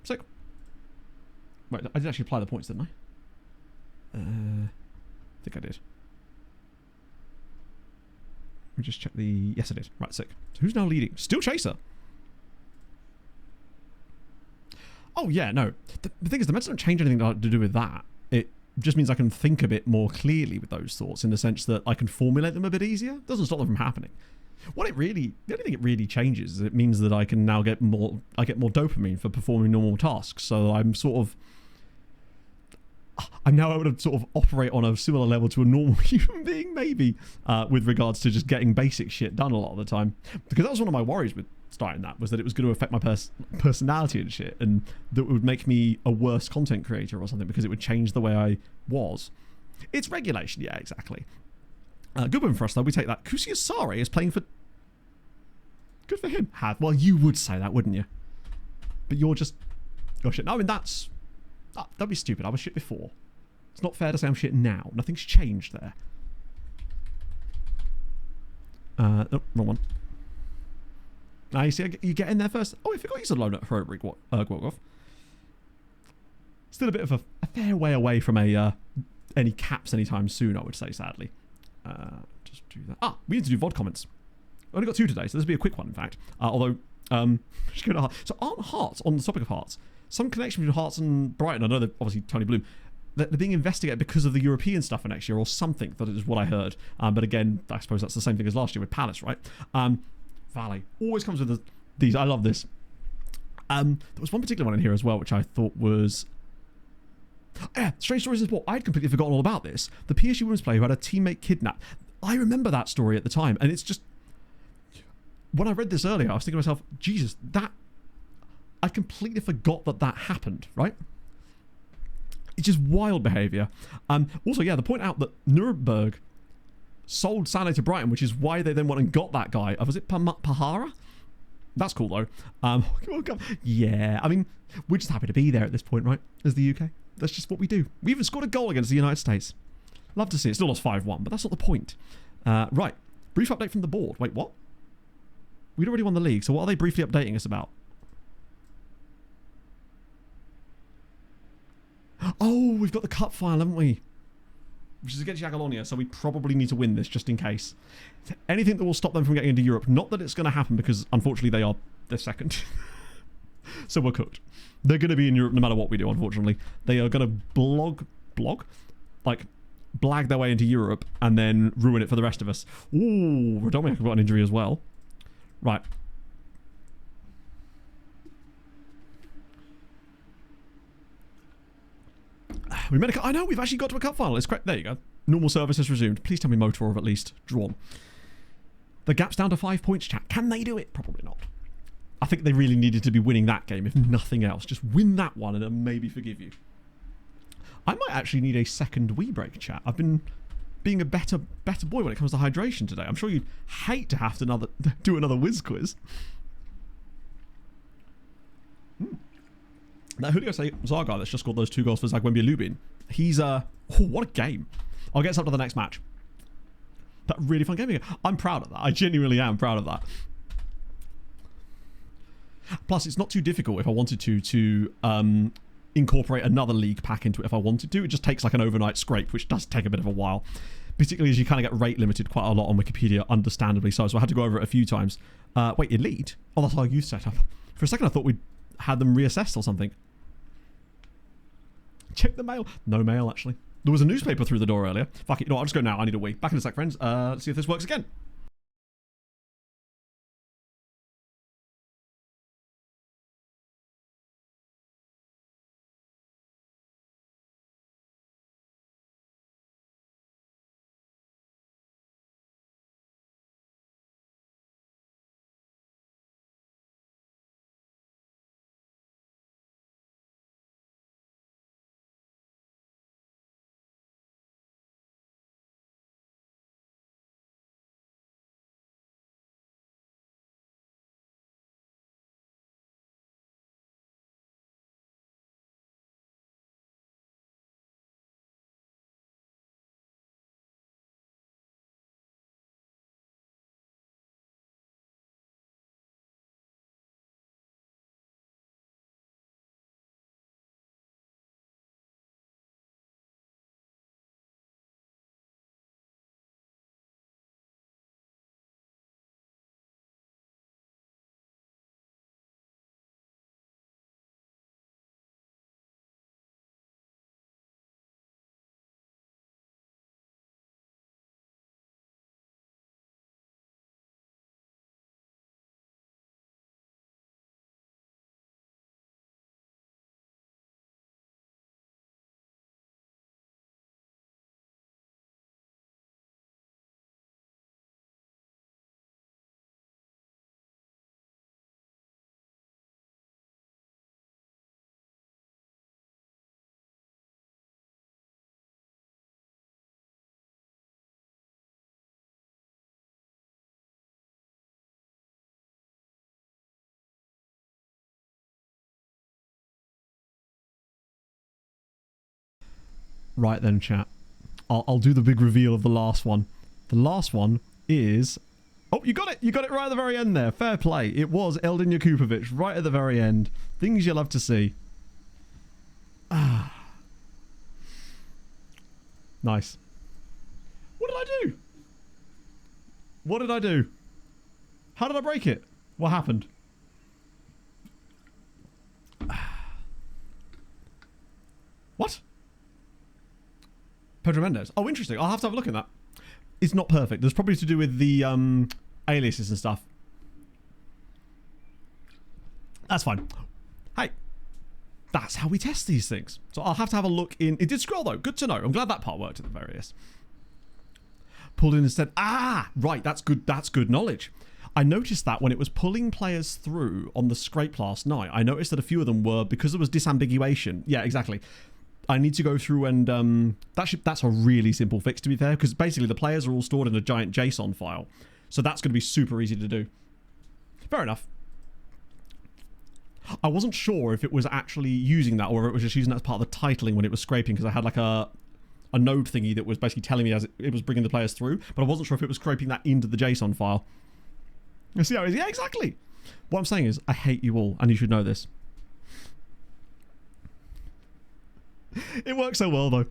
sick. Right, I did actually apply the points, didn't I? I think I did. Let me just check the... Yes, I did. Right, sick. So who's now leading? Still Chaser. Oh, yeah, no. The thing is, the meds don't change anything to do with that. It just means I can think a bit more clearly with those thoughts in the sense that I can formulate them a bit easier. It doesn't stop them from happening. The only thing it really changes is it means that I can now get more dopamine for performing normal tasks. So I'm now able to sort of operate on a similar level to a normal human being, maybe, with regards to just getting basic shit done a lot of the time. Because that was one of my worries with starting that, was that it was going to affect my personality and shit, and that it would make me a worse content creator or something because it would change the way I was. It's regulation, yeah, exactly. Good one for us, though. We take that. Kusia Sare is playing for... Good for him. Well, you would say that, wouldn't you? But you're just... Oh, shit. No, I mean, that's... That'd be stupid. I was shit before. It's not fair to say I'm shit now. Nothing's changed there. Oh, wrong one. Now, you see, you get in there first. Oh, I forgot he's alone at Heroic Gwogov. Still a bit of a fair way away from any caps anytime soon, I would say, sadly. Just do that. We need to do VOD comments. only got 2 today, so this will be a quick one, in fact. Although, just go to Hearts. So aren't Hearts, on the topic of Hearts, some connection between Hearts and Brighton? I know that obviously Tony Bloom, they're being investigated because of the European stuff for next year or something. That is what I heard. But again, I suppose that's the same thing as last year with Palace, right? Valley always comes with these. I love this. There was one particular one in here as well, which I thought was... Yeah, strange stories in sport. I'd completely forgotten all about this. The PSG women's player who had a teammate kidnapped. I remember that story at the time, and it's just... When I read this earlier, I was thinking to myself, Jesus, that... I completely forgot that happened, right? It's just wild behaviour. Also, yeah, the point out that Nuremberg sold Sané to Brighton, which is why they then went and got that guy. Was it Pahara? That's cool, though. Yeah, I mean, we're just happy to be there at this point, right? As the UK. That's just what we do. We even scored a goal against the United States. Love to see it. Still lost 5-1, but that's not the point. Right. Brief update from the board. Wait, what? We'd already won the league, so what are they briefly updating us about? Oh, we've got the cup final, haven't we? Which is against Jagiellonia, so we probably need to win this just in case. Anything that will stop them from getting into Europe. Not that it's going to happen because, unfortunately, they're second. So we're cooked. They're going to be in Europe no matter what we do, unfortunately. They are going to like, blag their way into Europe and then ruin it for the rest of us. Ooh, Radomiak got an injury as well. Right. We made I know, we've actually got to a cup final. It's correct. There you go. Normal service has resumed. Please tell me Motor have at least drawn. The gap's down to 5 points, chat. Can they do it? Probably not. I think they really needed to be winning that game, if nothing else. Just win that one and then maybe forgive you. I might actually need a second wee break, chat. I've been being a better boy when it comes to hydration today. I'm sure you'd hate to have to do another whiz quiz. That Julio Cesar guy that's just scored those 2 goals for Zagwembia Lubin, he's oh, what a game. I'll get us up to the next match. That really fun game again. I'm proud of that. I genuinely am proud of that. Plus, it's not too difficult if I wanted to incorporate another league pack into it if I wanted to. It just takes like an overnight scrape, which does take a bit of a while. Particularly as you kind of get rate limited quite a lot on Wikipedia, understandably so. So I had to go over it a few times. Wait, Elite? Oh, that's our youth setup. For a second I thought we'd had them reassessed or something. Check the mail. No mail, actually. There was a newspaper through the door earlier. Fuck it. You know what, I'll just go now. I need a wee. Back in a sec, friends. Let's see if this works again. Right then, chat. I'll do the big reveal of the last one. The last one is... Oh, you got it! You got it right at the very end there. Fair play. It was Eldin Jakupovic right at the very end. Things you love to see. Ah. Nice. What did I do? What did I do? How did I break it? What happened? What? Pedro Mendes. Oh, interesting. I'll have to have a look at that. It's not perfect. There's probably to do with the aliases and stuff. That's fine. Hey, that's how we test these things. So I'll have to have a look in. It did scroll though. Good to know. I'm glad that part worked at the very least. Pulled in instead. Ah, right. That's good. That's good knowledge. I noticed that when it was pulling players through on the scrape last night, I noticed that a few of them were, because there was disambiguation. Yeah, exactly. I need to go through and that's a really simple fix, to be fair, because basically the players are all stored in a giant JSON file. So that's going to be super easy to do. Fair enough. I wasn't sure if it was actually using that or if it was just using that as part of the titling when it was scraping, because I had like a node thingy that was basically telling me as it was bringing the players through, but I wasn't sure if it was scraping that into the JSON file. You see how it is? Yeah, exactly. What I'm saying is, I hate you all, and you should know this. It works so well, though.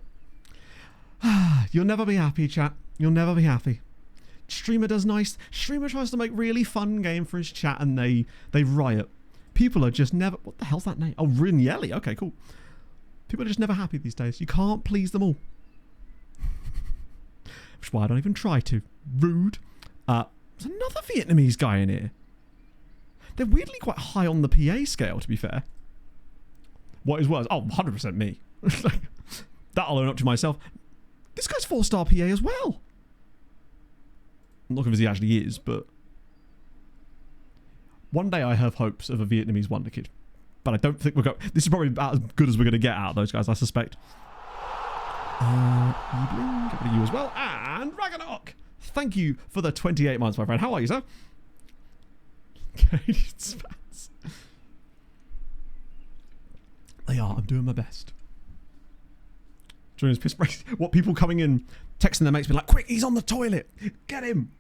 You'll never be happy, chat. You'll never be happy. Streamer does nice. Streamer tries to make really fun game for his chat, and they riot. People are just never... What the hell's that name? Oh, Rinielli. Okay, cool. People are just never happy these days. You can't please them all. Which is why I don't even try to. Rude. There's another Vietnamese guy in here. They're weirdly quite high on the PA scale, to be fair. What is worse? Oh, 100% me. That I'll own up to myself. This guy's 4-star PA as well. I'm not convinced he actually is, but... One day I have hopes of a Vietnamese wonder kid. But I don't think we're going... This is probably about as good as we're going to get out of those guys, I suspect. Evening, get rid of you as well. And Ragnarok! Thank you for the 28 months, my friend. How are you, sir? Canadian spats. They are. I'm doing my best. Joining us piss breaks. What, people coming in, texting their mates, be like, quick, he's on the toilet. Get him.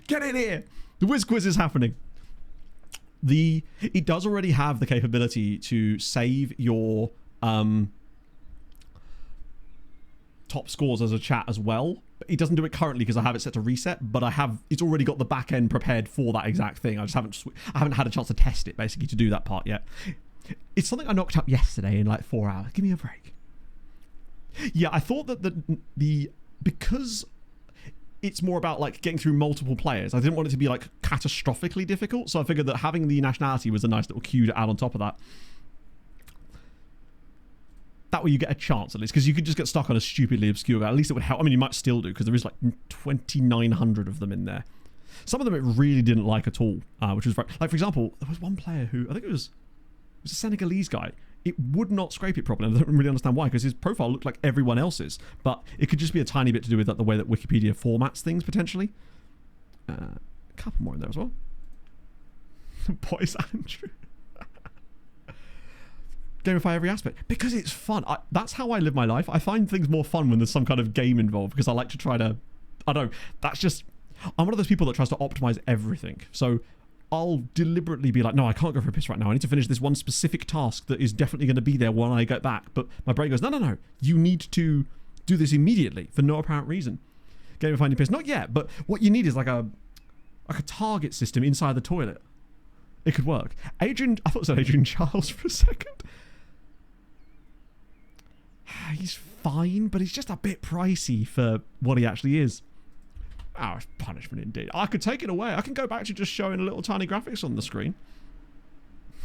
Get in here. The whiz quiz is happening. It does already have the capability to save your top scores as a chat as well. It doesn't do it currently because I have it set to reset, but it's already got the back end prepared for that exact thing. I haven't had a chance to test it basically to do that part yet. It's something I knocked out yesterday in like 4 hours. Give me a break. Yeah, I thought that because it's more about like getting through multiple players, I didn't want it to be like catastrophically difficult, so I figured that having the nationality was a nice little cue to add on top of that. That way you get a chance at least, because you could just get stuck on a stupidly obscure guy. At least it would help. I mean, you might still do, because there is like 2,900 of them in there. Some of them it really didn't like at all, which was very... Like, for example, there was one player who, I think it was a Senegalese guy. It would not scrape it properly. I don't really understand why, because his profile looked like everyone else's. But it could just be a tiny bit to do with the way that Wikipedia formats things, potentially. A couple more in there as well. Boys, Andrew. Gamify every aspect because it's fun. That's how I live my life. I find things more fun when there's some kind of game involved, because I like to try to... I don't know. That's just... I'm one of those people that tries to optimize everything. So I'll deliberately be like, no, I can't go for a piss right now. I need to finish this one specific task that is definitely going to be there when I get back. But my brain goes, no. You need to do this immediately for no apparent reason. Gamifying your piss. Not yet, but what you need is like a target system inside the toilet. It could work. I thought it said Adrian Charles for a second. He's fine, but he's just a bit pricey for what he actually is. Oh, it's punishment indeed. I could take it away. I can go back to just showing a little tiny graphics on the screen.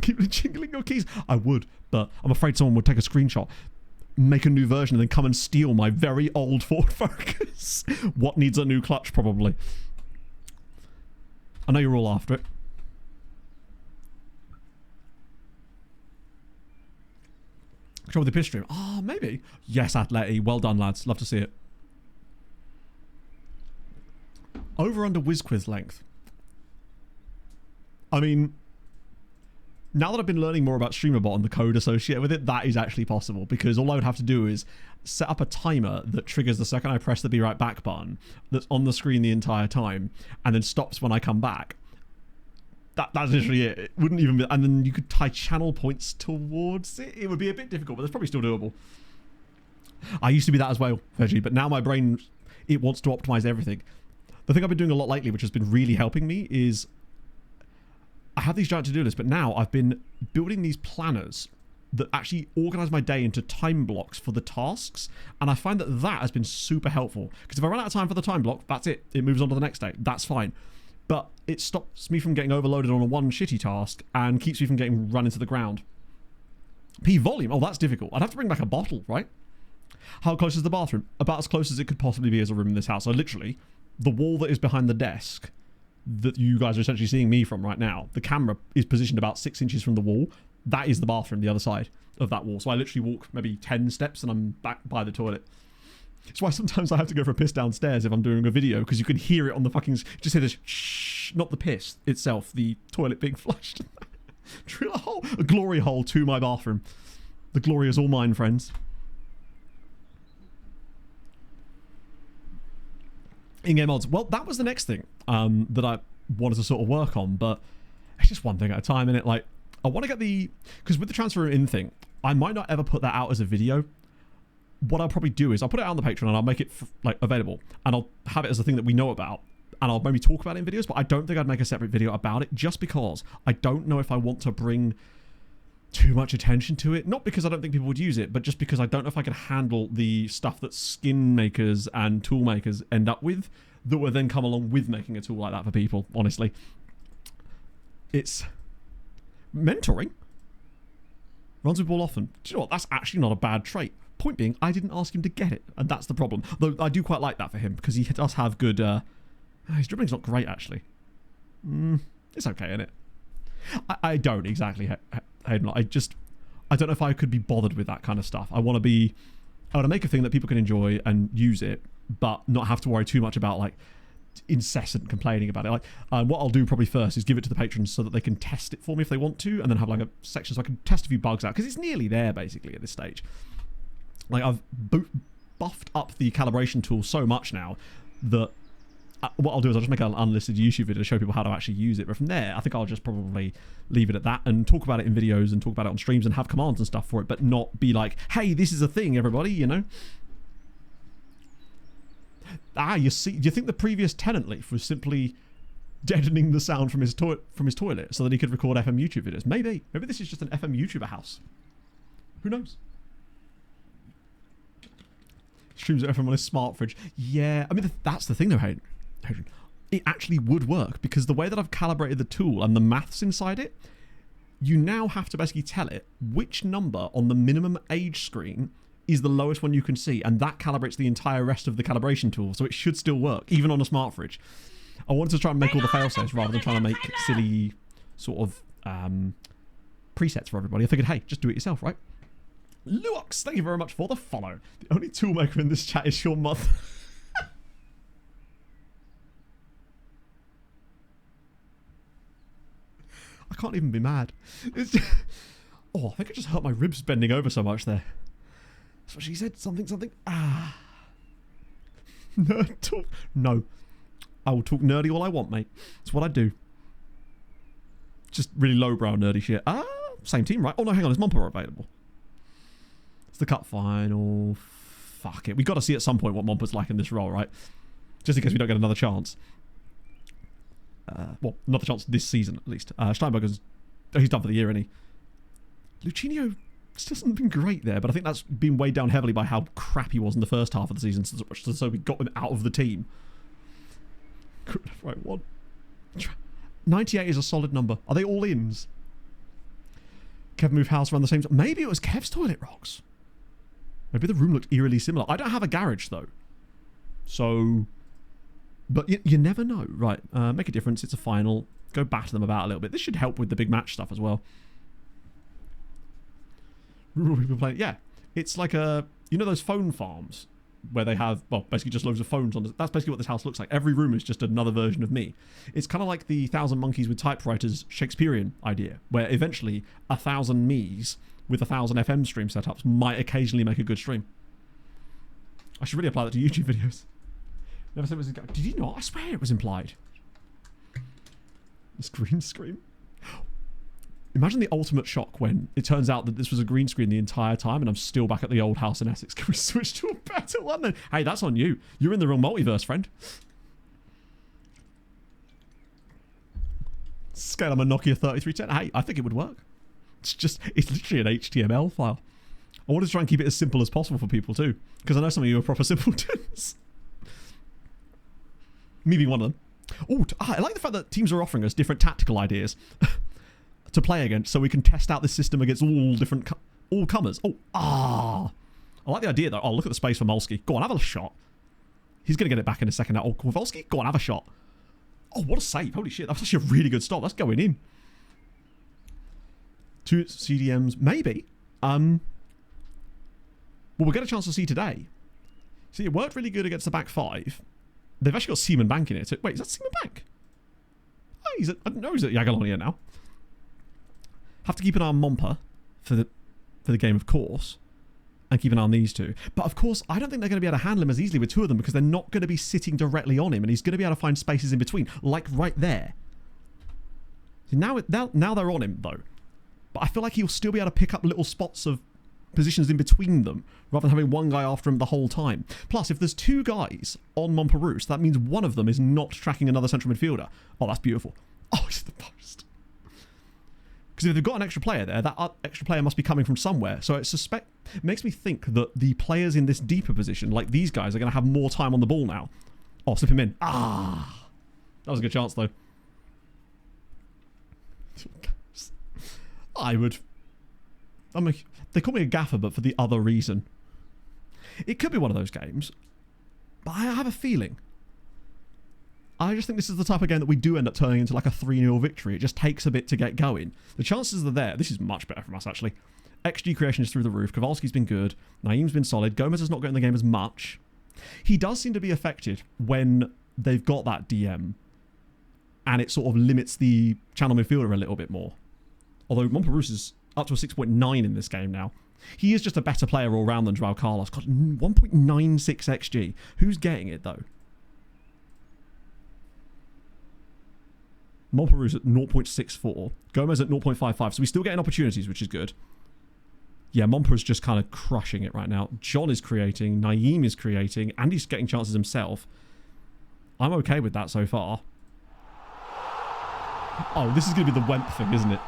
Keep jingling your keys. I would, but I'm afraid someone would take a screenshot, make a new version, and then come and steal my very old Ford Focus. What needs a new clutch, probably. I know you're all after it. Control with the piss stream. Oh, maybe. Yes, Atleti. Well done, lads. Love to see it. Over under whiz quiz length. I mean, now that I've been learning more about StreamerBot and the code associated with it, that is actually possible, because all I would have to do is set up a timer that triggers the second I press the be right back button that's on the screen the entire time and then stops when I come back. That's literally it. It wouldn't even be, and then you could tie channel points towards it. It would be a bit difficult, but it's probably still doable. I used to be that as well, Veggie, but now my brain, it wants to optimize everything. The thing I've been doing a lot lately, which has been really helping me, is I have these giant to-do lists, but now I've been building these planners that actually organize my day into time blocks for the tasks, and I find that that has been super helpful, because if I run out of time for the time block, that's it. It moves on to the next day. That's fine. But it stops me from getting overloaded on a one shitty task and keeps me from getting run into the ground. P volume. Oh, that's difficult. I'd have to bring back a bottle, right? How close is the bathroom? About as close as it could possibly be as a room in this house. So literally, the wall that is behind the desk that you guys are essentially seeing me from right now, the camera is positioned about 6 inches from the wall. That is the bathroom, the other side of that wall. So I literally walk maybe 10 steps and I'm back by the toilet. It's why sometimes I have to go for a piss downstairs if I'm doing a video, because you can hear it on the fucking... Just hear this shh, not the piss itself, the toilet being flushed. Drill a hole, a glory hole to my bathroom. The glory is all mine, friends. In-game mods. Well, that was the next thing that I wanted to sort of work on, but it's just one thing at a time, innit? Like, I want to get the... Because with the transfer in thing, I might not ever put that out as a video. What I'll probably do is I'll put it out on the Patreon and I'll make it like available, and I'll have it as a thing that we know about, and I'll maybe talk about it in videos, but I don't think I'd make a separate video about it, just because I don't know if I want to bring too much attention to it. Not because I don't think people would use it, but just because I don't know if I can handle the stuff that skin makers and tool makers end up with that will then come along with making a tool like that for people, honestly. It's mentoring. Runs with ball often. Do you know what? That's actually not a bad trait. Point being, I didn't ask him to get it, and that's the problem. Though I do quite like that for him, because he does have good... his dribbling's not great, actually. It's okay, isn't it? I don't exactly hate him. I don't know if I could be bothered with that kind of stuff. I want to make a thing that people can enjoy and use it, but not have to worry too much about, like, incessant complaining about it. Like, what I'll do probably first is give it to the patrons so that they can test it for me if they want to, and then have, like, a section so I can test a few bugs out, because it's nearly there, basically, at this stage. Like, I've buffed up the calibration tool so much now that what I'll do is I'll just make an unlisted YouTube video to show people how to actually use it. But from there, I think I'll just probably leave it at that and talk about it in videos and talk about it on streams and have commands and stuff for it, but not be like, hey, this is a thing, everybody, you know? You see, do you think the previous tenant leaf was simply deadening the sound from his toilet so that he could record FM YouTube videos? Maybe this is just an FM YouTuber house. Who knows? Streams FM on his smart fridge. Yeah, I mean, that's the thing though, Hayden. It actually would work, because the way that I've calibrated the tool and the maths inside it, you now have to basically tell it which number on the minimum age screen is the lowest one you can see, and that calibrates the entire rest of the calibration tool, so it should still work, even on a smart fridge. I wanted to try and make all the fail-safes rather than trying to make silly sort of presets for everybody. I figured, hey, just do it yourself, right? Luox, thank you very much for the follow. The only toolmaker in this chat is your mother. I can't even be mad. It's just... Oh, I think I just hurt my ribs bending over so much there. That's what she said. Something. Nerd talk. No. I will talk nerdy all I want, mate. It's what I do. Just really lowbrow nerdy shit. Same team, right? Oh, no, hang on. Is Mumper available? It's the cup final. Fuck it. We got to see at some point what Mumper's like in this role, right? Just in case we don't get another chance. Well, another chance this season, at least. Steinberger's... he's done for the year, isn't he? Lucinio still hasn't been great there, but I think that's been weighed down heavily by how crap he was in the first half of the season, so we got him out of the team. Right, what? 98 is a solid number. Are they all ins? Kev moved house around the same time. Maybe it was Kev's toilet rocks. Maybe the room looked eerily similar. I don't have a garage, though. So... But you never know. Right, make a difference. It's a final. Go batter them about a little bit. This should help with the big match stuff as well. Rural people playing. Yeah, it's like a... You know those phone farms where they have, well, basically just loads of phones on. That's basically what this house looks like. Every room is just another version of me. It's kind of like the 1,000 Monkeys with Typewriters Shakespearean idea, where eventually 1,000 me's with 1,000 FM stream setups might occasionally make a good stream. I should really apply that to YouTube videos. Never said it was... Did you not? I swear it was implied. This green screen. Imagine the ultimate shock when it turns out that this was a green screen the entire time and I'm still back at the old house in Essex. Can we switch to a better one then? Hey, that's on you. You're in the wrong multiverse, friend. Scale on a Nokia 3310. Hey, I think it would work. It's literally an HTML file. I wanted to try and keep it as simple as possible for people too, because I know some of you are proper simpletons. Me being one of them. Oh, I like the fact that teams are offering us different tactical ideas to play against, so we can test out this system against all comers. I like the idea though. Oh, look at the space for Molsky. Go on, have a shot. He's going to get it back in a second now. Oh, Kowalski, go on, have a shot. Oh, what a save. Holy shit, that's actually a really good stop. That's going in. 2 CDMs, maybe. Well, we'll get a chance to see today. See, it worked really good against the back 5. They've actually got Seaman Bank in it. Wait, is that Seaman Bank? Oh, he's at Jagiellonia now. Have to keep an eye on Momper for the game, of course. And keep an eye on these two. But of course, I don't think they're going to be able to handle him as easily with 2 of them, because they're not going to be sitting directly on him, and he's going to be able to find spaces in between, like right there. See, now they're on him, though. But I feel like he'll still be able to pick up little spots of positions in between them, rather than having one guy after him the whole time. Plus, if there's 2 guys on Montperouse, that means one of them is not tracking another central midfielder. Oh, that's beautiful. Oh, he's the post. Because if they've got an extra player there, that extra player must be coming from somewhere. So it makes me think that the players in this deeper position, like these guys, are going to have more time on the ball now. Oh, slip him in. That was a good chance, though. They call me a gaffer, but for the other reason. It could be one of those games, but I have a feeling. I just think this is the type of game that we do end up turning into like a 3-0 victory. It just takes a bit to get going. The chances are there. This is much better from us, actually. XG creation is through the roof. Kowalski's been good. Naeem's been solid. Gomez has not got in the game as much. He does seem to be affected when they've got that DM, and it sort of limits the channel midfielder a little bit more. Although Montperouse is up to a 6.9 in this game now. He is just a better player all round than Joao Carlos. God, 1.96 XG. Who's getting it, though? Montperouse at 0.64. Gomez at 0.55. So we're still getting opportunities, which is good. Yeah, Montperou's just kind of crushing it right now. John is creating. Naeem is creating. And he's getting chances himself. I'm okay with that so far. Oh, this is going to be the Wemp thing, isn't it?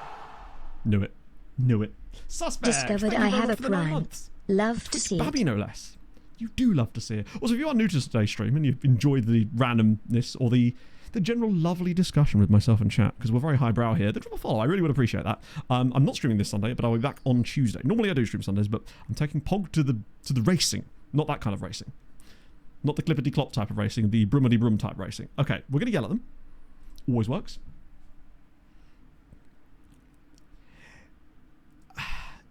Knew it. Knew it. Suspect. Discovered I have a crime. Love to see Babby, it. no less. You do love to see it. Also, if you are new to today's stream and you've enjoyed the randomness or the general lovely discussion with myself and chat, because we're very highbrow here, then drop a follow. I really would appreciate that. I'm not streaming this Sunday, but I'll be back on Tuesday. Normally I do stream Sundays, but I'm taking Pog to the racing. Not that kind of racing. Not the clippity-clop type of racing, the brummity-brum type racing. Okay, we're going to yell at them. Always works.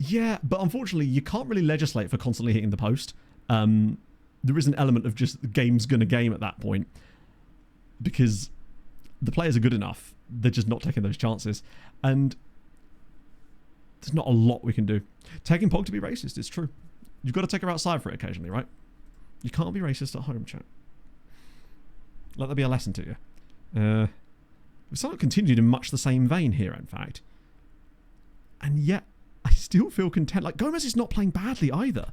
Yeah, but unfortunately, you can't really legislate for constantly hitting the post. There is an element of just the game's gonna game at that point, because the players are good enough. They're just not taking those chances, and there's not a lot we can do. Taking Pog to be racist is true. You've got to take her outside for it occasionally, right? You can't be racist at home, chat. Let that be a lesson to you. We've sort of continued in much the same vein here, in fact, and yet I still feel content. Like, Gomez is not playing badly either.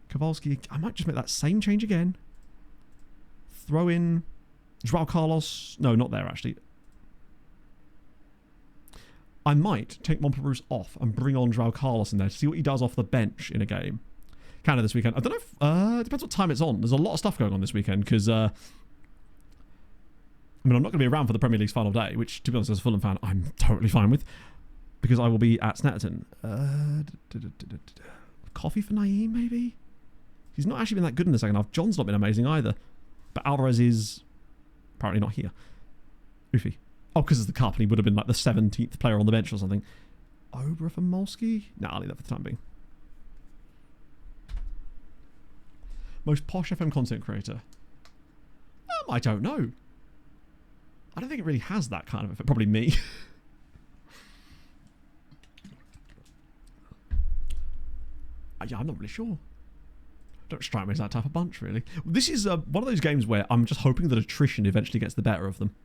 Kowalski, I might just make that same change again. Throw in Joao Carlos. No, not there, actually. I might take Montperouse off and bring on Joao Carlos in there to see what he does off the bench in a game. Kind of this weekend. I don't know if... it depends what time it's on. There's a lot of stuff going on this weekend, because... I mean, I'm not going to be around for the Premier League's final day, which, to be honest, as a Fulham fan, I'm totally fine with, because I will be at Snetterton. Coffee for Naeem, maybe? He's not actually been that good in the second half. John's not been amazing either. But Alvarez is apparently not here. Oofy. Oh, because it's the cup, and he would have been like the 17th player on the bench or something. Obra for Molsky? Nah, I'll leave that for the time being. Most posh FM content creator? I don't know. I don't think it really has that kind of effect. Probably me. Yeah, I'm not really sure. Don't strike me as that type of bunch, really. This is one of those games where I'm just hoping that attrition eventually gets the better of them.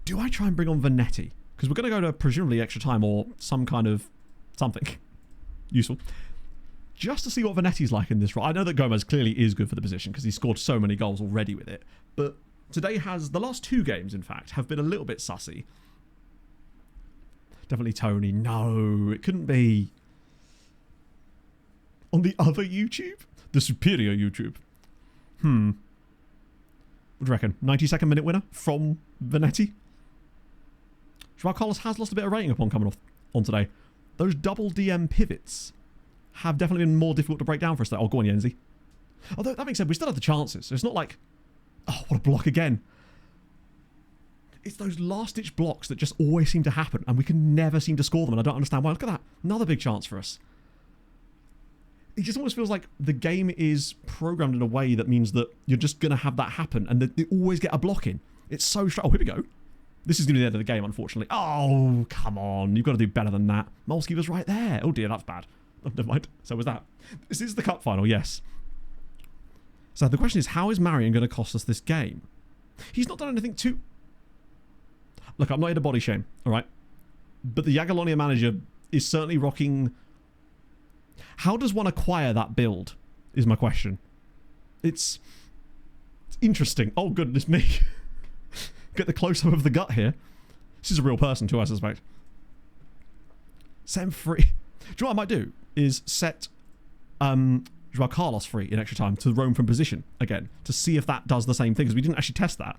Do I try and bring on Vanetti? Because we're going to go to presumably extra time or some kind of something useful. Just to see what Vanetti's like in this role. I know that Gomez clearly is good for the position because he scored so many goals already with it. But Today has, the last 2 games, in fact, have been a little bit sussy. Definitely Tony. No, it couldn't be. On the other YouTube? The superior YouTube. What do you reckon? 92nd minute winner from Vanetti? Joao Carlos has lost a bit of rating upon coming off on today. Those double DM pivots have definitely been more difficult to break down for us. Oh, go on, Yenzi. Although, that being said, we still have the chances. So it's not like, oh, what a block again. It's those last-ditch blocks that just always seem to happen, and we can never seem to score them, and I don't understand why. Look at that. Another big chance for us. It just almost feels like the game is programmed in a way that means that you're just going to have that happen, and that they always get a block in. It's so strange. Oh, here we go. This is going to be the end of the game, unfortunately. Oh, come on. You've got to do better than that. Molsky was right there. Oh, dear, that's bad. Oh, never mind. So was that. This is the cup final, yes. So the question is, how is Marion going to cost us this game? He's not done anything too... Look, I'm not here to body shame, all right? But the Jagiellonia manager is certainly rocking... How does one acquire that build, is my question. It's interesting. Oh, goodness me. Get the close-up of the gut here. This is a real person too, I suspect. Set him free. Do you know what I might do? Is set Joao Carlos free in extra time to roam from position again, to see if that does the same thing, because we didn't actually test that.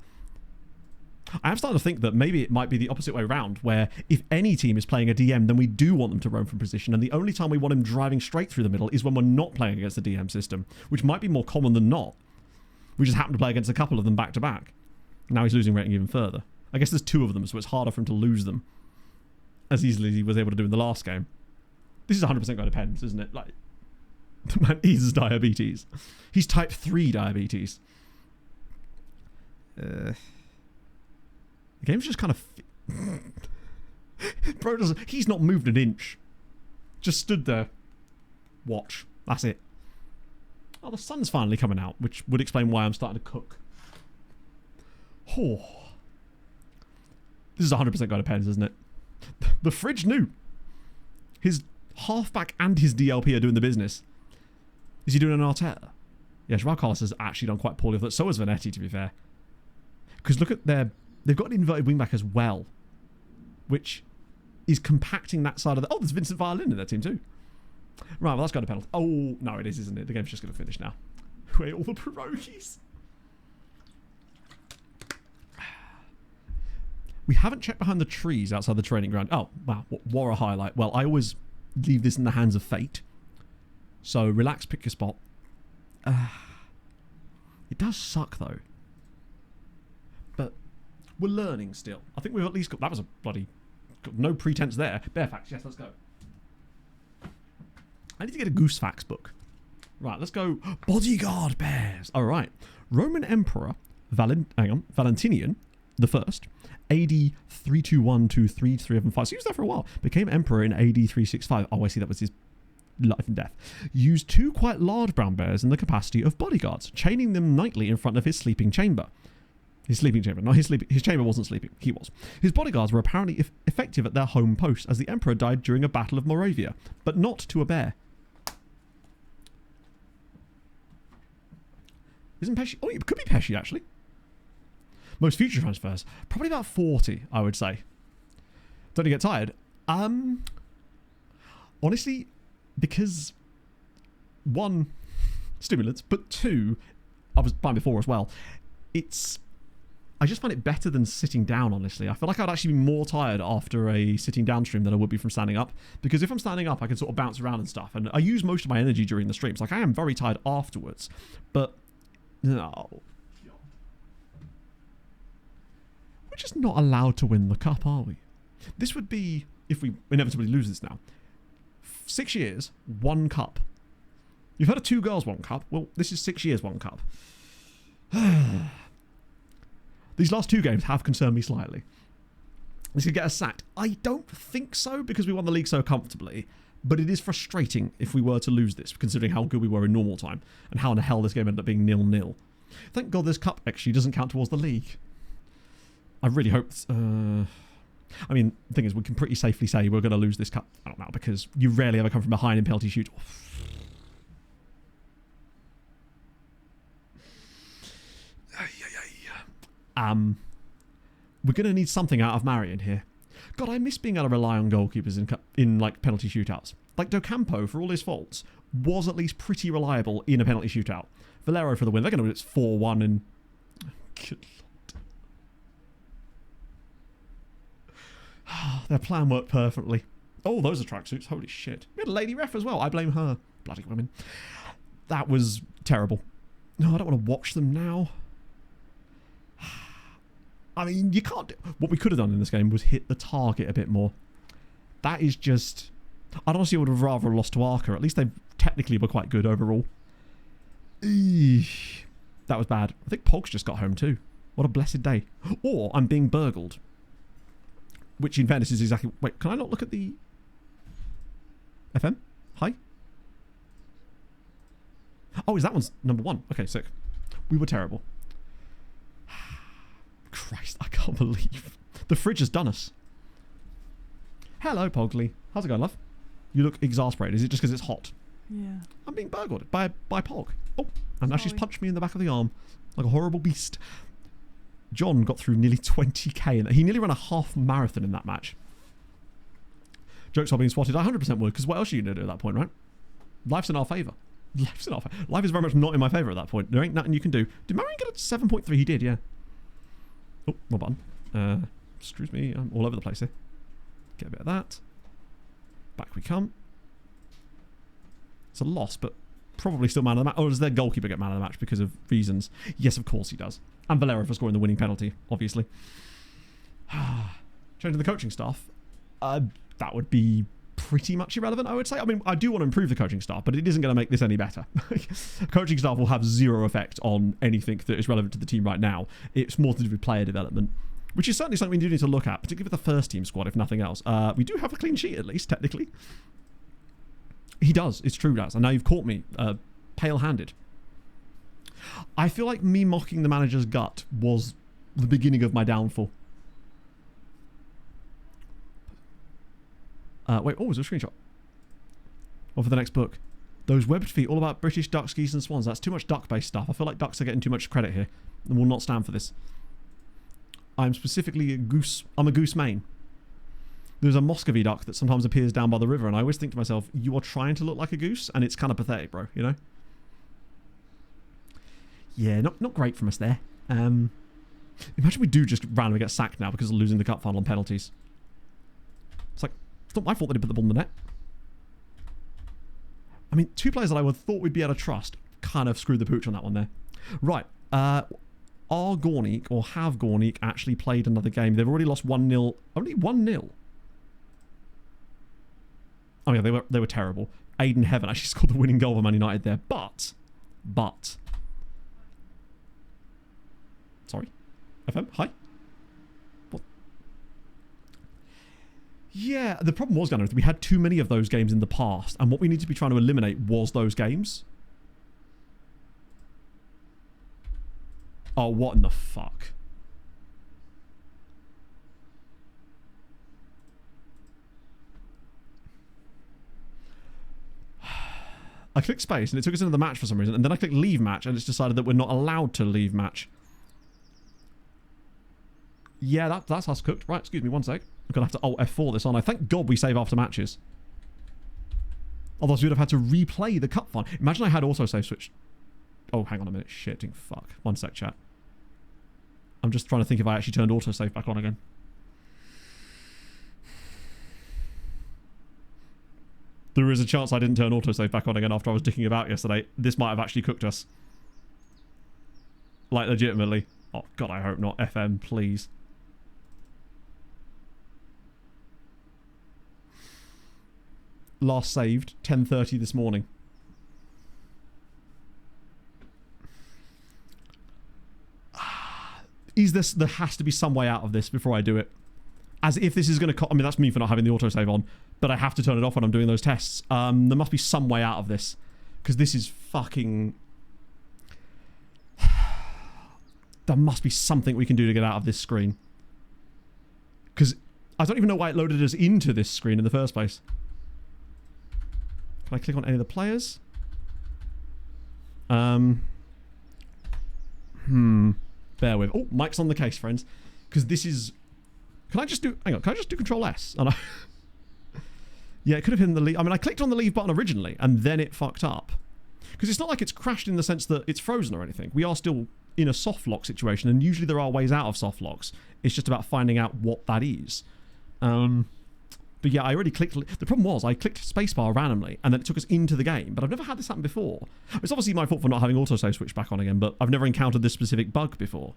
I am starting to think that maybe it might be the opposite way around, where if any team is playing a DM, then we do want them to roam from position, and the only time we want him driving straight through the middle is when we're not playing against the DM system, which might be more common than not. We just happen to play against a couple of them back to back. Now he's losing rating even further. I guess there's 2 of them, so it's harder for him to lose them as easily as he was able to do in the last game. This is 100% going to pens, isn't it? Like, the man is diabetes. He's type 3 diabetes. The game's just kind of... Bro doesn't... He's not moved an inch. Just stood there. Watch. That's it. Oh, the sun's finally coming out, which would explain why I'm starting to cook. Oh. This is 100% going to pens, isn't it? The fridge knew. His halfback and his DLP are doing the business. Is he doing an Arteta? Yeah, Joao Carlos has actually done quite poorly with it. So has Vanetti, to be fair. Because look at their... They've got an inverted wingback as well, which is compacting that side of the... Oh, there's Vincent Violin in their team too. Right, well, that's got a penalty. Oh, no, it is, isn't it? The game's just going to finish now. Wait, all the pierogies. We haven't checked behind the trees outside the training ground. Oh, wow, what a highlight. Well, I always leave this in the hands of fate. So, relax, pick your spot. It does suck, though. But we're learning still. I think we've at least got... That was a bloody... Got no pretense there. Bear facts, yes, let's go. I need to get a Goose Facts book. Right, let's go. Bodyguard bears. All right. Roman Emperor Valentinian the First, AD 321 to 3375. So he was there for a while. Became emperor in AD 365. Oh, I see. That was his life and death. Used 2 quite large brown bears in the capacity of bodyguards, chaining them nightly in front of his sleeping chamber. His sleeping chamber. No, his chamber wasn't sleeping. He was. His bodyguards were apparently effective at their home post, as the emperor died during a battle of Moravia, but not to a bear. Isn't Pesci... Oh, it could be Pesci, actually. Most future transfers. Probably about 40, I would say. Don't you get tired? Honestly, because... 1, stimulants, but 2, I was buying before as well. It's... I just find it better than sitting down, honestly. I feel like I'd actually be more tired after a sitting down stream than I would be from standing up. Because if I'm standing up, I can sort of bounce around and stuff. And I use most of my energy during the streams. Like, I am very tired afterwards. But... No. We're just not allowed to win the cup, are we? This would be, if we inevitably lose this now, 6 years, 1 cup. You've heard of 2 girls, 1 cup. Well, this is 6 years, 1 cup. These last 2 games have concerned me slightly. This could get us sacked. I don't think so, because we won the league so comfortably. But it is frustrating if we were to lose this, considering how good we were in normal time, and how in the hell this game ended up being 0-0. Thank God this cup actually doesn't count towards the league. I really hope... I mean, the thing is, we can pretty safely say we're going to lose this cup. I don't know, because you rarely ever come from behind in penalty shoot. We're going to need something out of Marion here. God, I miss being able to rely on goalkeepers in like penalty shootouts. Like Docampo, for all his faults, was at least pretty reliable in a penalty shootout. Valero for the win. They're going to win. It's 4-1 and... Good Lord. Their plan worked perfectly. Oh, those are tracksuits. Holy shit. We had a lady ref as well. I blame her. Bloody women. That was terrible. No, I don't want to watch them now. I mean, you can't... What we could have done in this game was hit the target a bit more. That is just... I'd honestly would have rather lost to Arca. At least they technically were quite good overall. Eesh. That was bad. I think Pog's just got home too. What a blessed day. Or I'm being burgled. Which in fairness is exactly... Wait, can I not look at the... FM? Hi? Oh, is that one's number 1? Okay, sick. We were terrible. Christ, I can't believe. The fridge has done us. Hello, Pogly. How's it going, love? You look exasperated. Is it just because it's hot? Yeah. I'm being burgled by Pog. Oh, and now she's punched me in the back of the arm like a horrible beast. John got through nearly 20k. And he nearly ran a half marathon in that match. Jokes are being spotted. I 100% would, because what else are you going to do at that point, right? Life's in our favour. Life's in our favour. Life is very much not in my favour at that point. There ain't nothing you can do. Did Marion get a 7.3? He did, yeah. Oh, wrong button. Excuse me, I'm all over the place here. Get a bit of that. Back we come. It's a loss, but probably still man of the match. Or does their goalkeeper get man of the match because of reasons? Yes, of course he does. And Valero for scoring the winning penalty, obviously. Changing the coaching staff. That would be pretty much irrelevant, I would say. I mean, I do want to improve the coaching staff, but it isn't going to make this any better. Coaching staff will have zero effect on anything that is relevant to the team right now. It's more to do with player development, which is certainly something we do need to look at, particularly with the first team squad, if nothing else. We do have a clean sheet, at least, technically. He does. It's true, Daz. And now you've caught me pale-handed. I feel like me mocking the manager's gut was the beginning of my downfall. Wait, oh, is there a screenshot? Or for the next book. Those webbed feet, all about British ducks, geese and swans. That's too much duck-based stuff. I feel like ducks are getting too much credit here and will not stand for this. I'm specifically a goose. I'm a goose main. There's a Muscovy duck that sometimes appears down by the river, and I always think to myself, you are trying to look like a goose, and it's kind of pathetic, bro, you know? Yeah, not great from us there. Imagine we do just randomly get sacked now because of losing the cup final on penalties. It's like, it's not my fault that he put the ball in the net. I mean, two players that I would thought we'd be able to trust kind of screwed the pooch on that one there. Right. Are Gornik, or have Gornik, actually played another game? They've already lost 1-0. Only 1-0. Oh yeah, they were terrible. Aiden Heaven actually scored the winning goal for Man United there. But. Sorry. FM, hi. What? Yeah, the problem was, Gunnar, that we had too many of those games in the past, and what we need to be trying to eliminate was those games. Oh, what in the fuck? I clicked space and it took us into the match for some reason, and then I clicked leave match and it's decided that we're not allowed to leave match. Yeah, that's us cooked. Right, excuse me, one sec. I'm going to have to Alt F4 this, aren't I? Thank God we save after matches. Otherwise we would have had to replay the cup final. Imagine I had autosave switched. Oh, hang on a minute. Shitting fuck. One sec, chat. I'm just trying to think if I actually turned autosave back on again. There is a chance I didn't turn autosave back on again after I was dicking about yesterday. This might have actually cooked us. Like, legitimately. Oh, God, I hope not. FM, please. Last saved, 10:30 this morning. There has to be some way out of this before I do it. As if this is going to... I mean, that's me for not having the autosave on. But I have to turn it off when I'm doing those tests. There must be some way out of this. Because this is fucking... There must be something we can do to get out of this screen. Because I don't even know why it loaded us into this screen in the first place. Can I click on any of the players? Bear with. Oh, Mike's on the case, friends. Because this is... Can I just do... Hang on. Can I just do Control S? Oh, no. Yeah, it could have hit the leave. I mean, I clicked on the leave button originally, and then it fucked up. Because it's not like it's crashed in the sense that it's frozen or anything. We are still in a soft lock situation, and usually there are ways out of soft locks. It's just about finding out what that is. But yeah, I already clicked... The problem was I clicked spacebar randomly, and then it took us into the game. But I've never had this happen before. It's obviously my fault for not having autosave switch back on again, but I've never encountered this specific bug before.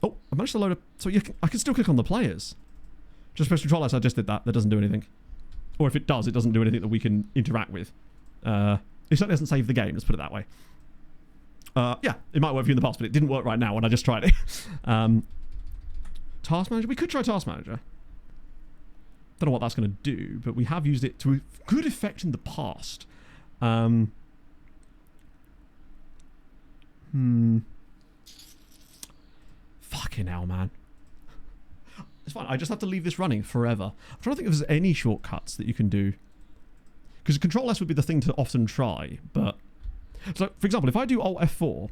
Oh, I managed to load up... So I can still click on the players. Just press Control S, I just did that. That doesn't do anything. Or if it does, it doesn't do anything that we can interact with. It certainly doesn't save the game, let's put it that way. Yeah, it might work for you in the past, but it didn't work right now when I just tried it. Task Manager? We could try Task Manager. Don't know what that's going to do, but we have used it to good effect in the past. Fucking hell, man. It's fine. I just have to leave this running forever. I'm trying to think if there's any shortcuts that you can do. Because Control S would be the thing to often try, but... So, for example, if I do Alt F4,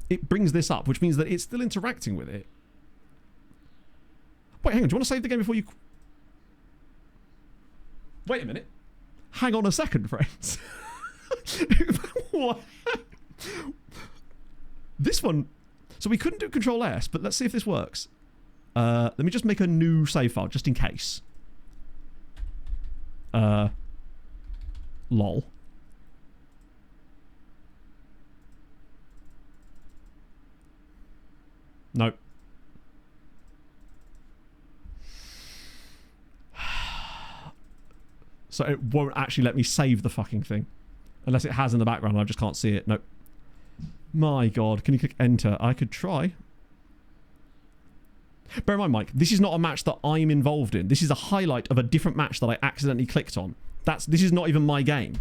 it brings this up, which means that it's still interacting with it. Wait, hang on. Do you want to save the game before you... Wait a minute. Hang on a second, friends. What? This one... So we couldn't do Control S, but let's see if this works. Let me just make a new save file, just in case. Lol. Nope. So it won't actually let me save the fucking thing. Unless it has in the background and I just can't see it. Nope. My god, can you click enter? I could try. Bear in mind, Mike, this is not a match that I'm involved in. This is a highlight of a different match that I accidentally clicked on. This is not even my game.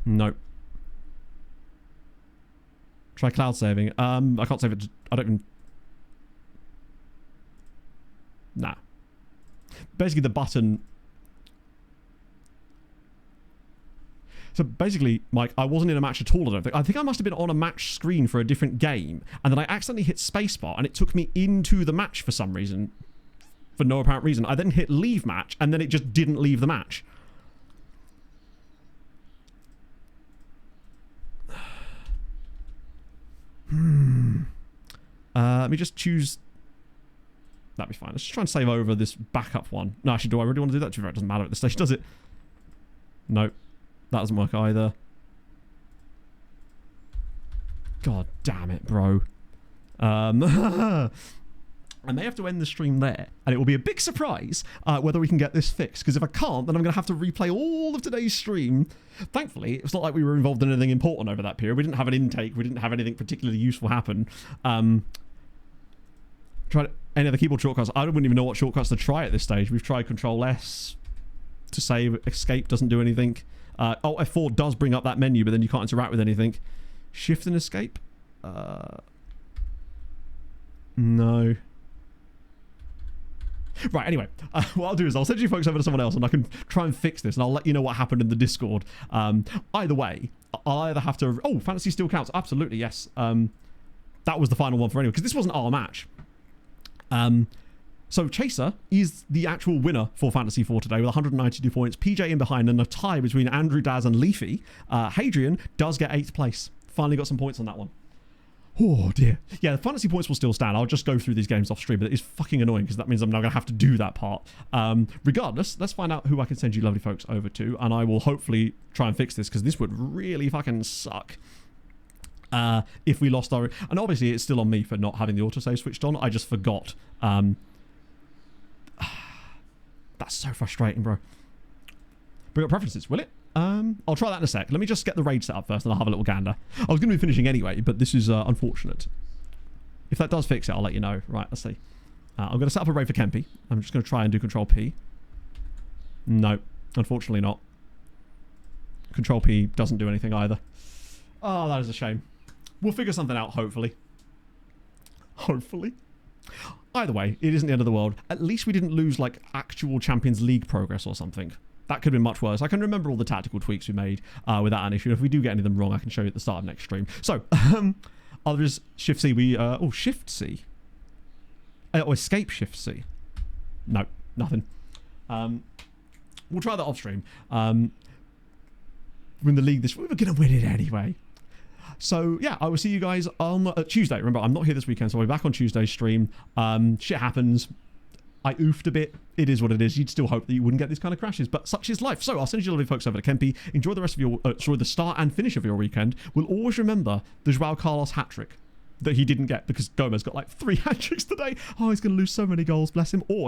Nope. Try cloud saving. I can't save it. I don't even... Nah. Basically, the button... So basically, Mike, I wasn't in a match at all, I don't think. I think I must have been on a match screen for a different game, and then I accidentally hit spacebar, and it took me into the match for some reason. For no apparent reason. I then hit leave match, and then it just didn't leave the match. Let me just choose... That'd be fine. Let's just try and save over this backup one. No, actually, do I really want to do that? It doesn't matter at this stage, does it? Nope. That doesn't work either. God damn it, bro. I may have to end the stream there, and it will be a big surprise whether we can get this fixed, because if I can't, then I'm going to have to replay all of today's stream. Thankfully, it's not like we were involved in anything important over that period. We didn't have an intake. We didn't have anything particularly useful happen. Tried any other keyboard shortcuts. I wouldn't even know what shortcuts to try at this stage. We've tried Control S to save. Escape doesn't do anything. Alt F4 does bring up that menu, but then you can't interact with anything. Shift and escape? No. Right, anyway, what I'll do is I'll send you folks over to someone else and I can try and fix this, and I'll let you know what happened in the Discord. Either way, I'll either have to... Oh, fantasy still counts. Absolutely, yes. That was the final one for anyone, because this wasn't our match. So Chaser is the actual winner for Fantasy 4 today with 192 points. PJ in behind, and a tie between Andrew, Daz and Leafy. Hadrian does get 8th place. Finally got some points on that one. Oh dear. Yeah, the fantasy points will still stand. I'll just go through these games off stream, but it is fucking annoying because that means I'm now going to have to do that part. Regardless, let's find out who I can send you lovely folks over to, and I will hopefully try and fix this, because this would really fucking suck. If we lost our... And obviously it's still on me for not having the autosave switched on. I just forgot. That's so frustrating, bro. Bring up preferences, will it? I'll try that in a sec. Let me just get the raid set up first and I'll have a little gander. I was going to be finishing anyway, but this is unfortunate. If that does fix it, I'll let you know. Right, let's see. I'm going to set up a raid for Kempy. I'm just going to try and do Control P. No, unfortunately not. Control P doesn't do anything either. Oh, that is a shame. We'll figure something out, hopefully. Hopefully. Either way, it isn't the end of the world. At least we didn't lose, like, actual Champions League progress or something. That could have been much worse. I can remember all the tactical tweaks we made without an issue. If we do get any of them wrong, I can show you at the start of next stream. So, others, Shift C, Shift C. Or Escape Shift C. No, nothing. We'll try that off stream. We're in the league we're going to win it anyway. So, yeah, I will see you guys on Tuesday. Remember, I'm not here this weekend, so I'll be back on Tuesday's stream. Shit happens. I oofed a bit. It is what it is. You'd still hope that you wouldn't get these kind of crashes, but such is life. So I'll send you lovely folks over to Kempi. Enjoy the rest of your, the start and finish of your weekend. We'll always remember the Joao Carlos hat-trick that he didn't get because Gomez got like 3 hat-tricks today. Oh, he's going to lose so many goals, bless him. Or